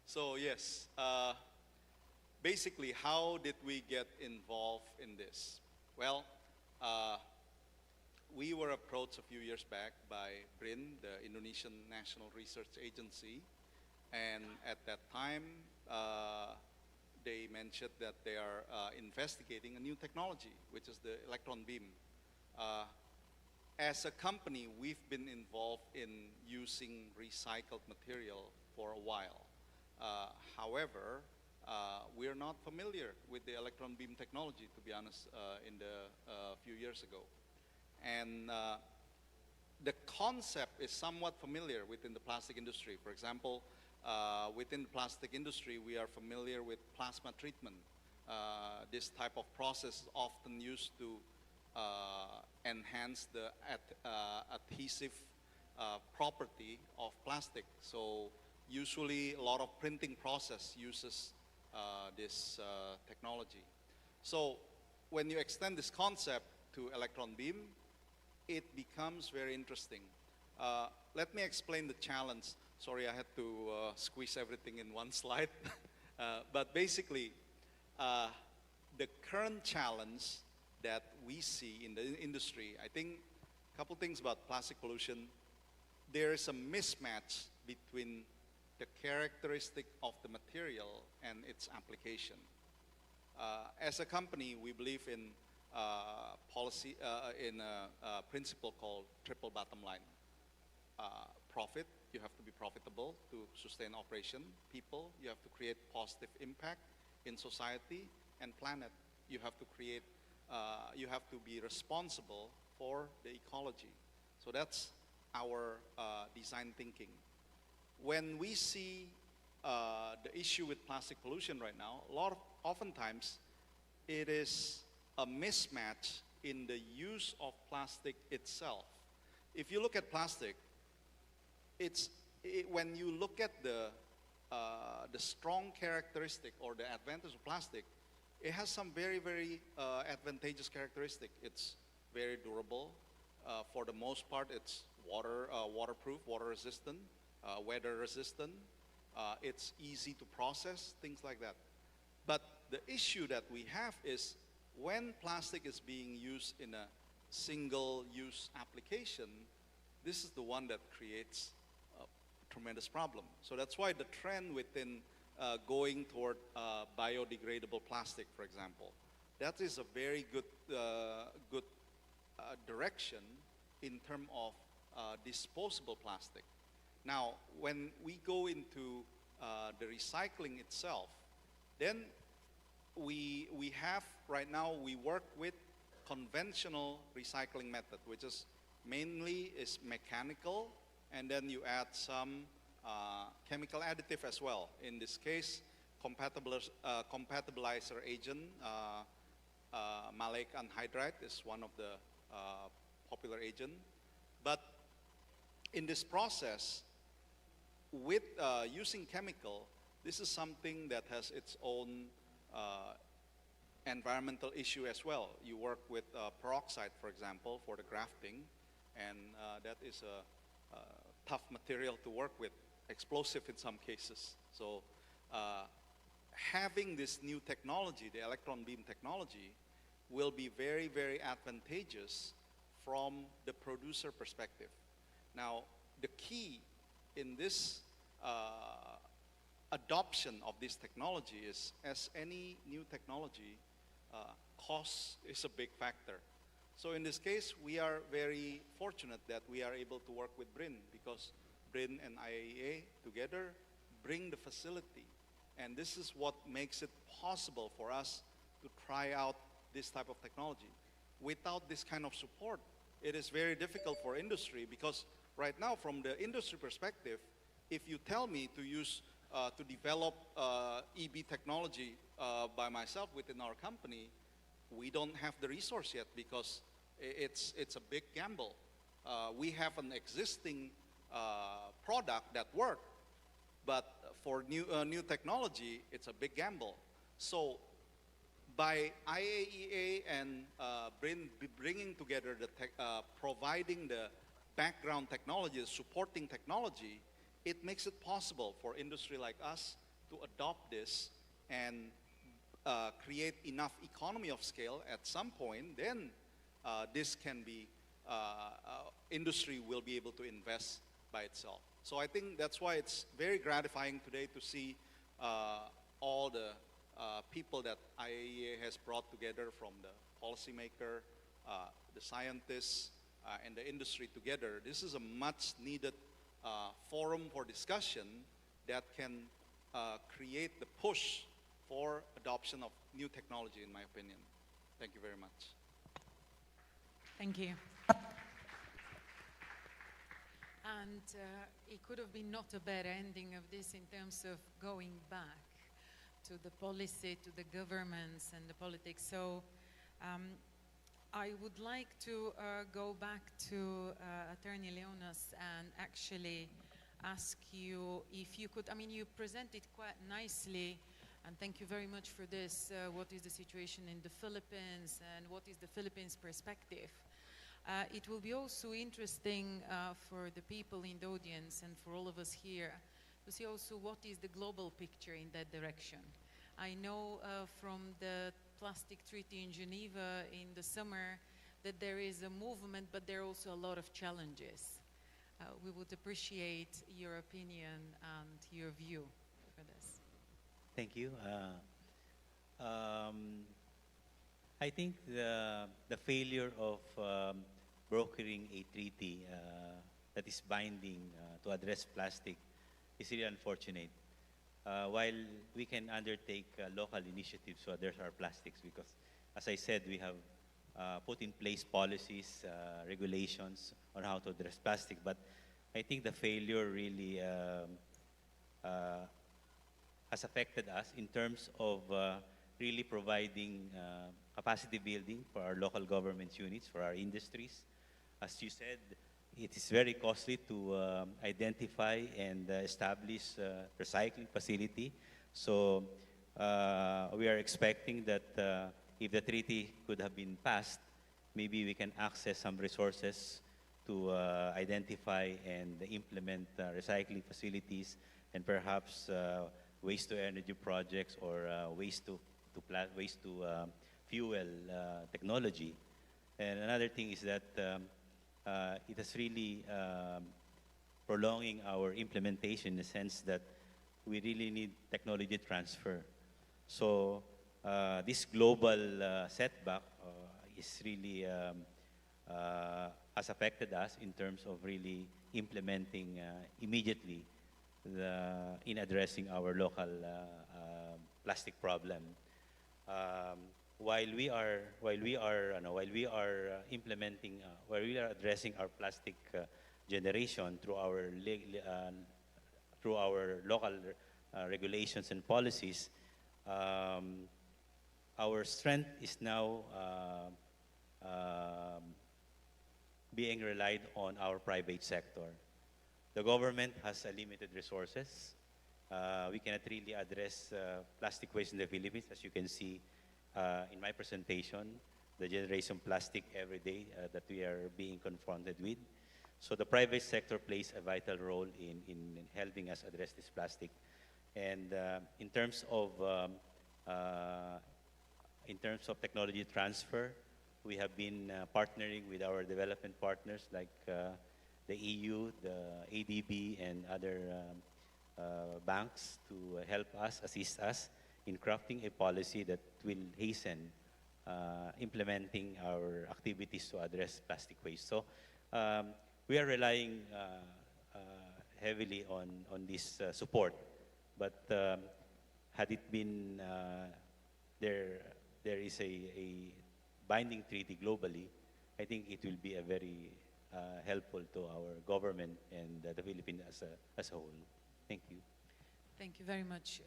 So yes, basically, how did we get involved in this? Well, we were approached a few years back by BRIN, the Indonesian National Research Agency, and at that time, they mentioned that they are investigating a new technology, which is the electron beam. As a company, we've been involved in using recycled material for a while. However, we're not familiar with the electron beam technology, to be honest, in the few years ago. And the concept is somewhat familiar within the plastic industry. For example, within the plastic industry, we are familiar with plasma treatment. This type of process is often used to enhance the adhesive property of plastic. So usually a lot of printing process uses this technology. So when you extend this concept to electron beam, it becomes very interesting. Let me explain the challenge. Sorry, I had to squeeze everything in one slide. But basically, the current challenge that we see in the industry, I think a couple things about plastic pollution. There is a mismatch between the characteristic of the material and its application. As a company, we believe in policy, in a principle called triple bottom line. Profit, you have to be profitable to sustain operation. People, you have to create positive impact in society, and planet, you have to create, you have to be responsible for the ecology. So that's our design thinking. When we see the issue with plastic pollution right now, oftentimes it is a mismatch in the use of plastic itself. If you look at plastic, when you look at the strong characteristic or the advantage of plastic, it has some very, very advantageous characteristic. It's very durable. For the most part, it's waterproof, water resistant, weather resistant. It's easy to process, things like that. But the issue that we have is when plastic is being used in a single-use application, this is the one that creates a tremendous problem. So that's why the trend within going toward biodegradable plastic, for example, that is a very good, direction in terms of disposable plastic. Now, when we go into the recycling itself, then we have, right now, we work with conventional recycling method, which is mainly is mechanical, and then you add some chemical additive as well. In this case, compatibilizer agent, maleic anhydride is one of the popular agent. But in this process, with using chemical, this is something that has its own environmental issue as well. You work with peroxide, for example, for the grafting, and that is a tough material to work with, explosive in some cases. So having this new technology, the electron beam technology, will be very, very advantageous from the producer perspective. Now, the key in this adoption of this technology is, as any new technology, cost is a big factor. So in this case, we are very fortunate that we are able to work with BRIN, because BRIN and IAEA together bring the facility. And this is what makes it possible for us to try out this type of technology. Without this kind of support, it is very difficult for industry, because right now, from the industry perspective, if you tell me to use, to develop EB technology by myself within our company, we don't have the resource yet, because it's a big gamble. We have an existing product that works, but for new technology, it's a big gamble. So by IAEA and bringing together the providing the background technology, the supporting technology, it makes it possible for industry like us to adopt this and create enough economy of scale at some point. Then this can be, industry will be able to invest by itself. So I think that's why it's very gratifying today to see all the people that IAEA has brought together, from the policymaker, the scientists, and the industry together. This is a much needed forum for discussion that can create the push for adoption of new technology, in my opinion. Thank you very much. Thank you. And it could have been not a bad ending of this in terms of going back to the policy, to the governments and the politics. So I would like to go back to Attorney Leonas and actually ask you if you could, I mean, you presented quite nicely, and thank you very much for this, what is the situation in the Philippines and what is the Philippines perspective. It will be also interesting for the people in the audience and for all of us here to see also what is the global picture in that direction. I know from the Plastic Treaty in Geneva in the summer that there is a movement, but there are also a lot of challenges. We would appreciate your opinion and your view for this. Thank you. I think the failure of brokering a treaty that is binding to address plastic is really unfortunate. While we can undertake local initiatives to address our plastics, because, as I said, we have put in place policies, regulations on how to address plastic, but I think the failure really has affected us in terms of really providing capacity building for our local government units, for our industries. As you said, it is very costly to identify and establish recycling facility. So we are expecting that if the treaty could have been passed, maybe we can access some resources to identify and implement recycling facilities and perhaps waste-to-energy projects or waste-to-fuel technology. And another thing is that it is really prolonging our implementation in the sense that we really need technology transfer. So this global setback is really has affected us in terms of really implementing immediately in addressing our local plastic problem. While we are addressing our plastic generation through our local regulations and policies, our strength is now being relied on our private sector. The government has limited resources. We cannot really address plastic waste in the Philippines, as you can see in my presentation, the generation of plastic every day that we are being confronted with. So the private sector plays a vital role in helping us address this plastic. And in terms of technology transfer, we have been partnering with our development partners like the EU, the ADB, and other banks to help us, assist us in crafting a policy that will hasten implementing our activities to address plastic waste. So we are relying heavily on this support. But had it been there is a binding treaty globally, I think it will be a very helpful to our government and the Philippines as a whole. Thank you. Thank you very much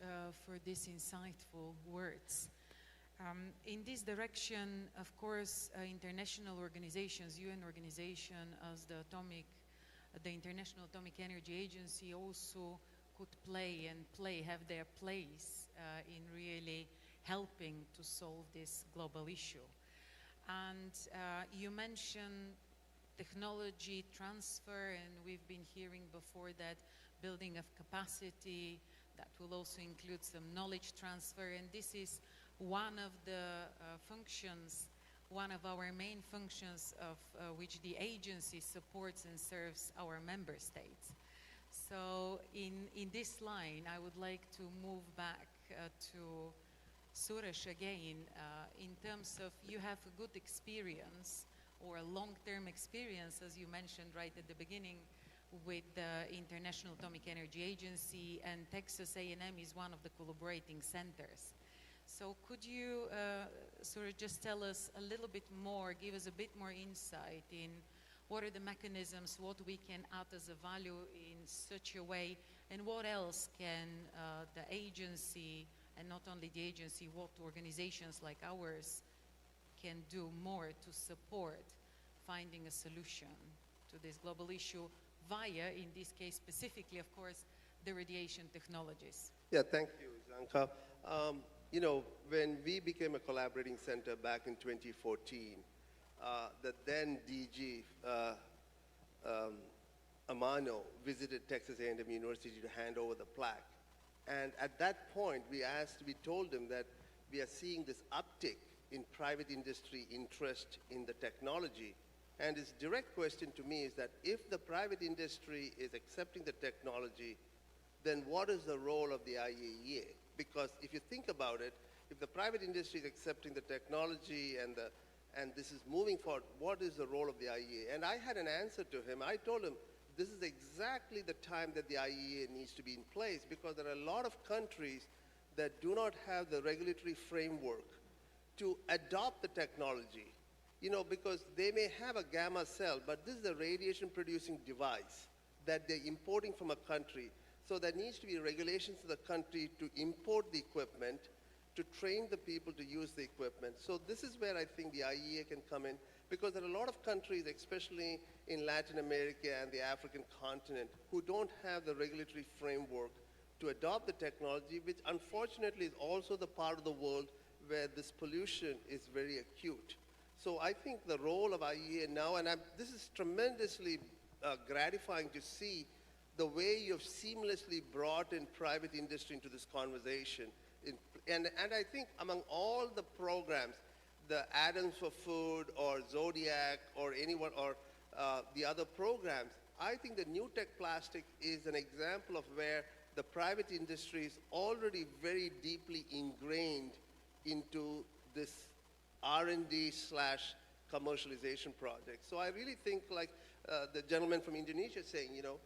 for these insightful words. In this direction, of course, international organizations, UN organization as the International Atomic Energy Agency also could have their place in really helping to solve this global issue. And you mentioned technology transfer, and we've been hearing before that building of capacity, that will also include some knowledge transfer, and this is one of the functions, one of our main functions of which the agency supports and serves our member states. So in this line, I would like to move back to Suresh again, in terms of you have a good experience or a long-term experience, as you mentioned right at the beginning, with the International Atomic Energy Agency, and Texas A&M is one of the collaborating centers. So could you, Suresh, just tell us a little bit more, give us a bit more insight in what are the mechanisms, what we can add as a value in such a way, and what else can the agency, and not only the agency, what organizations like ours can do more to support finding a solution to this global issue via, in this case specifically, of course, the radiation technologies. Yeah, thank you, Zanka. You know, when we became a collaborating center back in 2014, the then DG, Amano, visited Texas A&M University to hand over the plaque. And at that point, we told him that we are seeing this uptick in private industry interest in the technology. And his direct question to me is that if the private industry is accepting the technology, then what is the role of the IAEA? Because if you think about it, if the private industry is accepting the technology and this is moving forward, what is the role of the IAEA? And I had an answer to him. I told him, this is exactly the time that the IAEA needs to be in place, because there are a lot of countries that do not have the regulatory framework to adopt the technology. You know, because they may have a gamma cell, but this is a radiation producing device that they're importing from a country. So there needs to be regulations in the country to import the equipment, to train the people to use the equipment. So this is where I think the IAEA can come in, because there are a lot of countries, especially in Latin America and the African continent, who don't have the regulatory framework to adopt the technology, which unfortunately is also the part of the world where this pollution is very acute. So I think the role of IEA now, and this is tremendously gratifying to see the way you've seamlessly brought in private industry into this conversation. And I think among all the programs, the Atoms for Food or Zodiac or anyone or the other programs, I think the NUTEC plastic is an example of where the private industry is already very deeply ingrained into this R&D / commercialization project. So I really think like the gentleman from Indonesia is saying, you know,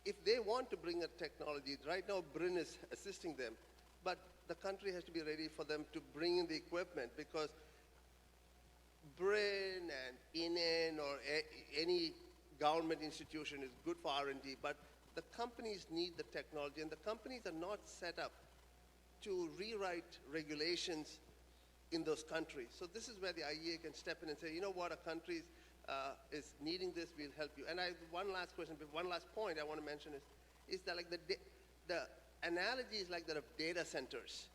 if they want to bring a technology, right now BRIN is assisting them, but the country has to be ready for them to bring in the equipment, because BRIN and INN or any government institution is good for R&D, but the companies need the technology, and the companies are not set up to rewrite regulations in those countries. So this is where the IEA can step in and say, you know what, a country is needing this, we'll help you. And one last point I want to mention is that like the analogy is like that of data centers.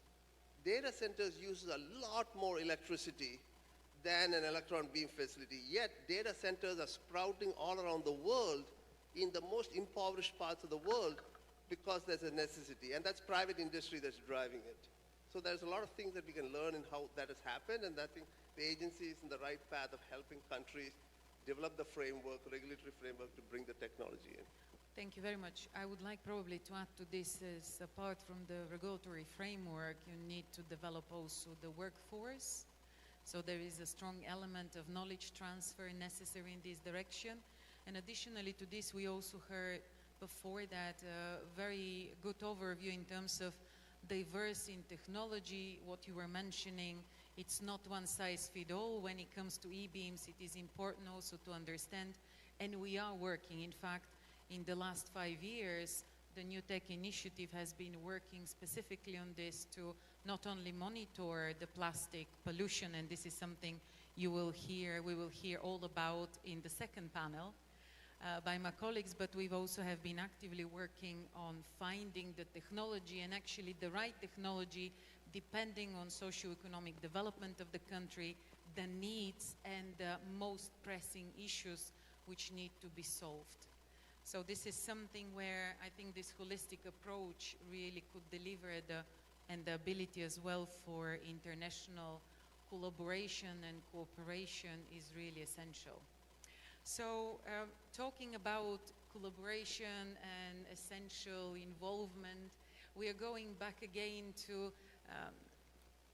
Data centers uses a lot more electricity than an electron beam facility, yet data centers are sprouting all around the world in the most impoverished parts of the world because there's a necessity, and that's private industry that's driving it. So there's a lot of things that we can learn in how that has happened, and I think the agency is in the right path of helping countries develop the framework, regulatory framework to bring the technology in. Thank you very much. I would like probably to add to this is apart from the regulatory framework, you need to develop also the workforce. So there is a strong element of knowledge transfer necessary in this direction. And additionally to this, we also heard before that very good overview in terms of diverse in technology, what you were mentioning. It's not one size fits all. When it comes to e-beams, it is important also to understand, and we are working. In fact, in the last 5 years, the NUTEC initiative has been working specifically on this to not only monitor the plastic pollution, and this is something we will hear all about in the second panel by my colleagues, but we've also have been actively working on finding the technology, and actually the right technology depending on socio-economic development of the country, the needs and the most pressing issues which need to be solved. So this is something where I think this holistic approach really could deliver and the ability as well for international collaboration and cooperation is really essential. So talking about collaboration and essential involvement, we are going back again to,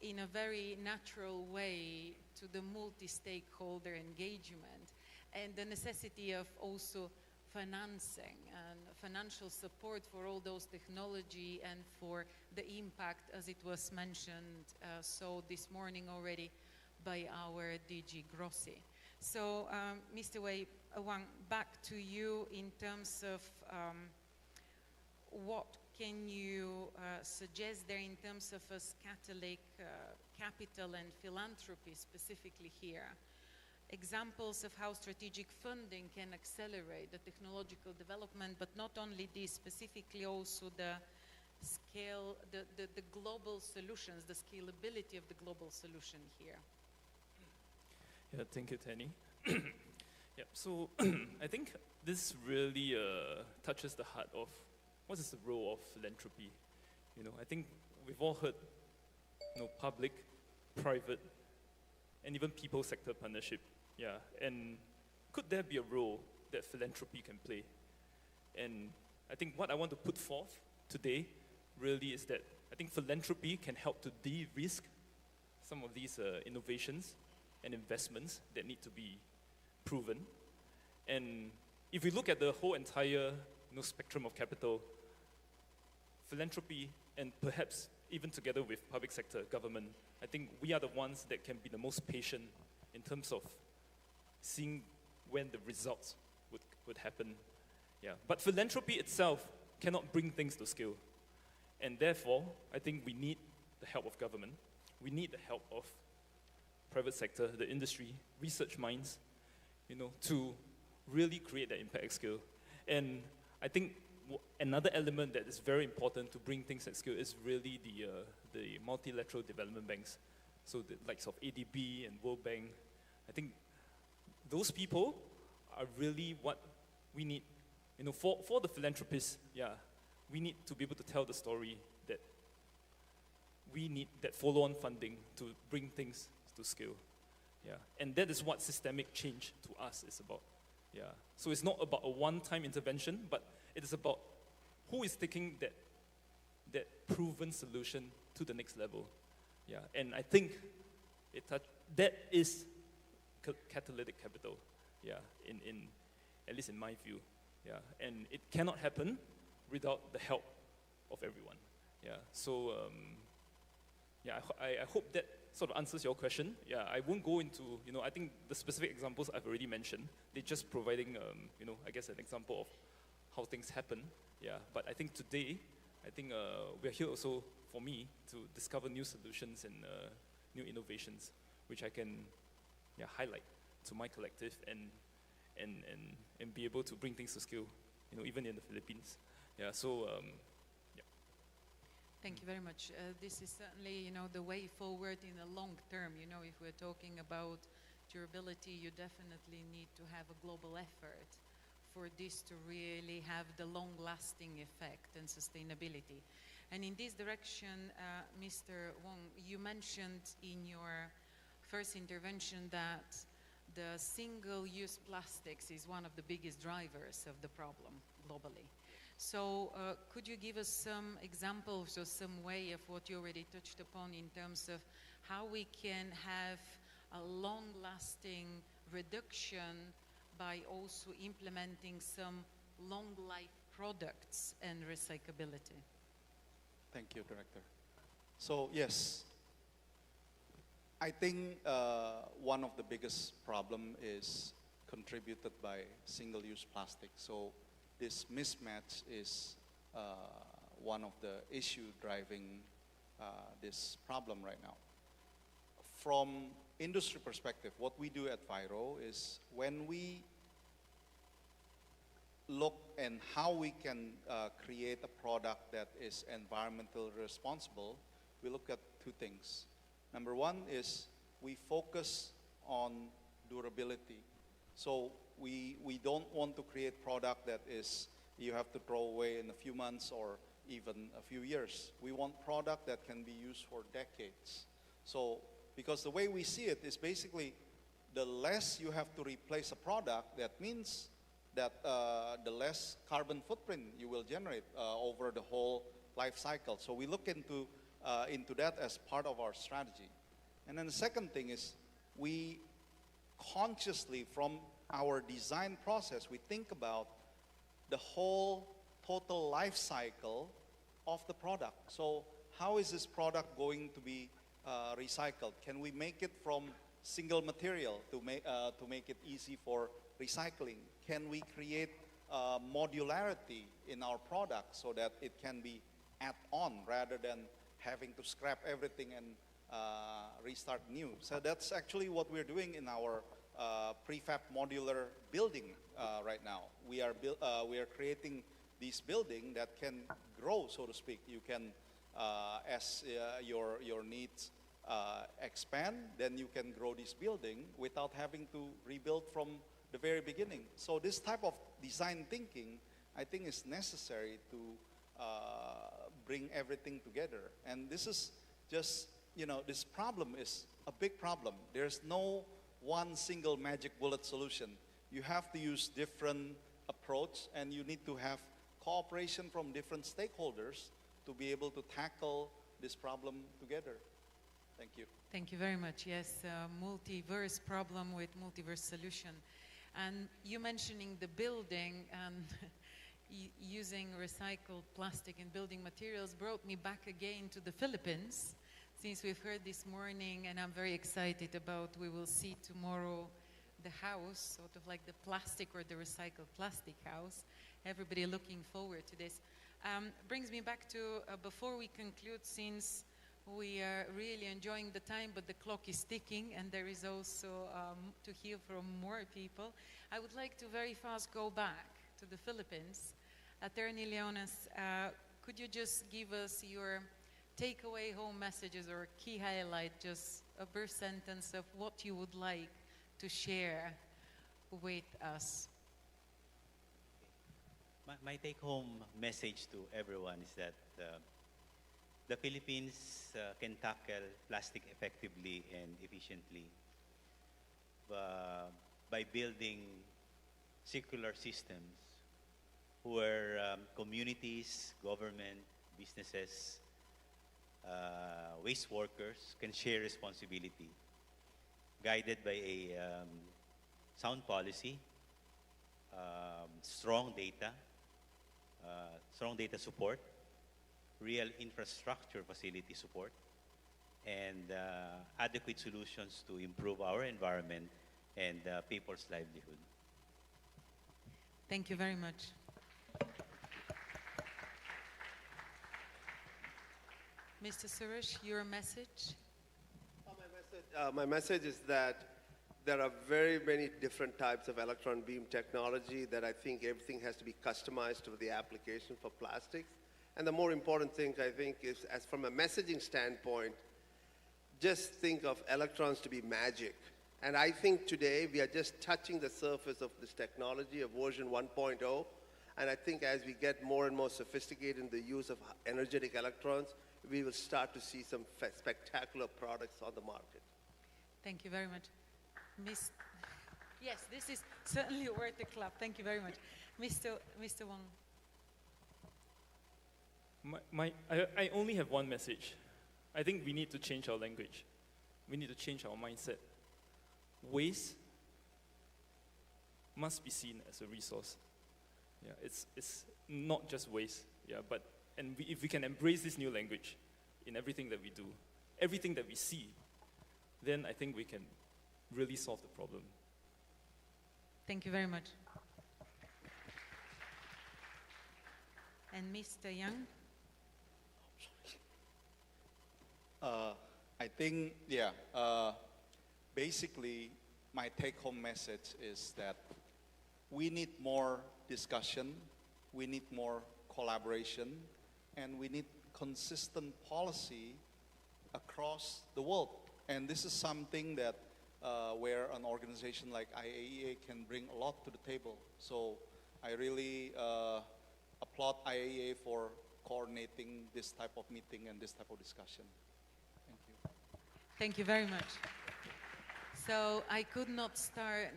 in a very natural way, to the multi-stakeholder engagement and the necessity of also financing and financial support for all those technology and for the impact, as it was mentioned so this morning already by our DG Grossi. So, Mr. Wang, back to you in terms of what can you suggest there in terms of a Catholic capital and philanthropy specifically here? Examples of how strategic funding can accelerate the technological development, but not only this, specifically also the scale, the global solutions, the scalability of the global solution here. Yeah, thank you, Tanny. Yeah, so I think this really touches the heart of what is the role of philanthropy. You know, I think we've all heard, you know, public, private, and even people sector partnership. Yeah, and could there be a role that philanthropy can play? And I think what I want to put forth today really is that I think philanthropy can help to de-risk some of these innovations and investments that need to be proven. And if we look at the whole entire spectrum of capital, philanthropy and perhaps even together with public sector, government, I think we are the ones that can be the most patient in terms of seeing when the results would happen. Yeah. But philanthropy itself cannot bring things to scale. And therefore, I think we need the help of government. We need the help of private sector, the industry, research minds, you know, to really create that impact scale. And I think another element that is very important to bring things at scale is really the multilateral development banks. So the likes of ADB and World Bank. I think those people are really what we need. You know, for the philanthropists, yeah, we need to be able to tell the story that we need that follow-on funding to bring things to scale. Yeah, and that is what systemic change to us is about. Yeah, so it's not about a one-time intervention, but it is about who is taking that proven solution to the next level. Yeah, and I think that is catalytic capital. Yeah, in at least in my view. Yeah, and it cannot happen without the help of everyone. Yeah, so yeah, I hope that sort of answers your question. Yeah, I won't go into, you know, I think the specific examples I've already mentioned. They're just providing, you know, I guess an example of how things happen. Yeah, but I think today, I think we're here also for me to discover new solutions and new innovations, which I can, yeah, highlight to my collective and be able to bring things to scale, you know, even in the Philippines. Yeah, so yeah. Thank you very much. This is certainly, you know, the way forward in the long term. You know, if we're talking about durability, you definitely need to have a global effort for this to really have the long-lasting effect and sustainability. And in this direction, Mr. Wong, you mentioned in your first intervention that the single-use plastics is one of the biggest drivers of the problem globally. So could you give us some examples or some way of what you already touched upon in terms of how we can have a long-lasting reduction by also implementing some long-life products and recyclability? Thank you, Director. So yes, I think one of the biggest problem is contributed by single-use plastic. So this mismatch is one of the issue driving this problem right now. From industry perspective, what we do at Viro is when we look and how we can create a product that is environmentally responsible, we look at two things. Number one is we focus on durability. So we don't want to create product that is you have to throw away in a few months or even a few years. We want product that can be used for decades. So because the way we see it is basically the less you have to replace a product, that means that the less carbon footprint you will generate over the whole life cycle. So we look into that as part of our strategy. And then the second thing is we consciously, from our design process, we think about the whole total life cycle of the product. So how is this product going to be recycled? Can we make it from single material to make it easy for recycling? Can we create modularity in our product so that it can be add on rather than having to scrap everything and restart new? So that's actually what we're doing in our prefab modular building right now. We are creating this building that can grow, so to speak. You can, as your needs expand, then you can grow this building without having to rebuild from the very beginning. So this type of design thinking, I think, is necessary to bring everything together. And this is just, you know, this problem is a big problem. There's no one single magic bullet solution. You have to use different approach, and you need to have cooperation from different stakeholders to be able to tackle this problem together. Thank you. Thank you very much. Yes, multiverse problem with multiverse solution. And you mentioning the building and using recycled plastic in building materials brought me back again to the Philippines, since we've heard this morning, and I'm very excited about, we will see tomorrow the house, sort of like the plastic or the recycled plastic house. Everybody looking forward to this. Brings me back to, before we conclude, since we are really enjoying the time, but the clock is ticking, and there is also to hear from more people. I would like to very fast go back to the Philippines Attorney Leones, could you just give us your takeaway home messages or key highlight, just a brief sentence of what you would like to share with us? My take-home message to everyone is that the Philippines can tackle plastic effectively and efficiently by building circular systems where communities, government, businesses, waste workers can share responsibility, guided by a sound policy, strong data support, real infrastructure facility support, and adequate solutions to improve our environment and people's livelihood. Thank you very much. Mr. Suresh, your message? My message is that there are very many different types of electron beam technology that I think everything has to be customized to the application for plastics. And the more important thing, I think, is as from a messaging standpoint, just think of electrons to be magic. And I think today we are just touching the surface of this technology of version 1.0. And I think as we get more and more sophisticated in the use of energetic electrons, we will start to see some spectacular products on the market. Thank you very much. Yes, this is certainly worth a clap. Thank you very much. Mr. Wong. I only have one message. I think we need to change our language. We need to change our mindset. Waste must be seen as a resource. Yeah, it's not just waste. Yeah, but if we can embrace this new language in everything that we do, everything that we see, then I think we can really solve the problem. Thank you very much. And Mr. Young? I think, basically, my take-home message is that we need more discussion, we need more collaboration, and we need consistent policy across the world. And this is something that where an organization like IAEA can bring a lot to the table. So I really applaud IAEA for coordinating this type of meeting and this type of discussion. Thank you. Thank you very much. So I could not start,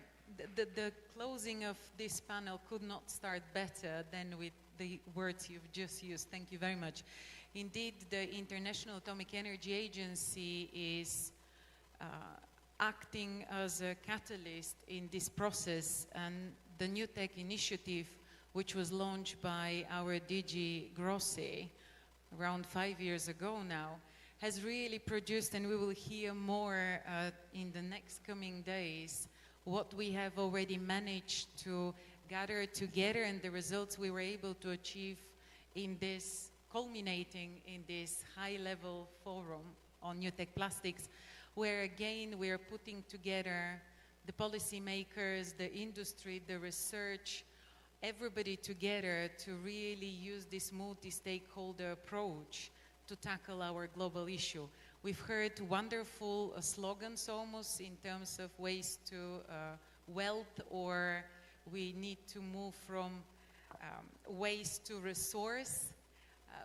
the closing of this panel could not start better than with the words you've just used. Thank you very much. Indeed, the International Atomic Energy Agency is acting as a catalyst in this process, and the NUTEC initiative, which was launched by our DG Grossi around 5 years ago now, has really produced, and we will hear more in the next coming days, what we have already managed to gather together and the results we were able to achieve in this, culminating in this high-level forum on NUTEC plastics, where again we are putting together the policymakers, the industry, the research, everybody together to really use this multi-stakeholder approach to tackle our global issue. We've heard wonderful slogans almost in terms of waste to wealth, or we need to move from waste to resource,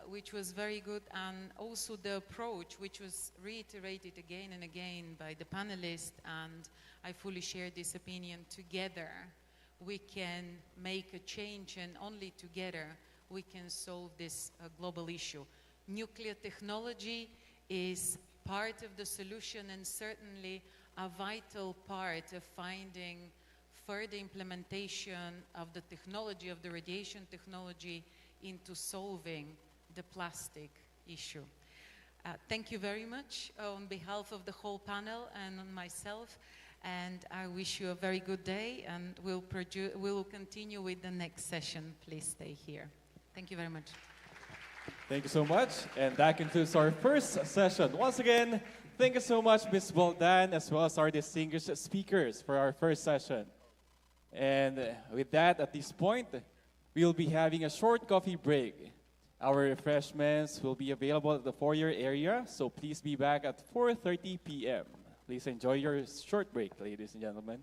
which was very good, and also the approach, which was reiterated again and again by the panelists, and I fully share this opinion. Together we can make a change, and only together we can solve this global issue. Nuclear technology is part of the solution and certainly a vital part of finding further implementation of the technology, of the radiation technology, into solving the plastic issue. Thank you very much on behalf of the whole panel and on myself, and I wish you a very good day, and we'll continue with the next session. Please stay here. Thank you very much. Thank you so much, and that concludes our first session. Once again, thank you so much, Ms. Waldan, as well as our distinguished speakers for our first session. And with that, at this point, we'll be having a short coffee break. Our refreshments will be available at the foyer area, so please be back at 4:30 p.m. Please enjoy your short break, ladies and gentlemen.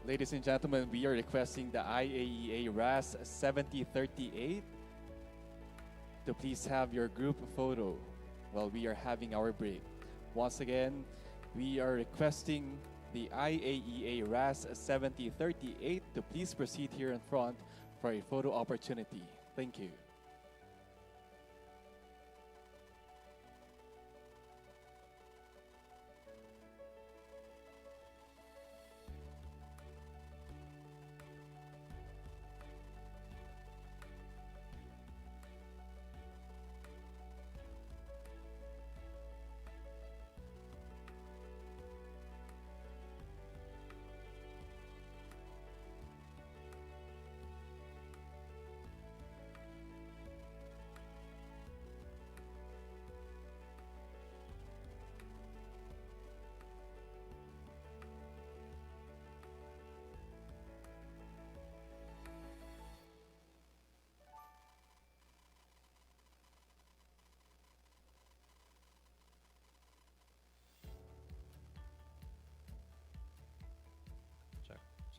Ladies and gentlemen, we are requesting the IAEA RAS 7038 to please have your group photo while we are having our break. Once again, we are requesting the IAEA RAS 7038 to please proceed here in front for a photo opportunity. Thank you.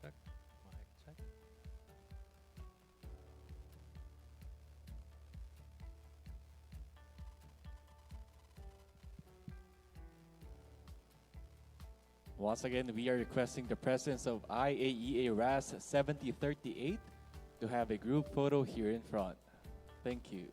Check. Mic check. Once again, we are requesting the presence of IAEA RAS 7038 to have a group photo here in front. Thank you.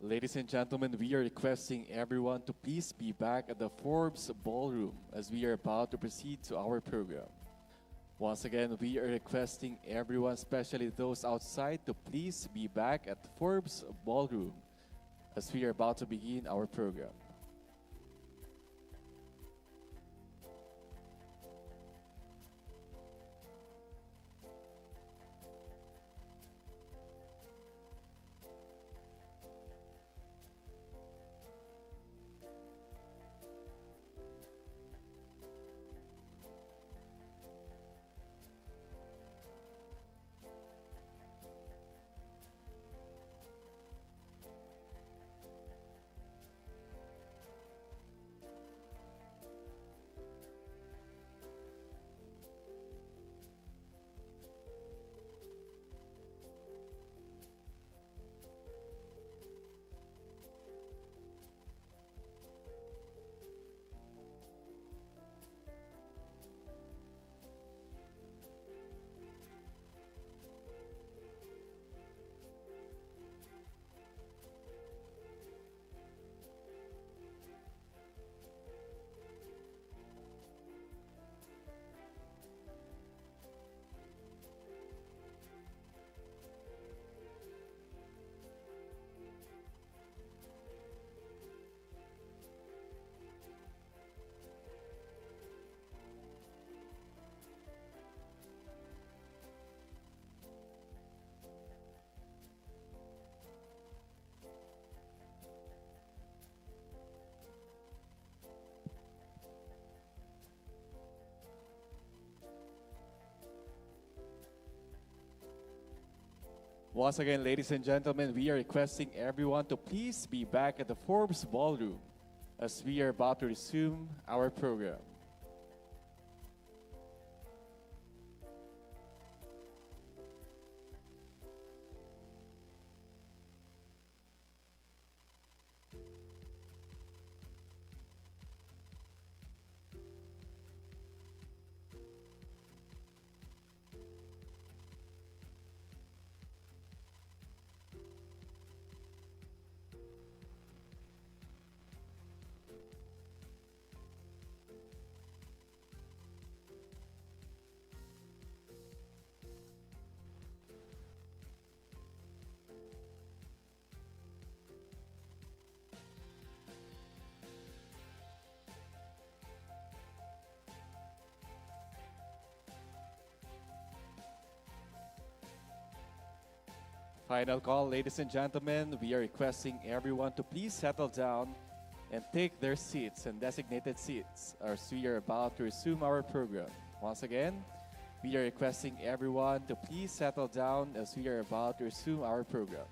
Ladies and gentlemen, we are requesting everyone to please be back at the Forbes Ballroom as we are about to proceed to our program. Once again, we are requesting everyone, especially those outside, to please be back at Forbes Ballroom as we are about to begin our program. Once again, ladies and gentlemen, we are requesting everyone to please be back at the Forbes Ballroom as we are about to resume our program. Final call, ladies and gentlemen. We are requesting everyone to please settle down and take their seats and designated seats as we are about to resume our program. Once again, we are requesting everyone to please settle down as we are about to resume our program.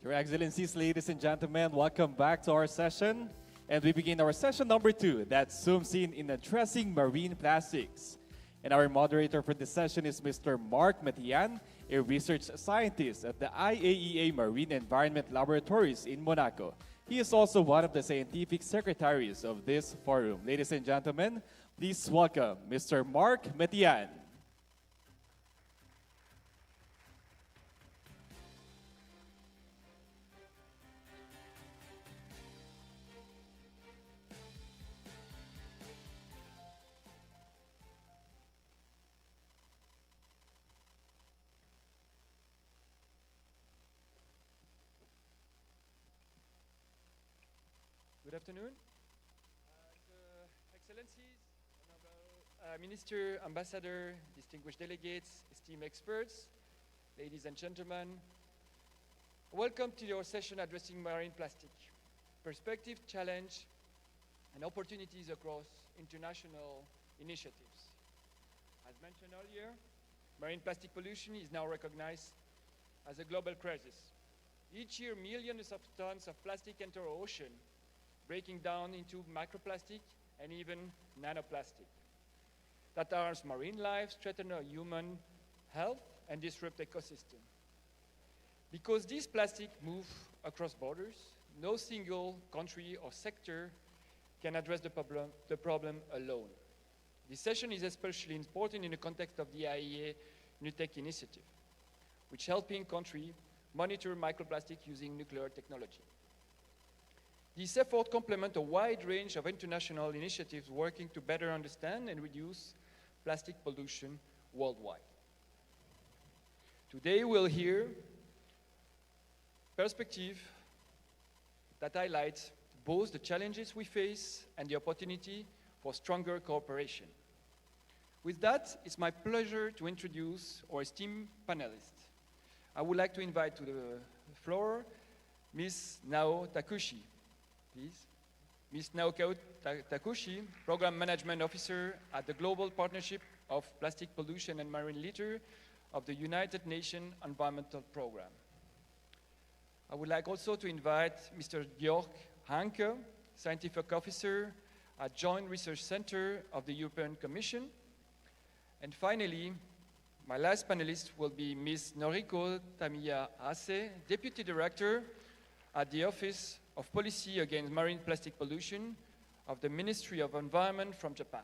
Your Excellencies, ladies and gentlemen, welcome back to our session. And we begin our session number 2 that zooms in addressing marine plastics. And our moderator for this session is Mr. Mark Matian, a research scientist at the IAEA Marine Environment Laboratories in Monaco. He is also one of the scientific secretaries of this forum. Ladies and gentlemen, please welcome Mr. Mark Matian. Good afternoon. Excellencies, Honorable Minister, Ambassador, distinguished delegates, esteemed experts, ladies and gentlemen, welcome to your session addressing marine plastic, perspective, challenge, and opportunities across international initiatives. As mentioned earlier, marine plastic pollution is now recognized as a global crisis. Each year, millions of tons of plastic enter our ocean, breaking down into microplastic and even nanoplastic that harms marine life, threaten our human health, and disrupt ecosystem. Because these plastics move across borders, no single country or sector can address the problem alone. This session is especially important in the context of the IEA NUTEC initiative, which helping countries monitor microplastic using nuclear technology. This effort complements a wide range of international initiatives working to better understand and reduce plastic pollution worldwide. Today we'll hear perspective that highlights both the challenges we face and the opportunity for stronger cooperation. With that, it's my pleasure to introduce our esteemed panelists. I would like to invite to the floor Ms. Nao Takushi, please. Ms. Naoko Takushi, Program Management Officer at the Global Partnership of Plastic Pollution and Marine Litter of the United Nations Environmental Programme. I would like also to invite Mr. Georg Hanke, Scientific Officer at Joint Research Center of the European Commission. And finally, my last panelist will be Ms. Noriko Tamiya Hase, Deputy Director at the Office of Policy Against Marine Plastic Pollution of the Ministry of Environment from Japan.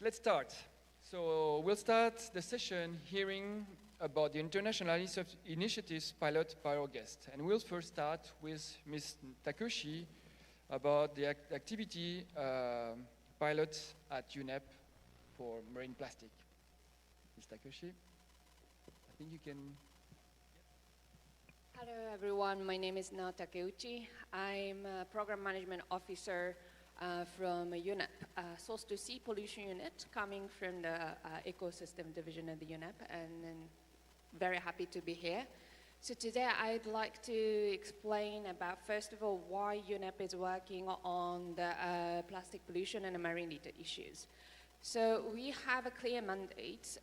Let's start. So we'll start the session hearing about the international initiatives pilot by our guest. And we'll first start with Ms. Takushi about the activity pilot at UNEP for marine plastic. Ms. Takushi, I think you can. Hello everyone, my name is Nao Takeuchi. I'm a Program Management Officer from UNEP, Source to Sea Pollution Unit, coming from the Ecosystem Division of the UNEP, and very happy to be here. So today I'd like to explain about, first of all, why UNEP is working on the plastic pollution and the marine litter issues. So we have a clear mandate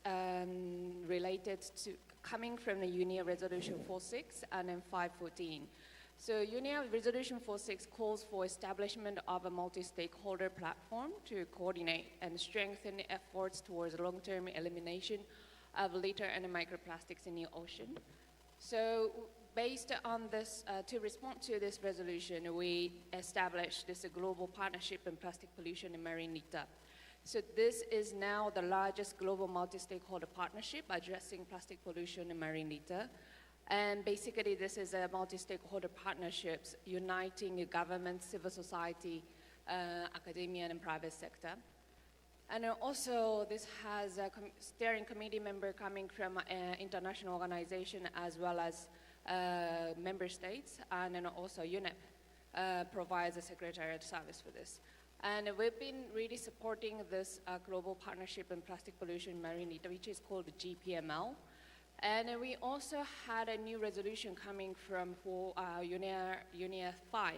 related to coming from the UNEA Resolution 46 and then 514. So UNEA Resolution 46 calls for establishment of a multi-stakeholder platform to coordinate and strengthen the efforts towards long-term elimination of litter and microplastics in the ocean. So based on this, to respond to this resolution, we established this global partnership in plastic pollution and marine litter. So this is now the largest global multi-stakeholder partnership addressing plastic pollution and marine litter. And basically, this is a multi-stakeholder partnerships uniting government, civil society, academia, and private sector. And also, this has a steering committee member coming from an international organization as well as member states, and then also UNEP provides a secretariat service for this. And we've been really supporting this global partnership in plastic pollution and marine litter, which is called the GPML. And we also had a new resolution coming from UNEA 5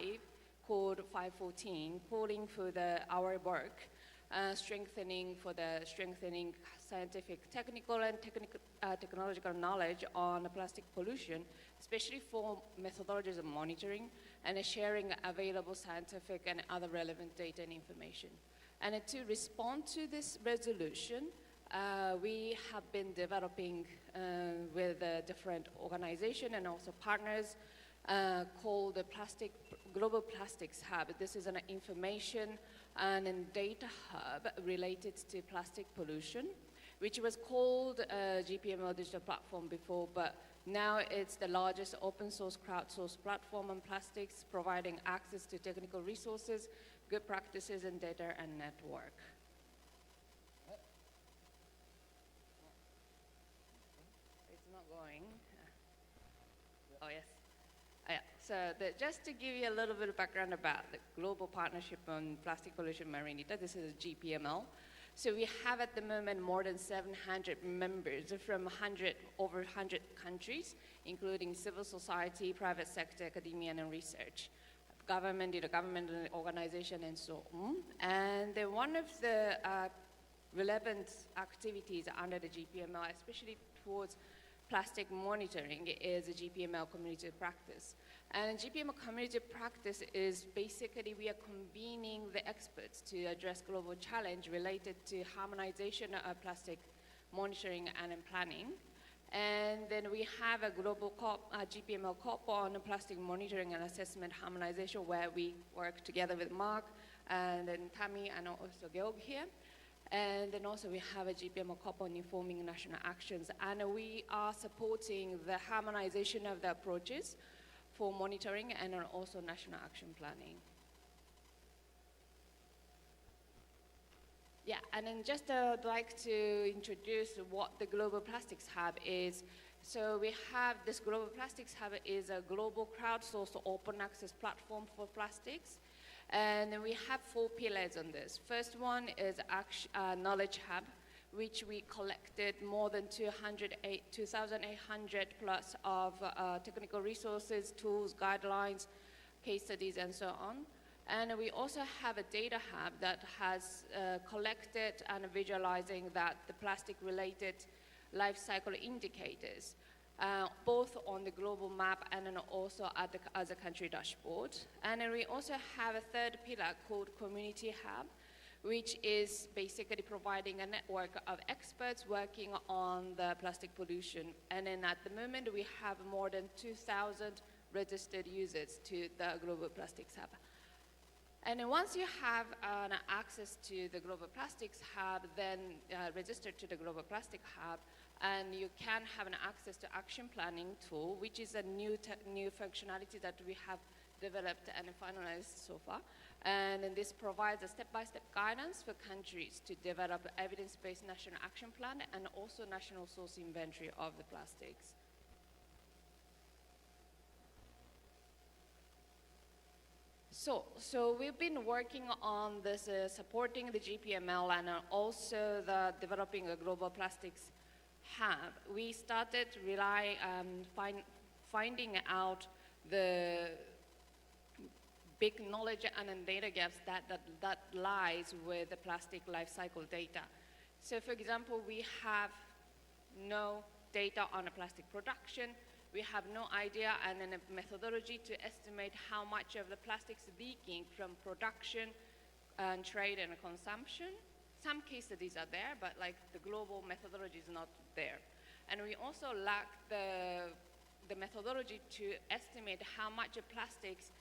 called 514, calling for our work, strengthening scientific, technical, and technological knowledge on plastic pollution, especially for methodologies of monitoring and sharing available scientific and other relevant data and information. And to respond to this resolution, we have been developing with different organizations and also partners called the Global Plastics Hub. This is an information and a data hub related to plastic pollution, which was called GPML Digital Platform before, but now it's the largest open source crowdsourced platform on plastics, providing access to technical resources, good practices, and data and network. It's not going. Oh, yes. Yeah. So just to give you a little bit of background about the Global Partnership on Plastic Pollution Marine Litter, this is GPML. So we have at the moment more than 700 members from over 100 countries, including civil society, private sector, academia, and research, government organization, and so on. And one of the relevant activities under the GPML, especially towards plastic monitoring is a GPML community practice. And GPML community practice is basically we are convening the experts to address global challenge related to harmonization of plastic monitoring and planning. And then we have a global GPML COP on plastic monitoring and assessment harmonization where we work together with Mark and then Tammy and also Georg here. And then also we have a GPML COP on informing national actions. And we are supporting the harmonization of the approaches for monitoring and also national action planning. Yeah, and then just like to introduce what the Global Plastics Hub is. So we have this Global Plastics Hub is a global crowdsourced open access platform for plastics. And we have 4 pillars on this. First one is Knowledge Hub, which we collected more than 2,800 plus of technical resources, tools, guidelines, case studies, and so on. And we also have a data hub that has collected and visualizing that the plastic-related life cycle indicators, both on the global map and then also as a country dashboard. And then we also have a third pillar called Community Hub, which is basically providing a network of experts working on the plastic pollution. And then at the moment, we have more than 2,000 registered users to the Global Plastics Hub. And then once you have access to the Global Plastics Hub, then register to the Global Plastic Hub, and you can have an access to action planning tool, which is a new functionality that we have developed and finalized so far. And then this provides a step-by-step guidance for countries to develop evidence-based national action plan and also national source inventory of the plastics. So we've been working on this, supporting the GPML and also the developing a global plastics hub. We started finding out the big knowledge and data gaps that lies with the plastic life cycle data. So for example, we have no data on a plastic production. We have no idea and then a methodology to estimate how much of the plastics leaking from production and trade and consumption. Some case studies are there, but like the global methodology is not there. And we also lack the methodology to estimate how much of plastics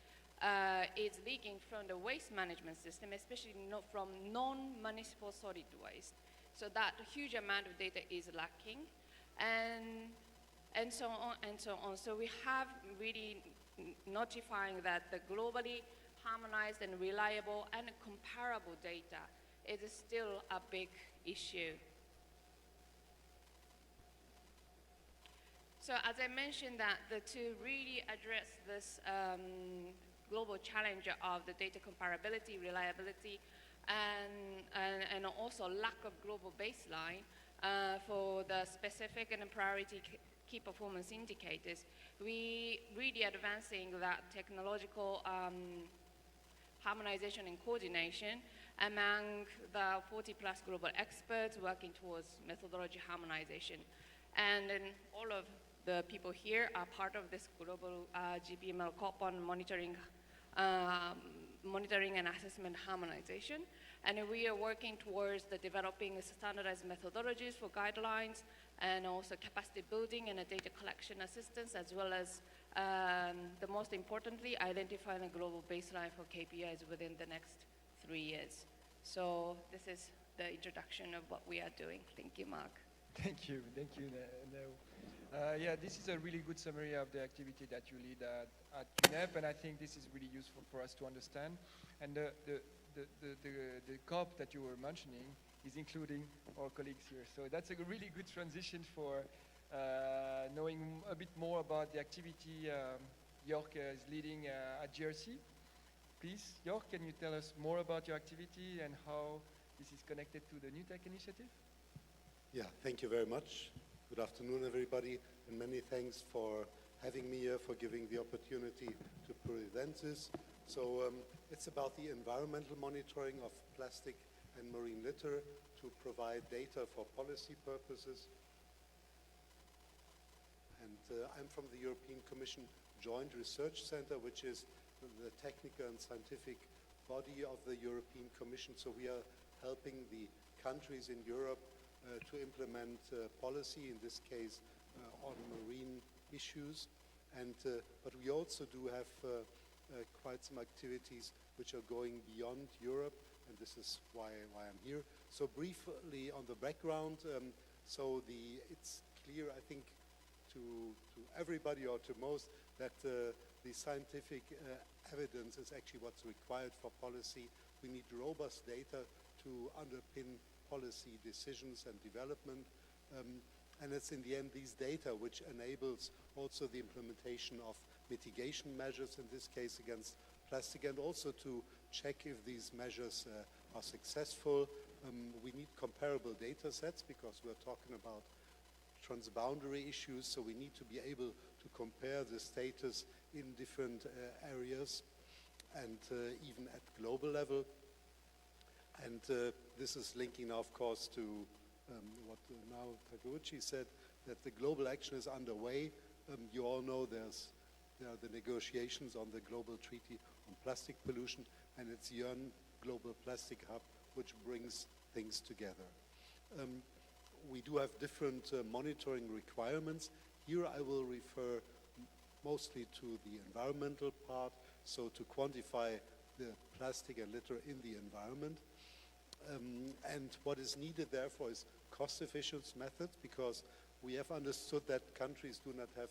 is leaking from the waste management system, especially from non-municipal solid waste. So that huge amount of data is lacking. And so on and so on. So we have really notifying that the globally harmonized and reliable and comparable data is still a big issue. So as I mentioned that to really address this global challenge of the data comparability, reliability, and also lack of global baseline for the specific and priority key performance indicators, we really advancing that technological harmonization and coordination among the 40 plus global experts working towards methodology harmonization. And then all of the people here are part of this global GPML COP on monitoring and assessment harmonization. And we are working towards the developing standardized methodologies for guidelines and also capacity building and a data collection assistance, as well as the most importantly, identifying a global baseline for KPIs within the next 3 years. So this is the introduction of what we are doing. Thank you, Mark. Thank you, Neo. Yeah, this is a really good summary of the activity that you lead at UNEP, and I think this is really useful for us to understand. And the COP that you were mentioning is including our colleagues here. So that's a really good transition for knowing a bit more about the activity Jörg is leading at GRC. Please, Jörg, can you tell us more about your activity and how this is connected to the NUTEC initiative? Yeah, thank you very much. Good afternoon, everybody, and many thanks for having me here, for giving the opportunity to present this. So it's about the environmental monitoring of plastic and marine litter to provide data for policy purposes. And I'm from the European Commission Joint Research Center, which is the technical and scientific body of the European Commission. So we are helping the countries in Europe to implement policy, in this case on marine issues. But we also do have quite some activities which are going beyond Europe, and this is why I'm here. So briefly on the background, it's clear, I think, to everybody or to most, that the scientific evidence is actually what's required for policy. We need robust data to underpin policy decisions and development. And it's in the end these data which enables also the implementation of mitigation measures, in this case against plastic, and also to check if these measures are successful. We need comparable data sets because we're talking about transboundary issues, so we need to be able to compare the status in different areas and even at global level. And this is linking now, of course, to what now Takeuchi said, that the global action is underway. You all know there are the negotiations on the Global Treaty on Plastic Pollution, and it's UN Global Plastic Hub which brings things together. We do have different monitoring requirements. Here I will refer mostly to the environmental part, so to quantify the plastic and litter in the environment. And what is needed therefore is cost-efficient methods, because we have understood that countries do not have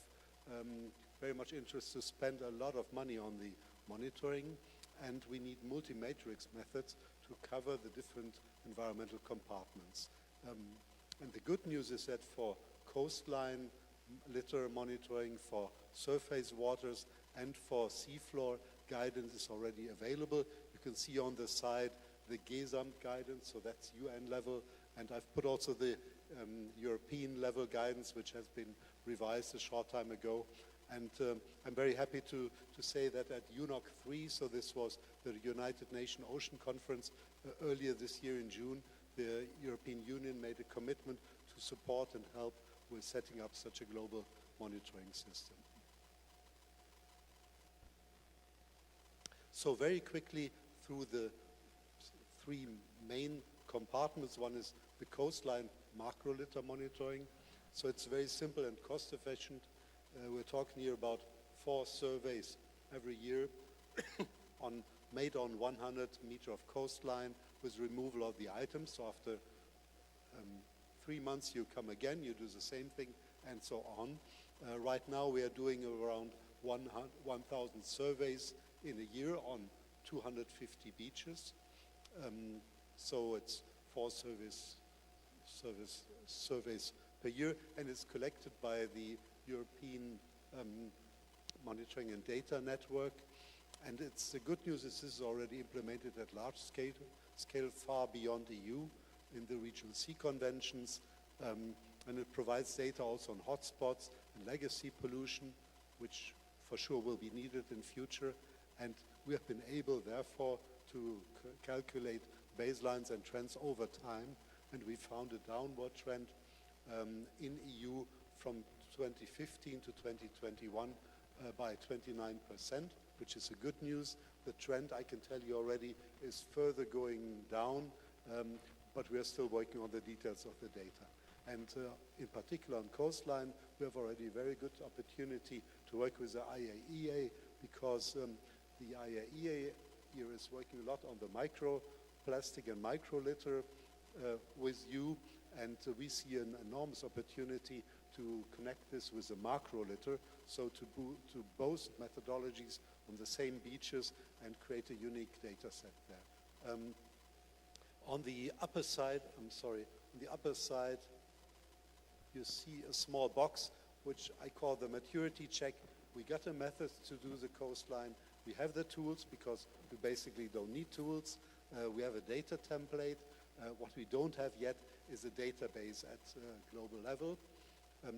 very much interest to spend a lot of money on the monitoring, and we need multi-matrix methods to cover the different environmental compartments. And the good news is that for coastline litter monitoring, for surface waters, and for seafloor, guidance is already available. You can see on the side the GESAMT guidance, so that's UN level, and I've put also the European level guidance, which has been revised a short time ago. And I'm very happy to say that at UNOC 3, so this was the United Nations Ocean Conference earlier this year in June, the European Union made a commitment to support and help with setting up such a global monitoring system. So very quickly through the three main compartments. One is the coastline macro litter monitoring. So it's very simple and cost efficient. We're talking here about 4 surveys every year made on 100 meter of coastline with removal of the items. So after 3 months you come again, you do the same thing, and so on. Right now we are doing around 1,000 surveys in a year on 250 beaches. So it's 4 surveys per year, and it's collected by the European Monitoring and Data Network. And the good news is this is already implemented at large scale far beyond EU in the Regional Sea Conventions, and it provides data also on hotspots and legacy pollution, which for sure will be needed in future. And we have been able, therefore, to calculate baselines and trends over time, and we found a downward trend in EU from 2015 to 2021 by 29%, which is a good news. The trend, I can tell you already, is further going down, but we are still working on the details of the data. And in particular on coastline, we have already a very good opportunity to work with the IAEA, because the IAEA here is working a lot on the microplastic and microlitter with you, and we see an enormous opportunity to connect this with the macro litter, so to both methodologies on the same beaches and create a unique data set there. On the upper side, you see a small box which I call the maturity check. We got a method to do the coastline. We have the tools because we basically don't need tools. We have a data template. What we don't have yet is a database at global level.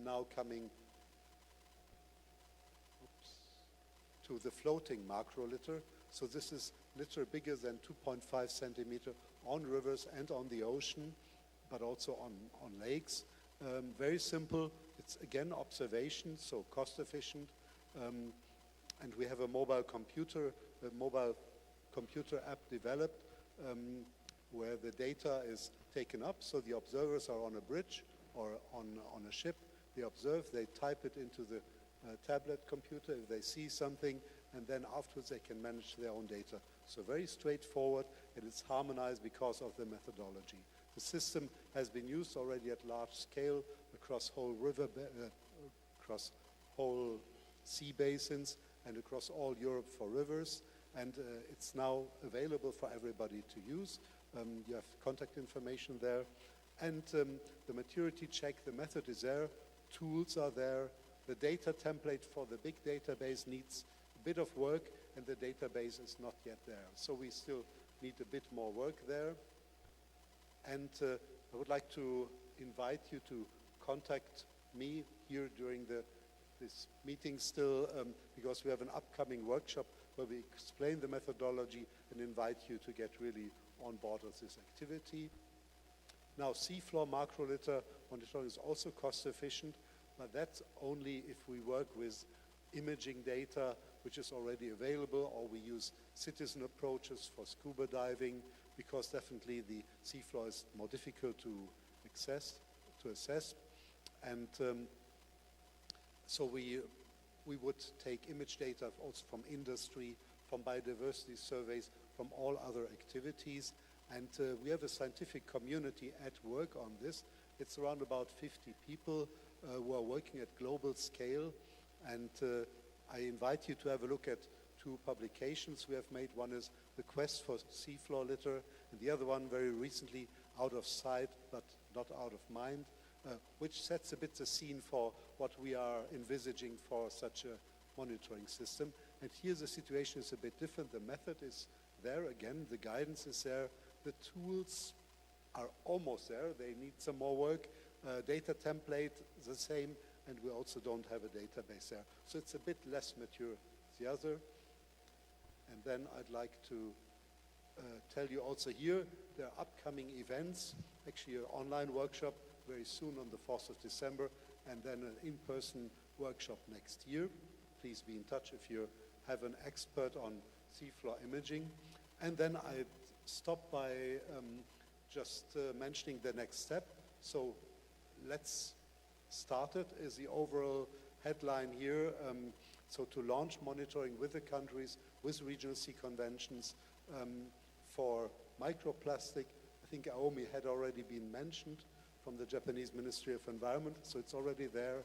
Now coming to the floating macro litter. So this is litter bigger than 2.5 centimeter on rivers and on the ocean, but also on lakes. Very simple. It's again observation, so cost efficient. And we have a mobile computer app developed where the data is taken up. So the observers are on a bridge or on a ship. They observe, they type it into the tablet computer if they see something, and then afterwards they can manage their own data. So very straightforward, and it's harmonized because of the methodology. The system has been used already at large scale across whole across whole sea basins and across all Europe for rivers, and it's now available for everybody to use. You have contact information there, and the maturity check, the method is there, tools are there. The data template for the big database needs a bit of work, and the database is not yet there. So we still need a bit more work there. And I would like to invite you to contact me here during this meeting still, because we have an upcoming workshop where we explain the methodology and invite you to get really on board with this activity. Now, seafloor macroliter monitoring is also cost efficient, but that's only if we work with imaging data which is already available, or we use citizen approaches for scuba diving, because definitely the seafloor is more difficult to assess. And so we would take image data also from industry, from biodiversity surveys, from all other activities. And we have a scientific community at work on this. It's around about 50 people who are working at global scale. And I invite you to have a look at two publications we have made. One is The Quest for Seafloor Litter, and the other one very recently, Out of Sight but Not Out of Mind, which sets a bit the scene for what we are envisaging for such a monitoring system. And here the situation is a bit different. The method is there again, the guidance is there, the tools are almost there, they need some more work. Data template, the same, and we also don't have a database there. So it's a bit less mature than the other. And then I'd like to tell you also here, there are upcoming events, actually an online workshop very soon on the 4th of December, and then an in-person workshop next year. Please be in touch if you have an expert on seafloor imaging. And then I stop by just mentioning the next step. So let's start it as the overall headline here. So to launch monitoring with the countries, with regional sea conventions for microplastic. I think Aomi had already been mentioned from the Japanese Ministry of Environment, so it's already there.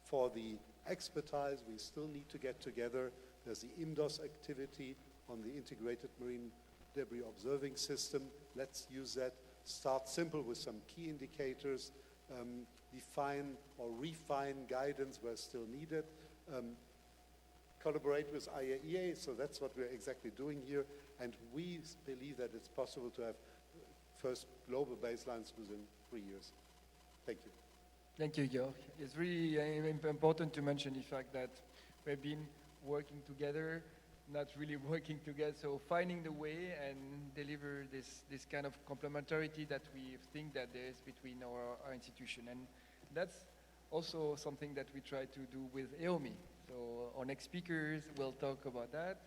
For the expertise, we still need to get together. There's the IMDOS activity on the Integrated Marine Debris Observing System. Let's use that. Start simple with some key indicators. Define or refine guidance where still needed. Collaborate with IAEA, so that's what we're exactly doing here. And we believe that it's possible to have first global baselines within 3 years. Thank you. Thank you, Georg. It's really important to mention the fact that we've been working together, not really working together, so finding the way and deliver this kind of complementarity that we think that there is between our institution. And that's also something that we try to do with EOMI. So our next speakers will talk about that.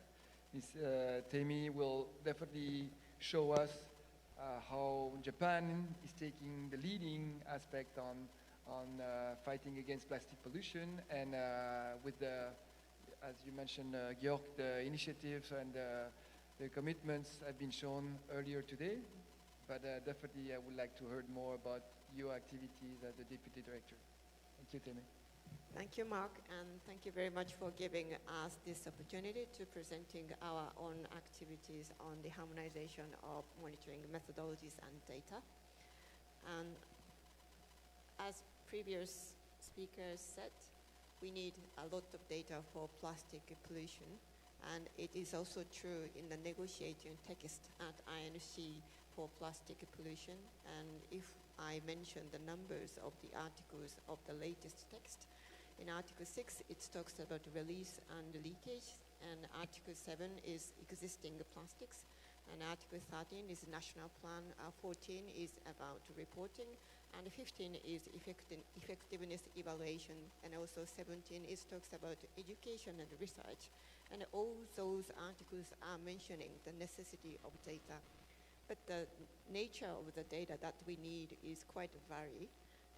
Temi will definitely show us how Japan is taking the leading aspect on fighting against plastic pollution, and with the, as you mentioned, Georg, the initiatives and the commitments have been shown earlier today, but definitely I would like to hear more about your activities as the Deputy Director. Thank you, Temi. Thank you, Mark, and thank you very much for giving us this opportunity to presenting our own activities on the harmonization of monitoring methodologies and data. And as previous speakers said, we need a lot of data for plastic pollution, and it is also true in the negotiating text at INC for plastic pollution. And if I mention the numbers of the articles of the latest text, in Article 6, it talks about release and leakage, and Article 7 is existing plastics. And Article 13 is national plan, 14 is about reporting, and 15 is effectiveness evaluation, and also 17 is talks about education and research. And all those articles are mentioning the necessity of data. But the nature of the data that we need is quite varied.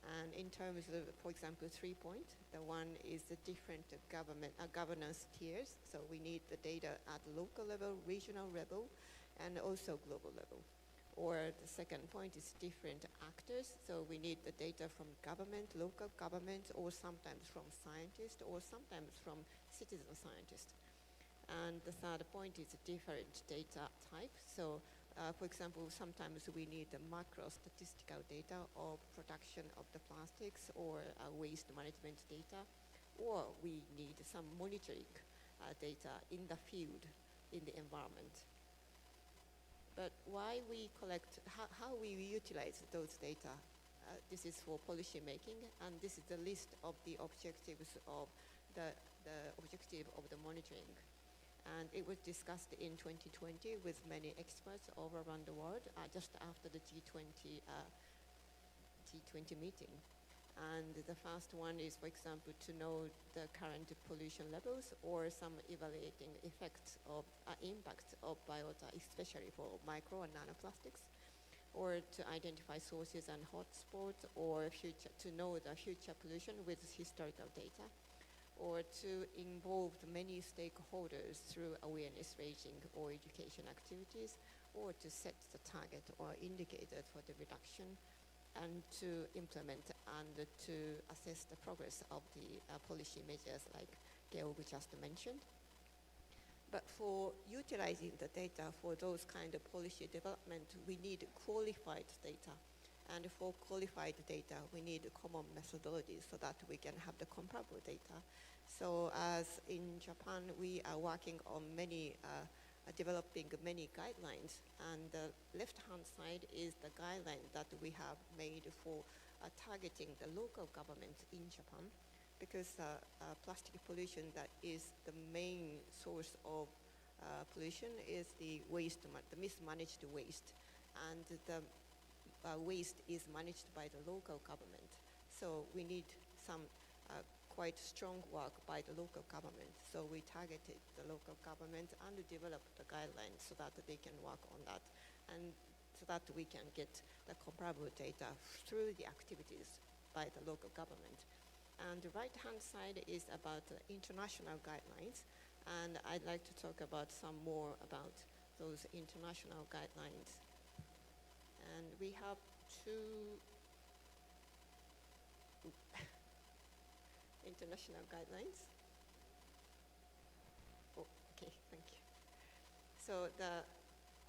And in terms of, for example, 3 point, the one is the different governance tiers. So we need the data at local level, regional level, and also global level. Or the second point is different actors. So we need the data from government, local government, or sometimes from scientists, or sometimes from citizen scientists. And the third point is different data type. So for example, sometimes we need the macro statistical data of production of the plastics or waste management data, or we need some monitoring data in the field, in the environment. But why we collect, how we utilize those data, this is for policy making, and this is the list of the objectives of the objective of the monitoring. And it was discussed in 2020 with many experts all around the world, just after the G20 meeting. And the first one is, for example, to know the current pollution levels or some evaluating effects of impact of biota, especially for micro and nanoplastics, or to identify sources and hotspots, or to know the future pollution with historical data, or to involve many stakeholders through awareness raising or education activities, or to set the target or indicator for the reduction, and to implement and to assess the progress of the policy measures like Georg just mentioned. But for utilizing the data for those kind of policy development, we need qualified data. And for qualified data, we need common methodologies so that we can have the comparable data. So as in Japan, we are working on developing many guidelines. And the left-hand side is the guideline that we have made for targeting the local government in Japan, because plastic pollution that is the main source of pollution is the waste, the mismanaged waste. And the waste is managed by the local government. So we need some quite strong work by the local government. So we targeted the local government and developed the guidelines so that they can work on that, and so that we can get the comparable data through the activities by the local government. And the right-hand side is about the international guidelines, and I'd like to talk about some more about those international guidelines. And we have two international guidelines. Oh, okay, thank you. So the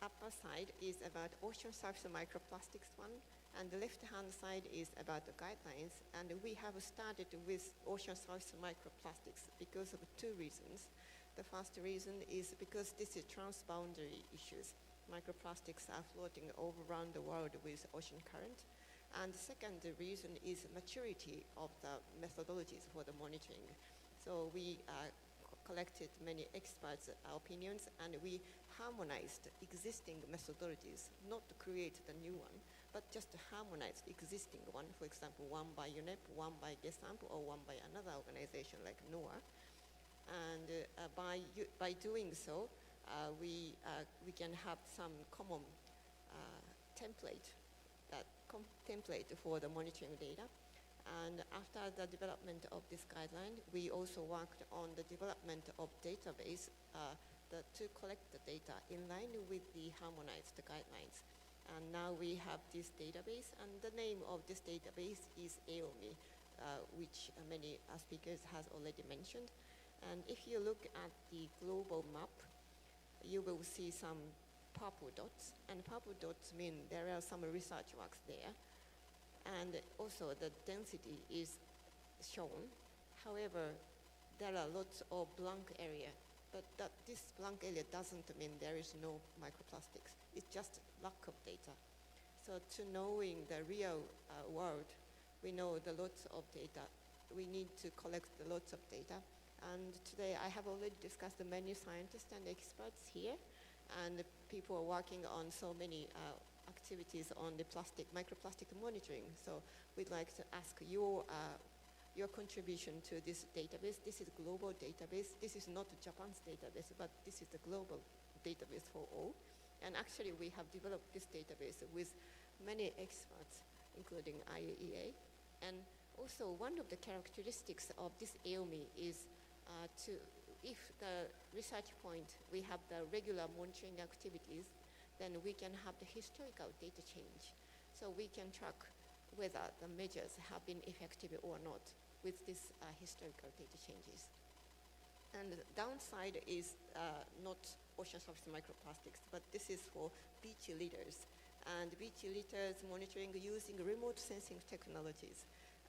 upper side is about ocean surface microplastics one, and the left-hand side is about the guidelines. And we have started with ocean surface microplastics because of two reasons. The first reason is because this is transboundary issues. Microplastics are floating all around the world with ocean current. And the second reason is maturity of the methodologies for the monitoring. So we collected many experts' opinions, and we harmonized existing methodologies, not to create the new one, but just to harmonize the existing one. For example, one by UNEP, one by GESAMP, or one by another organization like NOAA. And by doing so, we can have some common template for the monitoring data. And after the development of this guideline, we also worked on the development of database to collect the data in line with the harmonized guidelines. And now we have this database, and the name of this database is AOMI, which many speakers has already mentioned. And if you look at the global map, you will see some purple dots, and purple dots mean there are some research works there. And also the density is shown. However, there are lots of blank area, but this blank area doesn't mean there is no microplastics. It's just lack of data. So to knowing the real world, we know the lots of data. We need to collect the lots of data. And today I have already discussed many scientists and experts here, and people are working on so many activities on the microplastic monitoring. So we'd like to ask your contribution to this database. This is a global database. This is not Japan's database, but this is the global database for all. And actually, we have developed this database with many experts, including IAEA. And also, one of the characteristics of this AOMI is if the research point, we have the regular monitoring activities, then we can have the historical data change. So we can track whether the measures have been effective or not with this historical data changes. And the downside is not ocean surface microplastics, but this is for beach litters. And beach litters monitoring using remote sensing technologies.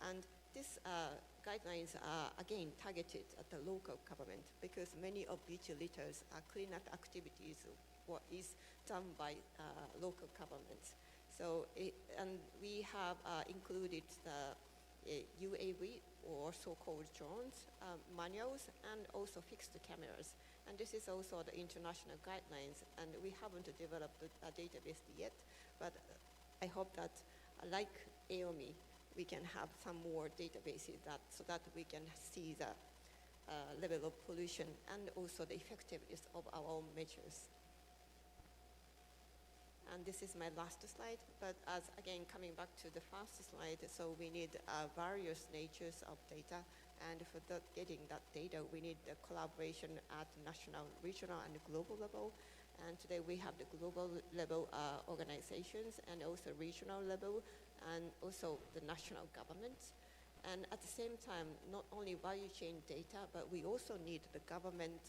And these guidelines are, again, targeted at the local government because many of beach litters are cleanup activities what is done by local governments. So, and we have included the UAV or so-called drones, manuals, and also fixed cameras. And this is also the international guidelines, and we haven't developed a database yet, but I hope that, like AOMI, we can have some more databases so that we can see the level of pollution and also the effectiveness of our own measures. And this is my last slide, but again, coming back to the first slide, so we need various natures of data, and for getting that data, we need the collaboration at national, regional, and global level. And today we have the global level organizations and also regional level, and also the national governments. And at the same time, not only value chain data, but we also need the government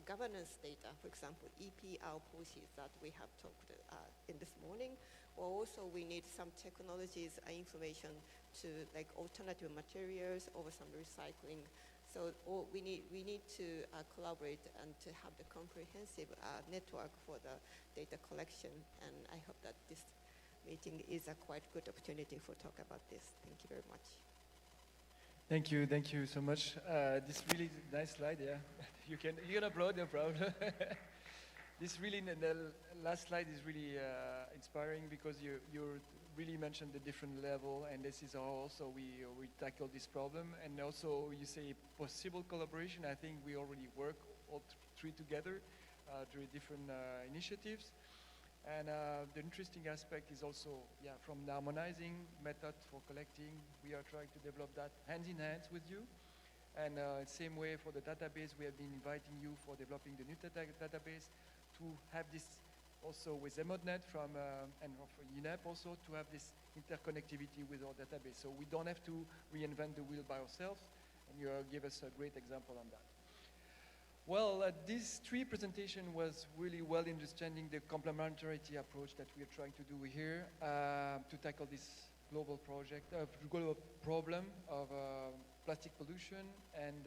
governance data, for example, EPR policies that we have talked in this morning, or also we need some technologies information to like alternative materials or some recycling. So we need to collaborate and to have the comprehensive network for the data collection, and I hope that this meeting is a quite good opportunity for talk about this. Thank you very much. Thank you so much. This really nice slide, yeah. You can upload, no problem. This really, the last slide is really inspiring because you really mentioned the different level, and this is how also we tackle this problem. And also you say possible collaboration. I think we already work all three together through different initiatives. And the interesting aspect is also, from the harmonizing method for collecting, we are trying to develop that hand in hand with you. And same way for the database, we have been inviting you for developing the NUTEC database to have this also with EMODNet and for UNEP also to have this interconnectivity with our database. So we don't have to reinvent the wheel by ourselves, and you give us a great example on that. Well, this three presentation was really well understanding the complementarity approach that we are trying to do here to tackle this global global problem of plastic pollution and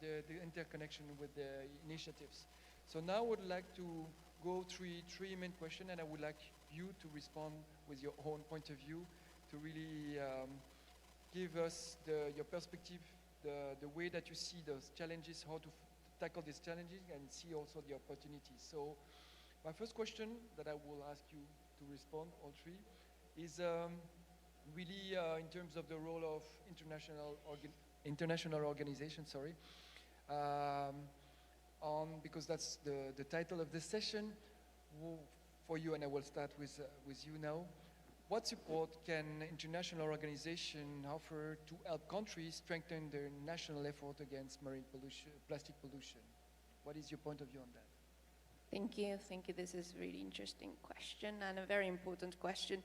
the interconnection with the initiatives. So now I would like to go through three main questions, and I would like you to respond with your own point of view to really give us your perspective, the way that you see those challenges, how to tackle these challenges and see also the opportunities. So my first question that I will ask you to respond, all three, is really in terms of the role of international organization, because that's the title of this session for you, and I will start with you now. What support can international organizations offer to help countries strengthen their national effort against marine pollution, plastic pollution? What is your point of view on that? Thank you. This is a really interesting question and a very important question.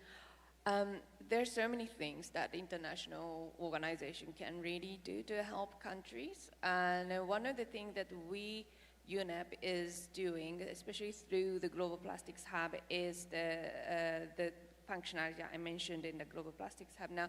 There's so many things that international organization can really do to help countries. And one of the things that we, UNEP, is doing, especially through the Global Plastics Hub, is the functionality I mentioned in the Global Plastics Hub now,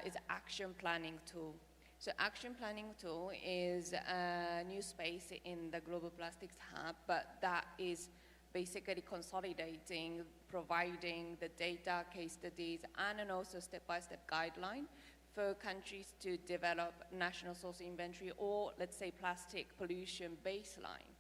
is action planning tool. So action planning tool is a new space in the Global Plastics Hub, but that is basically consolidating, providing the data, case studies, and also step-by-step guideline for countries to develop national source inventory or, let's say, plastic pollution baseline.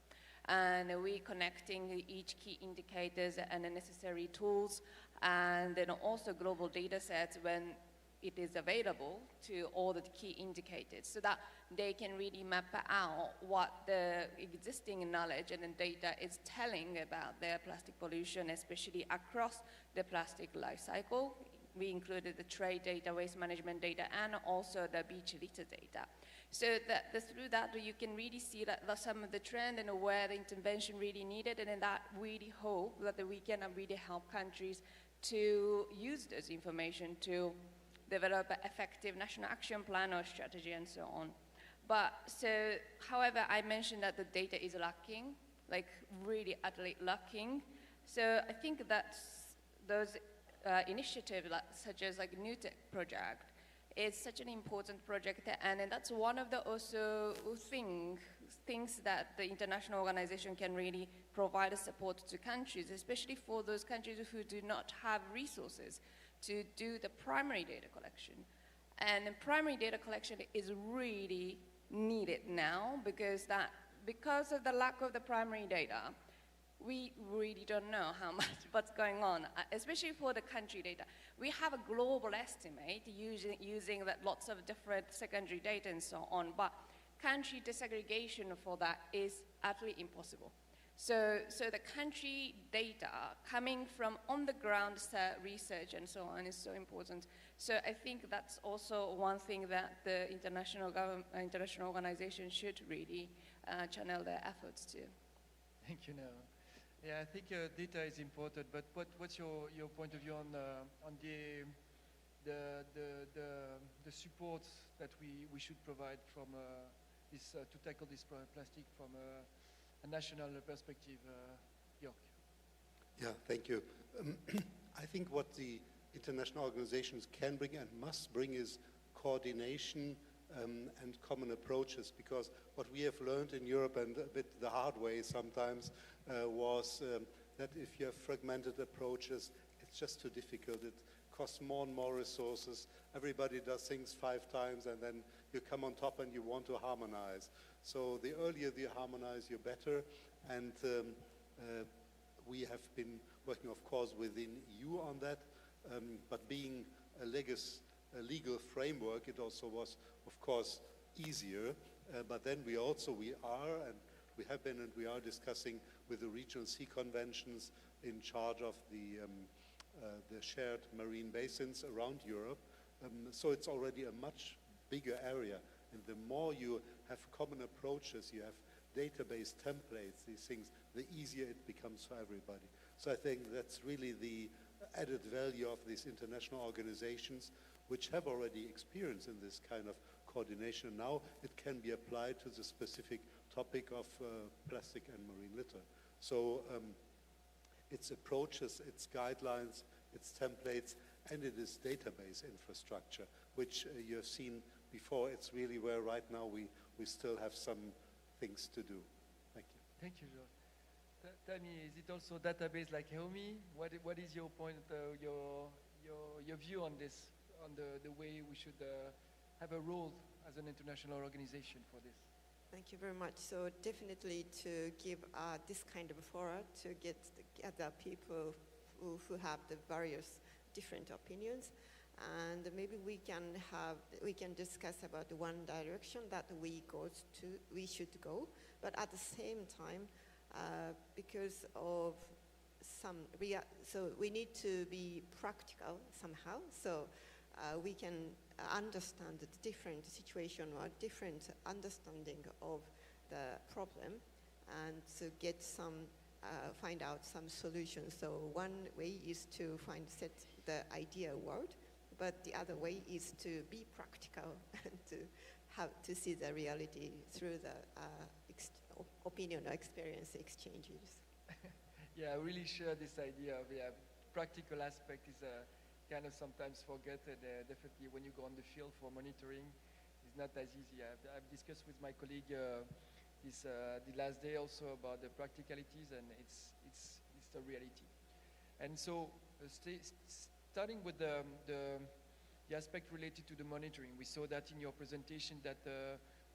And we're connecting each key indicators and the necessary tools, and then also global data sets when it is available to all the key indicators, so that they can really map out what the existing knowledge and the data is telling about their plastic pollution, especially across the plastic life cycle. We included the trade data, waste management data, and also the beach litter data. So that through that, you can really see that some of the trend and where the intervention really needed, and then that really hope that we can really help countries to use this information to develop an effective national action plan or strategy and so on. But so, however, I mentioned that the data is lacking, like really utterly lacking. So I think that those initiatives such as like NUTEC project is such an important project, and that's one of the also things that the international organization can really provide support to countries, especially for those countries who do not have resources to do the primary data collection. And the primary data collection is really needed now because of the lack of the primary data, we really don't know how much what's going on, especially for the country data. We have a global estimate using that lots of different secondary data and so on, but country disaggregation for that is utterly impossible. So the country data coming from on the ground research and so on is so important. So I think that's also one thing that the international organization should really channel their efforts to. Thank you, Nara. Yeah, I think data is important, but what's your point of view on the support that we should provide from to tackle this plastic from a national perspective, Jörg? Yeah, thank you. I think what the international organizations can bring and must bring is coordination and common approaches, because what we have learned in Europe, and a bit the hard way sometimes, was that if you have fragmented approaches, it's just too difficult. It costs more and more resources. Everybody does things 5 times, and then you come on top and you want to harmonize. So the earlier you harmonize, you're better. And we have been working, of course, within EU on that, but being a legal framework, it also was, of course, easier. But then we have been and we are discussing with the regional sea conventions in charge of the shared marine basins around Europe. So it's already a much bigger area. And the more you have common approaches, you have database templates, these things, the easier it becomes for everybody. So I think that's really the added value of these international organizations, which have already experience in this kind of coordination. Now it can be applied to the specific topic of plastic and marine litter. So its approaches, its guidelines, its templates, and it is database infrastructure, which you have seen before. It's really where right now we still have some things to do. Thank you. Thank you, George. Tell me, is it also database like Helmi? What is your point, your view on this, on the way we should have a role as an international organization for this? Thank you very much. So definitely to give this kind of forum to get together people who have the various different opinions, and maybe we can discuss about the one direction that we should go, but at the same time, because of so we need to be practical somehow, so we can understand the different situation or different understanding of the problem, and to get find out some solutions. So one way is to set the idea word, but the other way is to be practical and to see the reality through the opinion or experience exchanges. Yeah, I really share this idea of practical aspect is kind of sometimes forgotten. Definitely when you go on the field for monitoring, it's not as easy. I've discussed with my colleague the last day also about the practicalities, and it's the reality. And so starting with the aspect related to the monitoring, we saw that in your presentation that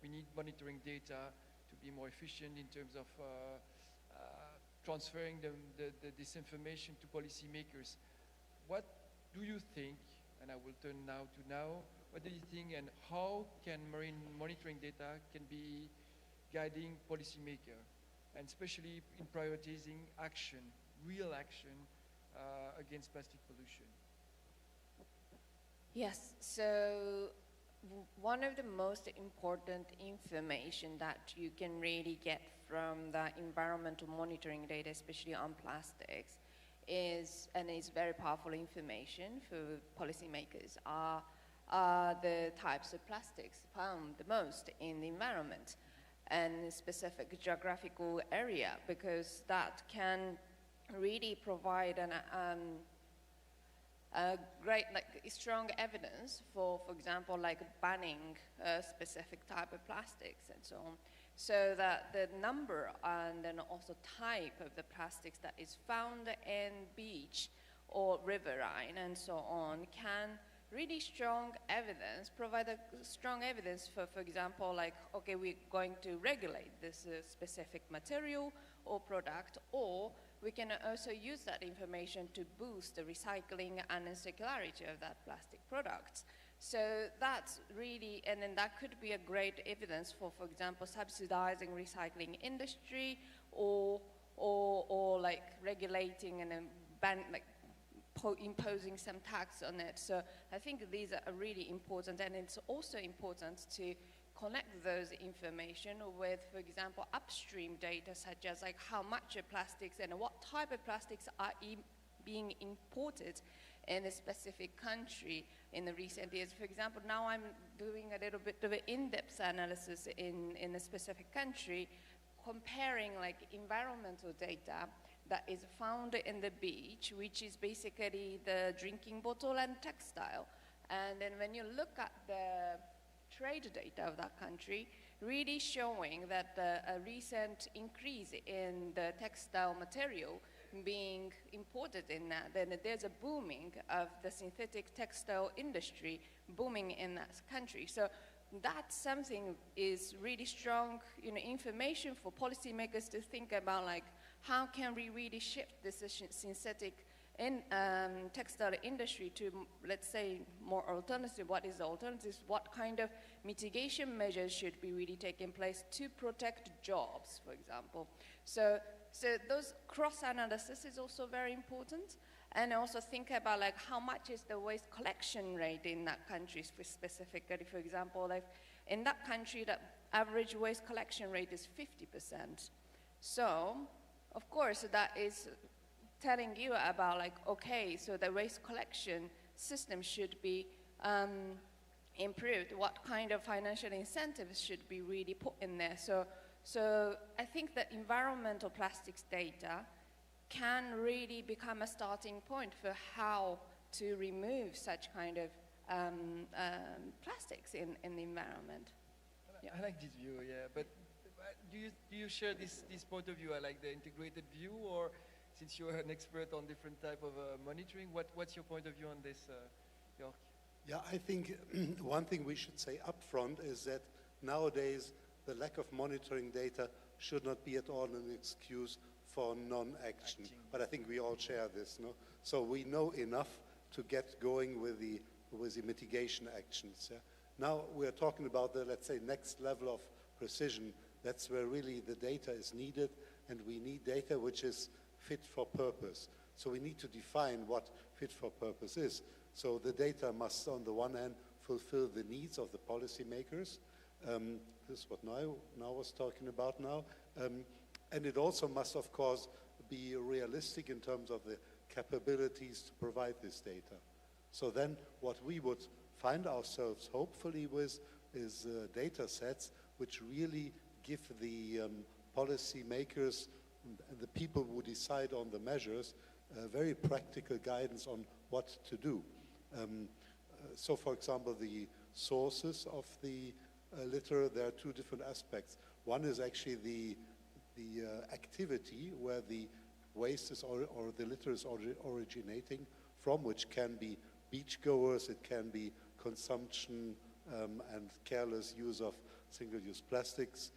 we need monitoring data to be more efficient in terms of transferring this information to policymakers. What do you think, and I will turn now to now, what do you think and how can marine monitoring data can be guiding policymaker, and especially in prioritizing action, real action against plastic pollution? Yes, so one of the most important information that you can really get from the environmental monitoring data, especially on plastics, is very powerful information for policymakers, are the types of plastics found the most in the environment and specific geographical area, because that can really provide a great, strong evidence for example, banning a specific type of plastics and so on. So that the number and then also type of the plastics that is found in beach or riverine and so on can really strong evidence, provide a strong evidence for example, okay, we're going to regulate this specific material or product, or we can also use that information to boost the recycling and the circularity of that plastic product. So that's really, and then that could be a great evidence for example, subsidizing recycling industry or regulating and then imposing some tax on it. So I think these are really important, and it's also important to connect those information with, for example, upstream data such as how much of plastics and what type of plastics are being imported in a specific country in the recent years. For example, now I'm doing a little bit of an in-depth analysis in a specific country, comparing environmental data that is found in the beach, which is basically the drinking bottle and textile. And then when you look at the trade data of that country, really showing that a recent increase in the textile material being imported in that, then there's a booming of the synthetic textile industry booming in that country. So that's something is really strong, information for policymakers to think about, how can we really shift this synthetic textile industry to, let's say, more alternative? What is the alternative? What kind of mitigation measures should be really taking place to protect jobs, for example? So those cross-analysis is also very important. And also think about how much is the waste collection rate in that country specifically. For example, in that country, the average waste collection rate is 50%. So, of course, that is telling you about okay, so the waste collection system should be improved. What kind of financial incentives should be really put in there? So I think that environmental plastics data can really become a starting point for how to remove such kind of plastics in the environment. Yeah. I like this view, yeah. But do you share this point of view? I like the integrated view, or since you're an expert on different type of monitoring, what's your point of view on this, Jörg? Yeah, I think one thing we should say up front is that nowadays the lack of monitoring data should not be at all an excuse for non-action. But I think we all share this, no? So we know enough to get going with the mitigation actions. Yeah? Now we're talking about the, let's say, next level of precision. That's where really the data is needed, and we need data which is fit for purpose. So we need to define what fit for purpose is. So the data must, on the one hand, fulfill the needs of the policymakers. This is what now was talking about now. And it also must, of course, be realistic in terms of the capabilities to provide this data. So then what we would find ourselves hopefully with is data sets which really give the policymakers and the people who decide on the measures very practical guidance on what to do. So for example, the sources of the litter, there are two different aspects. One is actually the activity where the waste is or the litter is originating from, which can be beachgoers, it can be consumption and careless use of single-use plastics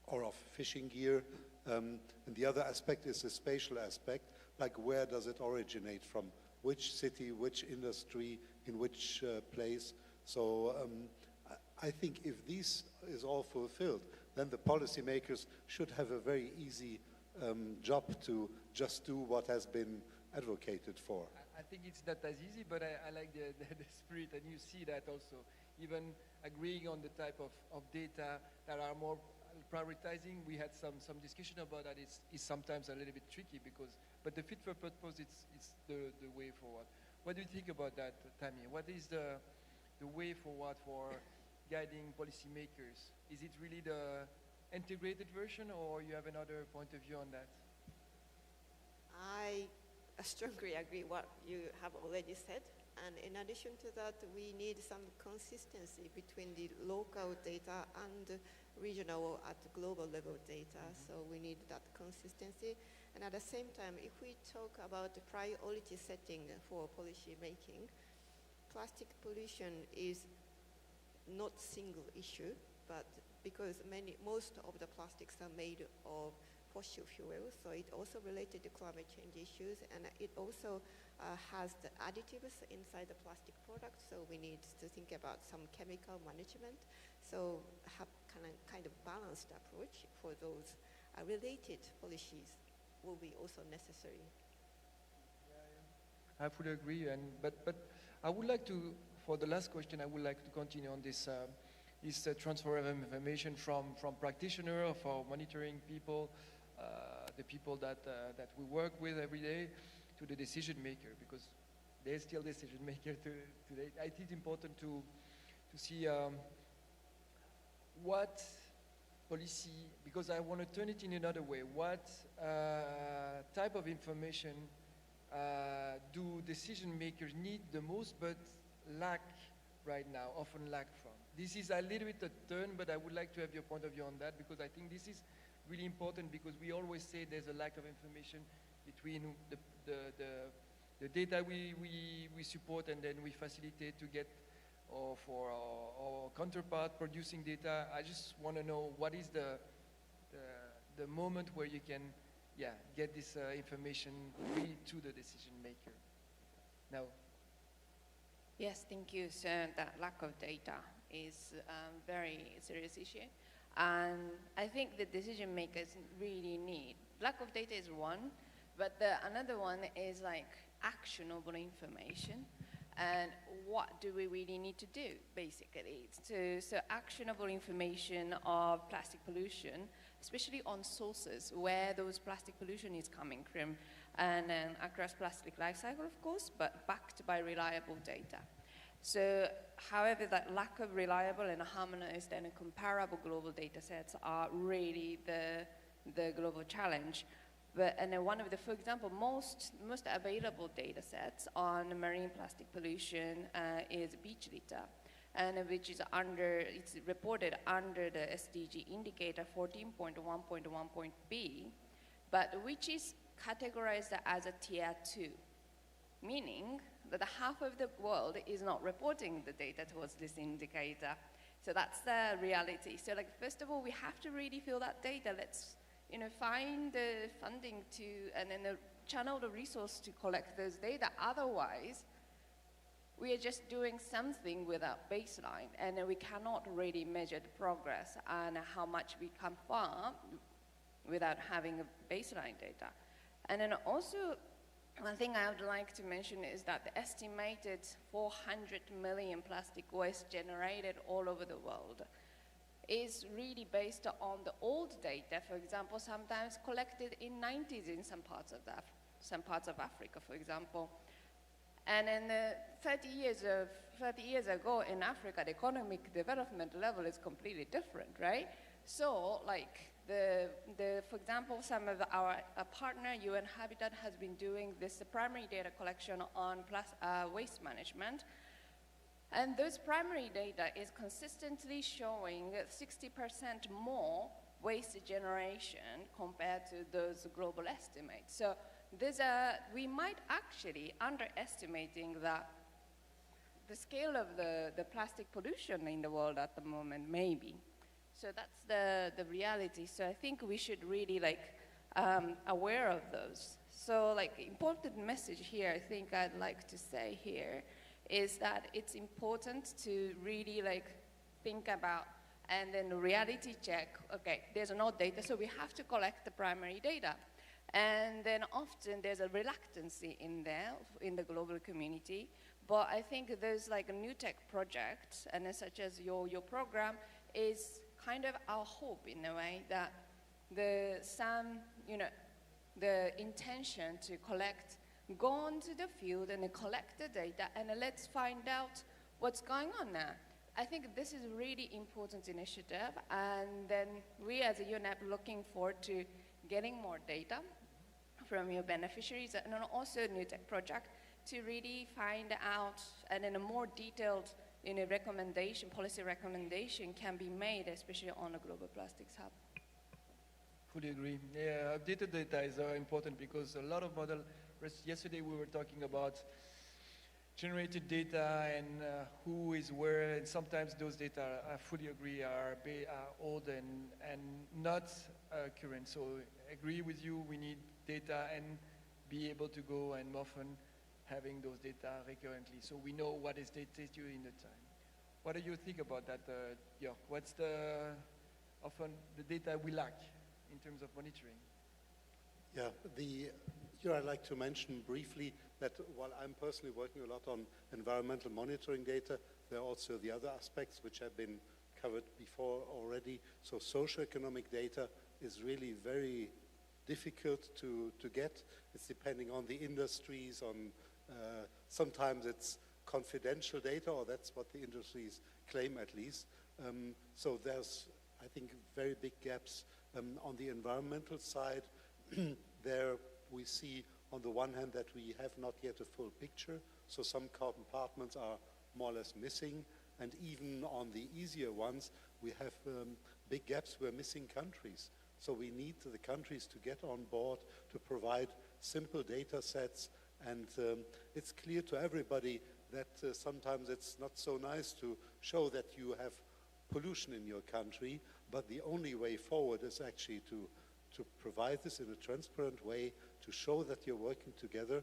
or of fishing gear. And the other aspect is the spatial aspect, like where does it originate from? Which city, which industry, in which place? So I think if this is all fulfilled, then the policymakers should have a very easy job to just do what has been advocated for. I think it's not as easy, but I like the spirit, and you see that also. Even agreeing on the type of data that are more prioritizing, we had some discussion about that. It's sometimes a little bit tricky but the fit for purpose, it's the way forward. What do you think about that, Tammy? What is the way forward for guiding policymakers? Is it really the integrated version, or you have another point of view on that? I strongly agree what you have already said. And in addition to that, we need some consistency between the local data and regional at global level data. So we need that consistency. And at the same time, if we talk about the priority setting for policy making, plastic pollution is not single issue, but because most of the plastics are made of fossil fuels, so it also related to climate change issues, and it also has the additives inside the plastic product, so we need to think about some chemical management. So have kind of balanced approach for those related policies will be also necessary. I fully agree, but I would like to, for the last question, I would like to continue on this transfer of information from practitioners, for monitoring people, the people that we work with every day, to the decision maker, because they're still decision maker today. I think it's important to see what policy, because I want to turn it in another way, what type of information do decision makers need the most but lack right now, often lack from? This is a little bit a turn, but I would like to have your point of view on that, because I think this is really important, because we always say there's a lack of information between the data we support and then we facilitate to get, or for our counterpart producing data. I just want to know what is the moment where you can get this information really to the decision maker. Now. Yes, thank you. So that lack of data is a very serious issue. And I think the decision makers really need, lack of data is one, but another one is like actionable information. And what do we really need to do, basically? So actionable information of plastic pollution, especially on sources, where those plastic pollution is coming from, and across plastic life cycle, of course, but backed by reliable data. So, however, that lack of reliable and harmonized and comparable global data sets are really the global challenge. And one of the, for example, most available data sets on marine plastic pollution is beach litter, and which is it's reported under the SDG indicator 14.1.1.b, but which is categorized as a tier 2, meaning that half of the world is not reporting the data towards this indicator. So that's the reality. So like, first of all, we have to really fill that data. Let's find the funding and then channel the resource to collect those data. Otherwise, we are just doing something without baseline, and we cannot really measure the progress and how much we come far without having a baseline data. And then also, one thing I would like to mention is that the estimated 400 million plastic waste generated all over the world is really based on the old data, for example, sometimes collected in 90s in some parts of Africa, for example. And in 30 years ago in Africa, the economic development level is completely different, right? So, like, for example, some of our partner, UN Habitat, has been doing this primary data collection on waste management. And those primary data is consistently showing 60% more waste generation compared to those global estimates. So we might actually underestimating the scale of the plastic pollution in the world at the moment, maybe. So that's the reality. So I think we should really aware of those. So like important message here, I think I'd like to say here is that it's important to really like think about and then reality check, okay, there's no data, so we have to collect the primary data. And then often there's a reluctancy in there, in the global community. But I think there's like a NUTEC project, and such as your program, is kind of our hope in a way that the intention to collect, go onto the field and collect the data and let's find out what's going on now. I think this is a really important initiative, and then we as a UNEP looking forward to getting more data from your beneficiaries, and then also NUTEC project to really find out, and then a more detailed recommendation, policy recommendation can be made, especially on the Global Plastics Hub. Fully agree. Yeah, updated data is important because a lot of model, yesterday we were talking about generated data and who is where, and sometimes those data, I fully agree, are old and not current. So I agree with you, we need data and be able to go and often having those data recurrently, so we know what is dated during the time. What do you think about that, Jörg? What's often the data we lack in terms of monitoring? Yeah, here I'd like to mention briefly that while I'm personally working a lot on environmental monitoring data, there are also the other aspects which have been covered before already. So socioeconomic data is really very difficult to get. It's depending on the industries, sometimes it's confidential data, or that's what the industries claim at least. So there's, I think, very big gaps on the environmental side. There we see on the one hand that we have not yet a full picture, so some compartments are more or less missing, and even on the easier ones we have big gaps. We're missing countries, so we need the countries to get on board to provide simple data sets, and it's clear to everybody that sometimes it's not so nice to show that you have pollution in your country, but the only way forward is actually to provide this in a transparent way, to show that you're working together.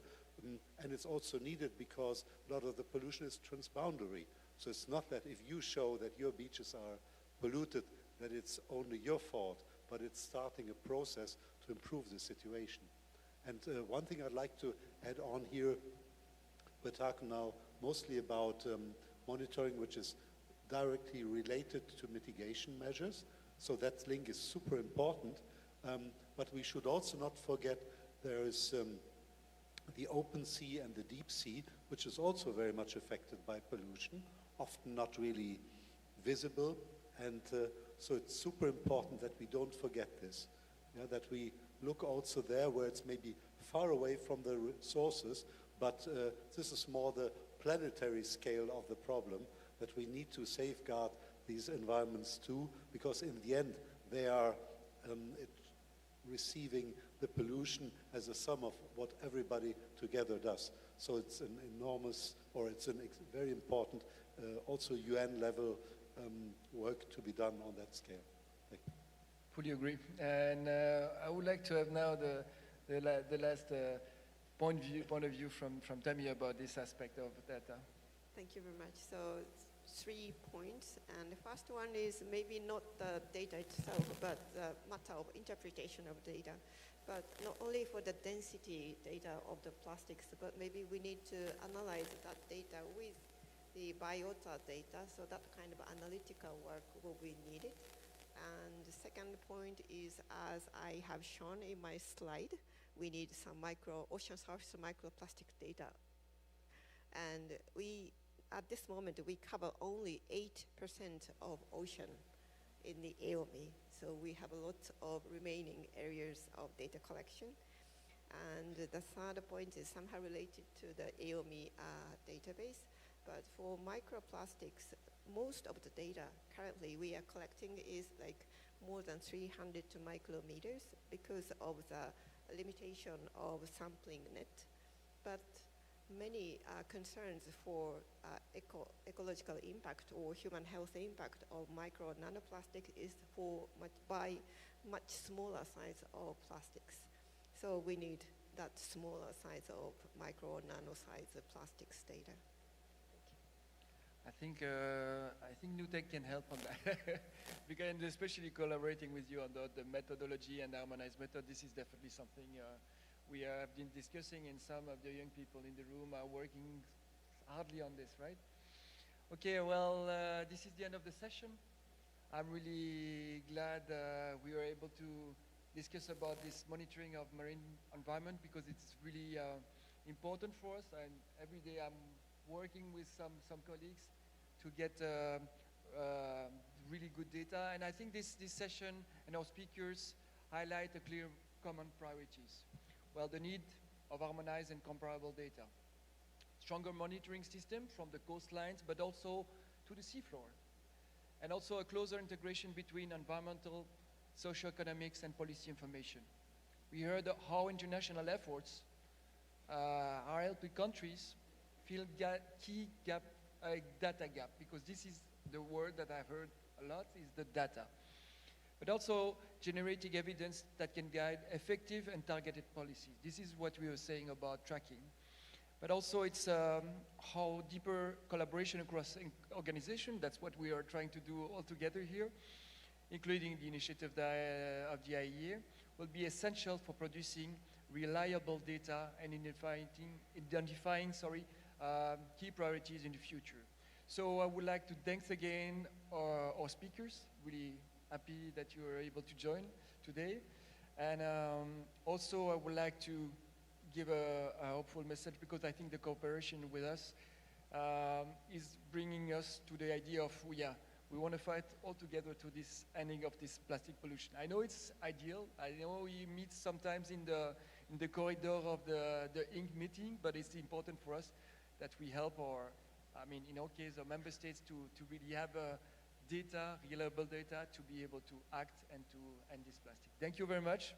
And it's also needed because a lot of the pollution is transboundary. So it's not that if you show that your beaches are polluted, that it's only your fault, but it's starting a process to improve the situation. And one thing I'd like to add on here, we're talking now mostly about monitoring, which is directly related to mitigation measures. So that link is super important. But we should also not forget there is the open sea and the deep sea, which is also very much affected by pollution, often not really visible. And so it's super important that we don't forget this, that we look also there where it's maybe far away from the sources, but this is more the planetary scale of the problem, that we need to safeguard these environments too, because in the end they are receiving the pollution as a sum of what everybody together does. So it's an enormous, or it's a very important, also UN level work to be done on that scale. Thank you. Fully agree. And I would like to have now the last point of view from Tammy about this aspect of data. Thank you very much. So 3 points, and the first one is maybe not the data itself, but the matter of interpretation of data. But not only for the density data of the plastics, but maybe we need to analyze that data with the biota data, so that kind of analytical work will be needed. And the second point is, as I have shown in my slide, we need some ocean surface microplastic data. And at this moment, we cover only 8% of ocean in the AOMI. So we have a lot of remaining areas of data collection. And the third point is somehow related to the AOMI database. But for microplastics, most of the data currently we are collecting is like more than 300 micrometers because of the limitation of sampling net. But many concerns for ecological impact or human health impact of micro and nanoplastic is for much smaller size of plastics. So we need that smaller size of micro or nano size of plastics data. I think NUTEC can help on that. Because and especially collaborating with you on the methodology and the harmonized method, this is definitely something we have been discussing, and some of the young people in the room are working hardly on this, right? Okay, well, this is the end of the session. I'm really glad we were able to discuss about this monitoring of marine environment, because it's really important for us, and every day I'm working with some colleagues to get really good data, and I think this session and our speakers highlight a clear common priorities. Well, the need of harmonized and comparable data, stronger monitoring system from the coastlines, but also to the seafloor, and also a closer integration between environmental, socioeconomics, and policy information. We heard how international efforts are helping countries fill key data gap, because this is the word that I've heard a lot, is the data. But also generating evidence that can guide effective and targeted policies. This is what we were saying about tracking. But also it's how deeper collaboration across organizations, that's what we are trying to do all together here, including the initiative of the IEA, will be essential for producing reliable data and identifying key priorities in the future. So I would like to thank again our speakers. Really happy that you were able to join today. And also I would like to give a hopeful message, because I think the cooperation with us is bringing us to the idea of, we want to fight all together to this ending of this plastic pollution. I know it's ideal. I know we meet sometimes in the corridor of the INC meeting, but it's important for us that we help in our case, our member states to really have reliable data to be able to act and to end this plastic. Thank you very much.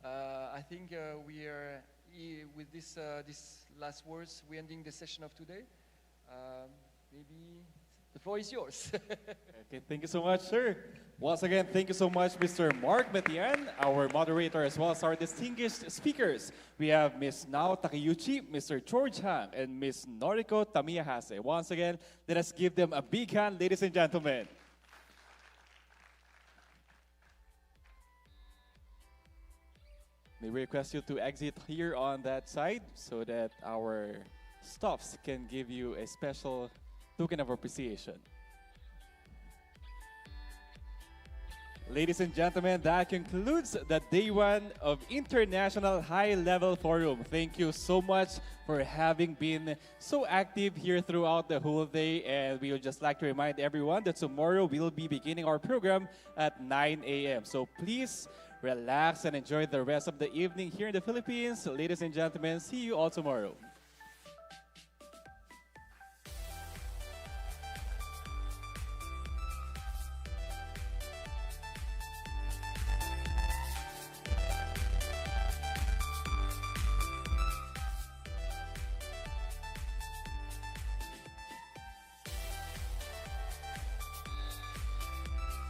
I think we are, with this last words, we're ending the session of today. Maybe the floor is yours. Okay, thank you so much, sir. Once again, thank you so much, Mr. Mark Metian, our moderator, as well as our distinguished speakers. We have Ms. Nao Takeuchi, Mr. George Hang, and Ms. Noriko Tamiyahase. Once again, let us give them a big hand, ladies and gentlemen. May we request you to exit here on that side so that our staffs can give you a special token of appreciation. Ladies and gentlemen, that concludes the day one of International High Level Forum. Thank you so much for having been so active here throughout the whole day. And we would just like to remind everyone that tomorrow we'll be beginning our program at 9 a.m. So please relax and enjoy the rest of the evening here in the Philippines. Ladies and gentlemen, see you all tomorrow.